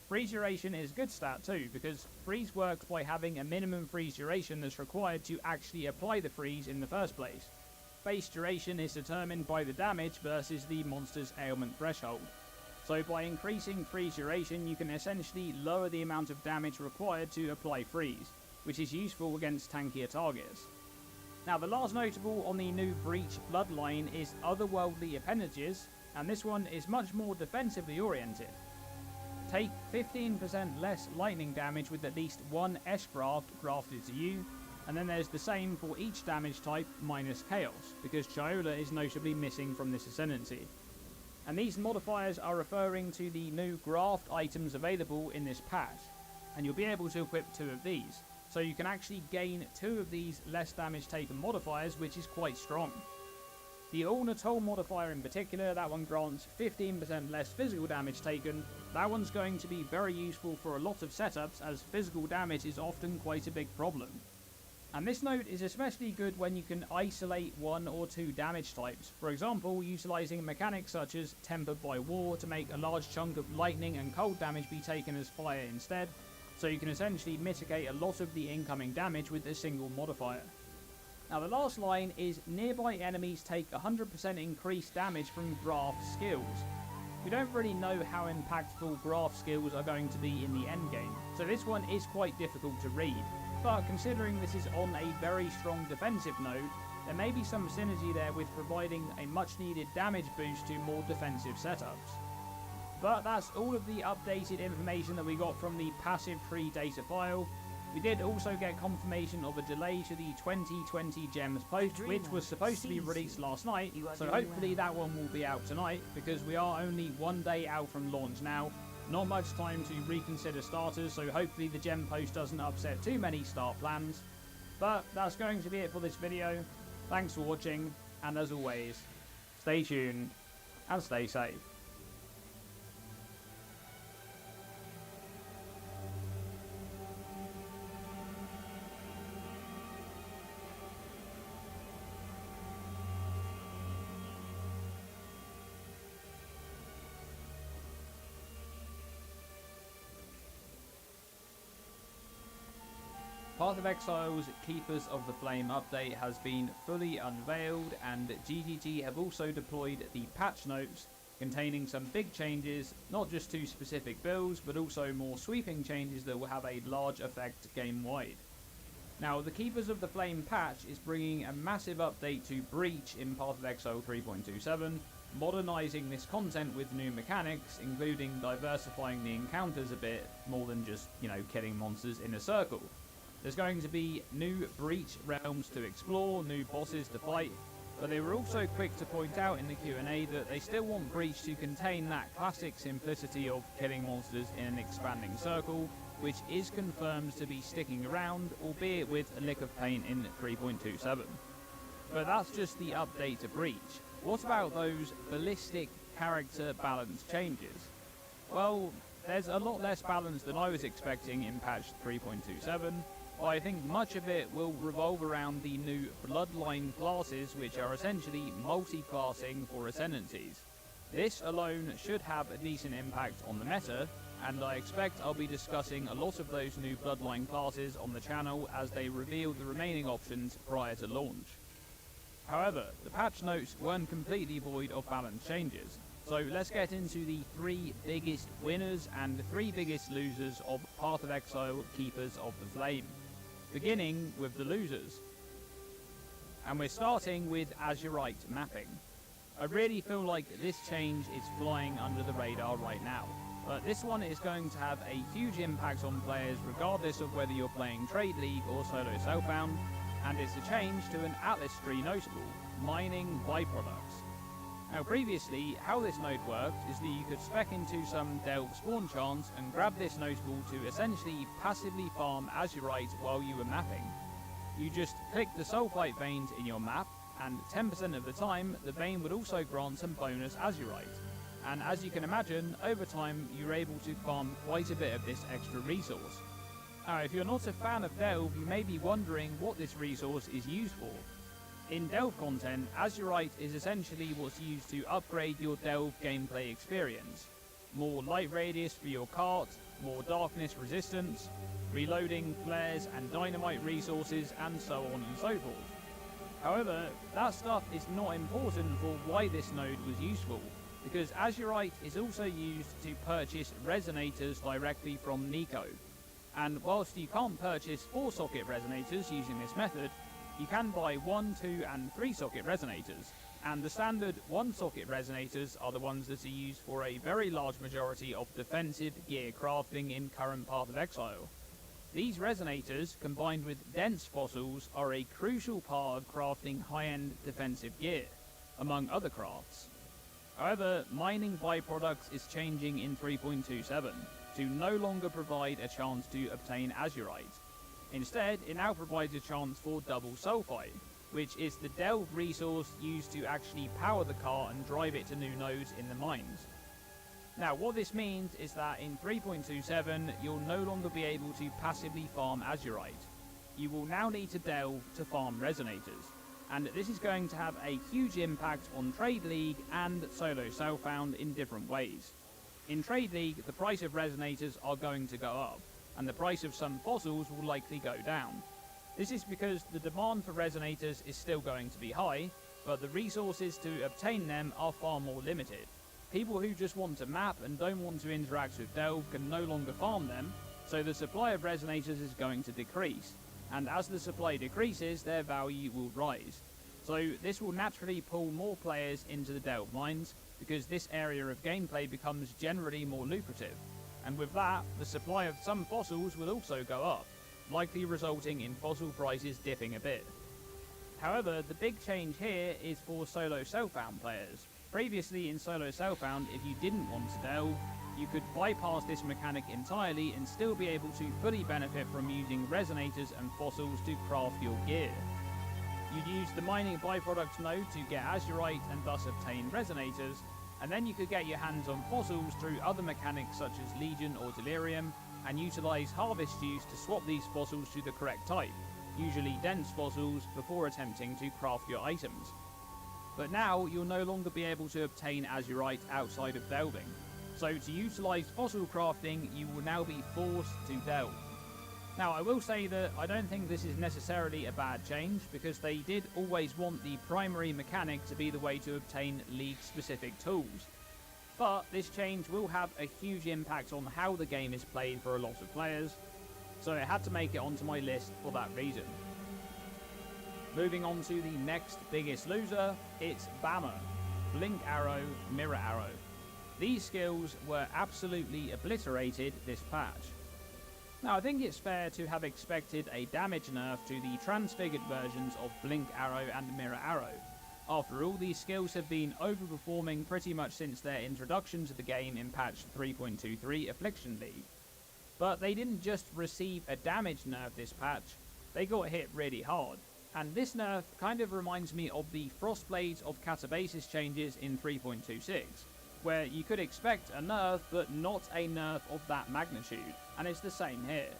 Freeze duration is a good stat too, because freeze works by having a minimum freeze duration that's required to actually apply the freeze in the first place. Base duration is determined by the damage versus the monster's ailment threshold. So by increasing freeze duration, you can essentially lower the amount of damage required to apply freeze, which is useful against tankier targets. Now the last notable on the new Breach bloodline is Otherworldly Appendages, and this one is much more defensively oriented. Take 15% less lightning damage with at least 1 S-graft grafted to you, and then there's the same for each damage type minus chaos, because Chiola is notably missing from this ascendancy. And these modifiers are referring to the new graft items available in this patch, and you'll be able to equip 2 of these, so you can actually gain 2 of these less damage taken modifiers, which is quite strong. The All-Natural modifier in particular, that one grants 15% less physical damage taken. That one's going to be very useful for a lot of setups, as physical damage is often quite a big problem. And this note is especially good when you can isolate 1 or 2 damage types, for example utilising mechanics such as Tempered by War to make a large chunk of lightning and cold damage be taken as fire instead, so you can essentially mitigate a lot of the incoming damage with a single modifier. Now the last line is nearby enemies take 100% increased damage from graft skills. We don't really know how impactful graft skills are going to be in the endgame, so this one is quite difficult to read, but considering this is on a very strong defensive note, there may be some synergy there with providing a much needed damage boost to more defensive setups. But that's all of the updated information that we got from the passive tree data file. We did also get confirmation of a delay to the 2020 Gems post, which was supposed to be released last night, so hopefully that one will be out tonight, because we are only 1 day out from launch now. Not much time to reconsider starters, so hopefully the Gem post doesn't upset too many start plans. But that's going to be it for this video. Thanks for watching, and as always, stay tuned and stay safe. Path of Exile's Keepers of the Flame update has been fully unveiled, and GGG have also deployed the patch notes containing some big changes, not just to specific builds, but also more sweeping changes that will have a large effect game-wide. Now, the Keepers of the Flame patch is bringing a massive update to Breach in Path of Exile 3.27, modernising this content with new mechanics, including diversifying the encounters a bit, more than just, killing monsters in a circle. There's going to be new Breach realms to explore, new bosses to fight, but they were also quick to point out in the Q&A that they still want Breach to contain that classic simplicity of killing monsters in an expanding circle, which is confirmed to be sticking around, albeit with a lick of paint in 3.27. But that's just the update to Breach. What about those ballistic character balance changes? Well, there's a lot less balance than I was expecting in patch 3.27, but I think much of it will revolve around the new bloodline classes, which are essentially multi-classing for ascendancies. This alone should have a decent impact on the meta, and I expect I'll be discussing a lot of those new bloodline classes on the channel as they reveal the remaining options prior to launch. However, the patch notes weren't completely void of balance changes, so let's get into the 3 biggest winners and the 3 biggest losers of Path of Exile Keepers of the Flame. Beginning with the losers. And we're starting with Azurite mapping. I really feel like this change is flying under the radar right now, but this one is going to have a huge impact on players regardless of whether you're playing Trade League or solo Self-Bound, and it's a change to an Atlas tree notable, mining byproducts. Now previously, how this node worked is that you could spec into some Delve spawn chance and grab this notable to essentially passively farm Azurite while you were mapping. You just click the sulfite veins in your map, and 10% of the time, the vein would also grant some bonus Azurite. And as you can imagine, over time, you're able to farm quite a bit of this extra resource. Now, if you're not a fan of Delve, you may be wondering what this resource is used for. In Delve content, Azurite is essentially what's used to upgrade your Delve gameplay experience. More light radius for your cart, more darkness resistance, reloading, flares and dynamite resources, and so on and so forth. However, that stuff is not important for why this node was useful, because Azurite is also used to purchase resonators directly from Nico. And whilst you can't purchase 4-socket resonators using this method, you can buy 1, 2 and 3-socket resonators, and the standard 1-socket resonators are the ones that are used for a very large majority of defensive gear crafting in current Path of Exile. These resonators, combined with dense fossils, are a crucial part of crafting high-end defensive gear, among other crafts. However, mining byproducts is changing in 3.27 to no longer provide a chance to obtain Azurite. Instead, it now provides a chance for double sulfite, which is the Delve resource used to actually power the car and drive it to new nodes in the mines. Now, what this means is that in 3.27, you'll no longer be able to passively farm Azurite. You will now need to delve to farm resonators, and this is going to have a huge impact on Trade League and solo Self-Found in different ways. In Trade League, the price of resonators are going to go up, and the price of some fossils will likely go down. This is because the demand for resonators is still going to be high, but the resources to obtain them are far more limited. People who just want to map and don't want to interact with Delve can no longer farm them, so the supply of resonators is going to decrease, and as the supply decreases, their value will rise. So this will naturally pull more players into the Delve mines, because this area of gameplay becomes generally more lucrative, and with that, the supply of some fossils will also go up, likely resulting in fossil prices dipping a bit. However, the big change here is for solo Self-Found players. Previously in solo Self-Found, if you didn't want to delve, you could bypass this mechanic entirely and still be able to fully benefit from using resonators and fossils to craft your gear. You'd use the mining byproducts node to get Azurite and thus obtain resonators, and then you could get your hands on fossils through other mechanics such as Legion or Delirium, and utilize harvest juice to swap these fossils to the correct type, usually dense fossils, before attempting to craft your items. But now you'll no longer be able to obtain Azurite outside of delving, so to utilize fossil crafting you will now be forced to delve. Now I will say that I don't think this is necessarily a bad change, because they did always want the primary mechanic to be the way to obtain league specific tools. But this change will have a huge impact on how the game is played for a lot of players, so it had to make it onto my list for that reason. Moving on to the next biggest loser, it's Bammer, Blink Arrow, Mirror Arrow. These skills were absolutely obliterated this patch. Now I think it's fair to have expected a damage nerf to the transfigured versions of Blink Arrow and Mirror Arrow. After all, these skills have been overperforming pretty much since their introduction to the game in patch 3.23 Affliction League. But they didn't just receive a damage nerf this patch, they got hit really hard. And this nerf kind of reminds me of the Frostblades of Catabasis changes in 3.26, where you could expect a nerf but not a nerf of that magnitude, and it's the same here.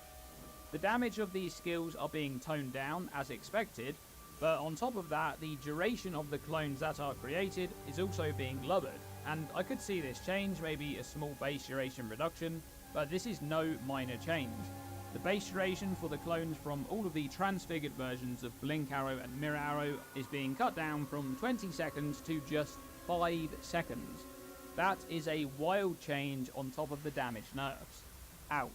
The damage of these skills are being toned down as expected, but on top of that, the duration of the clones that are created is also being lowered, and I could see this change, maybe a small base duration reduction, but this is no minor change. The base duration for the clones from all of the transfigured versions of Blink Arrow and Mirror Arrow is being cut down from 20 seconds to just 5 seconds. That is a wild change on top of the damage nerfs. Ouch.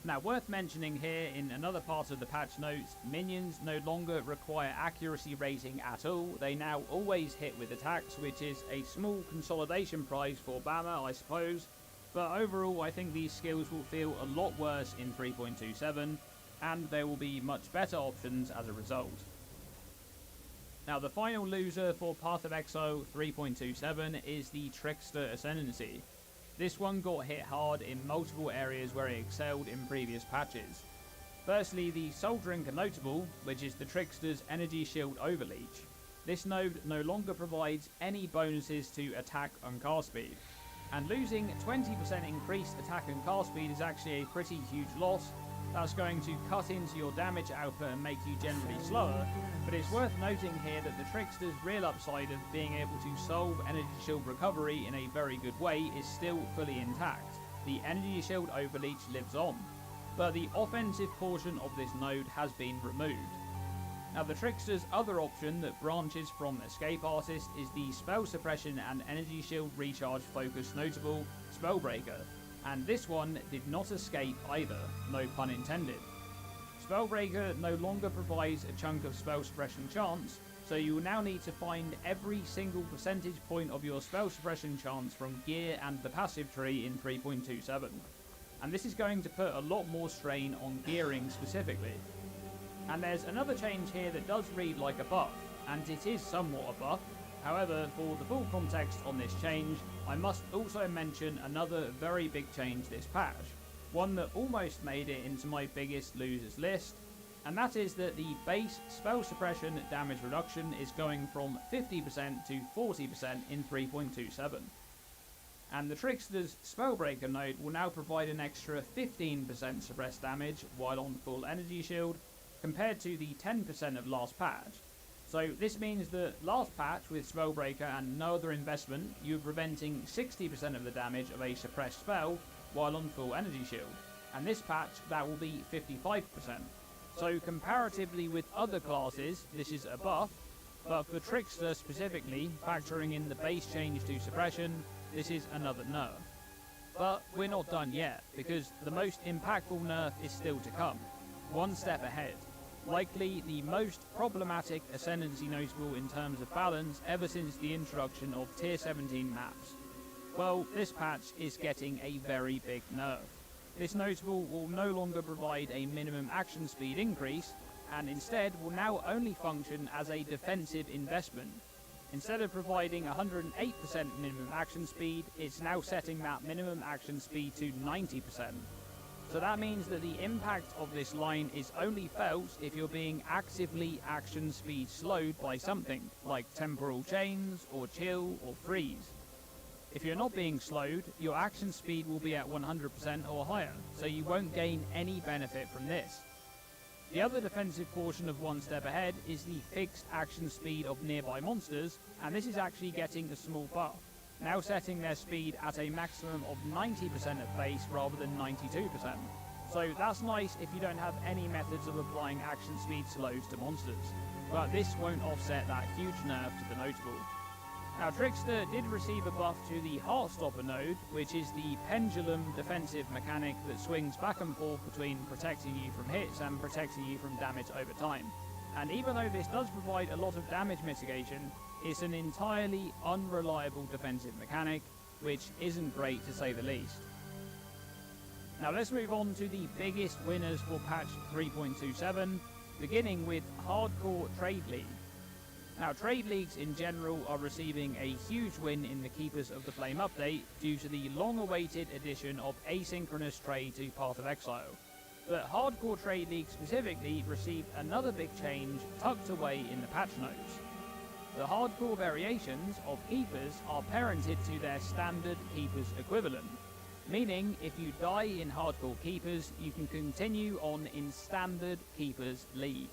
Now, worth mentioning here in another part of the patch notes, minions no longer require accuracy rating at all. They now always hit with attacks, which is a small consolidation prize for Bama, I suppose. But overall, I think these skills will feel a lot worse in 3.27, and there will be much better options as a result. Now, the final loser for Path of Exile 3.27 is the Trickster Ascendancy. This one got hit hard in multiple areas where it excelled in previous patches. Firstly, the Soul Drinker notable, which is the Trickster's Energy Shield Overleach. This node no longer provides any bonuses to attack and cast speed, and losing 20% increased attack and cast speed is actually a pretty huge loss. That's going to cut into your damage output and make you generally slower, but it's worth noting here that the Trickster's real upside of being able to solve Energy Shield recovery in a very good way is still fully intact. The Energy Shield Overleach lives on, but the offensive portion of this node has been removed. Now, the Trickster's other option that branches from Escape Artist is the Spell Suppression and Energy Shield Recharge focus notable, Spellbreaker, and this one did not escape either, no pun intended. Spellbreaker no longer provides a chunk of spell suppression chance, so you will now need to find every single percentage point of your spell suppression chance from gear and the passive tree in 3.27. And this is going to put a lot more strain on gearing specifically. And there's another change here that does read like a buff, and it is somewhat a buff. However, for the full context on this change, I must also mention another very big change this patch, one that almost made it into my biggest losers list, and that is that the base spell suppression damage reduction is going from 50% to 40% in 3.27. And the Trickster's Spellbreaker node will now provide an extra 15% suppressed damage while on full energy shield, compared to the 10% of last patch. So this means that last patch with Spellbreaker and no other investment, you were preventing 60% of the damage of a suppressed spell while on full energy shield, and this patch that will be 55%. So comparatively with other classes, this is a buff, but for Trickster specifically, factoring in the base change to suppression, this is another nerf. But we're not done yet, because the most impactful nerf is still to come, one step ahead. Likely the most problematic Ascendancy notable in terms of balance ever since the introduction of Tier 17 maps. Well, this patch is getting a very big nerf. This notable will no longer provide a minimum action speed increase, and instead will now only function as a defensive investment. Instead of providing 108% minimum action speed, it's now setting that minimum action speed to 90%. So that means that the impact of this line is only felt if you're being actively action speed slowed by something, like temporal chains, or chill, or freeze. If you're not being slowed, your action speed will be at 100% or higher, so you won't gain any benefit from this. The other defensive portion of One Step Ahead is the fixed action speed of nearby monsters, and this is actually getting a small buff, now setting their speed at a maximum of 90% at base rather than 92%. So that's nice if you don't have any methods of applying action speed slows to monsters, but this won't offset that huge nerf to the notable. Now, Trickster did receive a buff to the Heartstopper node, which is the pendulum defensive mechanic that swings back and forth between protecting you from hits and protecting you from damage over time. And even though this does provide a lot of damage mitigation, it's an entirely unreliable defensive mechanic, which isn't great to say the least. Now let's move on to the biggest winners for patch 3.27, beginning with Hardcore Trade League. Now, trade leagues in general are receiving a huge win in the Keepers of the Flame update due to the long-awaited addition of asynchronous trade to Path of Exile. But Hardcore Trade League specifically received another big change tucked away in the patch notes. The hardcore variations of keepers are parented to their standard keepers equivalent, meaning if you die in hardcore keepers, you can continue on in standard keepers league.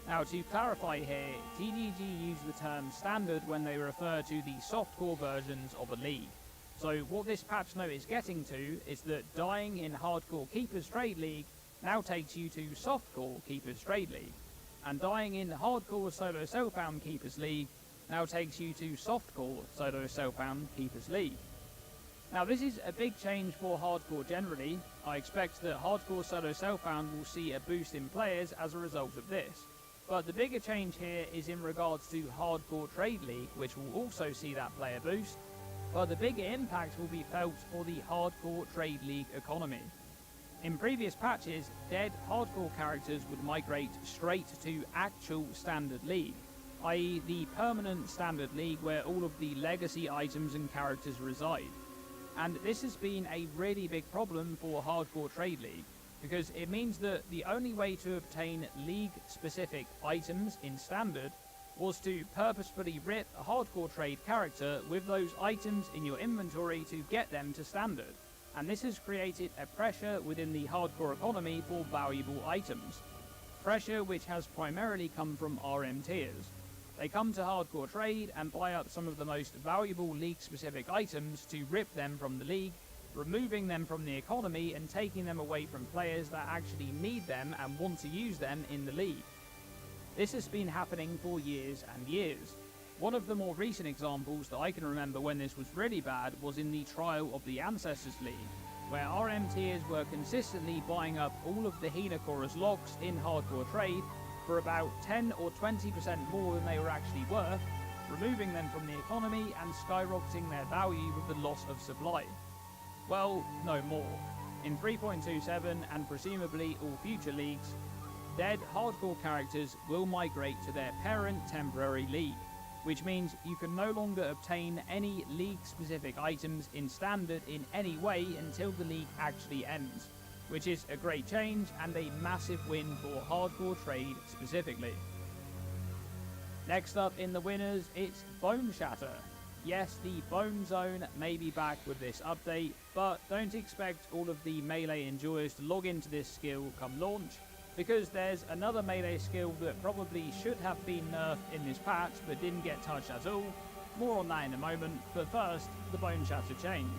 Now to clarify here, TGG use the term standard when they refer to the softcore versions of a league. So what this patch note is getting to is that dying in hardcore keepers trade league now takes you to softcore keepers trade league, and dying in hardcore solo self-found keepers league now takes you to softcore solo self-found keepers league. Now this is a big change for hardcore generally. I expect that hardcore solo self-found will see a boost in players as a result of this. But the bigger change here is in regards to hardcore trade league, which will also see that player boost, but the bigger impact will be felt for the hardcore trade league economy. In previous patches, dead hardcore characters would migrate straight to actual standard league, i.e. the permanent standard league where all of the legacy items and characters reside. And this has been a really big problem for hardcore trade league, because it means that the only way to obtain league-specific items in standard was to purposefully rip a hardcore trade character with those items in your inventory to get them to standard. And this has created a pressure within the hardcore economy for valuable items. Pressure which has primarily come from RM tiers. They come to hardcore trade and buy up some of the most valuable league-specific items to rip them from the league, removing them from the economy and taking them away from players that actually need them and want to use them in the league. This has been happening for years and years. One of the more recent examples that I can remember when this was really bad was in the trial of the Ancestors League, where RM tiers were consistently buying up all of the Hinokora's locks in hardcore trade for about 10 or 20% more than they were actually worth, removing them from the economy and skyrocketing their value with the loss of supply. Well, no more. In 3.27 and presumably all future leagues, dead hardcore characters will migrate to their parent temporary league, which means you can no longer obtain any league-specific items in standard in any way until the league actually ends, which is a great change and a massive win for hardcore trade specifically. Next up in the winners, it's Bone Shatter. Yes, the Bone Zone may be back with this update, but don't expect all of the melee enjoyers to log into this skill come launch, because there's another melee skill that probably should have been nerfed in this patch but didn't get touched at all. More on that in a moment, but first, the Bone Shatter change.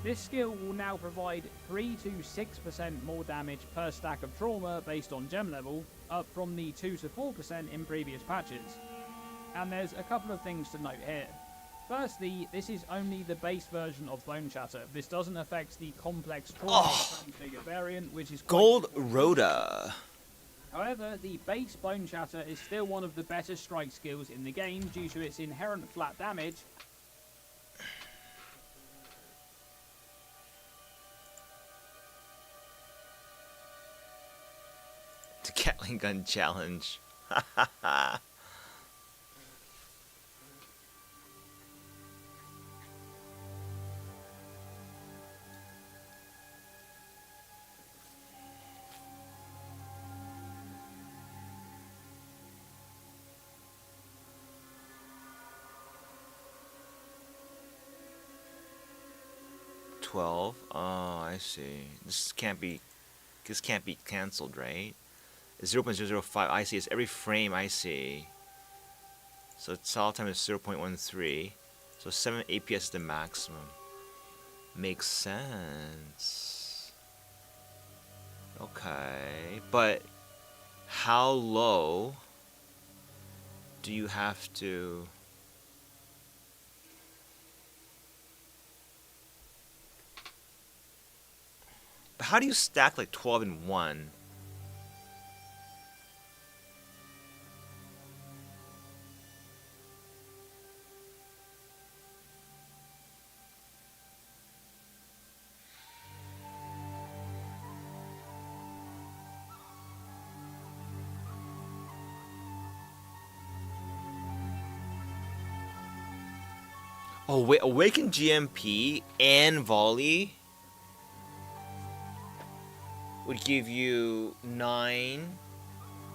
This skill will now provide 3 to 6% more damage per stack of trauma based on gem level, up from the 2 to 4% in previous patches. And there's a couple of things to note here. Firstly, this is only the base version of Bone Shatter. This doesn't affect the complex trauma transfigure variant, which is Gold Rhoda. However, the base Bone Shatter is still one of the better strike skills in the game due to its inherent flat damage. The Gatling Gun Challenge. 12. Oh, I see. This can't be cancelled, right? It's 0.005. I see. It's every frame. I see. So its solid time is 0.13. So 7 APS is the maximum. Makes sense. Okay, but how low do you have to? But how do you stack like 12 in 1? Oh wait, Awaken GMP and Volley? would give you 9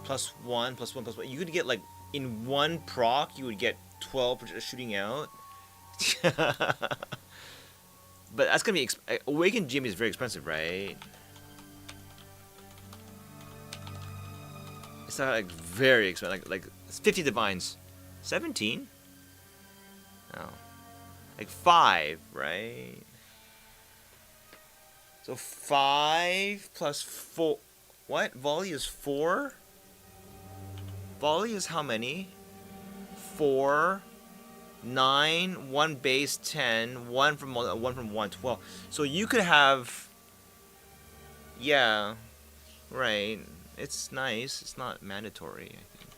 plus 1 plus 1 plus 1. You could get like in one proc, you would get 12 for just shooting out. But that's gonna be Awakened Jimmy is very expensive, right? It's not like very expensive. Like it's 50 divines, 17. Oh, like 5, right? So 5 plus 4. What? Volley is 4. Volley is how many? 4. 9, 1 base 10, 1 from 1, 12. So you could have, yeah, right. It's nice. It's not mandatory, I think.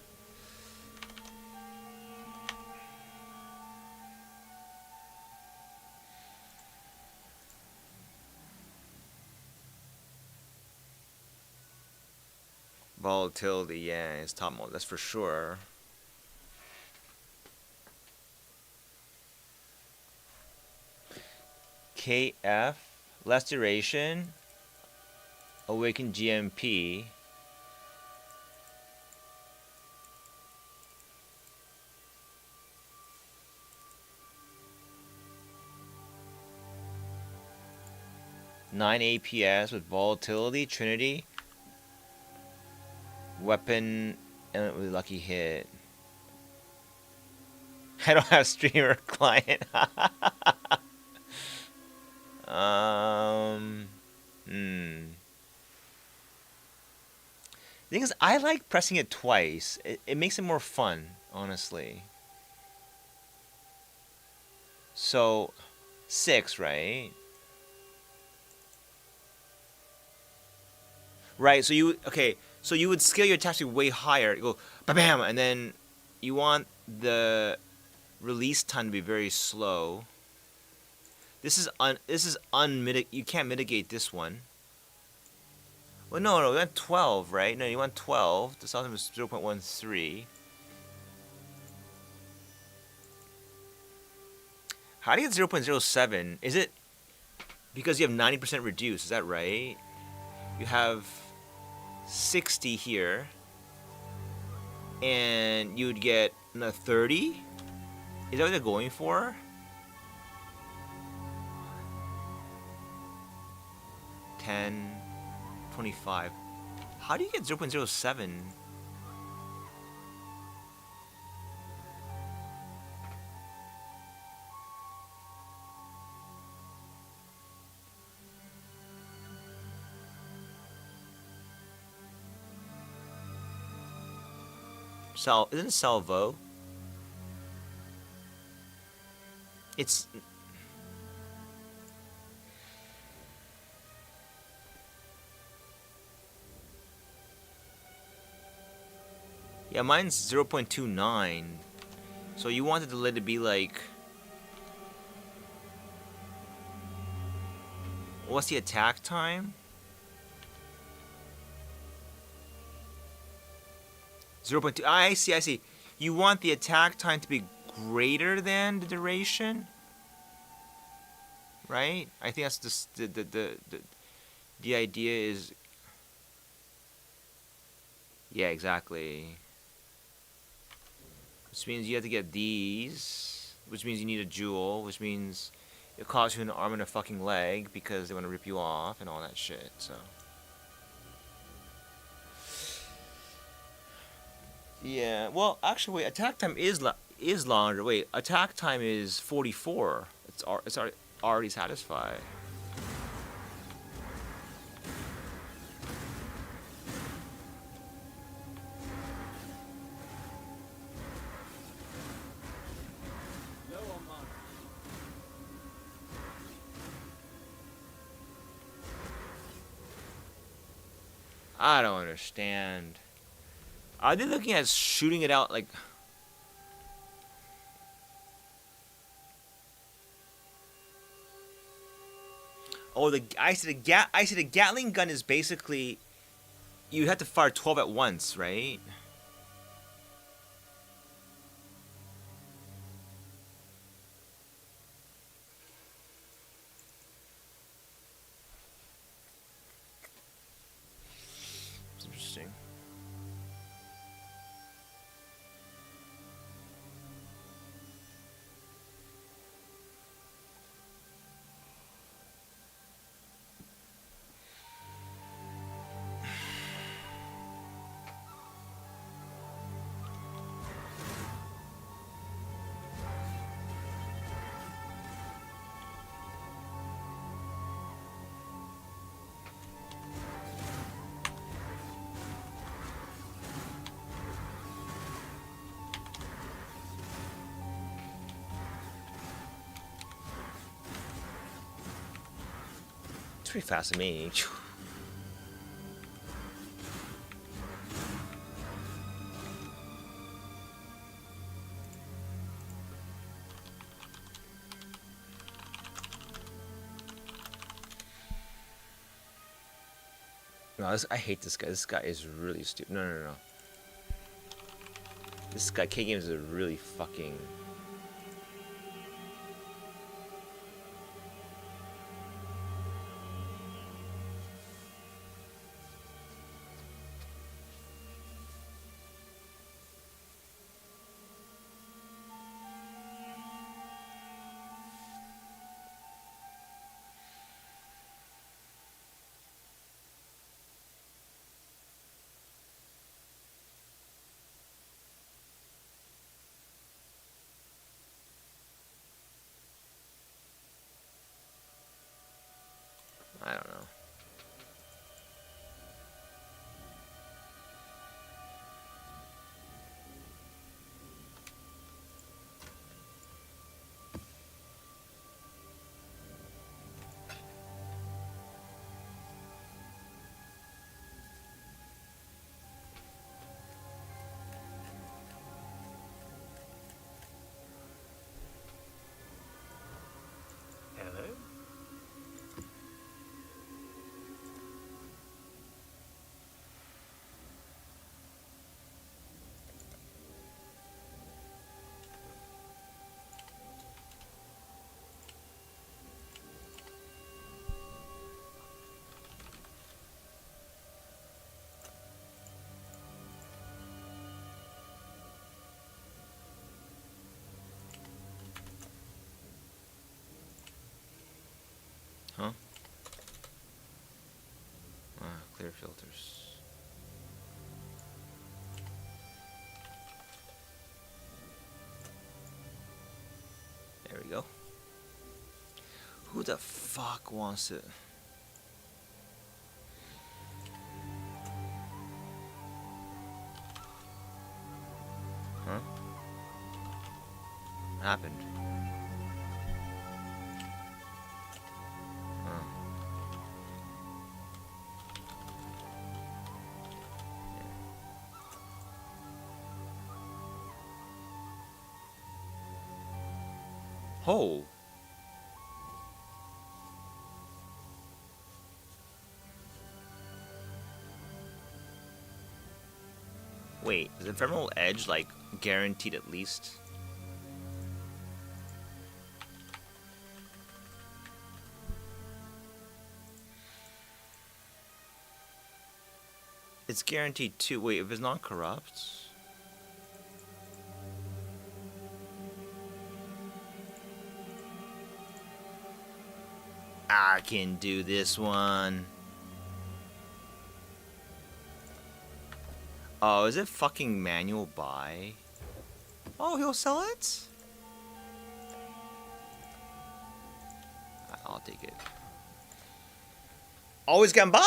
Volatility, yeah, it's top mode. That's for sure. KF, less duration, Awaken GMP. Nine APS with volatility, Trinity, weapon, and with lucky hit. I don't have streamer client. The thing is, I like pressing it twice. It makes it more fun, honestly. So, 6, right? Right, so you, okay, so you would scale your attack to way higher. You go, bam, and then you want the release time to be very slow. This is you can't mitigate this one. Well, no, you want 12, right? No, you want 12. The southern was 0.13. How do you get 0.07? Is it because you have 90% reduced? Is that right? You have 60 here, and you'd get a 30. Is that what they're going for? 10, 25. How do you get 0.07? Isn't it salvo? It's yeah, mine's 0.29. So you wanted the lid to be like, what's the attack time? 0.2. I see. You want the attack time to be greater than the duration, right? I think that's the idea is. Yeah, exactly. Which means you have to get these, which means you need a jewel, which means it costs you an arm and a fucking leg because they want to rip you off and all that shit. So. Yeah, well, actually, wait. Attack time is longer. Wait, attack time is 44. It's already satisfied. I don't understand. Are they looking at shooting it out like? Oh, I see the Gatling gun is basically you have to fire 12 at once, right? pretty fast to me. No, I hate this guy. This guy is really stupid. No, no, no. This guy, K-Games, is really fucking... I don't know. Hello? Huh? Ah, clear filters. There we go. Who the fuck wants it? Huh? What happened? Huh. Oh. Wait, is Ephemeral Edge, like, guaranteed at least? It's guaranteed too. Wait, if it's not corrupt? I can do this one. Oh, is it fucking manual buy? Oh, he'll sell it? I'll take it. Always gamba!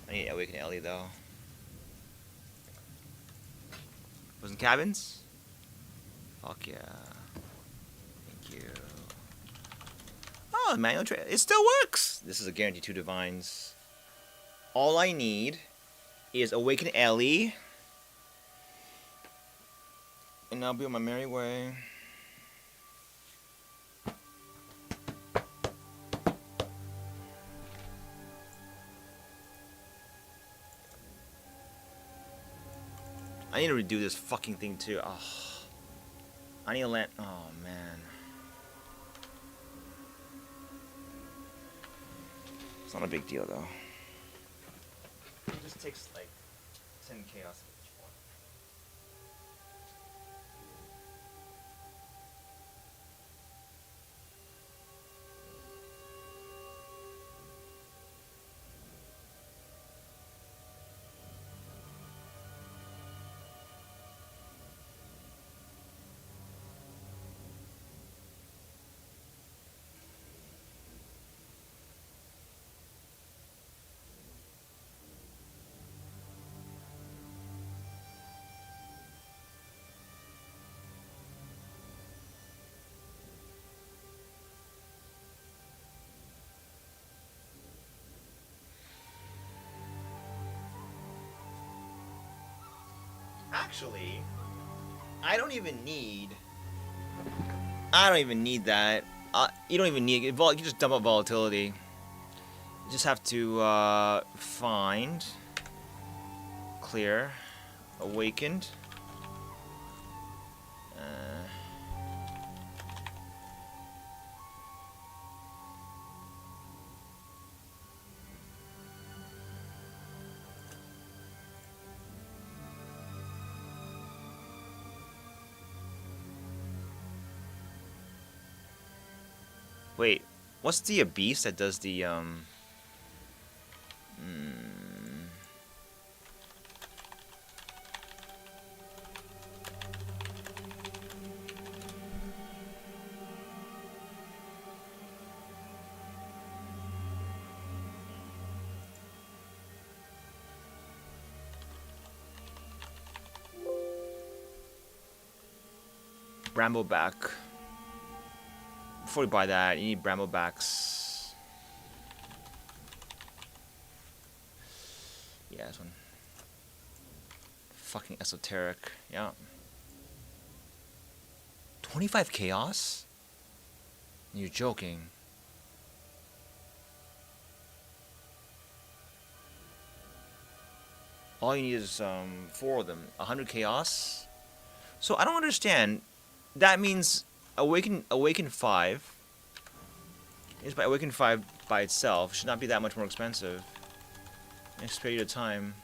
I need Awaken Ellie though. Wasn't cabins? Fuck yeah. Thank you. Oh, manual trade. It still works! This is a guarantee 2 divines. All I need is Awaken Ellie. And I'll be on my merry way. I need to redo this fucking thing too. Oh. I need to land. Oh man. It's not a big deal though. It just takes like 10 chaos. actually, I don't even need that. You don't even need it. You just dump up volatility. You just have to find, clear, awakened. Wait, what's the beast that does the Brambleback? Before you buy that, you need Bramblebacks. Yeah, this one. Fucking esoteric. Yeah. 25 chaos? You're joking. All you need is 4 of them. 100 chaos? So I don't understand. That means Awaken 5 is by Awaken 5 by itself. Should not be that much more expensive. Next period of time.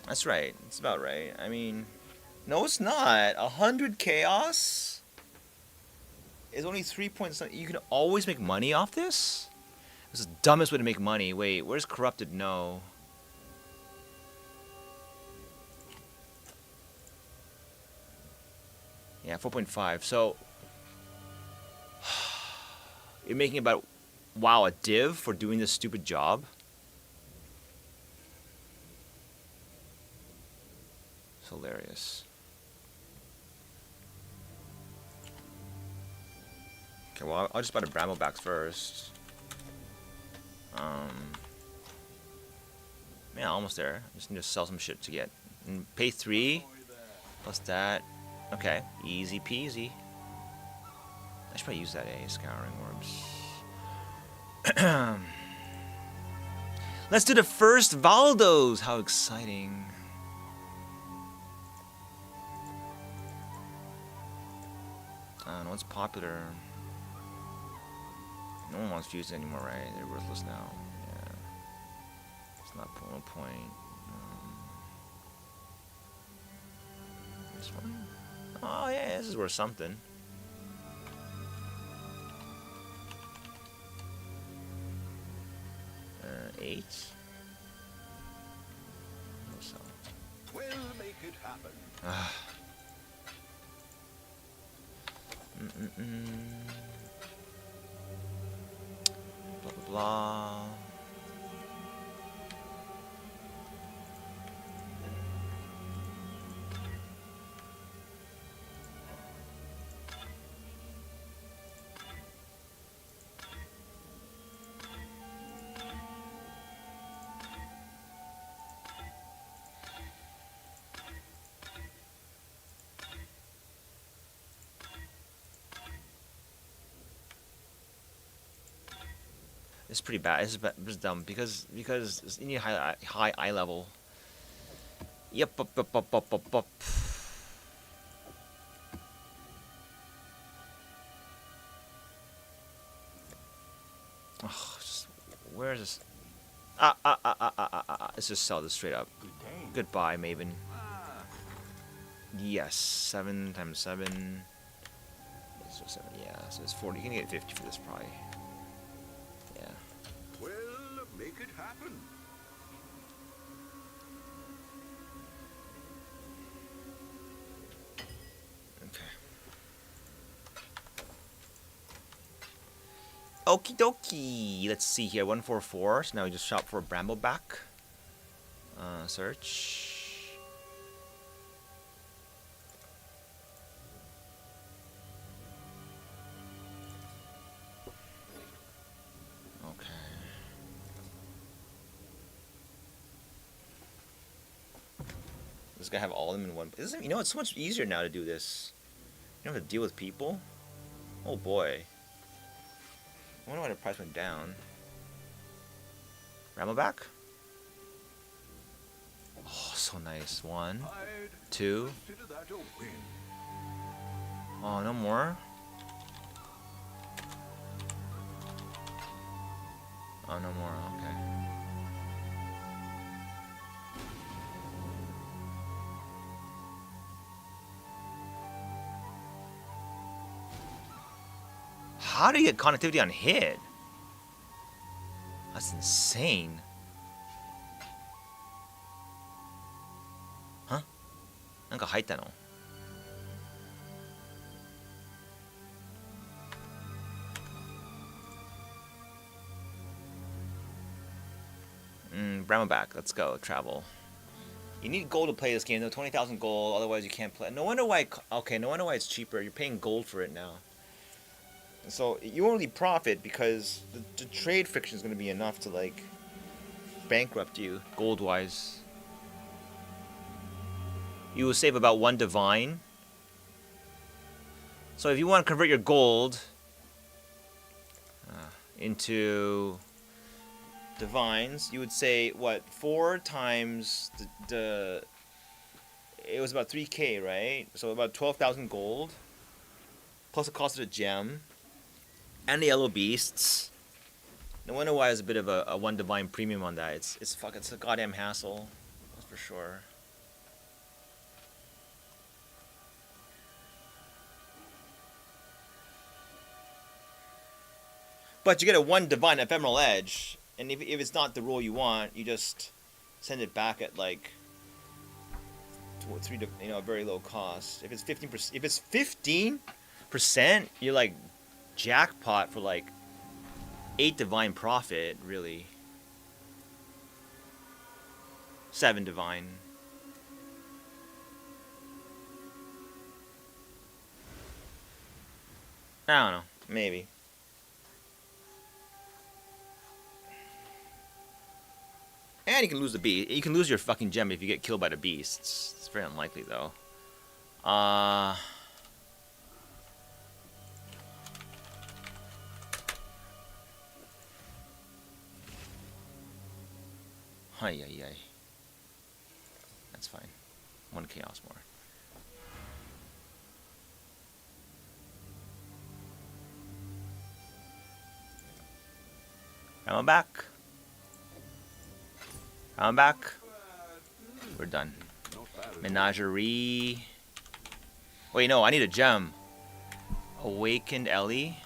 That's right. It's about right. I mean, no, it's not. 100 chaos is only 3 points. You can always make money off this? This is the dumbest way to make money. Wait, where's corrupted? No. Yeah, 4.5. So you're making about, wow, a div for doing this stupid job? It's hilarious. Okay, well, I'll just buy the Bramblebacks first. Yeah, almost there. Just need to sell some shit to get. And pay 3 plus that. Okay, easy peasy. I should probably use that scouring orbs. Let's do the first Valdos. How exciting! I don't know what's popular. No one wants fuse anymore, right? They're worthless now. Yeah. It's not no point. This one? Oh yeah, this is worth something. $8. No sell. We'll make it happen. Blah blah blah. It's pretty bad. This is dumb because you need high eye level. Yep. Up. Oh, where is this? Let's just sell this straight up. Goodbye, Maven. Yes, 7 times 7. So 7, yeah. So it's 40. You can get 50 for this probably. We'll make it happen. Okie dokie. Let's see here. 144. So now we just shop for a Brambleback. Search. just gotta have all of them in one. You know, it's so much easier now to do this. You don't have to deal with people. Oh boy. I wonder why the price went down. Ramelback? Oh, so nice. 1, 2. Oh, no more? Oh, no more. Okay. How do you get connectivity on hit? That's insane. Huh? なんか入ったの? Brahmaback, let's go, travel. You need gold to play this game though, 20,000 gold, otherwise you can't play. No wonder why, okay, no wonder why it's cheaper. You're paying gold for it now. So you won't really profit because the trade friction is going to be enough to like bankrupt you gold wise. You will save about 1 divine. So if you want to convert your gold into divines, you would say what, 4 times the it was about 3k, right? So about 12,000 gold plus the cost of the gem and the yellow beasts. No wonder why there's a bit of a 1 divine premium on that. It's a goddamn hassle, that's for sure. But you get a 1 divine ephemeral edge, and if it's not the rule you want, you just send it back at like 3, a very low cost. If it's 15%, if it's 15%, you're like jackpot for like 8 divine profit, really. 7 divine. I don't know, maybe. And you can lose the beast. You can lose your fucking gem if you get killed by the beasts. It's very unlikely though. Ay, ay, ay. That's fine. 1 chaos more. I'm back. I'm back. We're done. Menagerie. Wait, no, I need a gem. Awakened Ellie.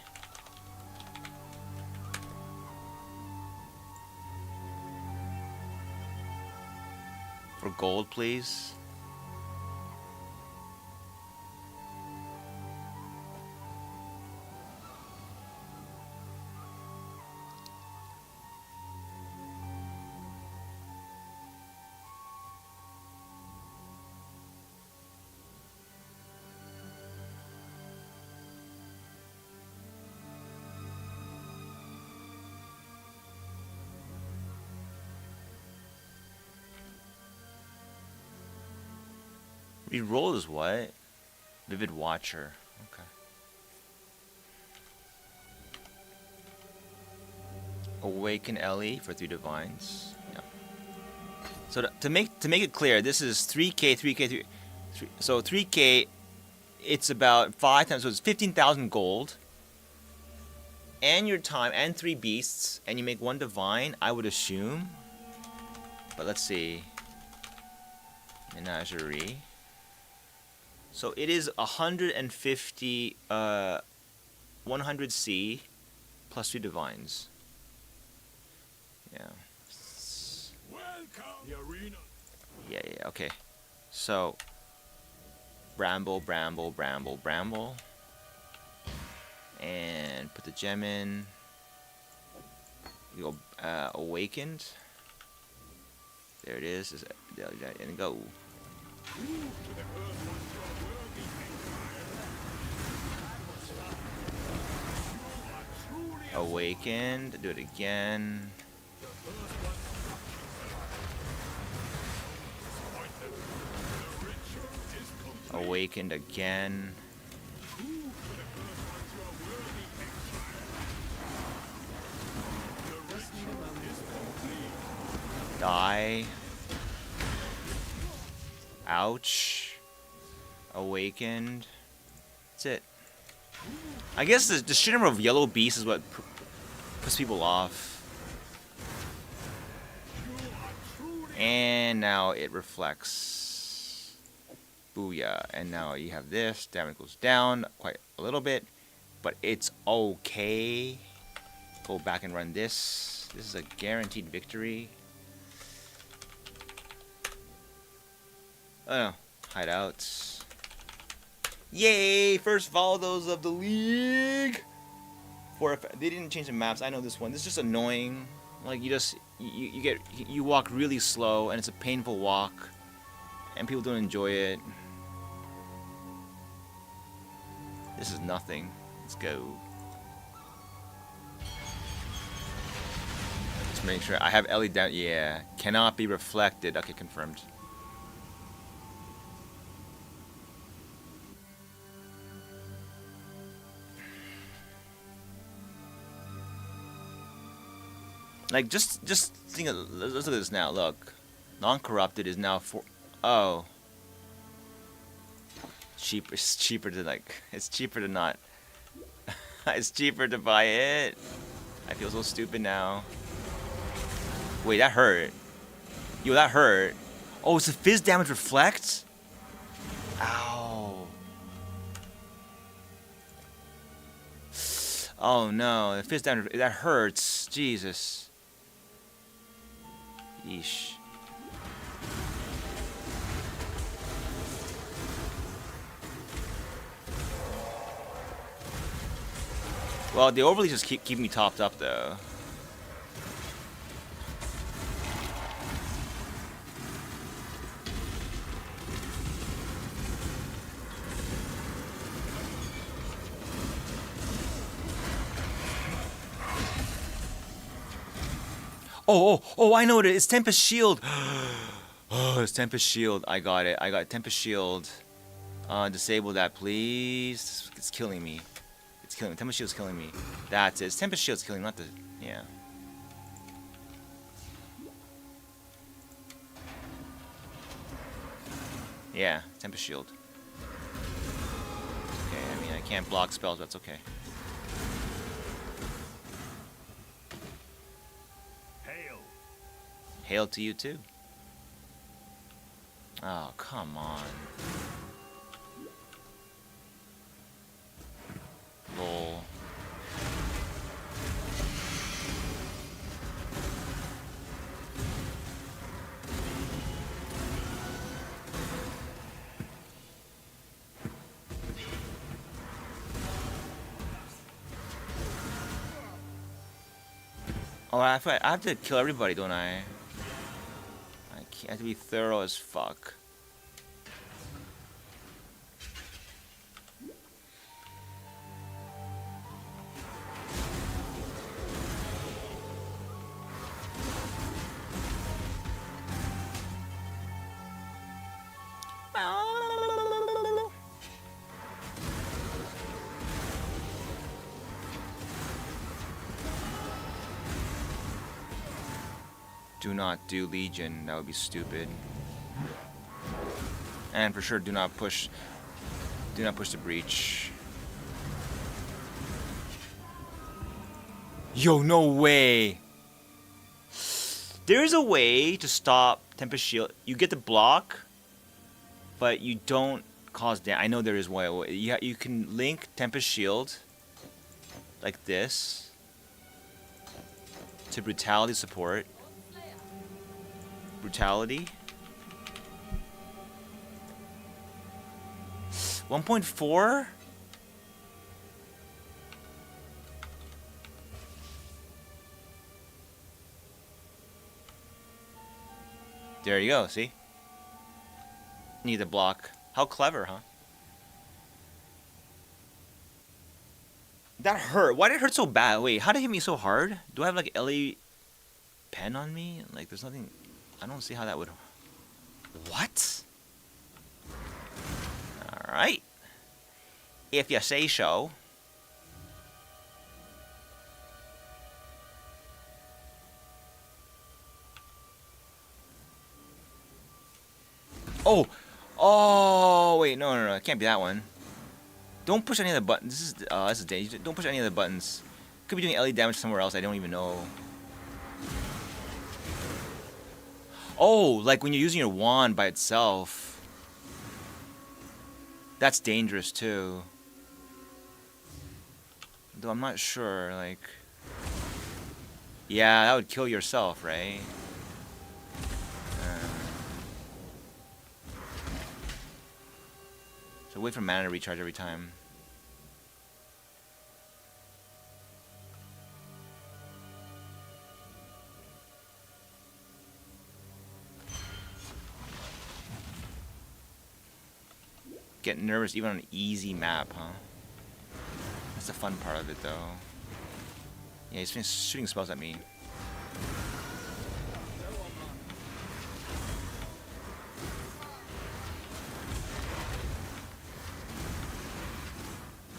For gold, please. Reroll is what? Vivid Watcher. Okay. Awaken Ellie for 3 divines. Yeah. So to make it clear, this is 3k, 3k, 3. So 3k, it's about 5 times. So it's 15,000 gold. And your time and 3 beasts, and you make 1 divine. I would assume. But let's see. Menagerie. So it is 150, 100C plus 2 divines. Yeah. Yeah, okay. So, bramble. And put the gem in. You go, awakened. There it is. And go. Awakened. Do it again. Awakened again. Die. Ouch. Awakened. That's it. I guess the sheer number of yellow beasts is what puts people off. And now it reflects. Booyah. And now you have this. Damage goes down quite a little bit. But it's okay. Go back and run this. This is a guaranteed victory. Oh, hideouts. Yay! First Valdos of the league. They didn't change the maps. I know this one. This is just annoying. Like you walk really slow, and it's a painful walk, and people don't enjoy it. This is nothing. Let's go. Let's make sure I have Ellie down. Yeah, cannot be reflected. Okay, confirmed. Like, just think of, let's look at this now. Look, non-corrupted is now oh, cheaper. It's cheaper to it's cheaper to not. It's cheaper to buy it. I feel so stupid now. Wait, that hurt. Yo, that hurt. Oh, it's a fizz damage reflect. Ow. Oh no, the fizz damage that hurts. Jesus. Yeesh. Well, the overlays just keep me topped up though. Oh, I know what it is. It's Tempest Shield. Oh, it's Tempest Shield. I got it. I got Tempest Shield. Disable that, please. It's killing me. It's killing me. Tempest Shield's killing me. That's it. It's Tempest Shield's killing me, not the... Yeah. Yeah, Tempest Shield. Okay, I mean, I can't block spells, but that's okay. Hail to you too. Oh, come on. Lol. Oh, I have to kill everybody, don't I? I have to be thorough as fuck. Do not do Legion, that would be stupid. And for sure, do not push the breach. Yo, no way! There is a way to stop Tempest Shield. You get the block, but you don't cause damage. I know there is one way. You can link Tempest Shield like this to Brutality support. Brutality. 1.4? There you go, see? Need the block. How clever, huh? That hurt. Why did it hurt so bad? Wait, how did it hit me so hard? Do I have like LE pen on me? Like there's nothing... I don't see how that would... What? Alright. If you say so. Oh! Oh, wait, no, it can't be that one. Don't push any of the buttons. This is dangerous. Don't push any of the buttons. Could be doing LED damage somewhere else. I don't even know. Oh, like when you're using your wand by itself. That's dangerous too. Though I'm not sure, like... Yeah, that would kill yourself, right? So wait for mana to recharge every time. Get nervous even on an easy map, huh? That's the fun part of it, though. Yeah, he's been shooting spells at me.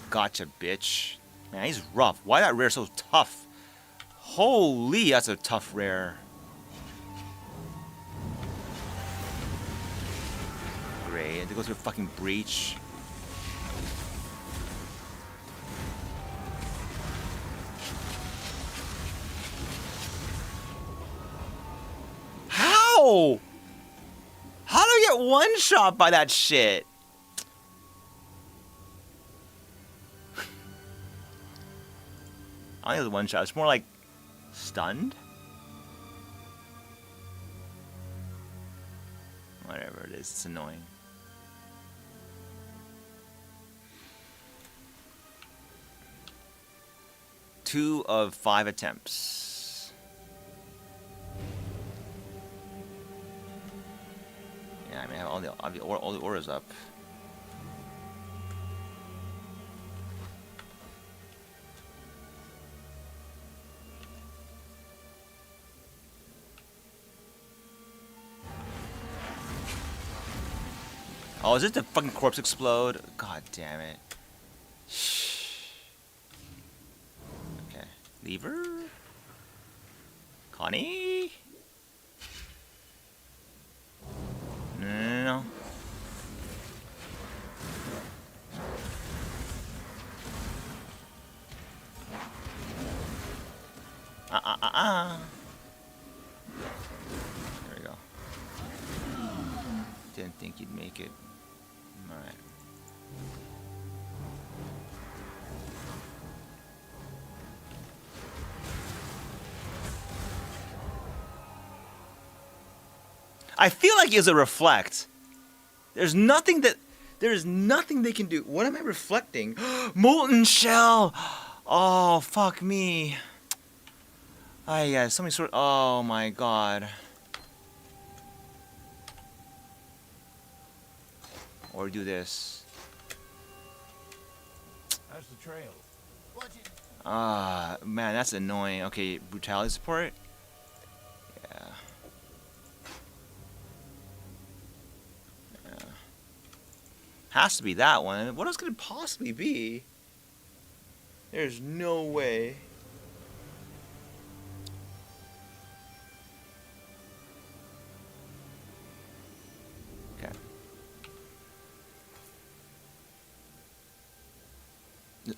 Gotcha, bitch. Man, he's rough. Why that rare so tough? Holy, that's a tough rare. Great, it goes through fucking breach. How? How do I get one shot by that shit? I think it was one shot. It's more like stunned. Whatever it is, it's annoying. Two of 5 attempts. Yeah, I mean, I have all the auras up. Oh, is it the fucking corpse explode? God damn it. Okay. Lever? Connie? No. There we go. Didn't think you'd make it. Alright. I feel like it's a reflect. There's nothing they can do. What am I reflecting? Molten shell! Oh, fuck me. Yeah, something sort of... Oh my god. Or do this. How's the trail? Man, that's annoying. Okay, brutality support. Yeah. Yeah. Has to be that one. What else could it possibly be? There's no way. Okay.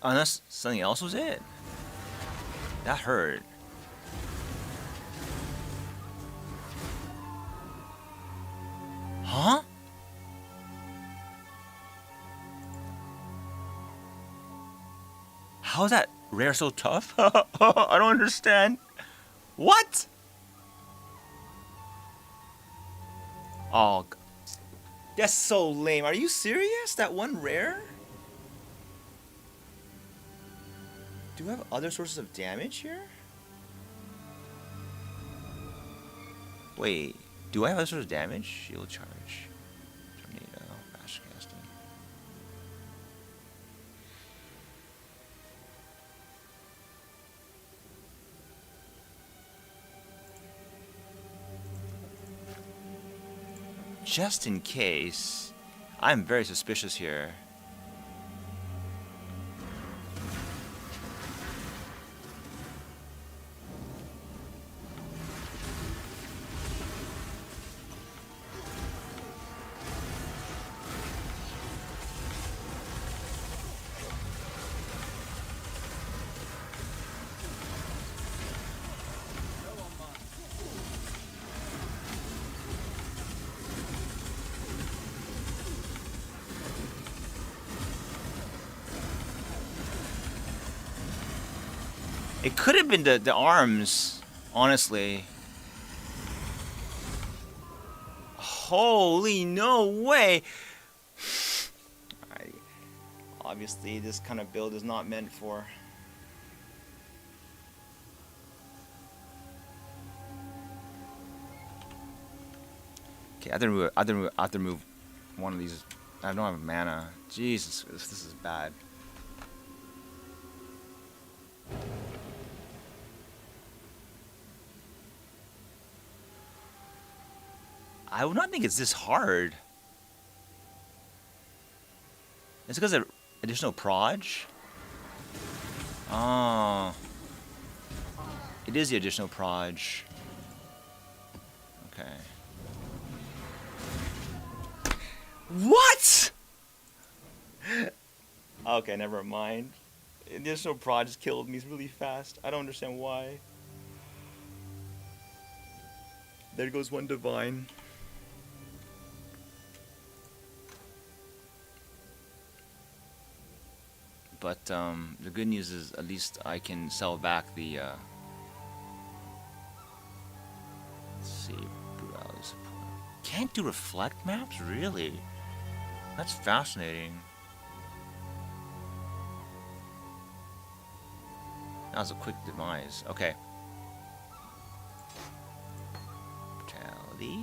Unless something else was it. That hurt. Huh? How's that rare so tough? I don't understand. What? Oh, that's so lame. Are you serious? That one rare? Do we have other sources of damage here? Wait, do I have other sources of damage? Shield charge. Tornado. Fast casting. Just in case. I'm very suspicious here. It could have been the arms, honestly. Holy no way! Obviously, this kind of build is not meant for. Okay, I have to move one of these. I don't have mana. Jesus, this is bad. I would not think it's this hard. It's because of additional proj? Oh. It is the additional proj. Okay. What? Okay, never mind. Additional proj just killed me really fast. I don't understand why. There goes one divine. But the good news is at least I can sell back the let's see, browse. Can't do reflect maps? Really? That's fascinating. That was a quick demise. Okay. Brutality.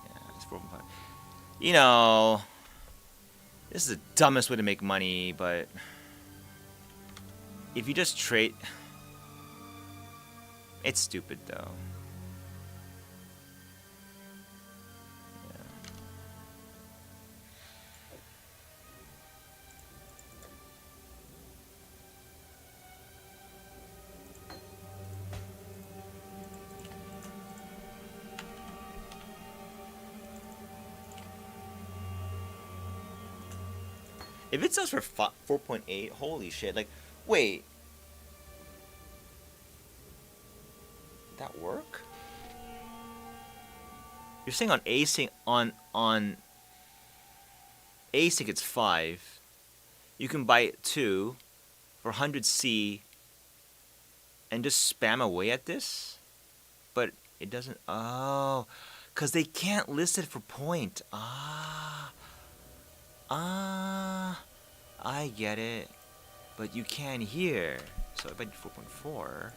Yeah, it's 4.5. You know, this is the dumbest way to make money, but if you just trade, it's stupid though. If it sells for 4.8, holy shit! Like, wait, did that work? You're saying on async on async it's 5. You can buy it 2 for 100 C and just spam away at this, but it doesn't. Oh, because they can't list it for point. I get it. But you can here. So I bet 4.4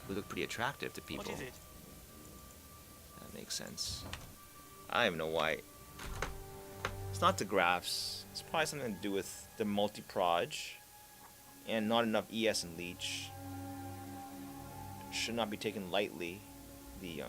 would look pretty attractive to people. What is it? That makes sense. I don't even know why. It's not the graphs. It's probably something to do with the multi-proj and not enough ES and leech. Should not be taken lightly. The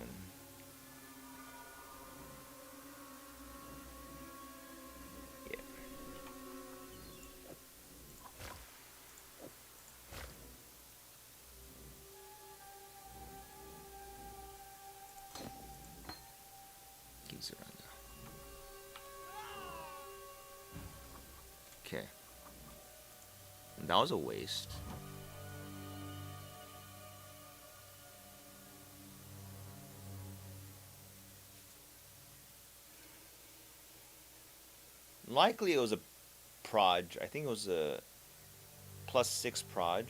okay. That was a waste. Likely it was a proj. I think it was a +6 proj.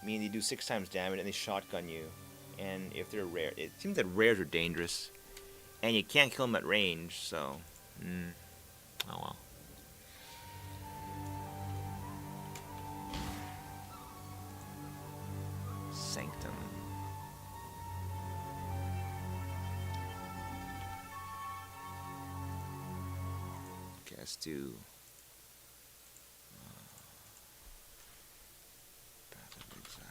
Meaning they do 6 times damage and they shotgun you. And if they're rare, it seems that rares are dangerous. And you can't kill them at range, so. Oh well. Sanctum. Okay, let's do. Path of Exile.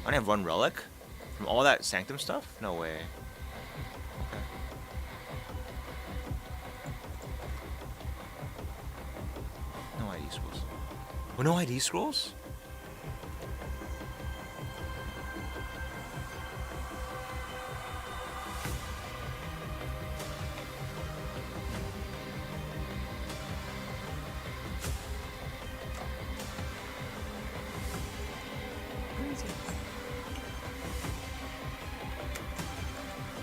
I only have one relic? From all that Sanctum stuff? No way. Okay. No ID scrolls. Oh, no ID scrolls?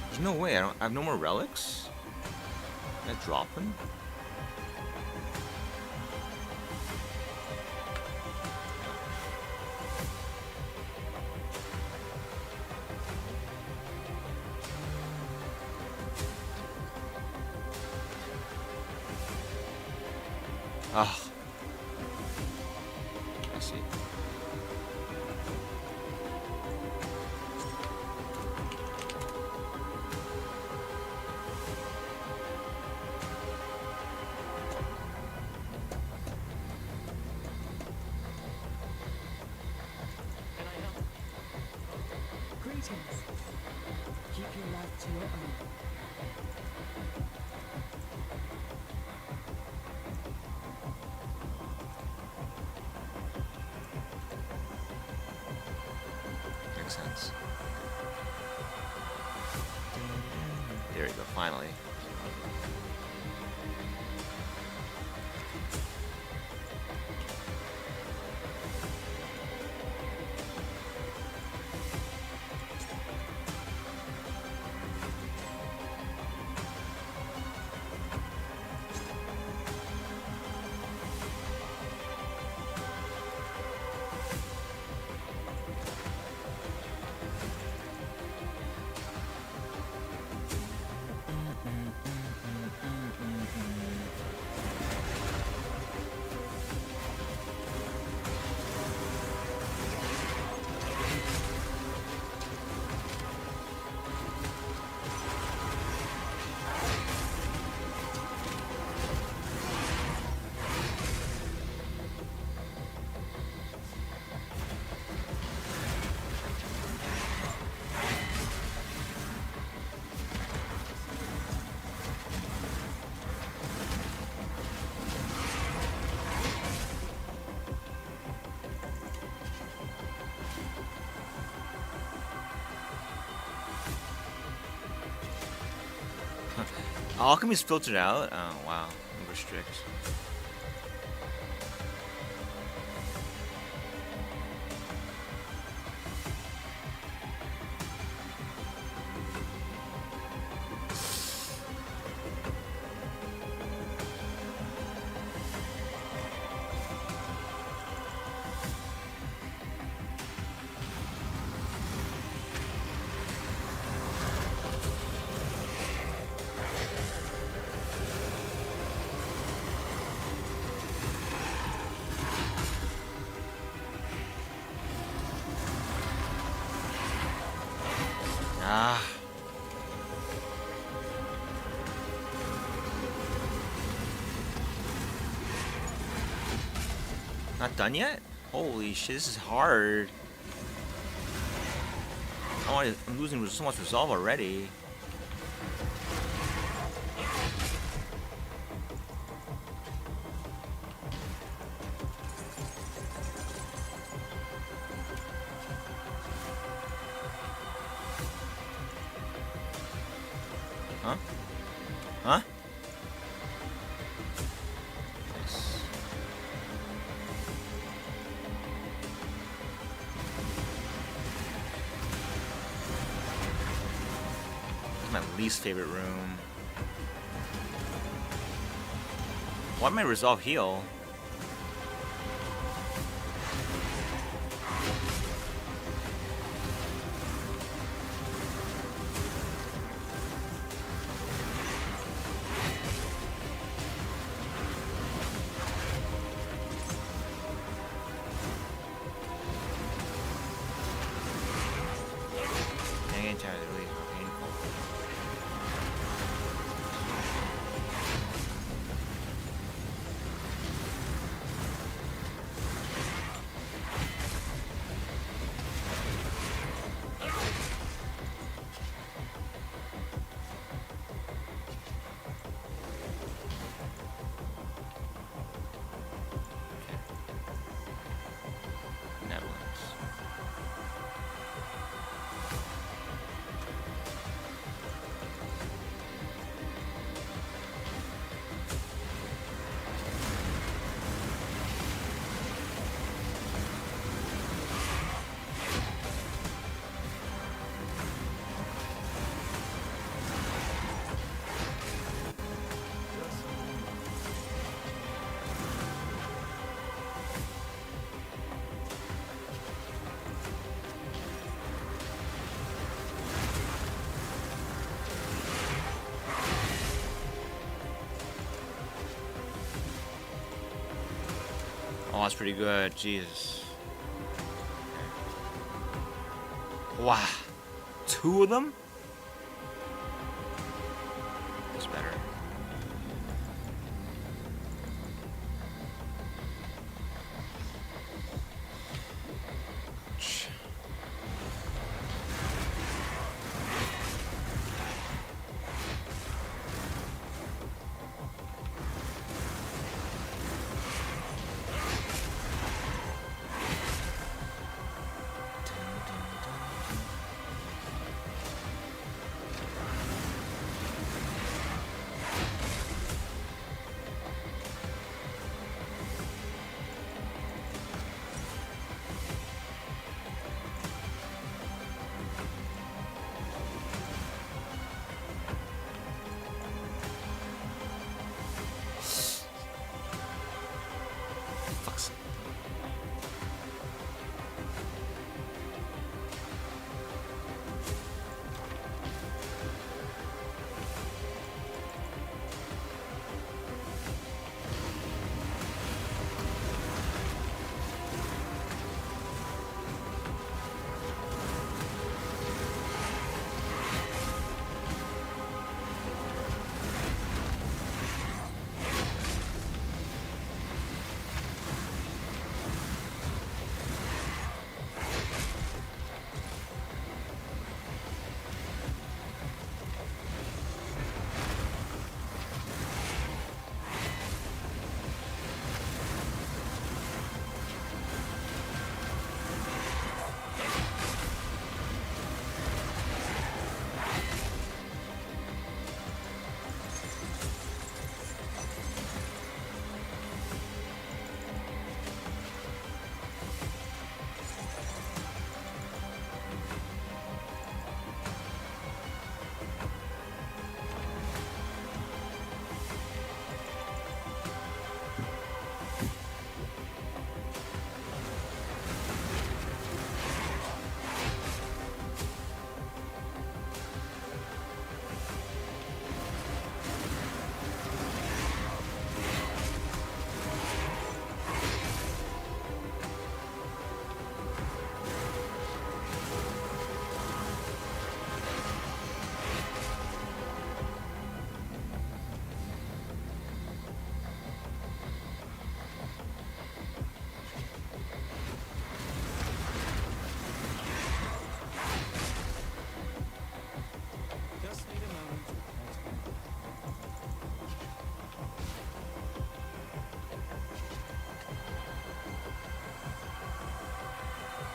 There's no way. I have no more relics. Can I drop them? Ah. I see. Greetings. Keep your life to your own. Makes sense. There you go, finally. Alchemy's filtered out? Oh, wow. Restrict. Ah. Not done yet? Holy shit, this is hard. I'm losing so much resolve already. Huh? Huh? Nice. This is my least favorite room. Why did my resolve heal? Dang it, Tyler, really painful. Oh, that's pretty good. Jesus. Wow. 2 of them? That's better. Fuck's.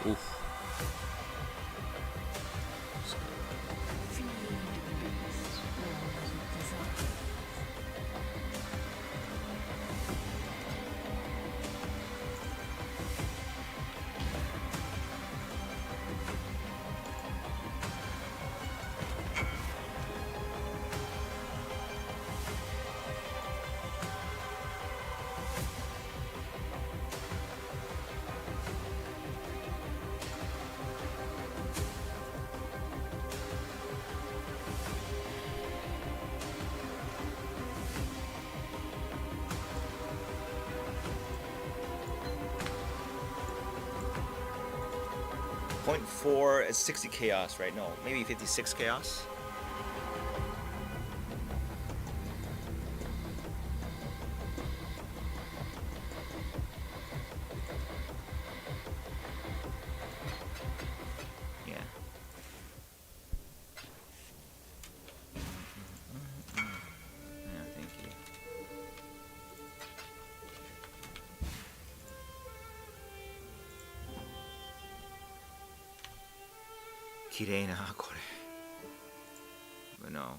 Oof. .4 is 60 chaos, right? No, maybe 56 chaos. Yeah. Yeah, thank you. Kirei na, kore. But no.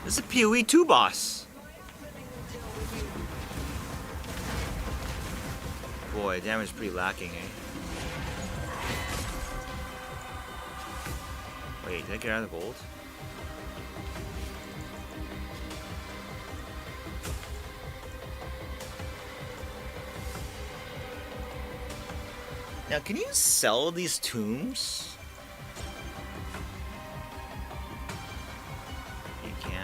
This is a PoE 2 boss. Boy, damage is pretty lacking, eh? Wait, did I get out of the gold? Now, can you sell these tombs? You can.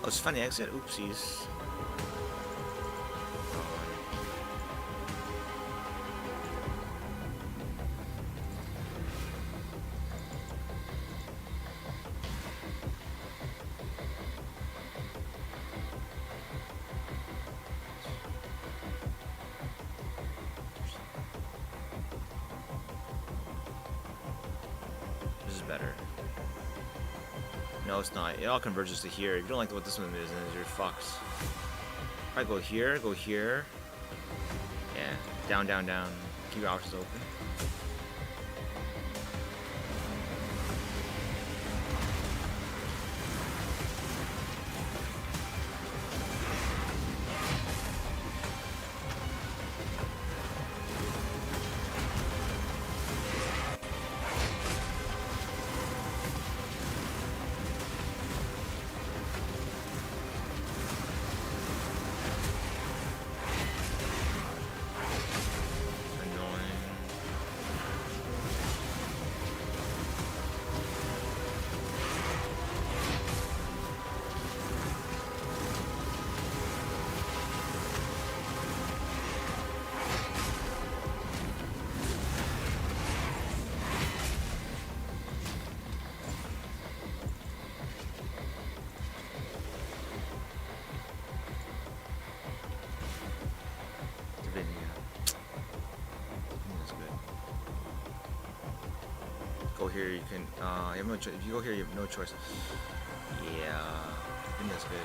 Oh, it's funny exit. Oopsies. This is better. No, it's not. It all converges to here. If you don't like what this one is, then you're fucked. If I go here, yeah, down, down, down. Keep your options open. Go here, you can. You have no choice. If you go here, you have no choice. Yeah, I think that's good.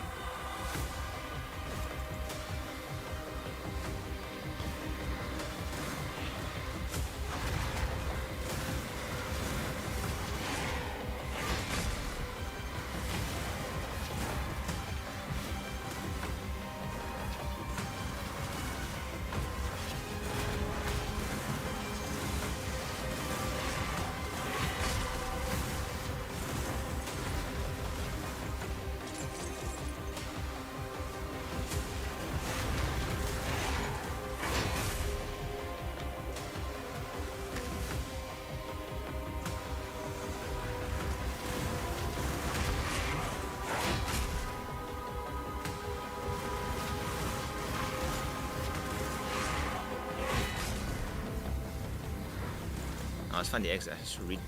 Oh, it's fine. The exit. I should read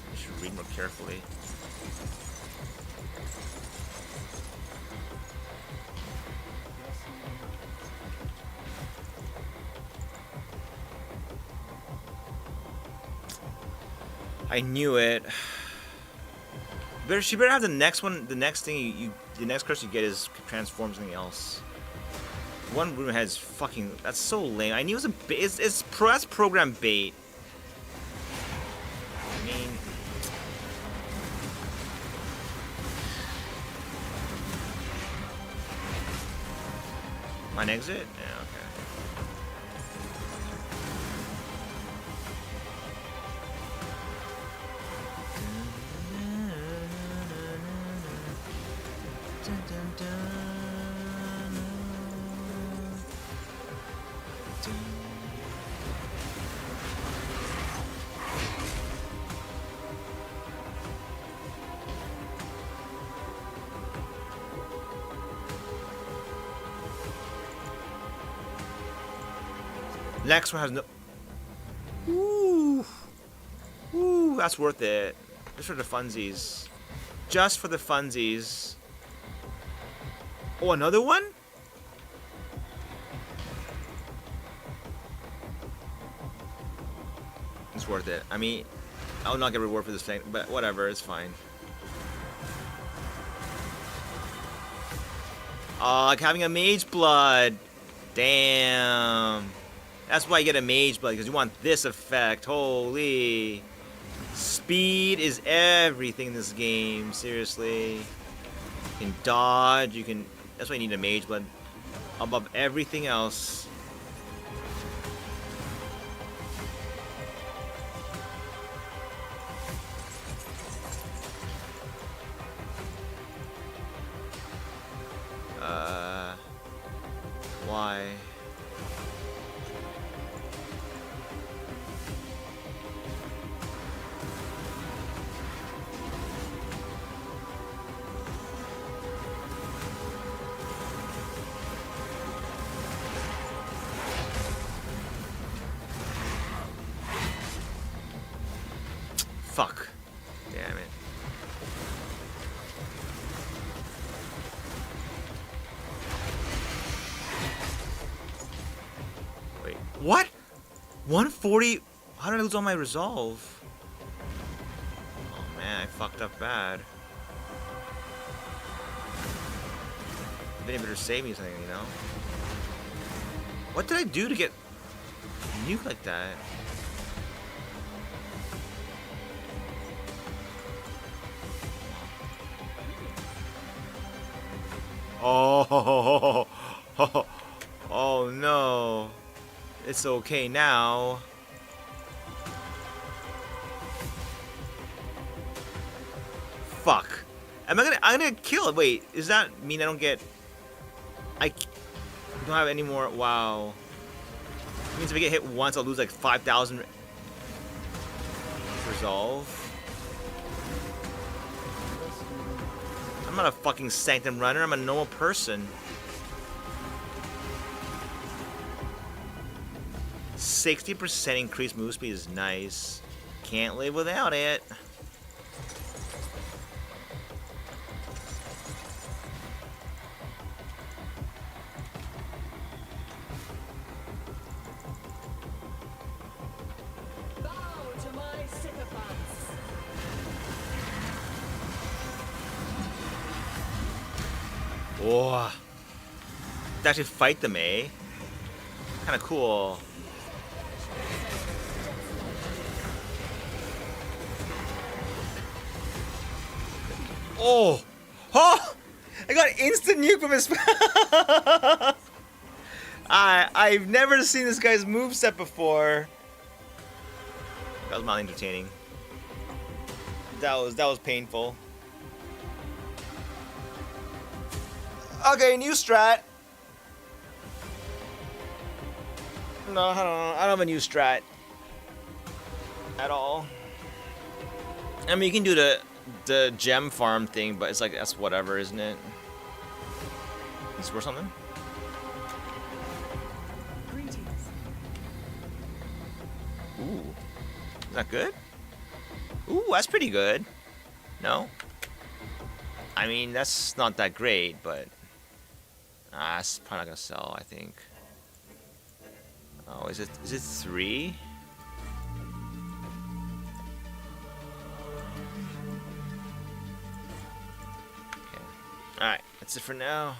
more carefully. I knew it. She better have the next one. The next thing the next curse you get is transform something else. One room has fucking. That's so lame. I knew it was that's program bait. I mean. Mine exit? Yeah, okay. Dun, dun, dun, dun. Next one has no. Ooh, ooh, that's worth it. Just for the funsies. Just for the funsies. Oh, another one? It's worth it. I mean, I'll not get reward for this thing, but whatever, it's fine. Oh, like having a mage blood. Damn. That's why you get a mage blood, because you want this effect. Holy. Speed is everything in this game, seriously. You can dodge, you can... That's why you need a mage blood. Above everything else. Why? Fuck. Damn it. Wait. What? 140? How did I lose all my resolve? Oh man, I fucked up bad. Then you better save me something, you know? What did I do to get nuked like that? Oh, oh no. It's okay now. Fuck. I'm gonna kill it. Wait, does that mean I don't get... I don't have any more... Wow. It means if I get hit once, I'll lose like 5,000 resolve. I'm not a fucking sanctum runner, I'm a normal person. 60% increased move speed is nice. Can't live without it. Whoa. To actually fight them, eh? Kinda cool. Oh! Oh! I got instant nuke from his... I've never seen this guy's moveset before. That was mildly entertaining. That was painful. Okay, new strat. No, I don't have a new strat at all. I mean, you can do the gem farm thing, but it's like that's whatever, isn't it? Is this worth something? Greetings. Ooh, is that good? Ooh, that's pretty good. No, I mean that's not that great, but that's probably not gonna sell. I think. Oh, is it 3? Okay. Alright, that's it for now.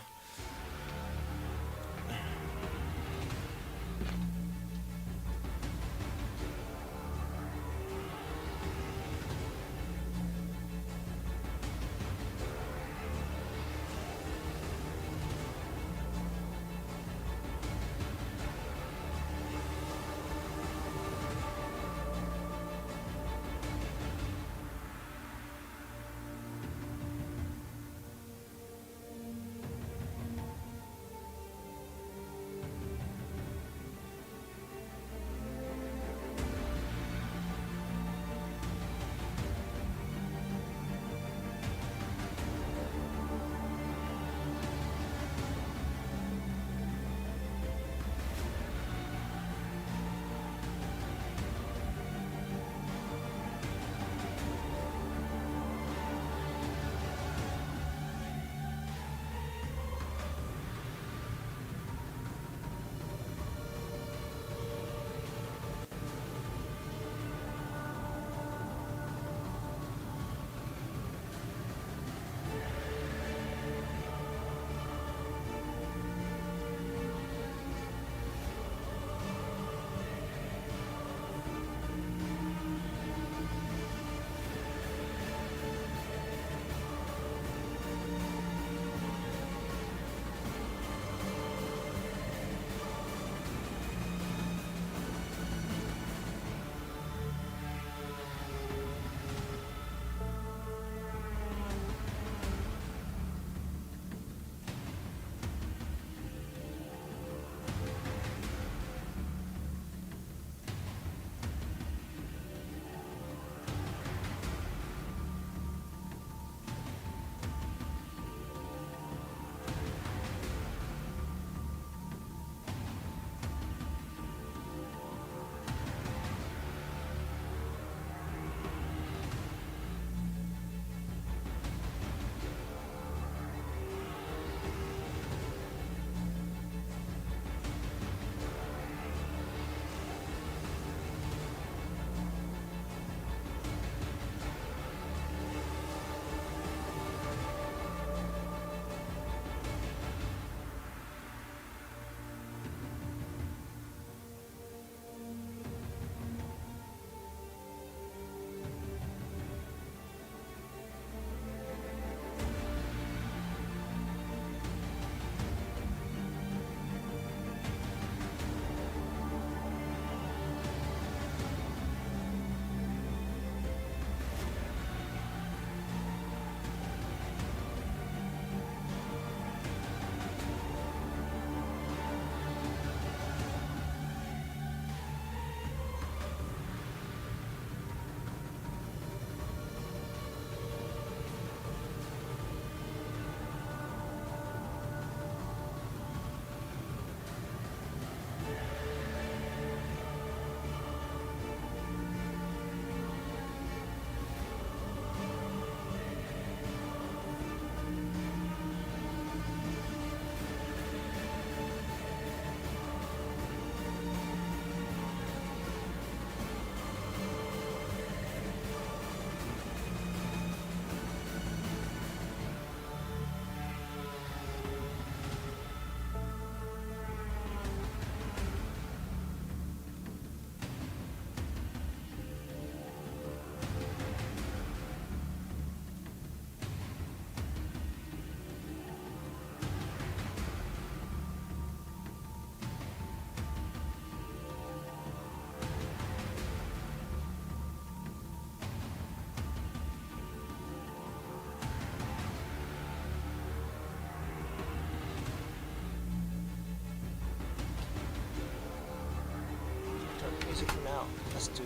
let's do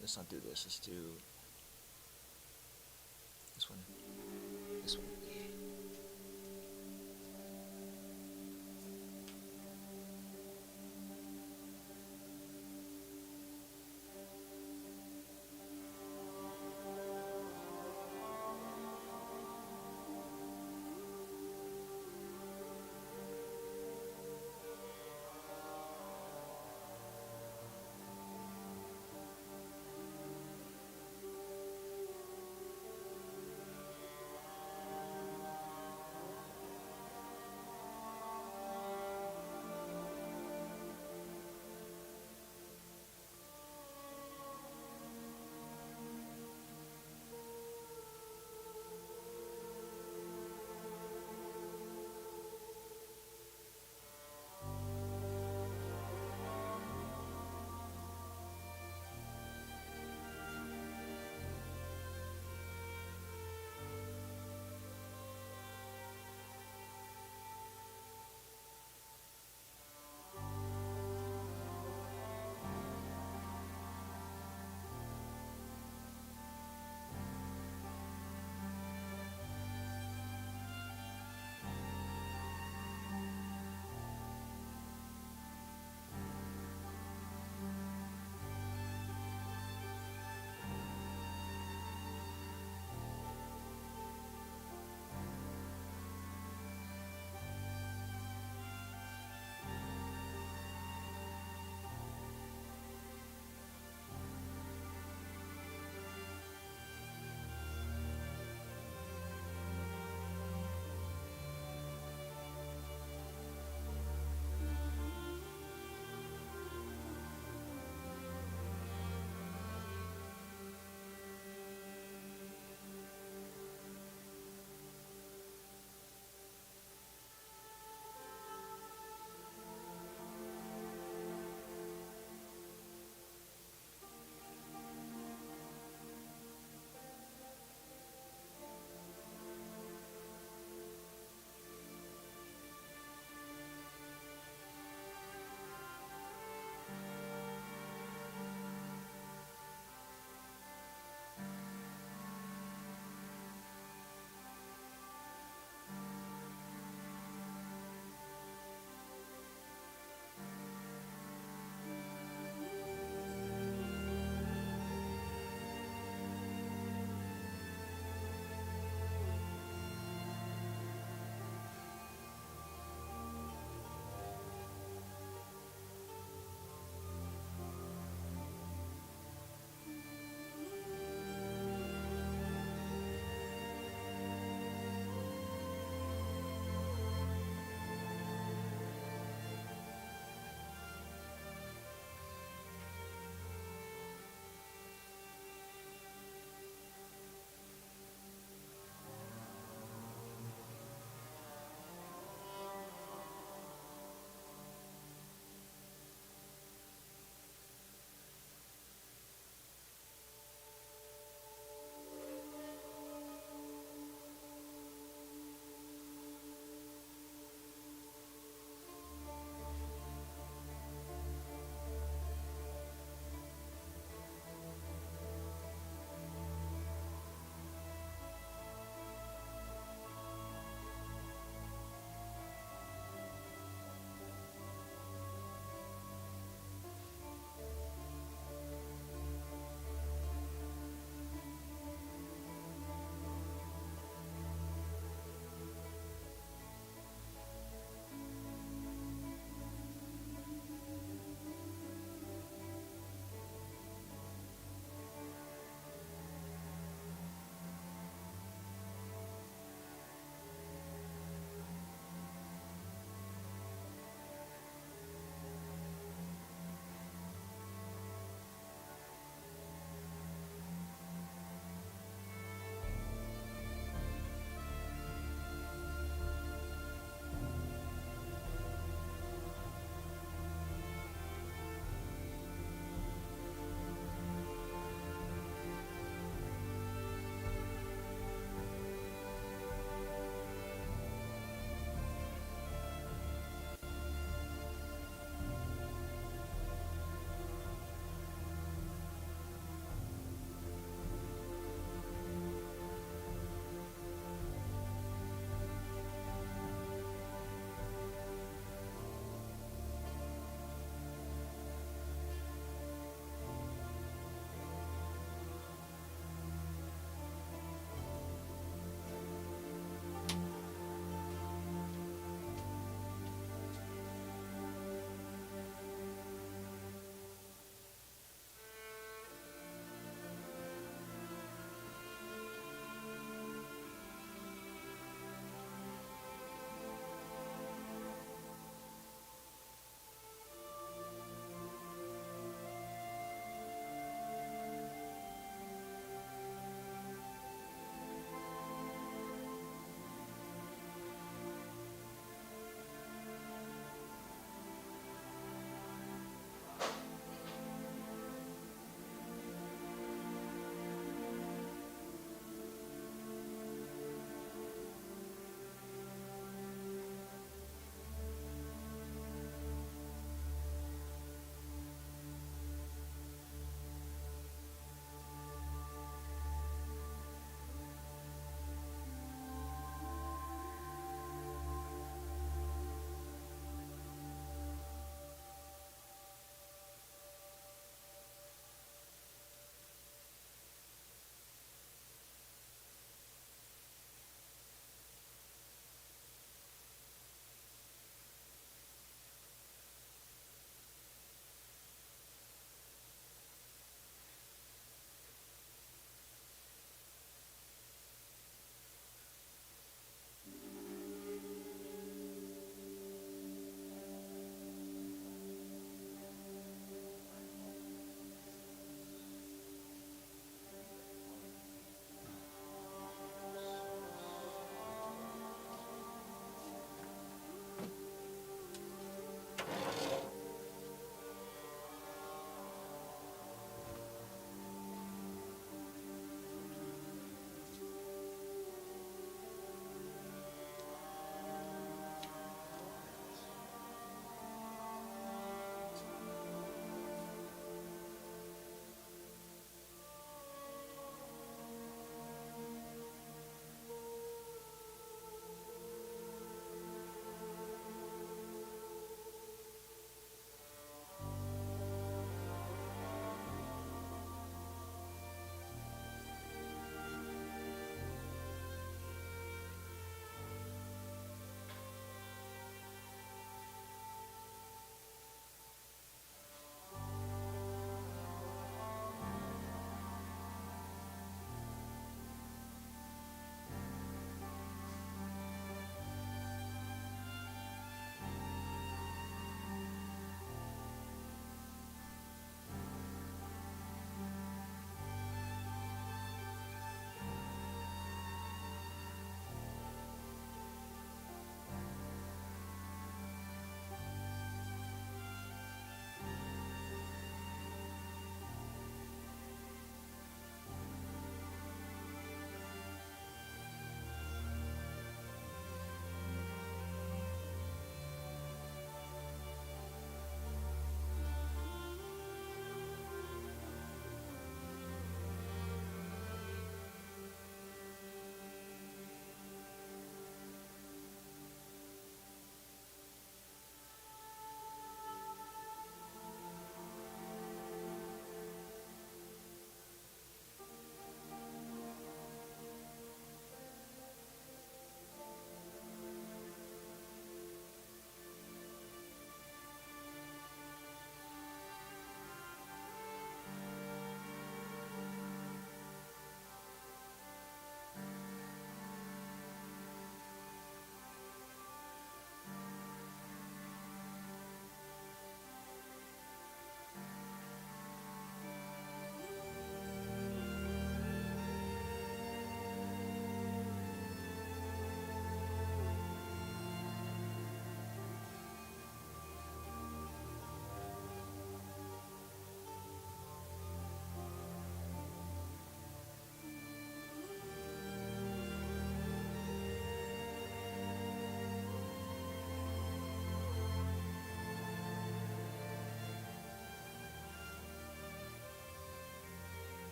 let's not do this. Let's do this one. This one.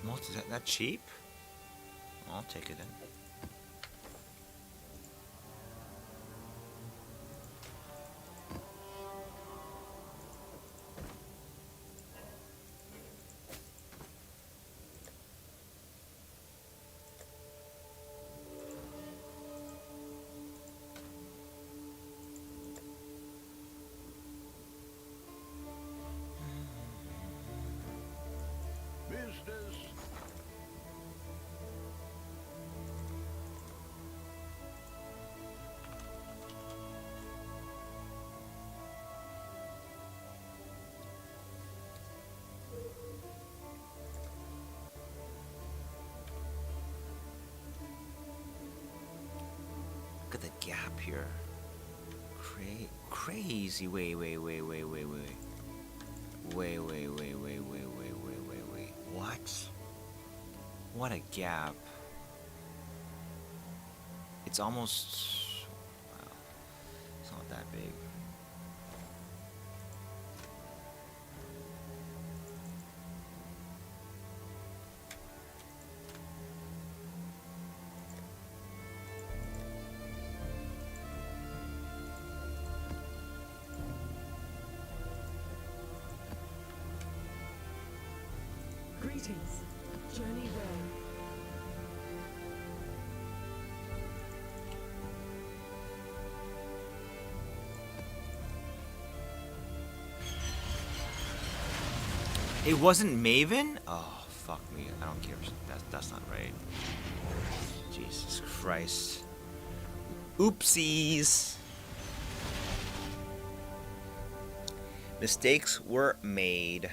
Is that cheap? I'll take it then. Business. Look at the gap here. Crazy. Wait. What? What a gap. It's almost... Wow. It's not that big. Greetings. Journey well. It wasn't Maven? Oh, fuck me. I don't care. That's not right. Jesus Christ. Oopsies. Mistakes were made.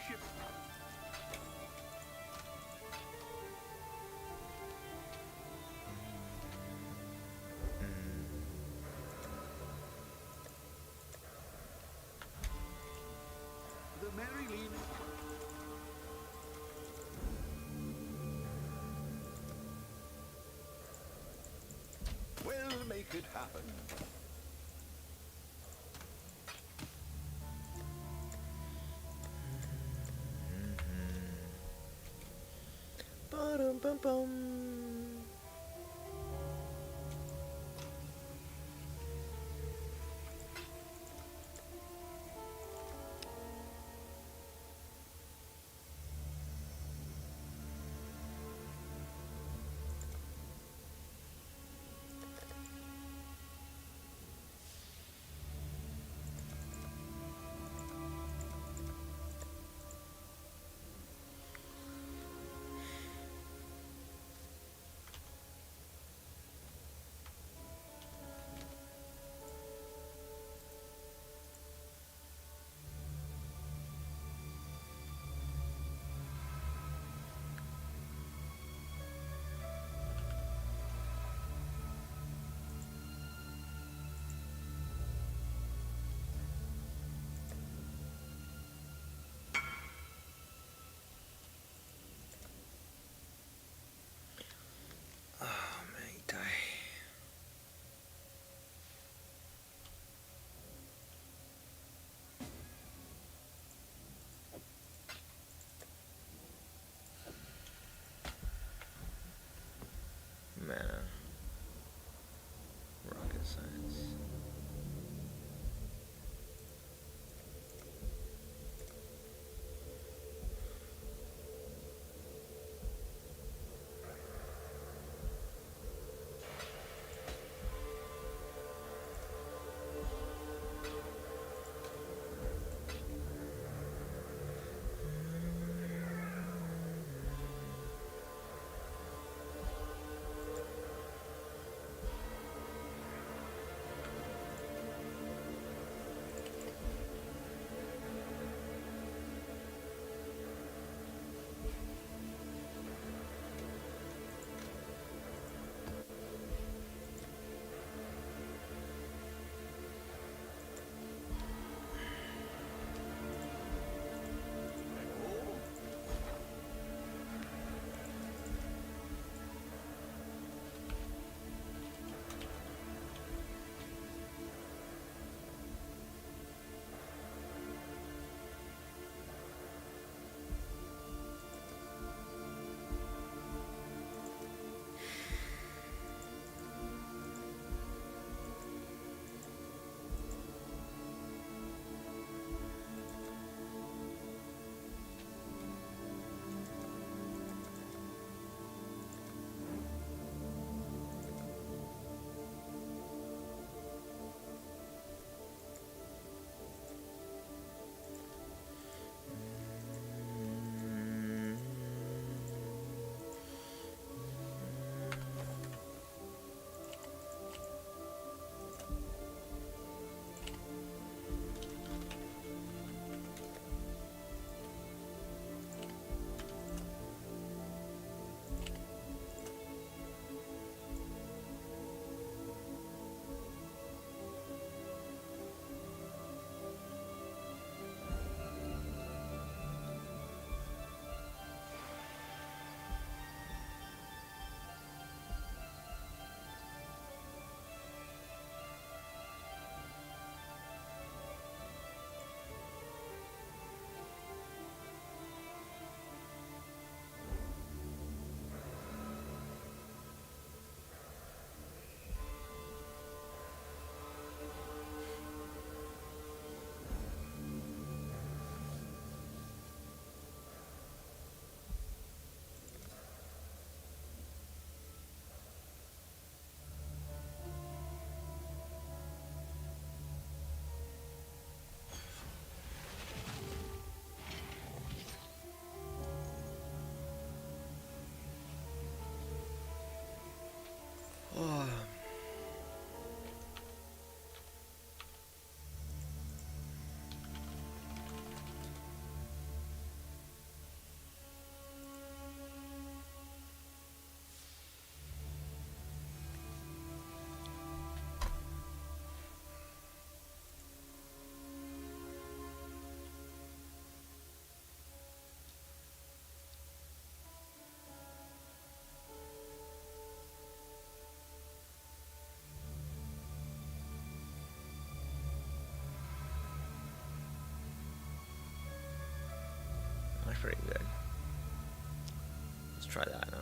ship. The Mary Lee. We'll make it happen. Ba-dum, bum, bum. pretty good. Let's try that now.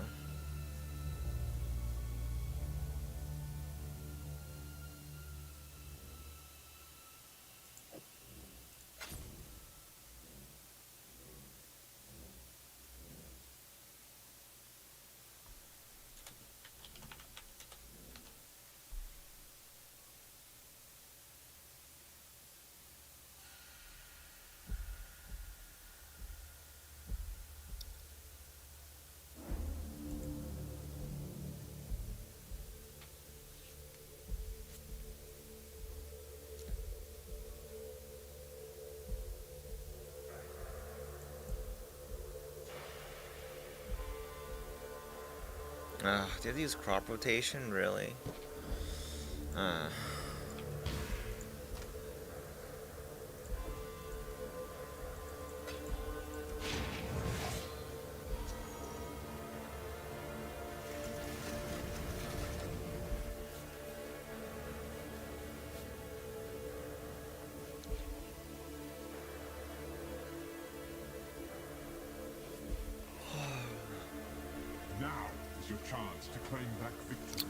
Do they use crop rotation? Really? Now is your chance to claim back victory.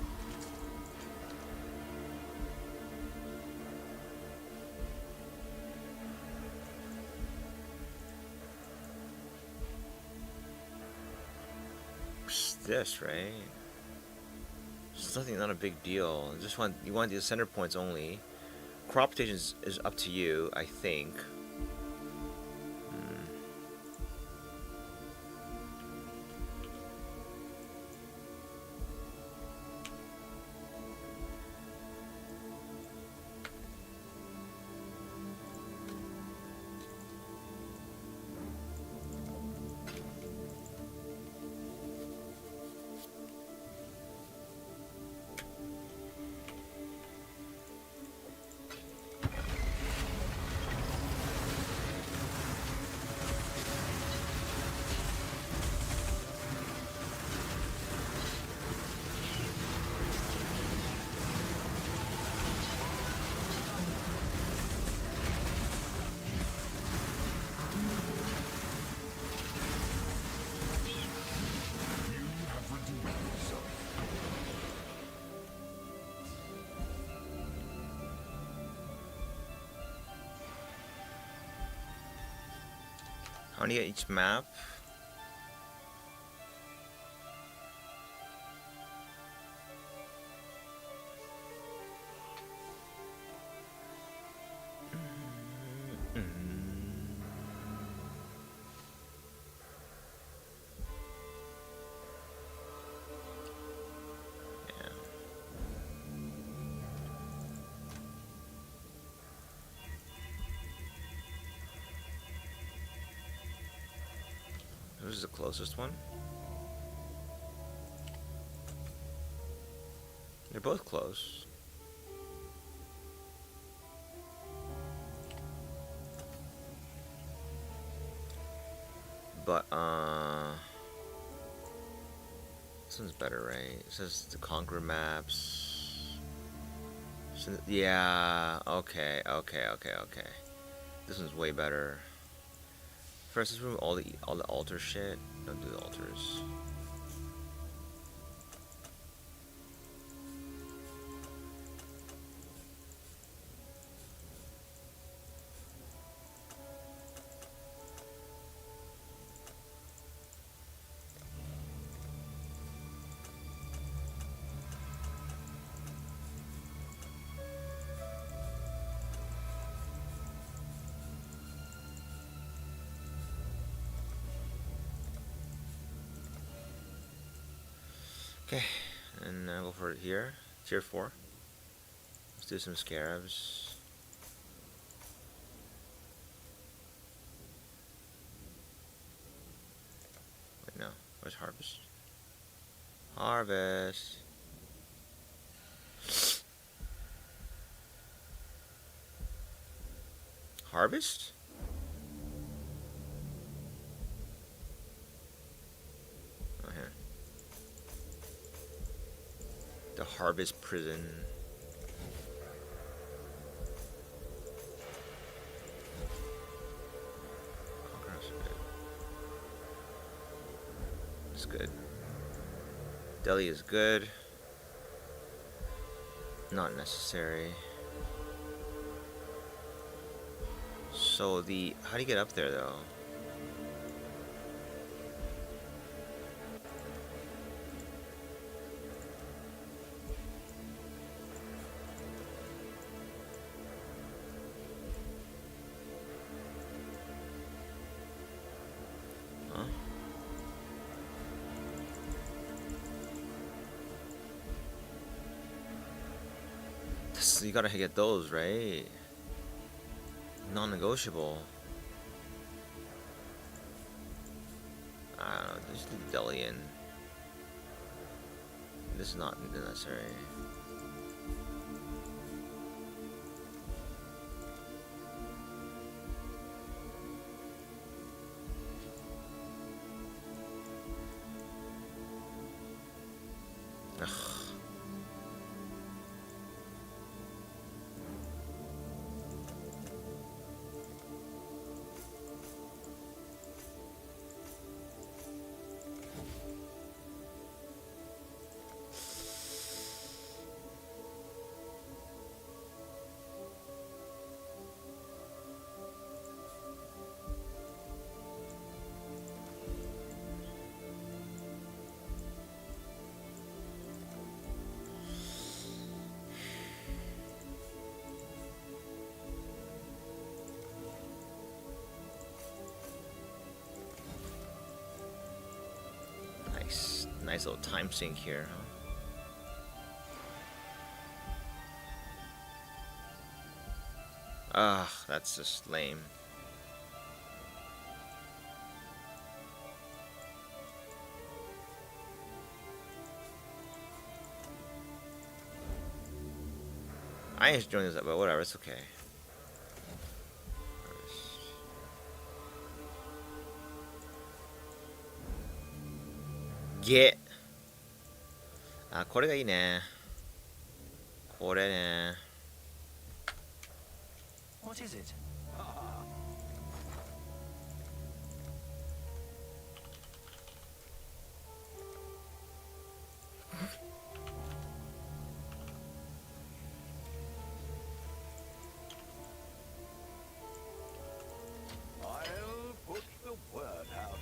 What's this, right? It's nothing, not a big deal. You want the center points only. Crop rotation is up to you, I think. How many at each map? Who's the closest one? They're both close. But, this one's better, right? It says the Conquer maps. So, yeah, okay. This one's way better. First, let's remove all the altar shit. Don't do the altars. Okay, and go for it here. Tier 4. Let's do some scarabs. Wait, no. Where's harvest? Harvest. Harvest? Oh, here. The Harvest Prison. is good. Deli is good. Not necessary. So the... How do you get up there, though? Huh? You gotta get those, right? Non-negotiable. I don't know, just do the deli in. This is not necessary. Ugh. Nice little time sink here, huh? Ugh, that's just lame. I ain't doing this, but whatever, it's okay. Get. あ、これがいいね。これね。What is it? I'll put the word out.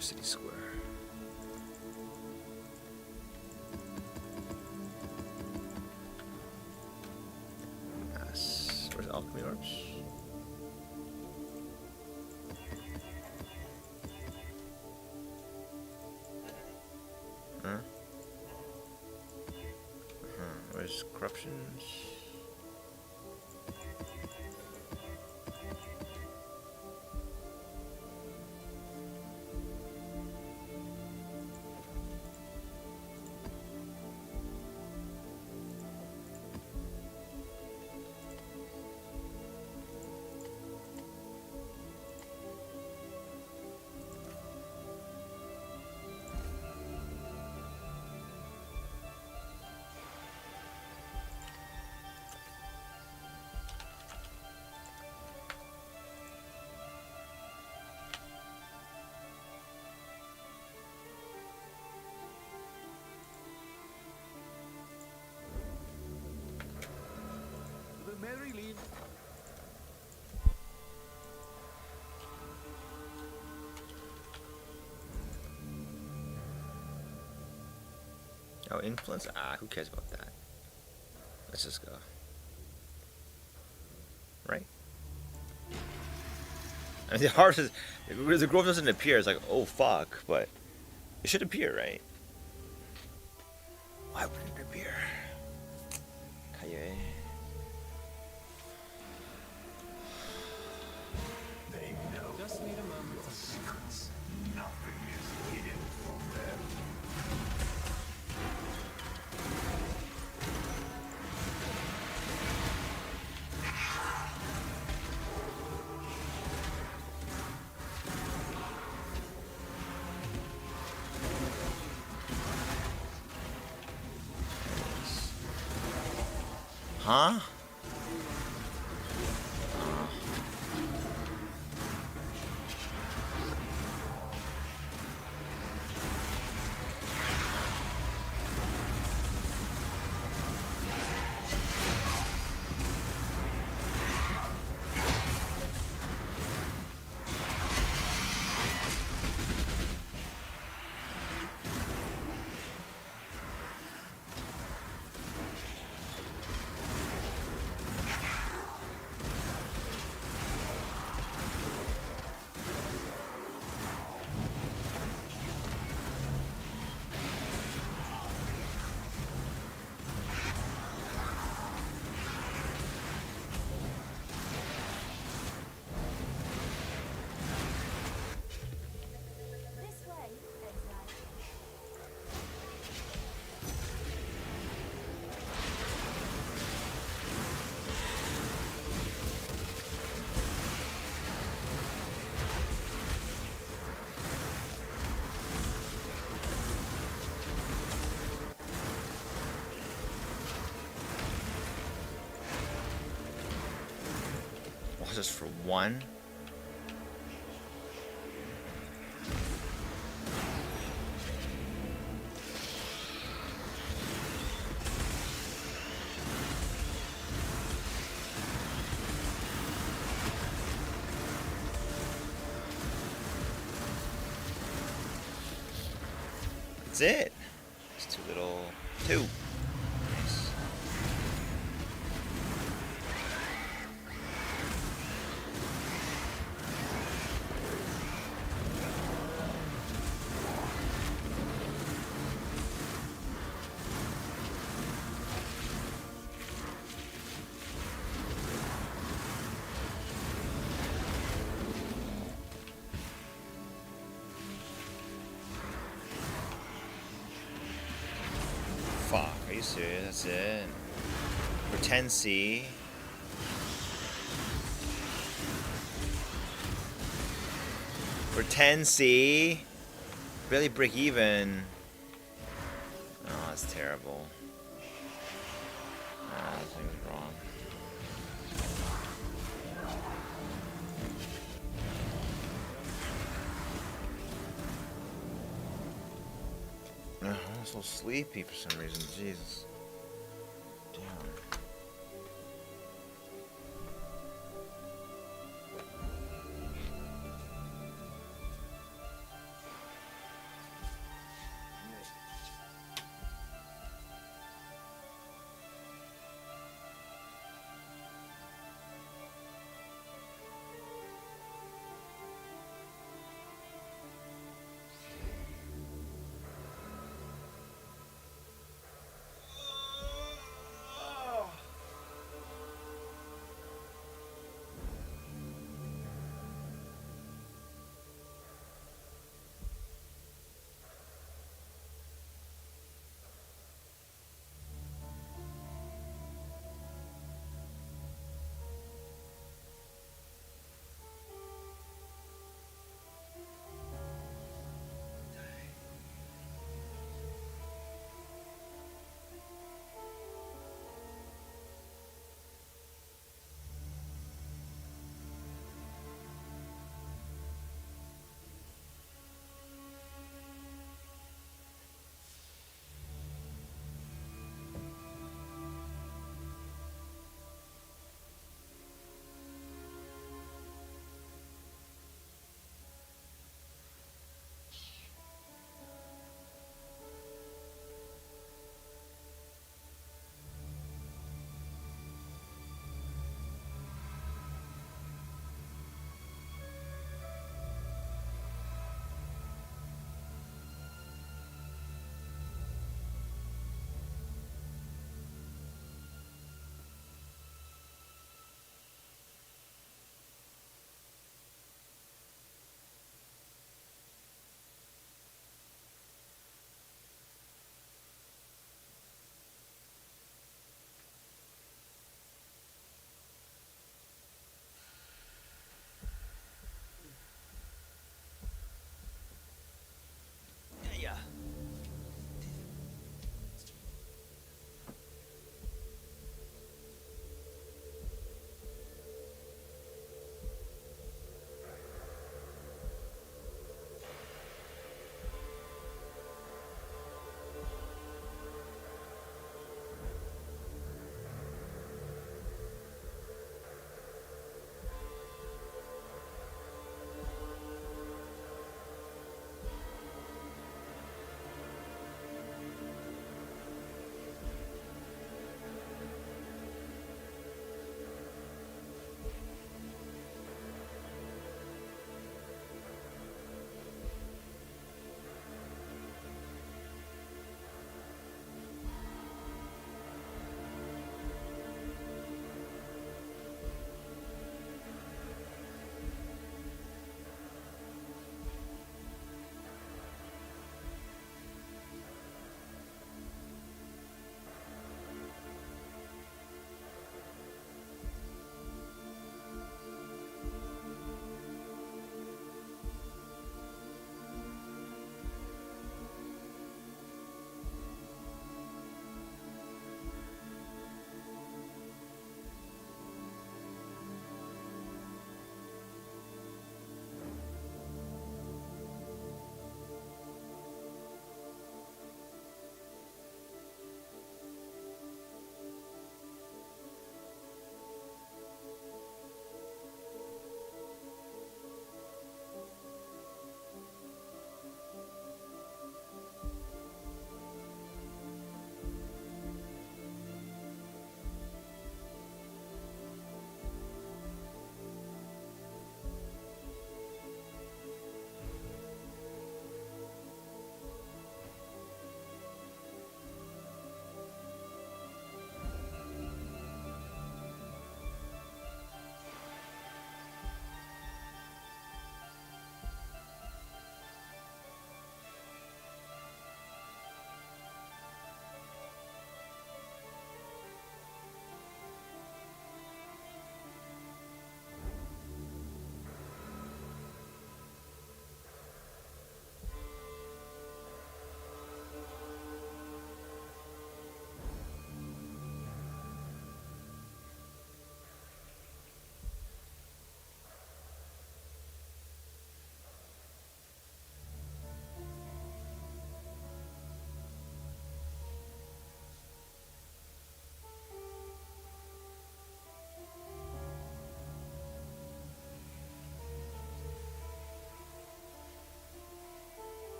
City Square. Yes. Where's alchemy orbs? Huh? Where's corruptions? The Mary Lee. Oh, influence? Ah, who cares about that? Let's just go. Right? I mean, the harvest is, the growth doesn't appear. It's like, oh fuck, but it should appear, right? Why wouldn't it appear? Kaye. They know Just need a moment. your secrets. Nothing is hidden from them. Huh? Was this for one? That's it. It's too little. Two. Nice. Fuck, are you serious? That's it. For 10C. For 10C. Barely break even. Oh, that's terrible. Ah, that thing was wrong. I'm so sleepy for some reason. Jesus. Damn.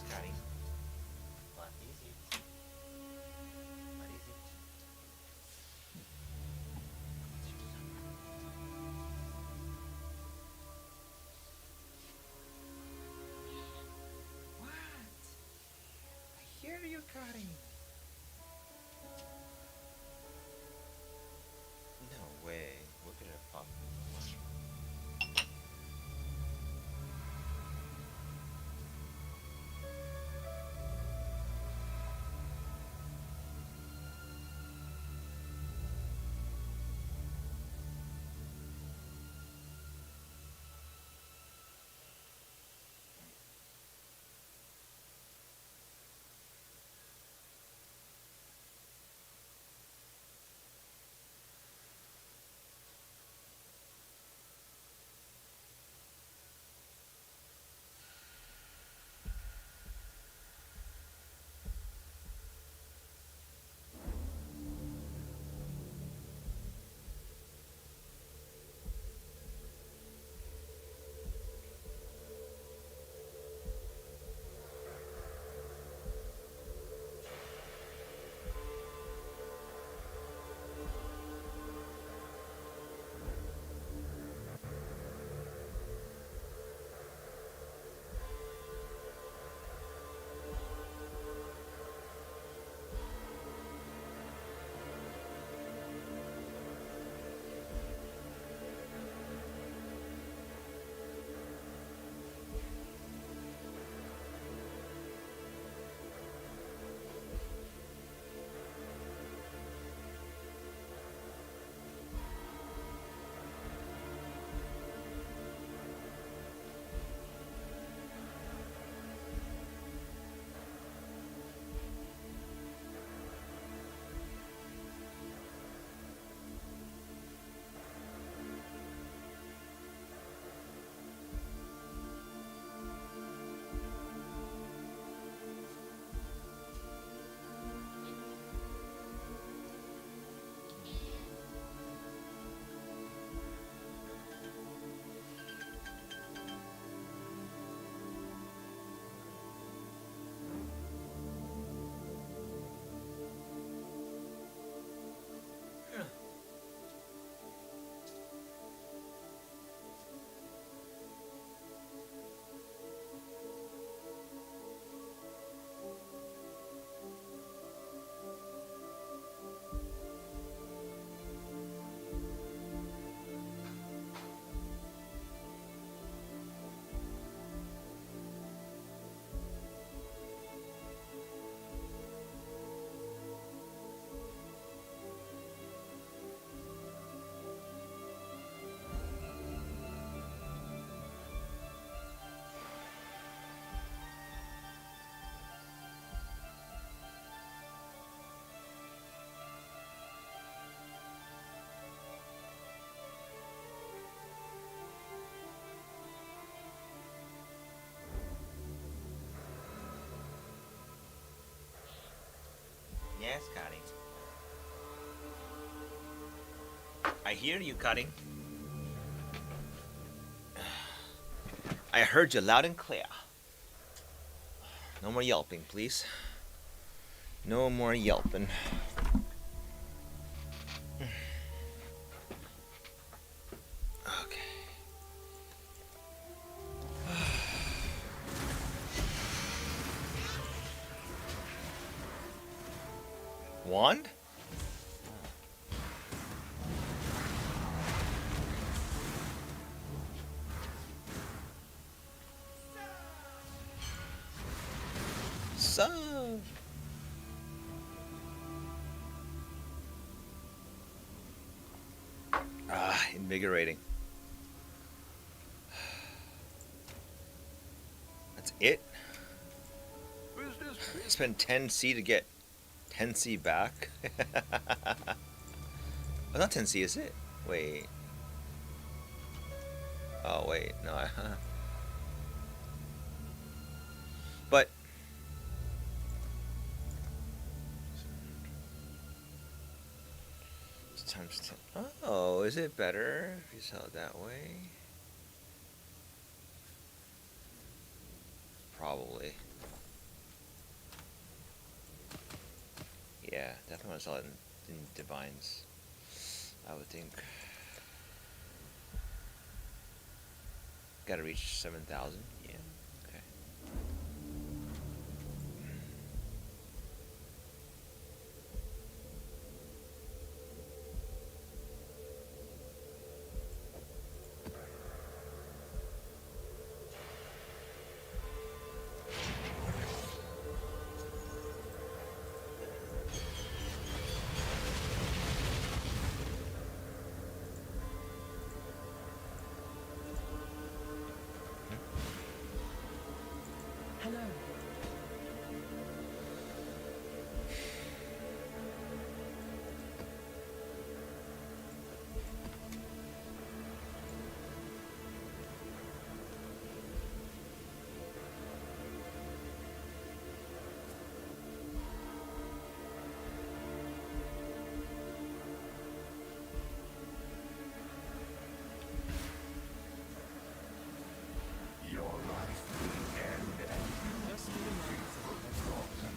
Connie. What is it? What is it? What? I hear you, Cuddy. No way. Look at it pop. Yes, Connie. I hear you, Cutting. I heard you loud and clear. No more yelping, please. No more yelping. Okay. Wand? So invigorating. That's it? Spend 10C to get 10C back? Oh, not 10C, is it? Wait. Oh, wait. No, but it's times 10. Oh, is it better if you sell it that way? Probably. Yeah, definitely want to sell it in divines. I would think. Gotta reach 7,000. Yeah. Okay. Hello. Your life will end and Just need a moment for the next option.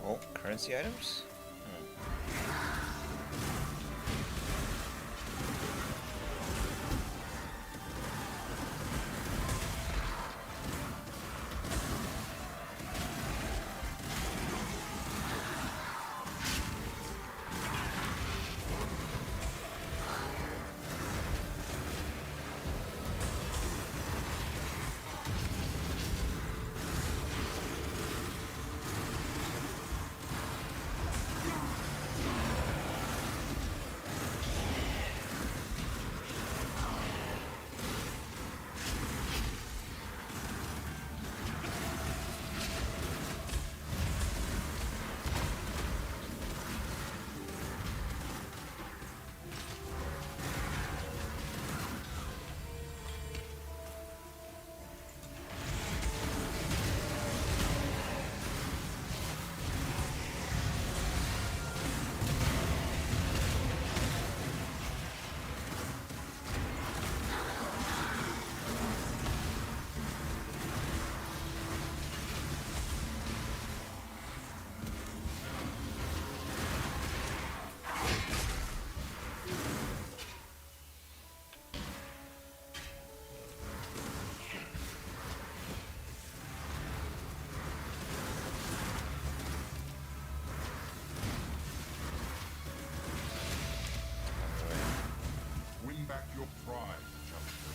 Oh, currency items? Win back your pride, champion.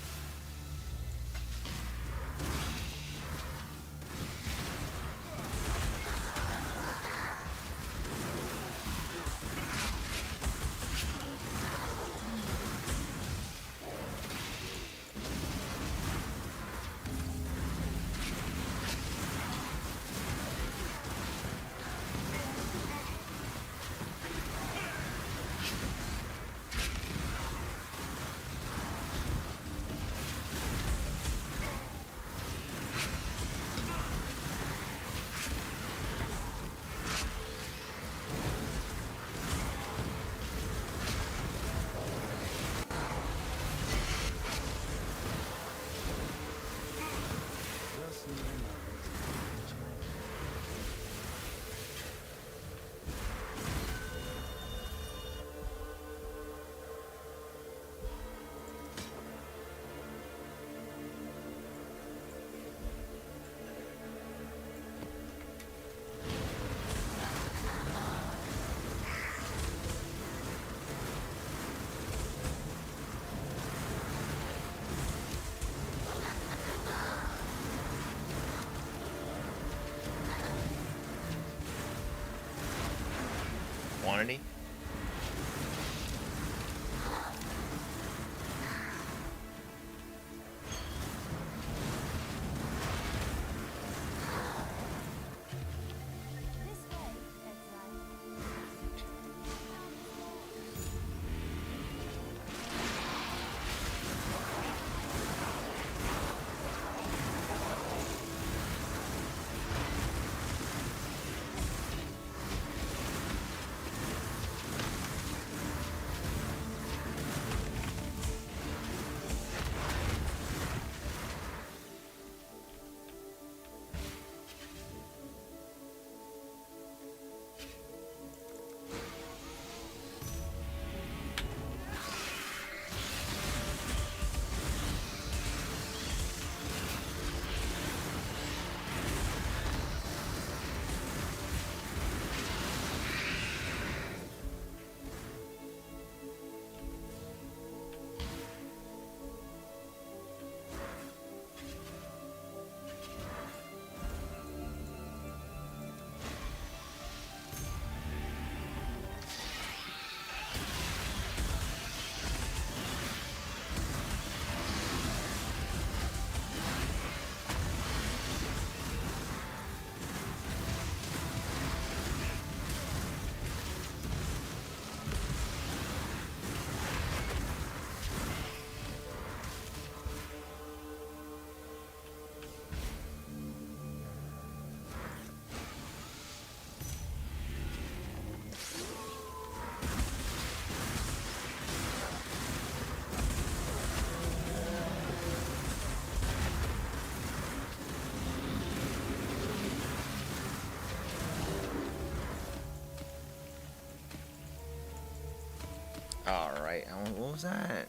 wait, what was that?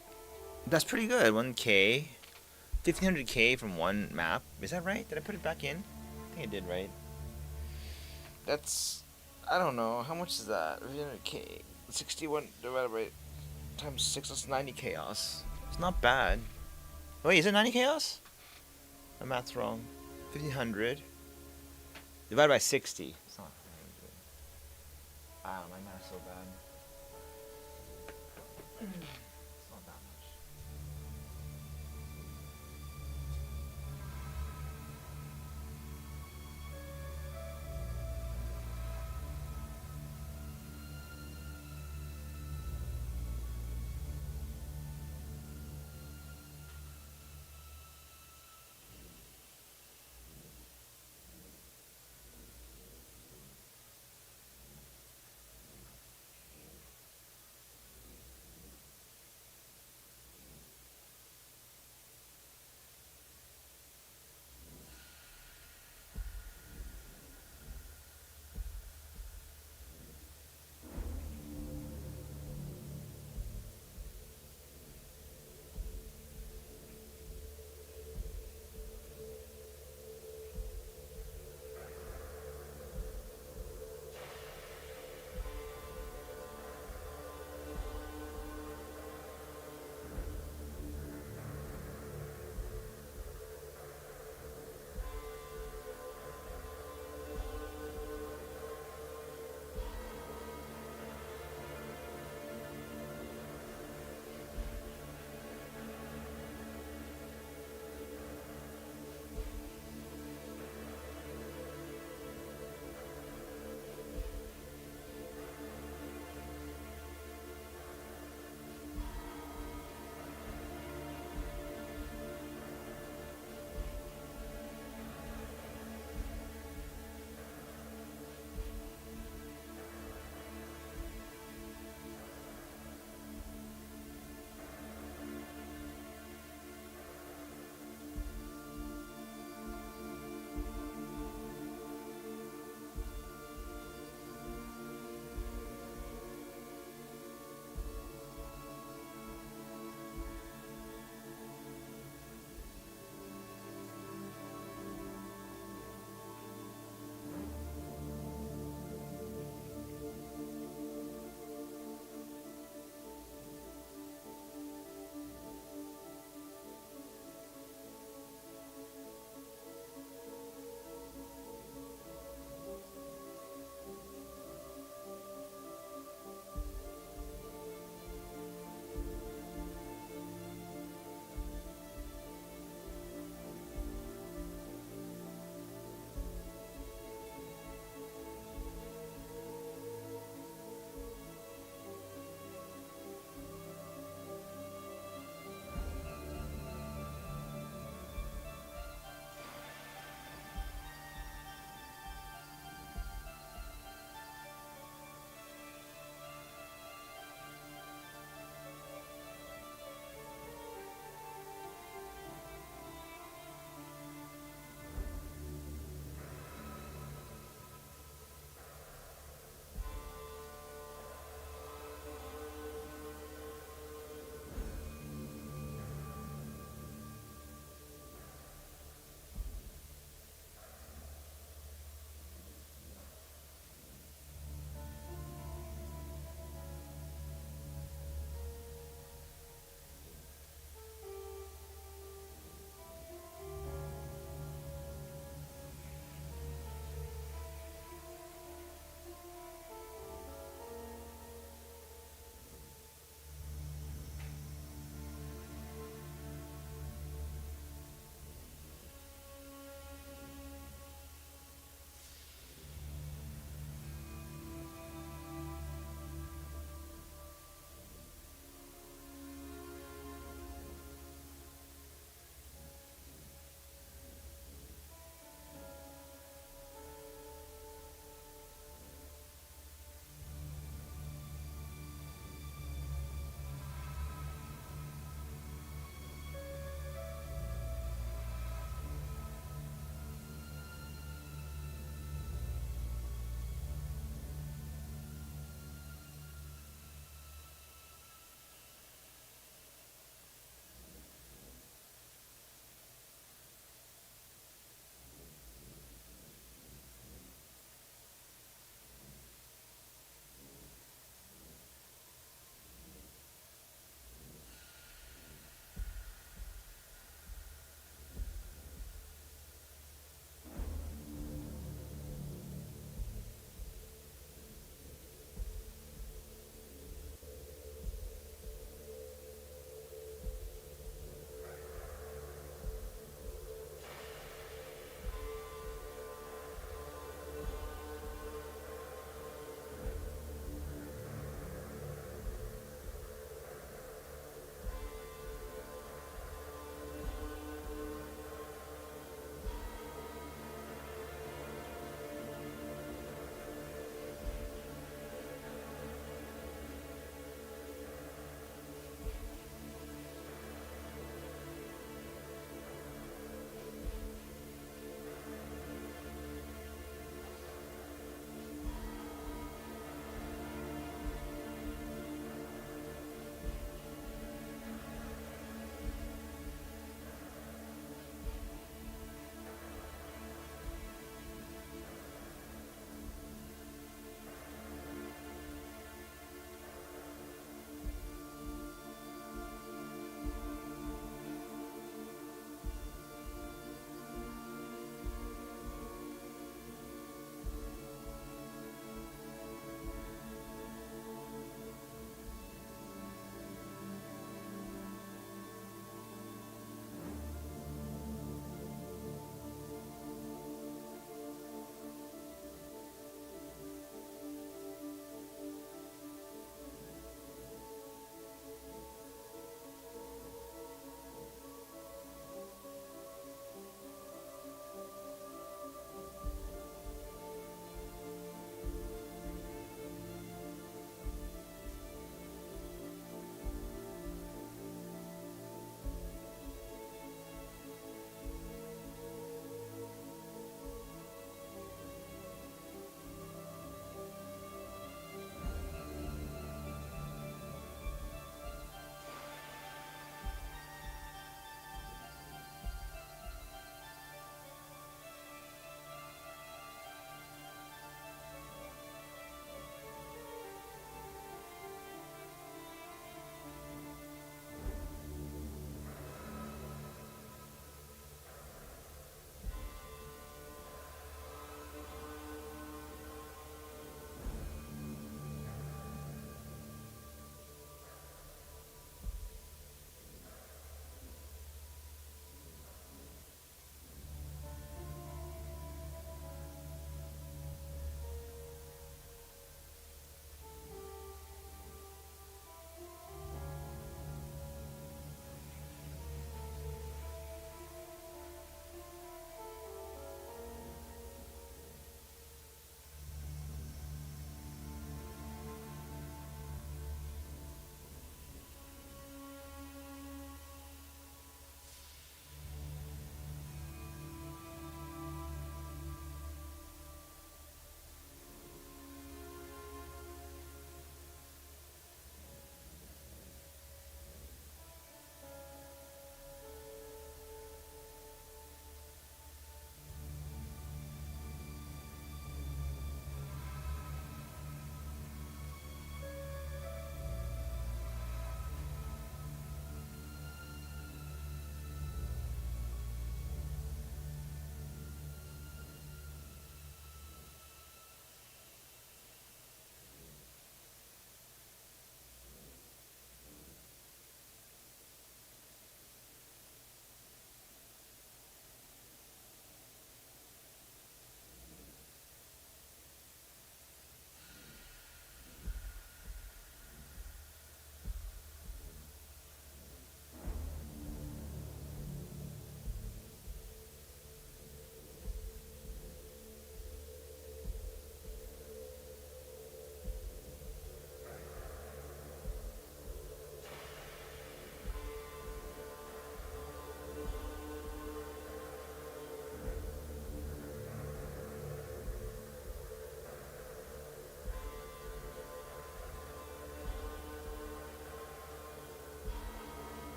That's pretty good. 1K, 1500K from one map. Is that right? Did I put it back in? I think I did, right? That's, I don't know. How much is that? 1500K, 61 divided by times 6. That's 90 chaos. It's not bad. Wait, is it 90 chaos? My math's wrong. 1500 divided by 60. It's not 100. Ah, my math's so bad. It's not that much.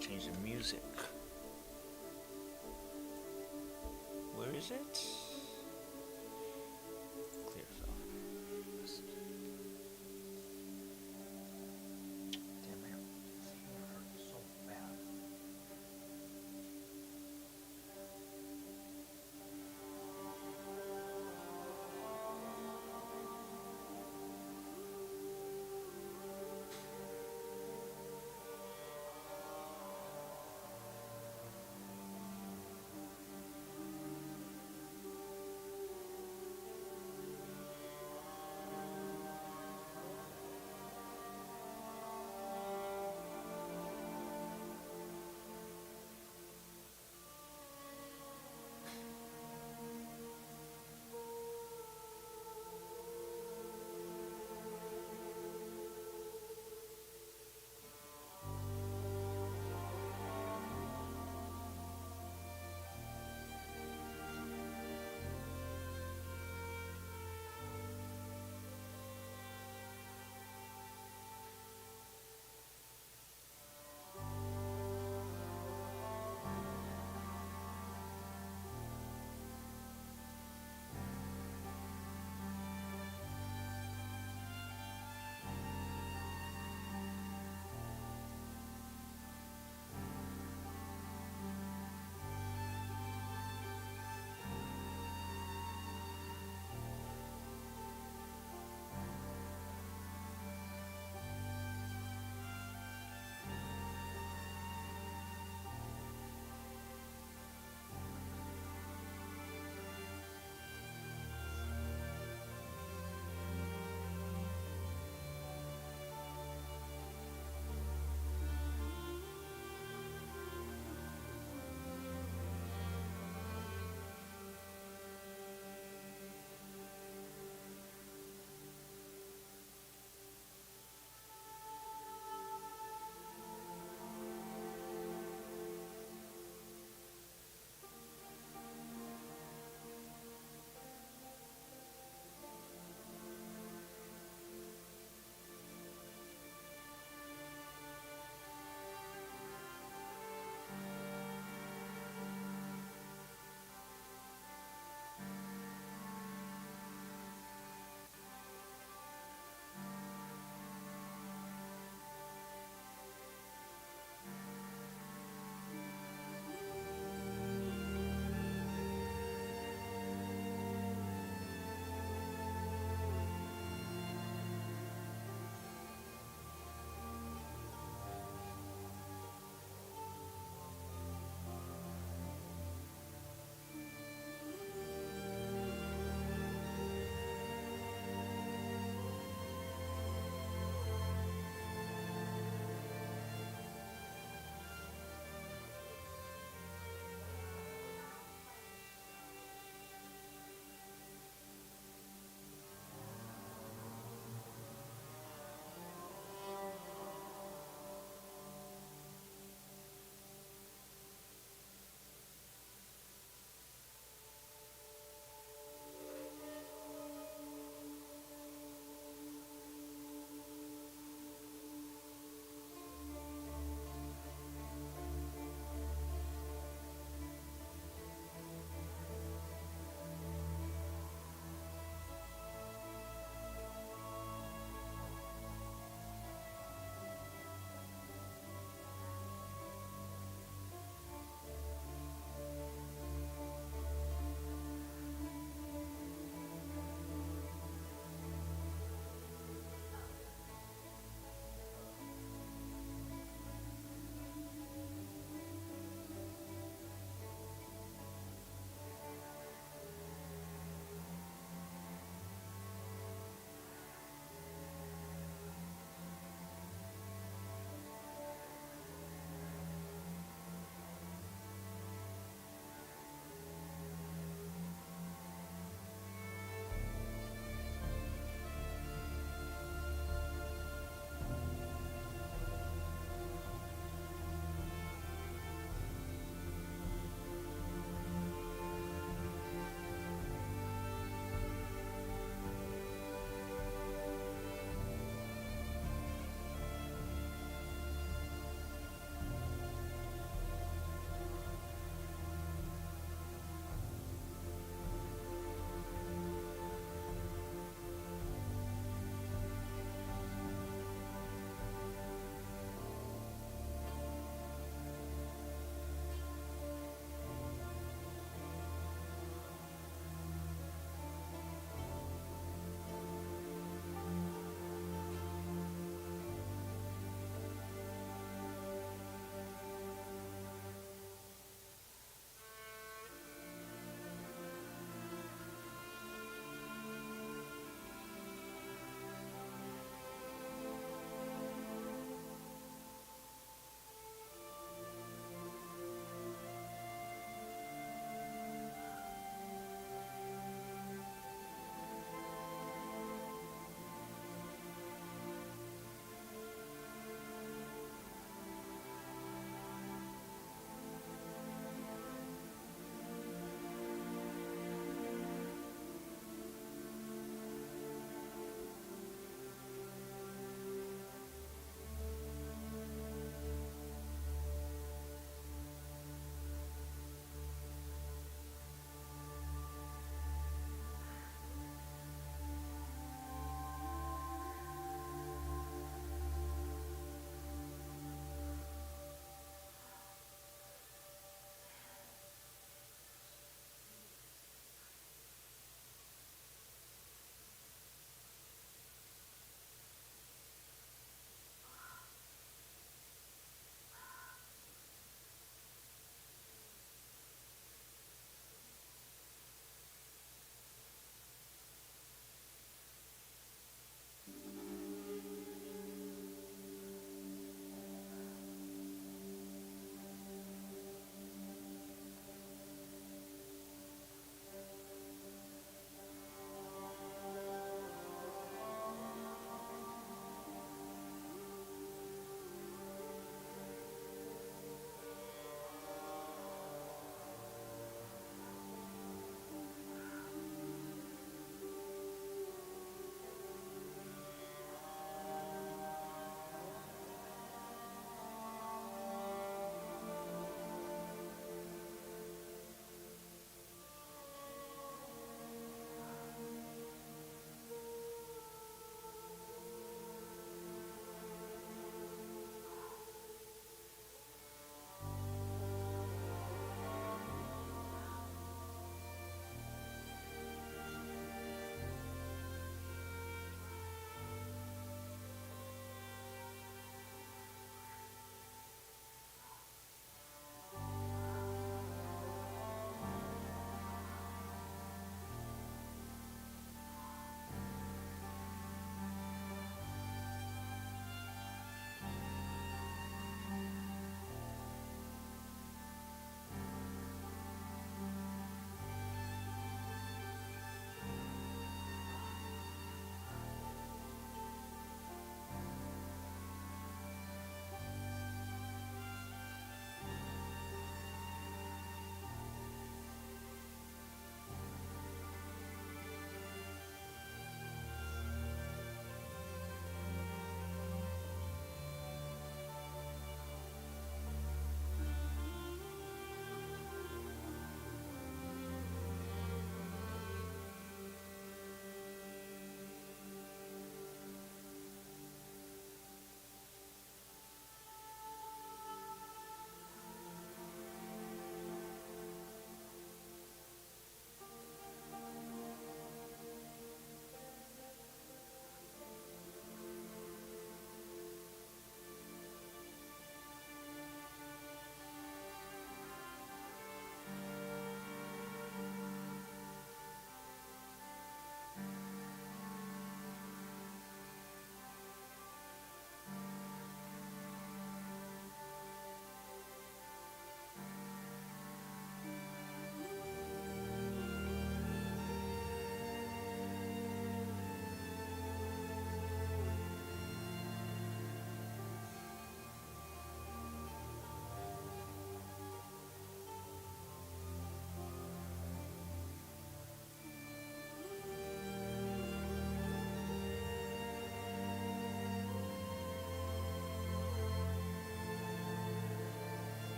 Change the music. Where is it? Clear stuff. Damn man, this hair hurts so bad.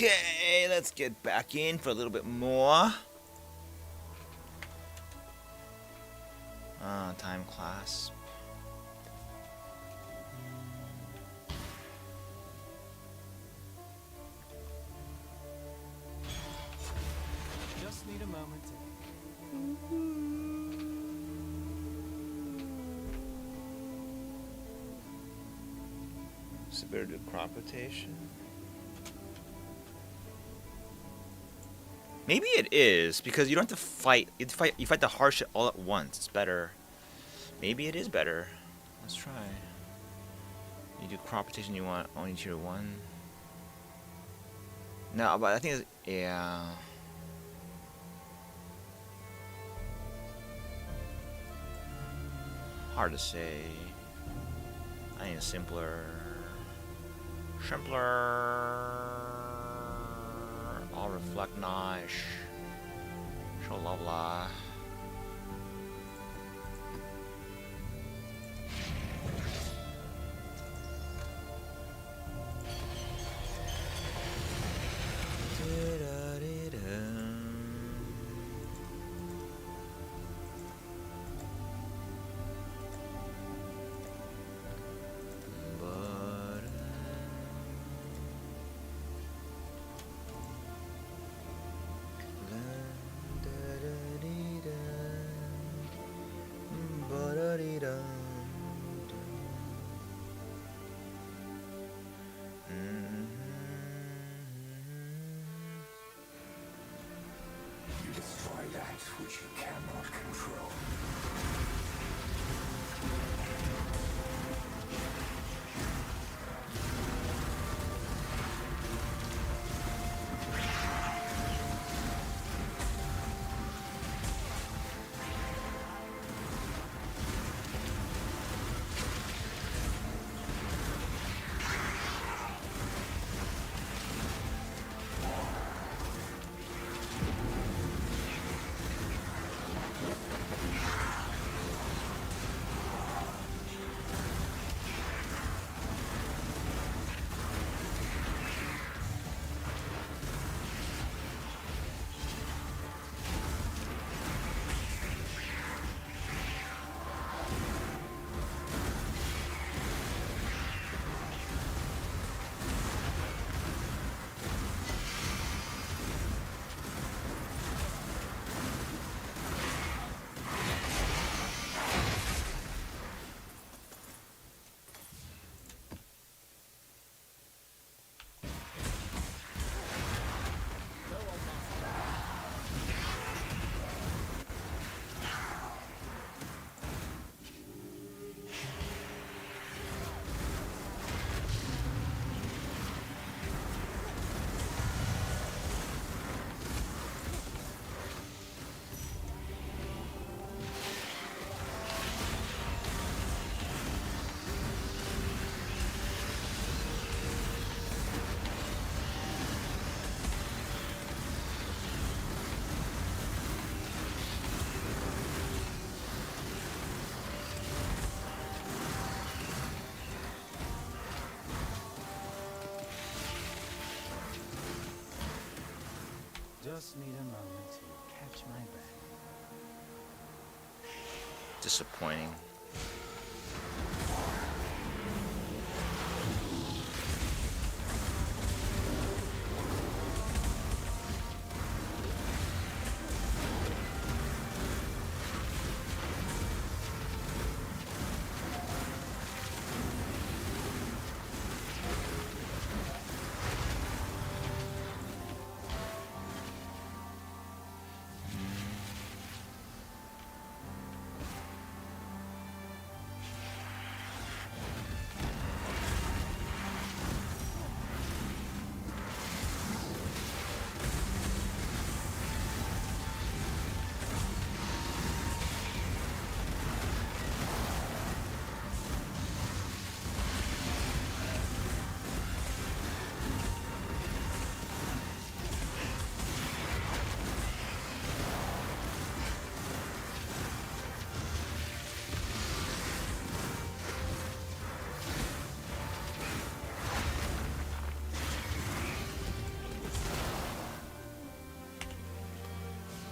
Okay, let's get back in for a little bit more. Time clasp. Just need a moment to... Is it better to do crop rotation? Maybe it is, because you don't have to fight. You fight the hard shit all at once. It's better. Maybe it is better. Let's try. You do crop rotation. You want only tier 1. No, but I think it's, yeah. Hard to say. I need a simpler. I'll reflect nice. Show lovely. You destroy that which you cannot control. Just need a moment to catch my breath. Disappointing.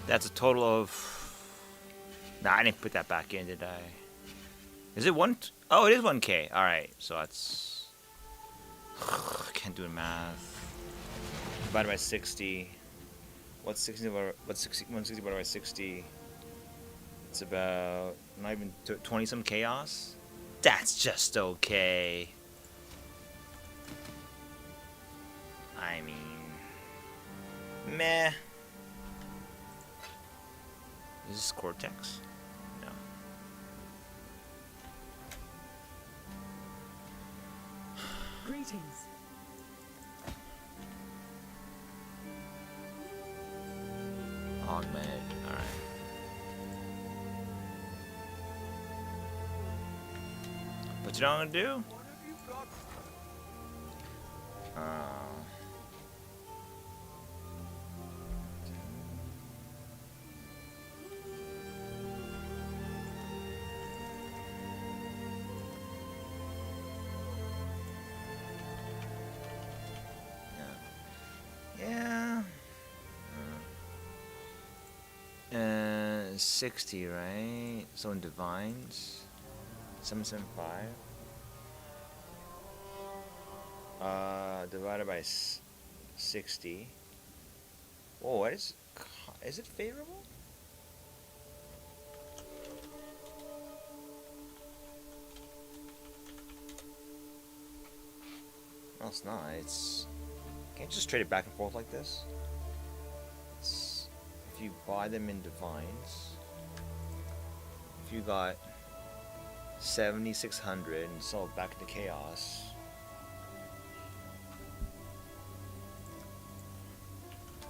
That's a total of... Nah, I didn't put that back in, did I? Is it one? Oh, it is 1K. Alright, so that's... I can't do math. Divided by 60. What's 60 divided, what's 60, 160 divided by 60? It's about not even 20 some chaos. That's just okay. I mean, meh. Is this Cortex? No. Greetings. Augmented. Alright. What you know what I'm gonna do? Yeah. 60, right? So in divines, 775. Divided by 60. Whoa, what is it favorable? No, it's not. It's can't you just trade it back and forth like this. If you buy them in divines, if you got 7,600 and sell it back into chaos.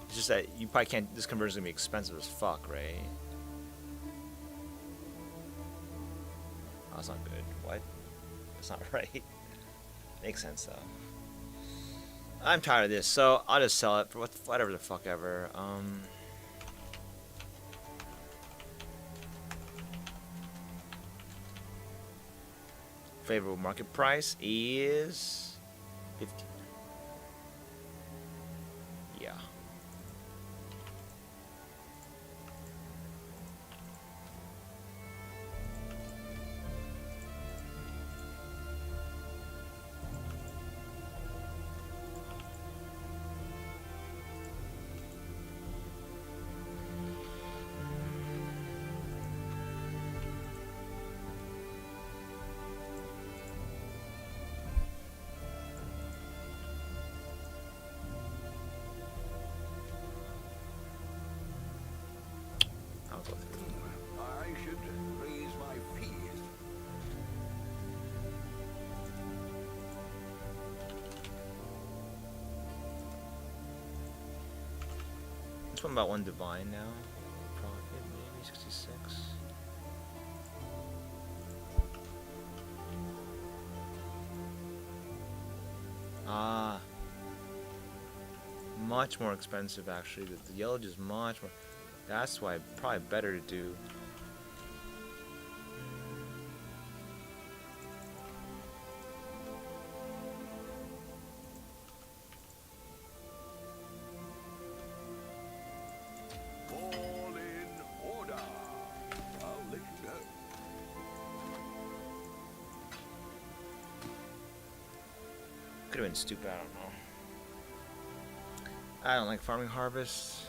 It's just that you probably can't. This conversion's gonna be expensive as fuck, right? Oh, that's not good. What? That's not right. Makes sense though. I'm tired of this, so I'll just sell it for whatever the fuck ever. Favorable market price is 50. Yeah. I should raise my fees. This one about one divine now. Profit maybe 66. Ah, much more expensive actually. The yellow is much more. That's why probably better to do. All in order. I'll let you know. Could have been stupid, I don't know. I don't like farming harvest.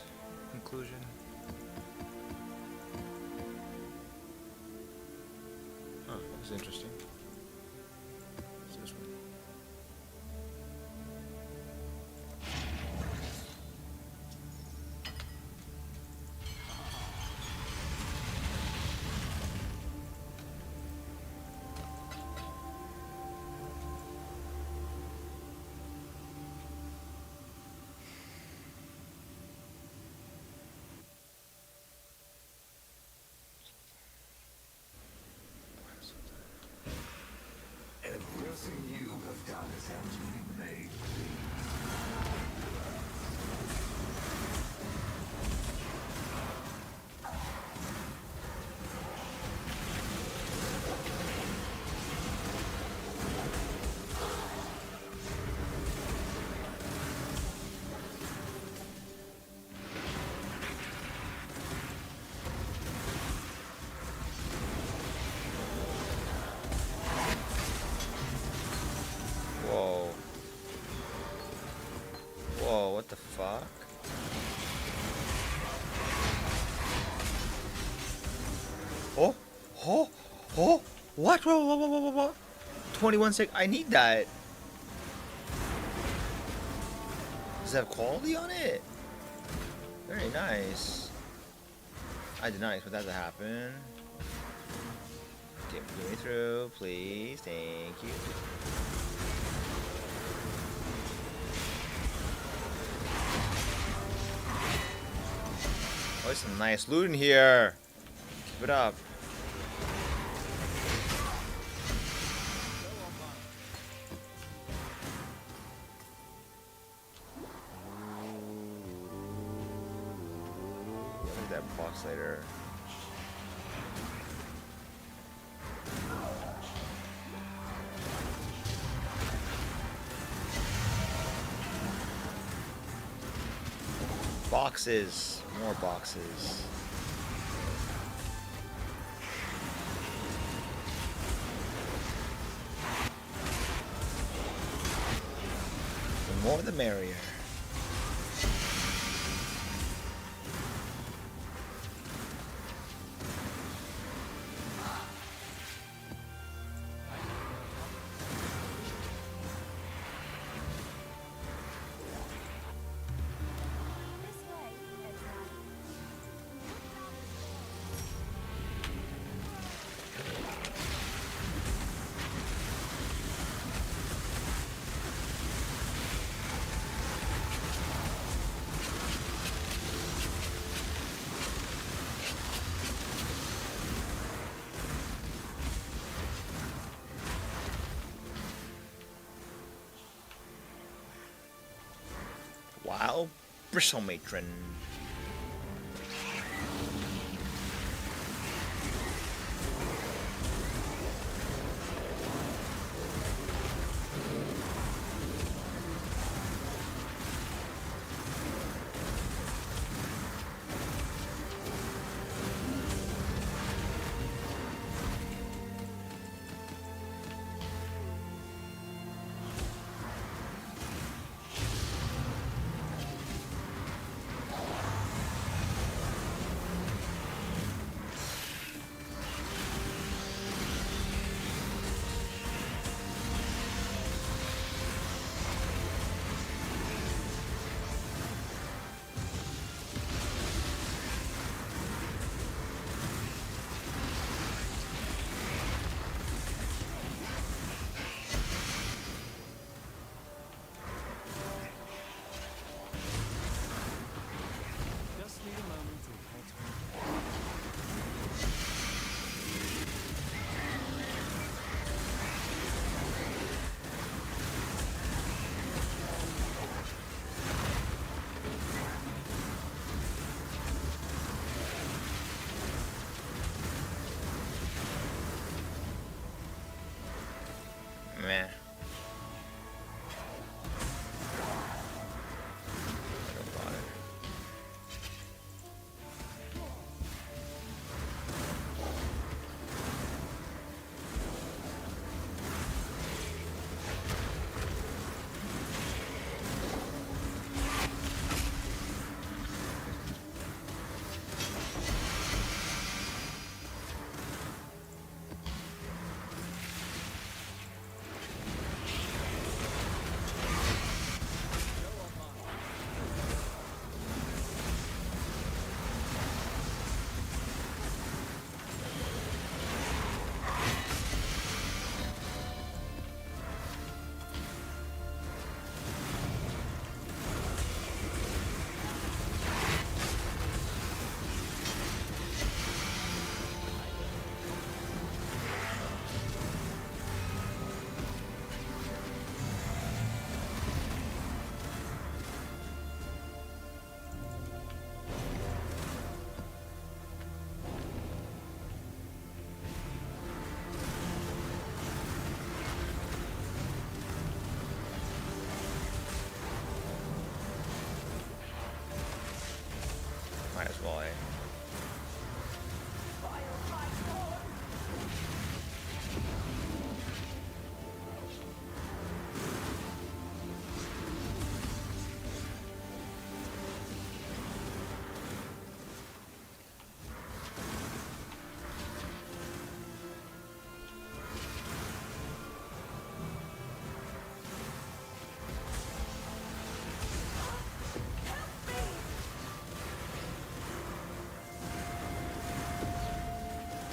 Conclusion. Huh, that's interesting. What's this one? What? What? 21 sec. I need that. Does it have quality on it? Very nice. I did not expect that to happen. Get me through, please. Thank you. Oh, there's some nice loot in here. Keep it up. Look at that box later. Boxes. More boxes. The more the merrier. Wow, Bristle Matron. Just need a moment to catch my breath. Meh.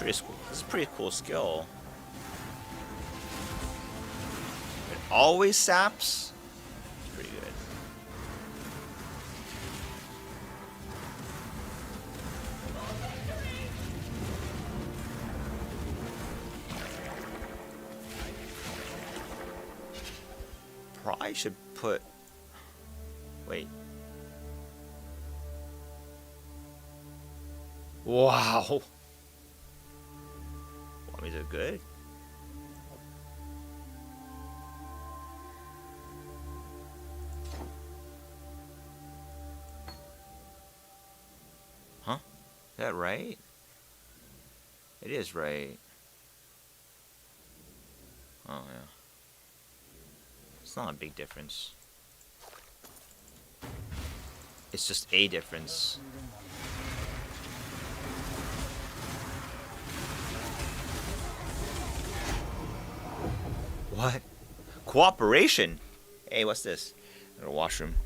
This is a pretty cool skill. It always saps. It's pretty good. Probably should put. Wait. Wow. Want me to do good? Huh? Is that right? It is right. Oh, yeah. It's not a big difference. It's just a difference. What? Cooperation? Hey, what's this? A washroom.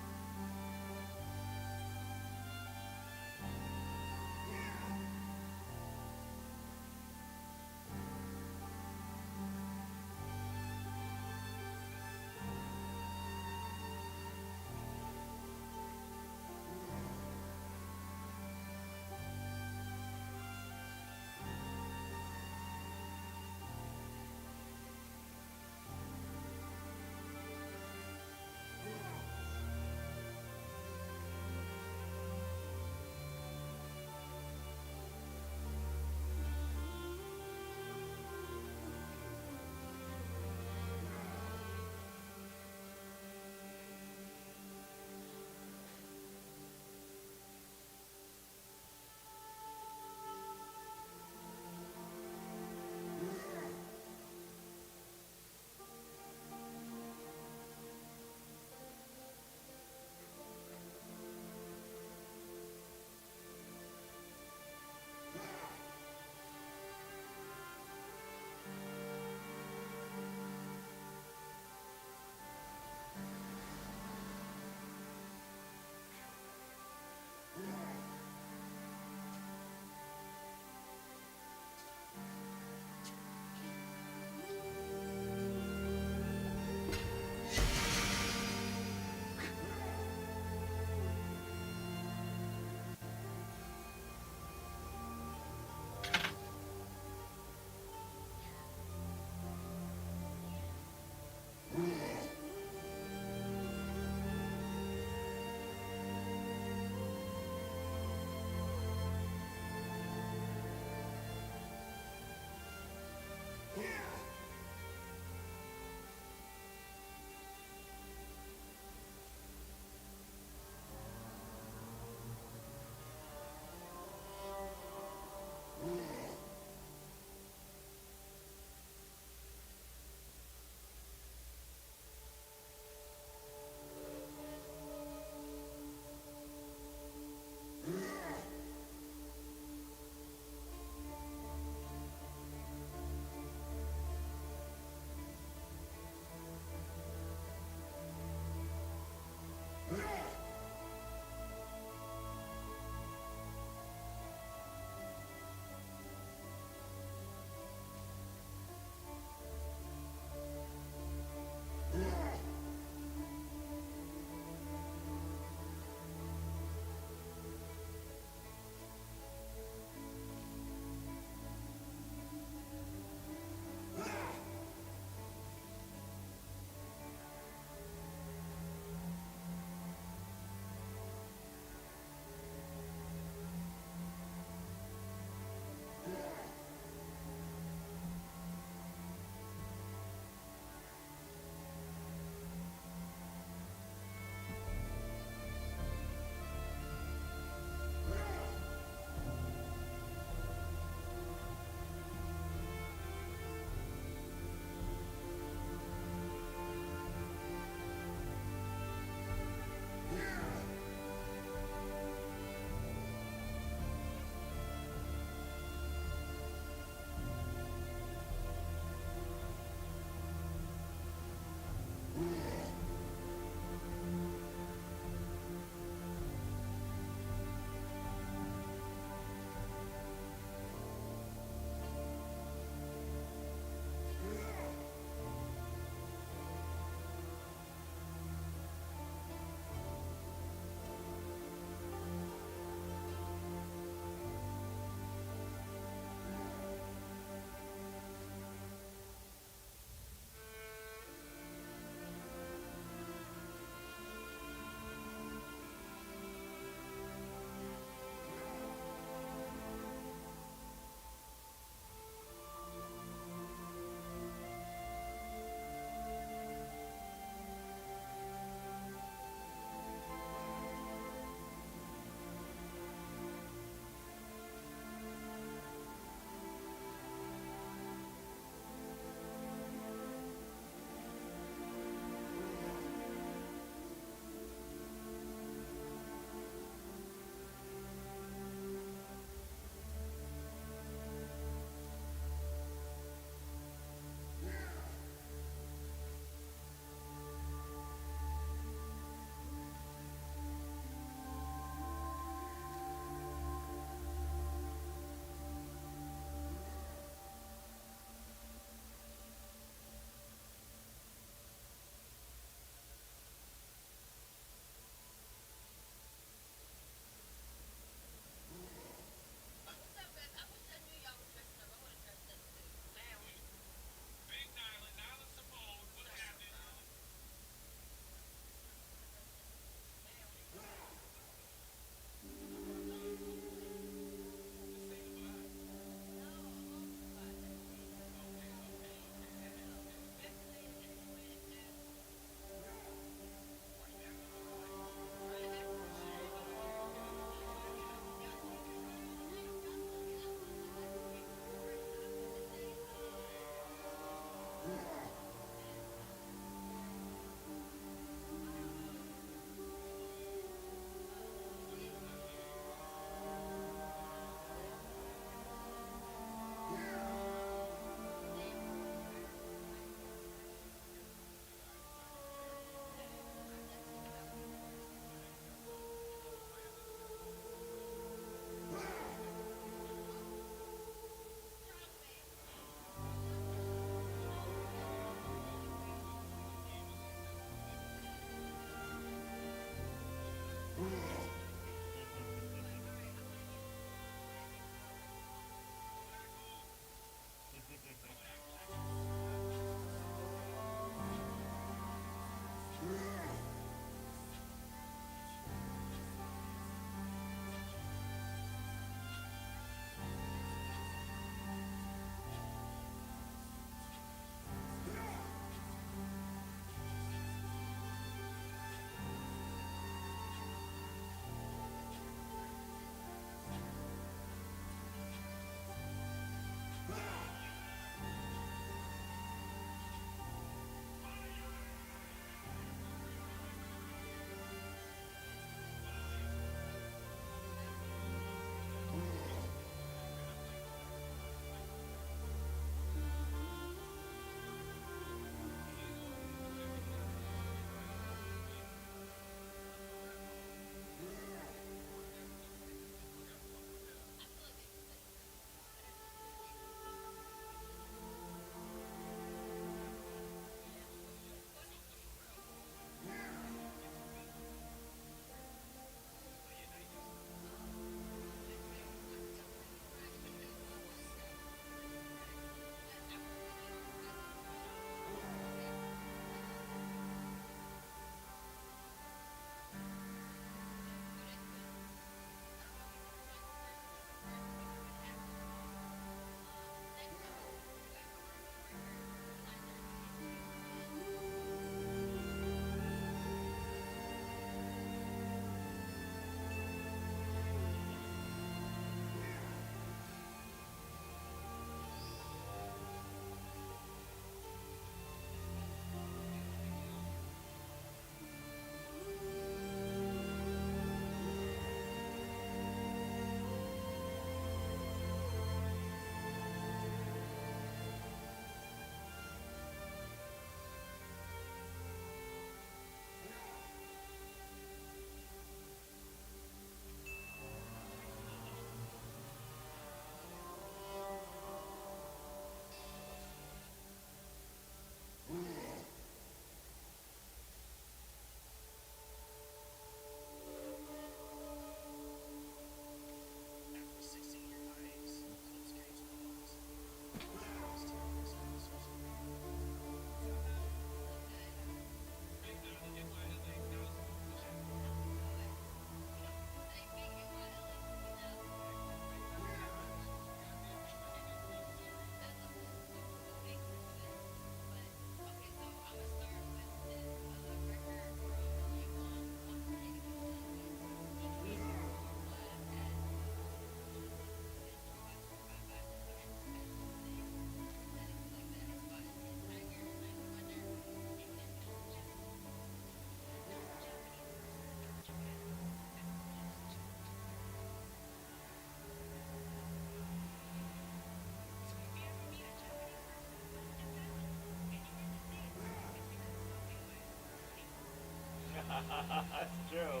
That's true.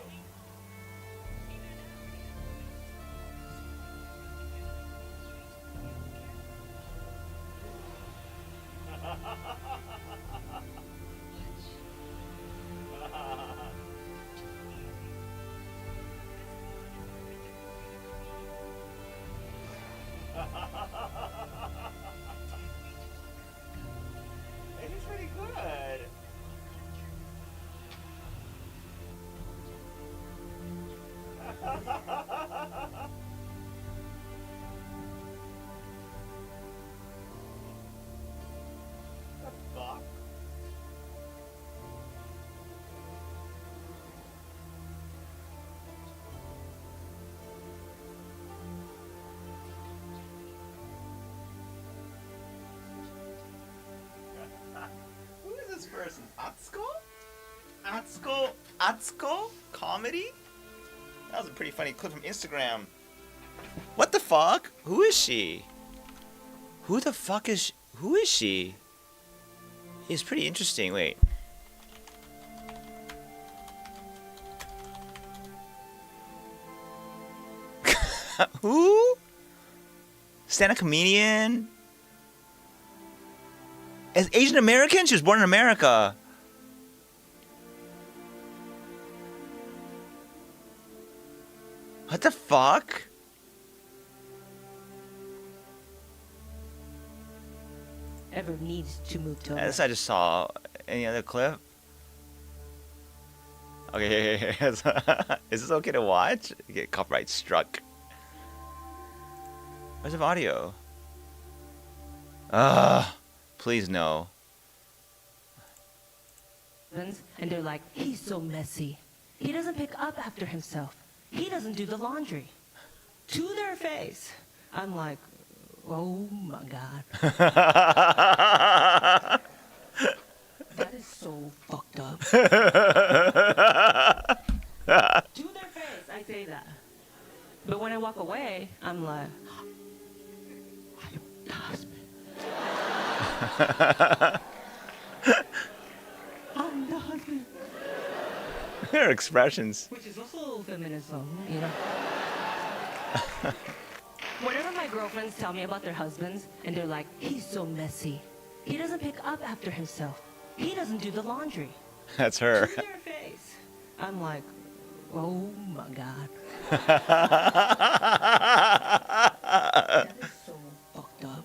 This is pretty good. The fuck? Who is this person? Atsuko? Atsuko? Comedy? That was a pretty funny clip from Instagram. What the fuck? Who is she? Who the fuck is who is she? He's pretty interesting. Wait. Who? Stand-up comedian? As Asian American? She was born in America. What the fuck? Ever needs to move to This I just saw. Any other clip? Okay, is this okay to watch? Get copyright struck. Where's the audio? Please no. And they're like, he's so messy. He doesn't pick up after himself. He doesn't do the laundry. To their face. I'm like, oh my God. That is so fucked up. To their face, I say that. But when I walk away, I'm like, I'm the husband. I'm the husband. Her expressions. Which is also feminism, you know? Whenever my girlfriends tell me about their husbands, and they're like, he's so messy. He doesn't pick up after himself. He doesn't do the laundry. That's her. To their face. I'm like, oh my God. That is so fucked up.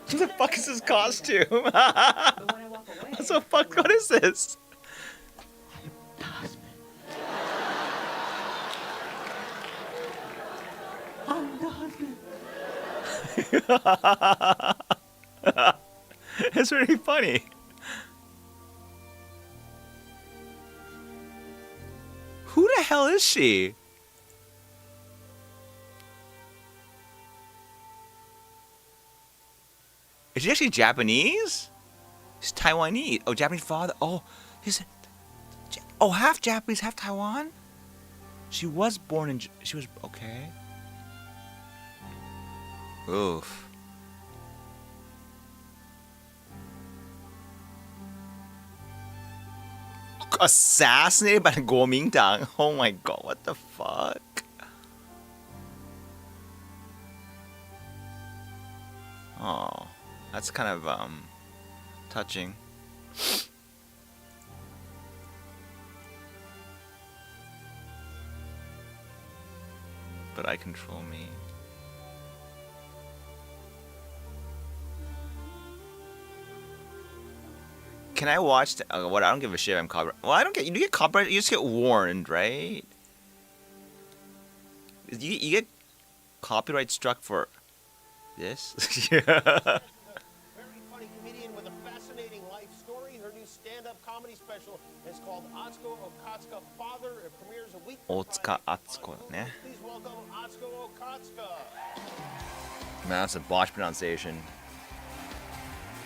What the fuck is this costume? What the fuck? What is this? I'm the husband. It's really funny. Who the hell is she? Is she actually Japanese? She's Taiwanese. Oh, Japanese father. Oh, half Japanese, half Taiwan. She was born in. She was okay. Oof. Assassinated by the Kuomintang. Oh my god, what the fuck? Oh, that's kind of touching. But I control me. Can I watch what? I don't give a shit if I'm copyright. Well, I don't get. You get copyright. You just get warned, right? You get copyright struck for this. Yeah. Very funny comedian with a fascinating life story. Her new stand-up comedy special is called Atsuko Okatsuka Father. It premieres a week. Otsuka Atsuko, ne? Please welcome Atsuko Okatsuka. Man, that's a botched pronunciation.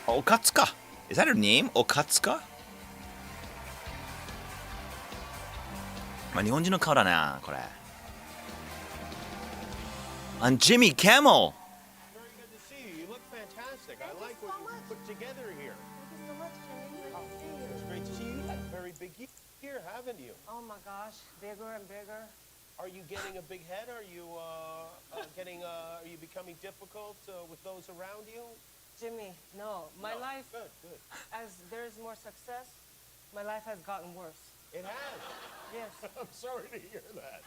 Okatsuka. Is that her name? Okatsuka? まあ、日本人の顔だな、これ。And Jimmy Kimmel. Very good to see you. You look fantastic. I like what you put together here. It's great to big gear, haven't you? Oh my gosh, bigger and bigger. Are you getting a big head? Are you are you becoming difficult with those around you? Jimmy, no. My No. life, Good, good. as there's more success, my life has gotten worse. It has. Yes. I'm sorry to hear that.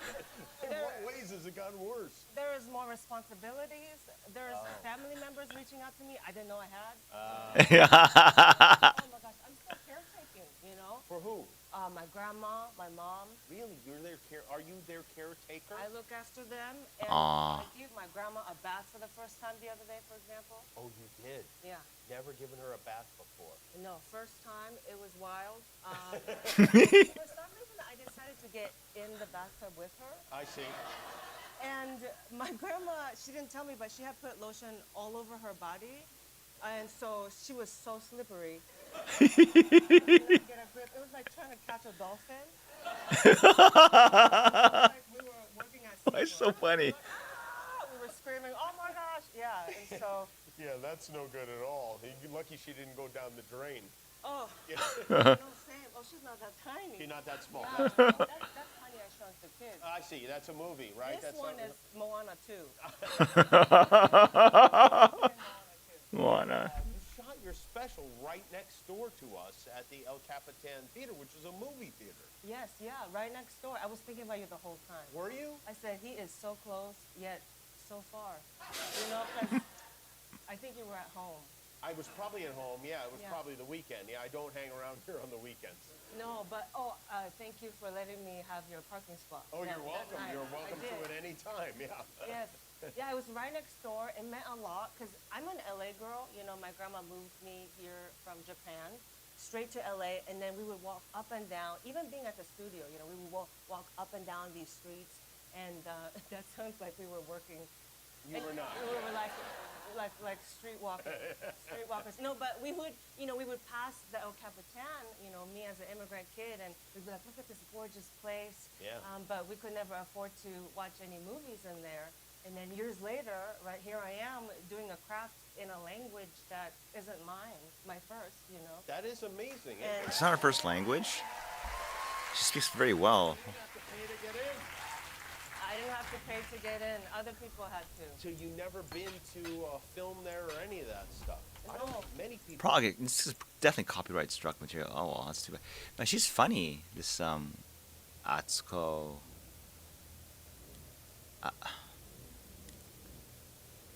In what ways has it gotten worse? There is more responsibilities. There's family members reaching out to me I didn't know I had. Oh my gosh, I'm still caretaking, you know? For who? My grandma, my mom. Really? Are you their caretaker? I look after them, and Aw. I gave my grandma a bath for the first time the other day, for example. Oh, you did? Yeah. Never given her a bath before. No, first time, it was wild. For some reason, I decided to get in the bathtub with her. I see. And my grandma, she didn't tell me, but she had put lotion all over her body. And so she was so slippery. I couldn't get a grip. It was like trying to catch a dolphin. Like we were working at Why so funny? we were screaming, oh my gosh. Yeah, and so. Yeah, that's no good at all. You're lucky she didn't go down the drain. Oh. Yeah. No, same. Oh, she's not that tiny. She's not that small. Yeah, that's Honey, I Shrunk the Kids. I see. That's a movie, right? This That's one not- is Moana 2. Moana. You shot your special right next door to us at the El Capitan Theater, which is a movie theater. Yes, yeah, right next door. I was thinking about you the whole time. Were you? I said, he is so close, yet so far. You know, 'cause I think you were at home. I was probably at home. Yeah, it was Yeah. probably the weekend. Yeah, I don't hang around here on the weekends. No, but, thank you for letting me have your parking spot. Oh, that- you're that welcome. night. You're welcome I to did. it any time. Yeah. Yes. Yeah, it was right next door. It meant a lot because I'm an LA girl. You know, my grandma moved me here from Japan, straight to LA, and then we would walk up and down. Even being at the studio, you know, we would walk up and down these streets, and that sounds like we were working. You were not. We were like streetwalkers. No, but we would, you know, we would pass the El Capitan, you know, me as an immigrant kid, and we'd be like, look at this gorgeous place. Yeah. But we could never afford to watch any movies in there. And then years later, right here I am doing a craft in a language that isn't mine, my first, you know. That is amazing. And It's not her first language. She speaks very well. I didn't have to pay to get in. Other people had to. So you never been to film there or any of that stuff? I don't know many people. Probably this is definitely copyright struck material. Oh well, that's too bad. No, she's funny. This Atsuko.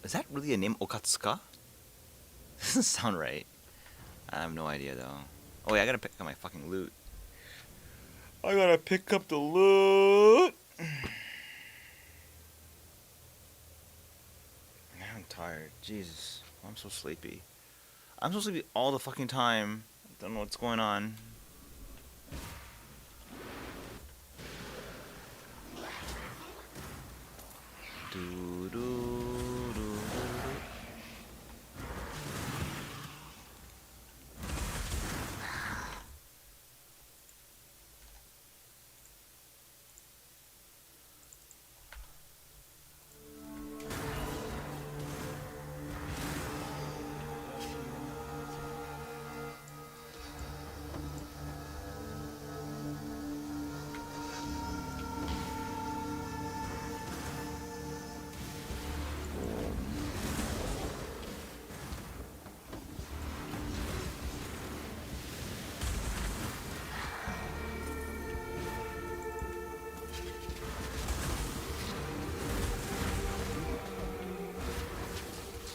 Is that really a name, Okatsuka? Doesn't sound right. I have no idea though. Oh wait, I gotta pick up my fucking loot. I gotta pick up the loot. I'm tired. Jesus, I'm so sleepy. I'm so sleepy all the fucking time. I don't know what's going on. Do do do do.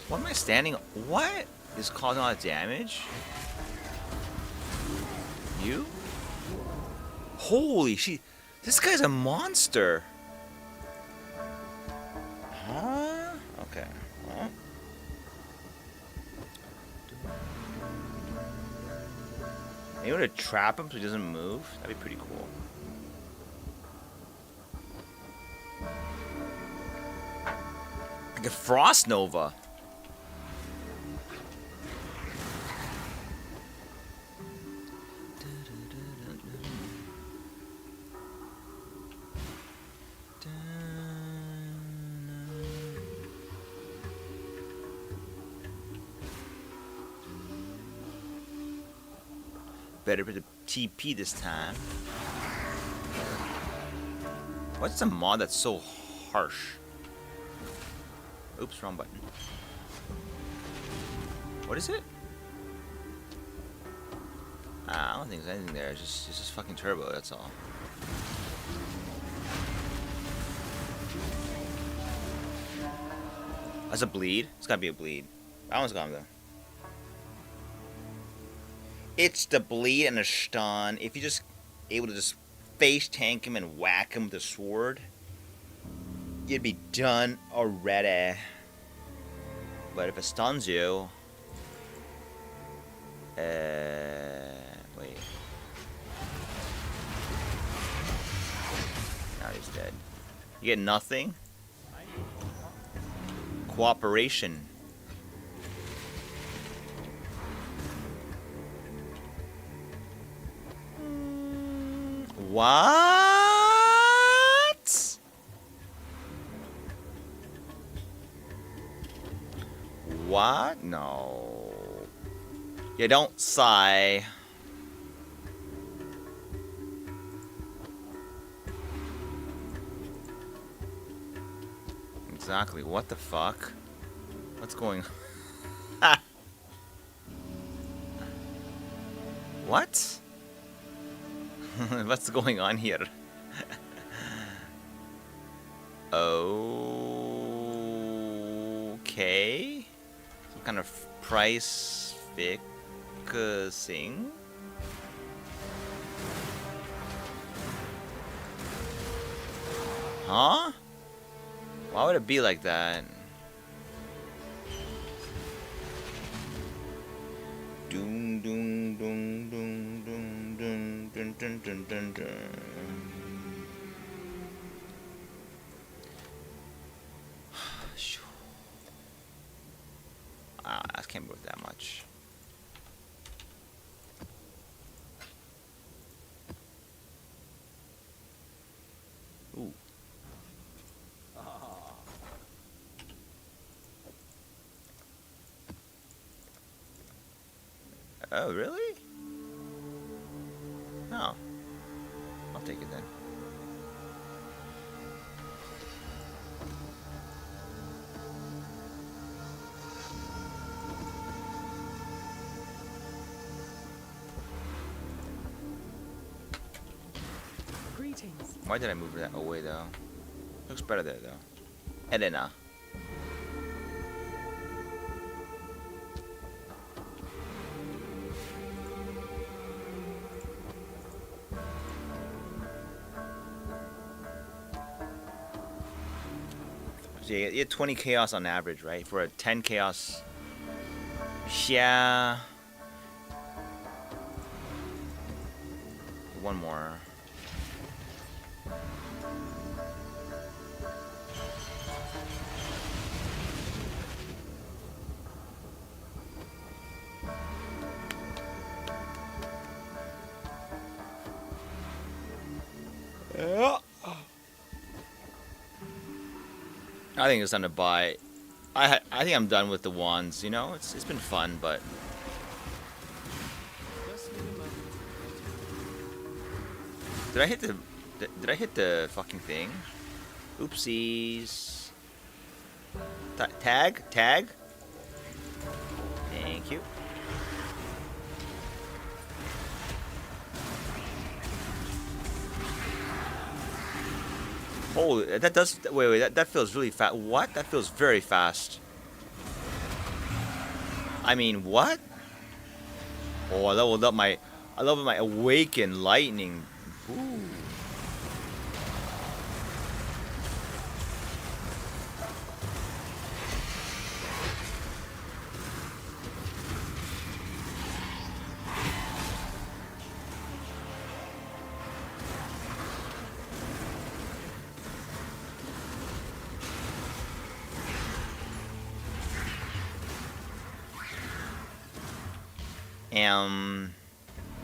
What am I standing? What is causing all that damage? You? Holy shit! This guy's a monster. Huh? Okay. Well. Maybe to trap him so he doesn't move. That'd be pretty cool. Like a frost nova. better for the TP this time. What's the mod that's so harsh? Oops, wrong button. What is it? I don't think there's anything there. It's just fucking turbo. That's all. That's a bleed. It's gotta be a bleed. That one's gone though. It's the bleed and a stun. If you just able to just face tank him and whack him with a sword, you'd be done already. But if it stuns you, wait. Now he's dead. You get nothing. Cooperation. What? What? No. You don't sigh. Exactly. What the fuck? What's going on? What? What's going on here? Okay. Some kind of price fixing. Huh? Why would it be like that? Doom doom doom doom doom doom dun dun dun dun dun. I can't move that much. Ooh. Oh, really? Oh. I'll take it then. Greetings. Why did I move that away though? Looks better there though. Elena. So you get 20 chaos on average, right? For a 10 chaos. Yeah. One more. I think it's time to buy. I think I'm done with the wands. You know, it's been fun, but did I hit the fucking thing? Oopsies. Tag. Thank you. Holy, that does. Wait, that feels really fast. What? That feels very fast. I mean, what? Oh, I leveled up my awakened lightning. Ooh.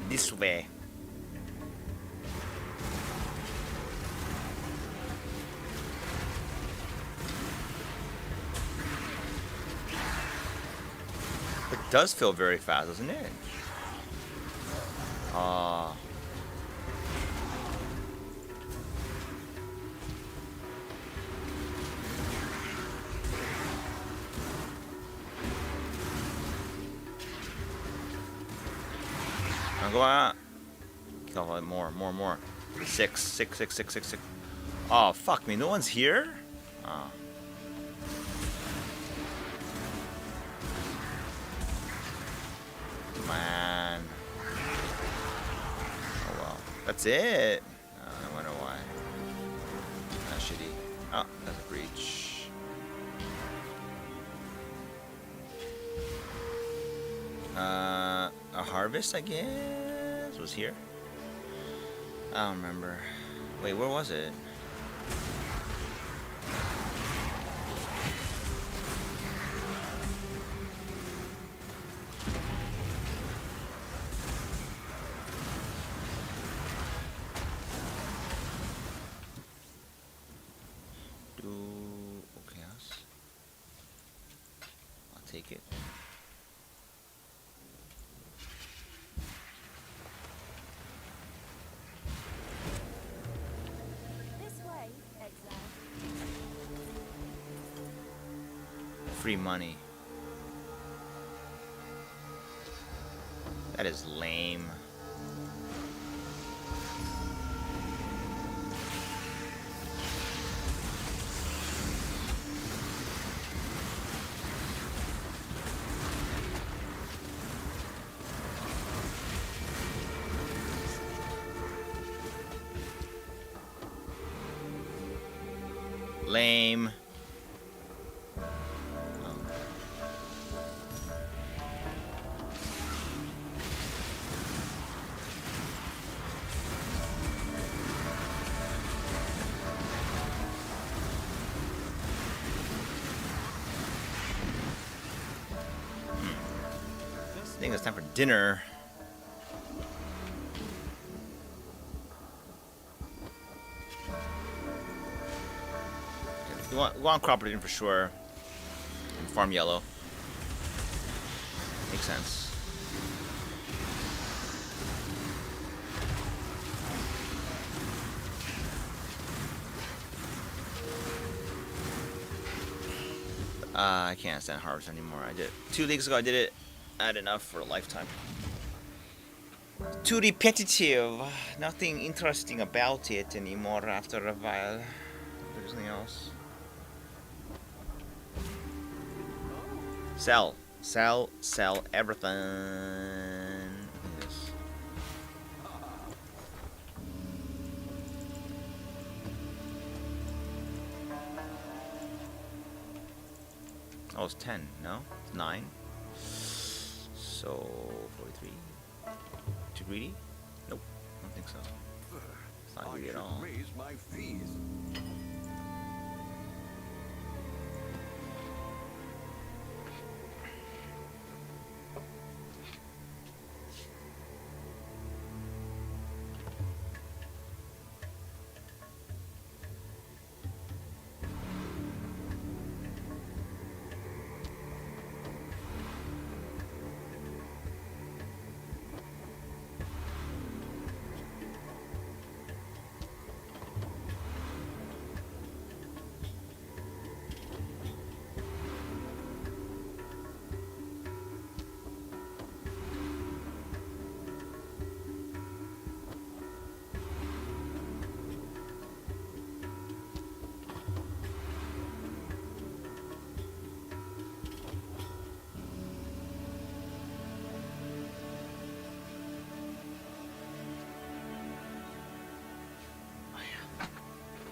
This way. It does feel very fast, doesn't it? I'm going. Kill more. 6. Oh fuck me! No one's here. Oh. Man. Oh well. That's it. I wonder why. That's shitty. Oh, that's a breach. A harvest, I guess, was here. I don't remember. Wait, where was it? Chaos. I'll take it. This way, exile. Free money. That is lame. Lame. I think it's time for dinner. We want crop protein for sure. And farm yellow. Makes sense. I can't stand harvest anymore. I did 2 leagues ago. I did it. I had enough for a lifetime. Too repetitive. Nothing interesting about it anymore after a while. There's nothing else. Sell everything. Look at this. Oh, it's 10, no? It's 9. So, 43. Too greedy? Nope, I don't think so. It's not greedy at all. Raise my fees.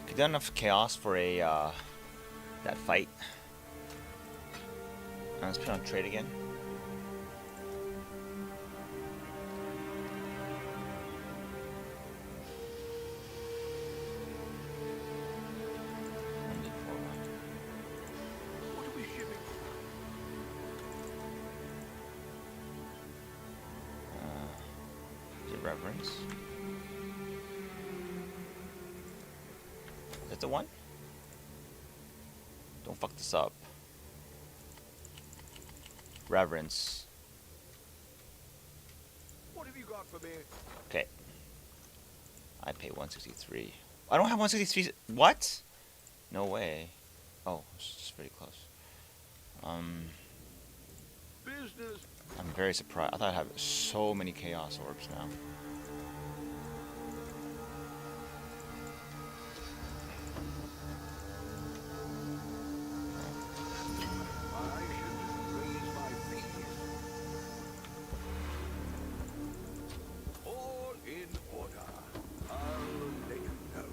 Could do enough chaos for a that fight. Let's put on trade again. What are we shipping? Is it reverence? Is that the one? Don't fuck this up. Reverence. What have you got for me? Okay. I pay 163. I don't have 163. What? No way. Oh, it's just pretty close. Business. I'm very surprised. I thought I'd have so many chaos orbs now. I should raise my fees. All in order. I'll let you know.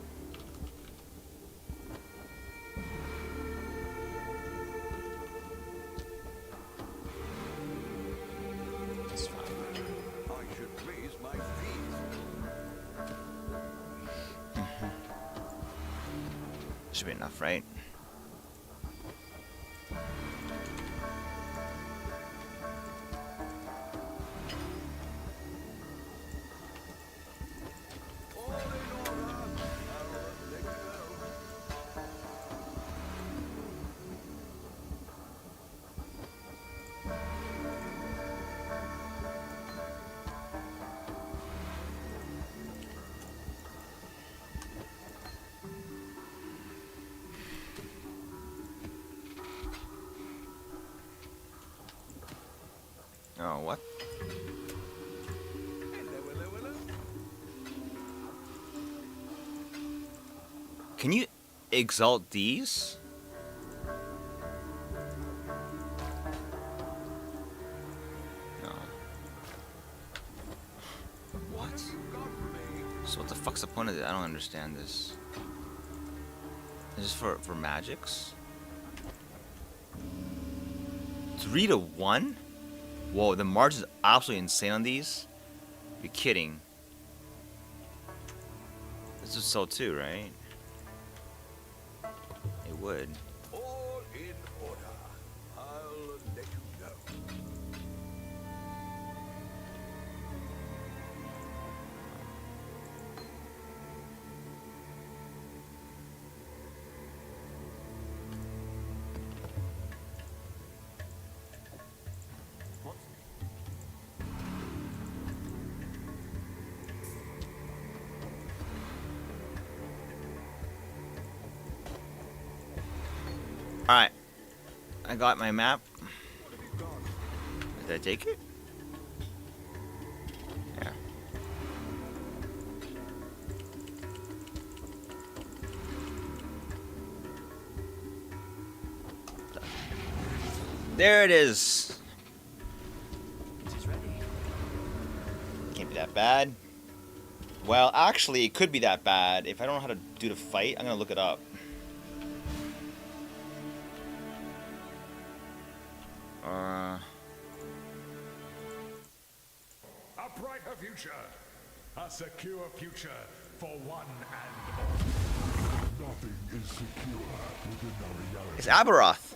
That's fine. I should raise my fees. Should be enough, right? Oh, what? Can you exalt these? No. What? So what the fuck's the point of it? I don't understand this. Is this for magics? 3 to 1? Whoa, the margin's absolutely insane on these. You're kidding. This would sell too, right? It would. All in order. I'll let you know. Alright. I got my map. Did I take it? Yeah. There it is. Can't be that bad. Well, actually, it could be that bad. If I don't know how to do the fight, I'm gonna look it up. A brighter future. A secure future for one and all. Nothing is secure within our reality. It's Aberoth.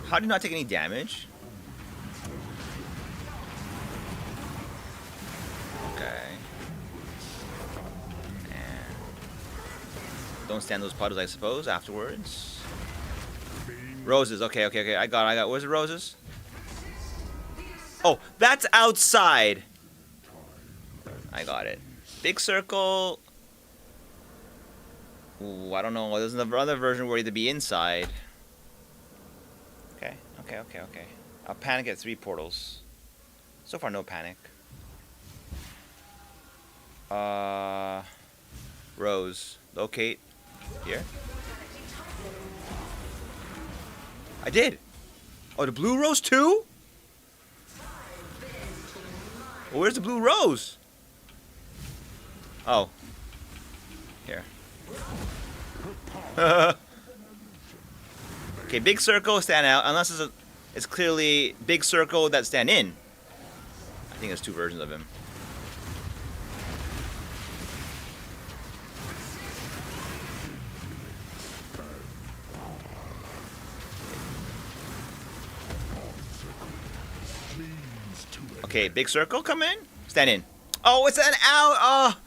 How do you not take any damage? Okay. And don't stand those puddles, I suppose, afterwards. Roses, okay, okay, okay. I got. Where's the roses? Oh, that's outside. I got it. Big circle. Ooh, I don't know. There's another version where you have to be inside. Okay, okay, okay, okay. I'll panic at 3 portals. So far, no panic. Rose. Locate. Here. I did. Oh, the blue rose too? Well, where's the blue rose? Oh. Here. Okay, big circle, stand out. Unless it's clearly big circle that stand in. I think there's 2 versions of him. Okay, big circle, come in. Stand in. Oh, it's an out. Oh.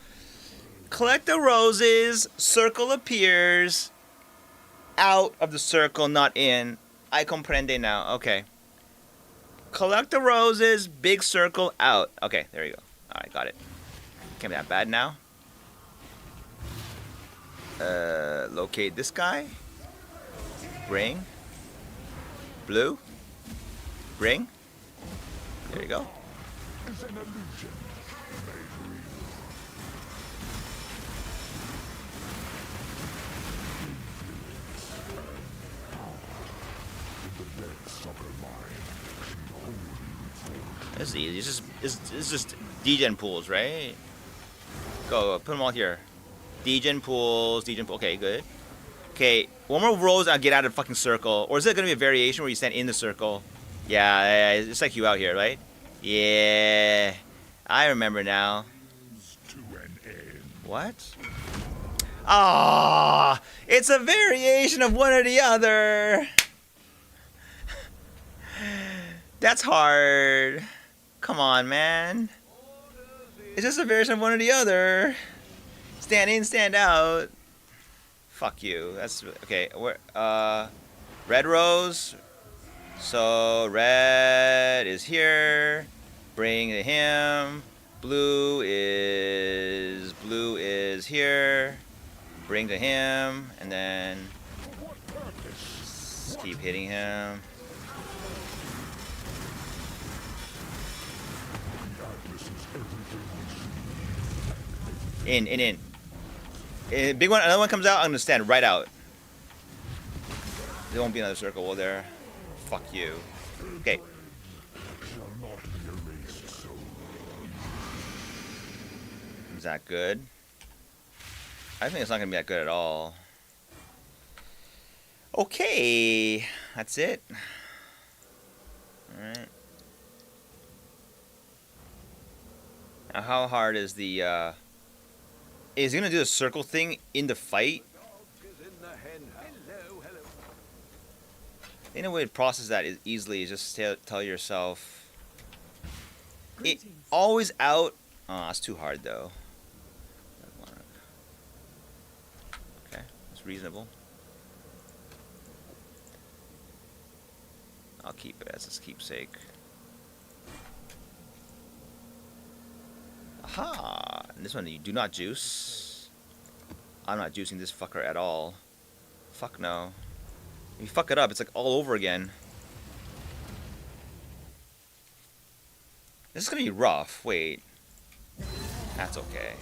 Collect the roses. Circle appears. out of the circle, not in. I comprende now. Okay. Collect the roses, big circle, out. Okay, there you go. Alright, got it. Can't be that bad now. Locate this guy. Bring. Blue. Bring. There you go. Is an illusion. This is easy. It's just degen pools, right? Go, put them all here. Degen pools, okay, good. Okay, one more rose, I'll get out of the fucking circle. Or is it gonna be a variation where you stand in the circle? Yeah, it's like you out here, right? Yeah, I remember now. What? Ah, it's a variation of one or the other. That's hard. Come on, man. It's just a variation of one or the other. Stand in, stand out. Fuck you. That's okay. Red rose. So red is here. Bring him. Blue is here. Bring to him, and then just keep hitting him. In. Big one, another one comes out, I'm gonna stand right out. There won't be another circle, will there? Fuck you. Okay. Is that good? I think it's not gonna be that good at all. Okay. That's it. Alright. Now how hard is the is he gonna do the circle thing in the fight? The only way to process that is easily is just tell yourself it always out. Oh, that's too hard though. Okay, that's reasonable. I'll keep it as its keepsake. Aha! And this one you do not juice. I'm not juicing this fucker at all. Fuck no. If you fuck it up, it's like all over again. This is gonna be rough. Wait. That's okay.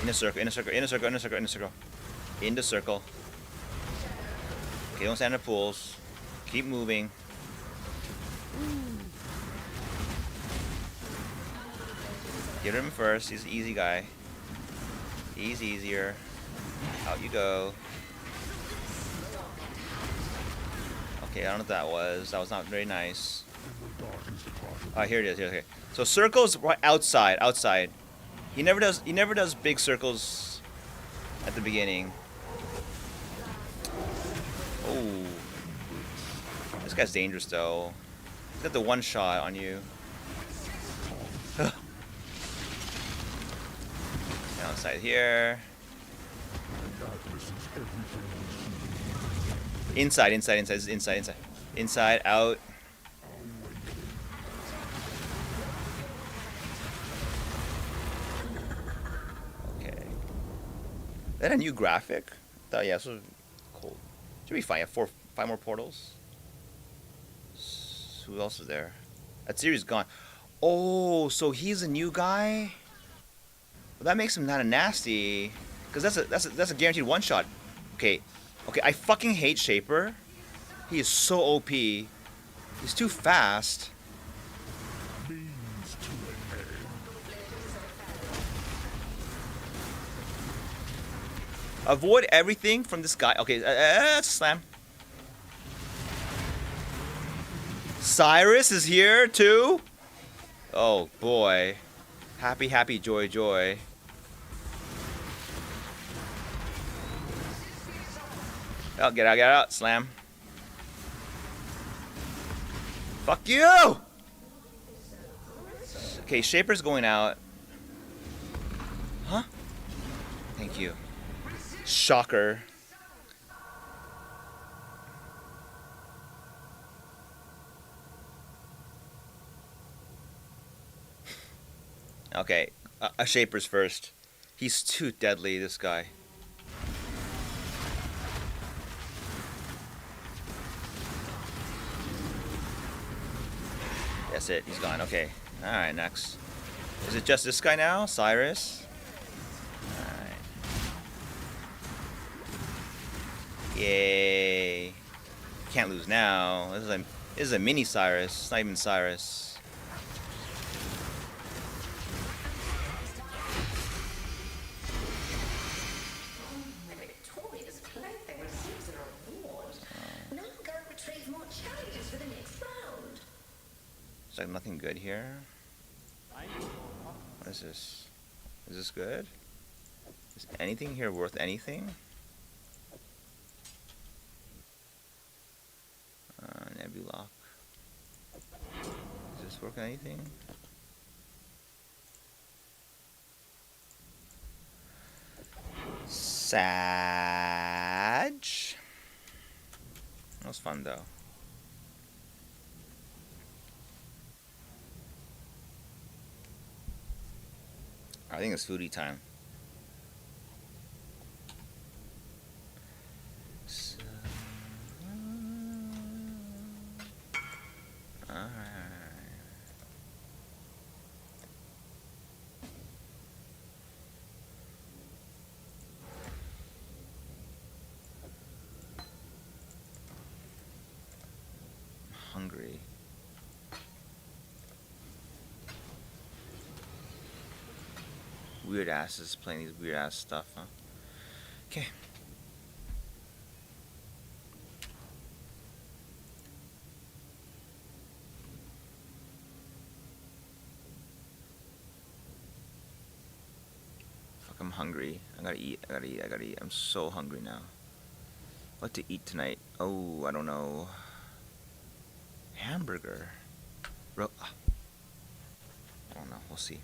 In a circle, in a circle, in a circle, in a circle, in a circle. In the circle. Okay, don't stand in the pools. Keep moving. Get him first. He's an easy guy. He's easier. Out you go. Okay, I don't know what that was. That was not very nice. Alright, here it is. Here, okay. So circles right outside. Outside. He never does big circles at the beginning. Oh. This guy's dangerous though. He's got the one shot on you. Outside here. Inside. Inside, out. Okay. Is that a new graphic? Oh yeah, so cool. Should be fine. 5 more portals. Who else is there? That series is gone. Oh, so he's a new guy? Well, that makes him kind of nasty, because that's a guaranteed one shot. Okay, I fucking hate Shaper. He is so OP. He's too fast. Avoid everything from this guy. Okay, that's a slam. Cyrus is here too. Oh boy, happy, joy. Oh, get out, slam. Fuck you! Okay, Shaper's going out. Huh? Thank you. Shocker. Okay, a Shaper's first. He's too deadly, this guy. That's it, he's gone. Okay. Alright, next. Is it just this guy now? Cyrus? Alright. Yay. Can't lose now. This is a mini Cyrus. It's not even Cyrus. There's like nothing good here. What is this? Is this good? Is anything here worth anything? Nebula. Is this worth anything? Sag. That was fun though. I think it's foodie time. Alright. I'm hungry. Weird asses playing these weird ass stuff, huh? Okay. Fuck, I'm hungry. I gotta eat. I'm so hungry now. What to eat tonight? Oh, I don't know. Hamburger. I don't know. We'll see.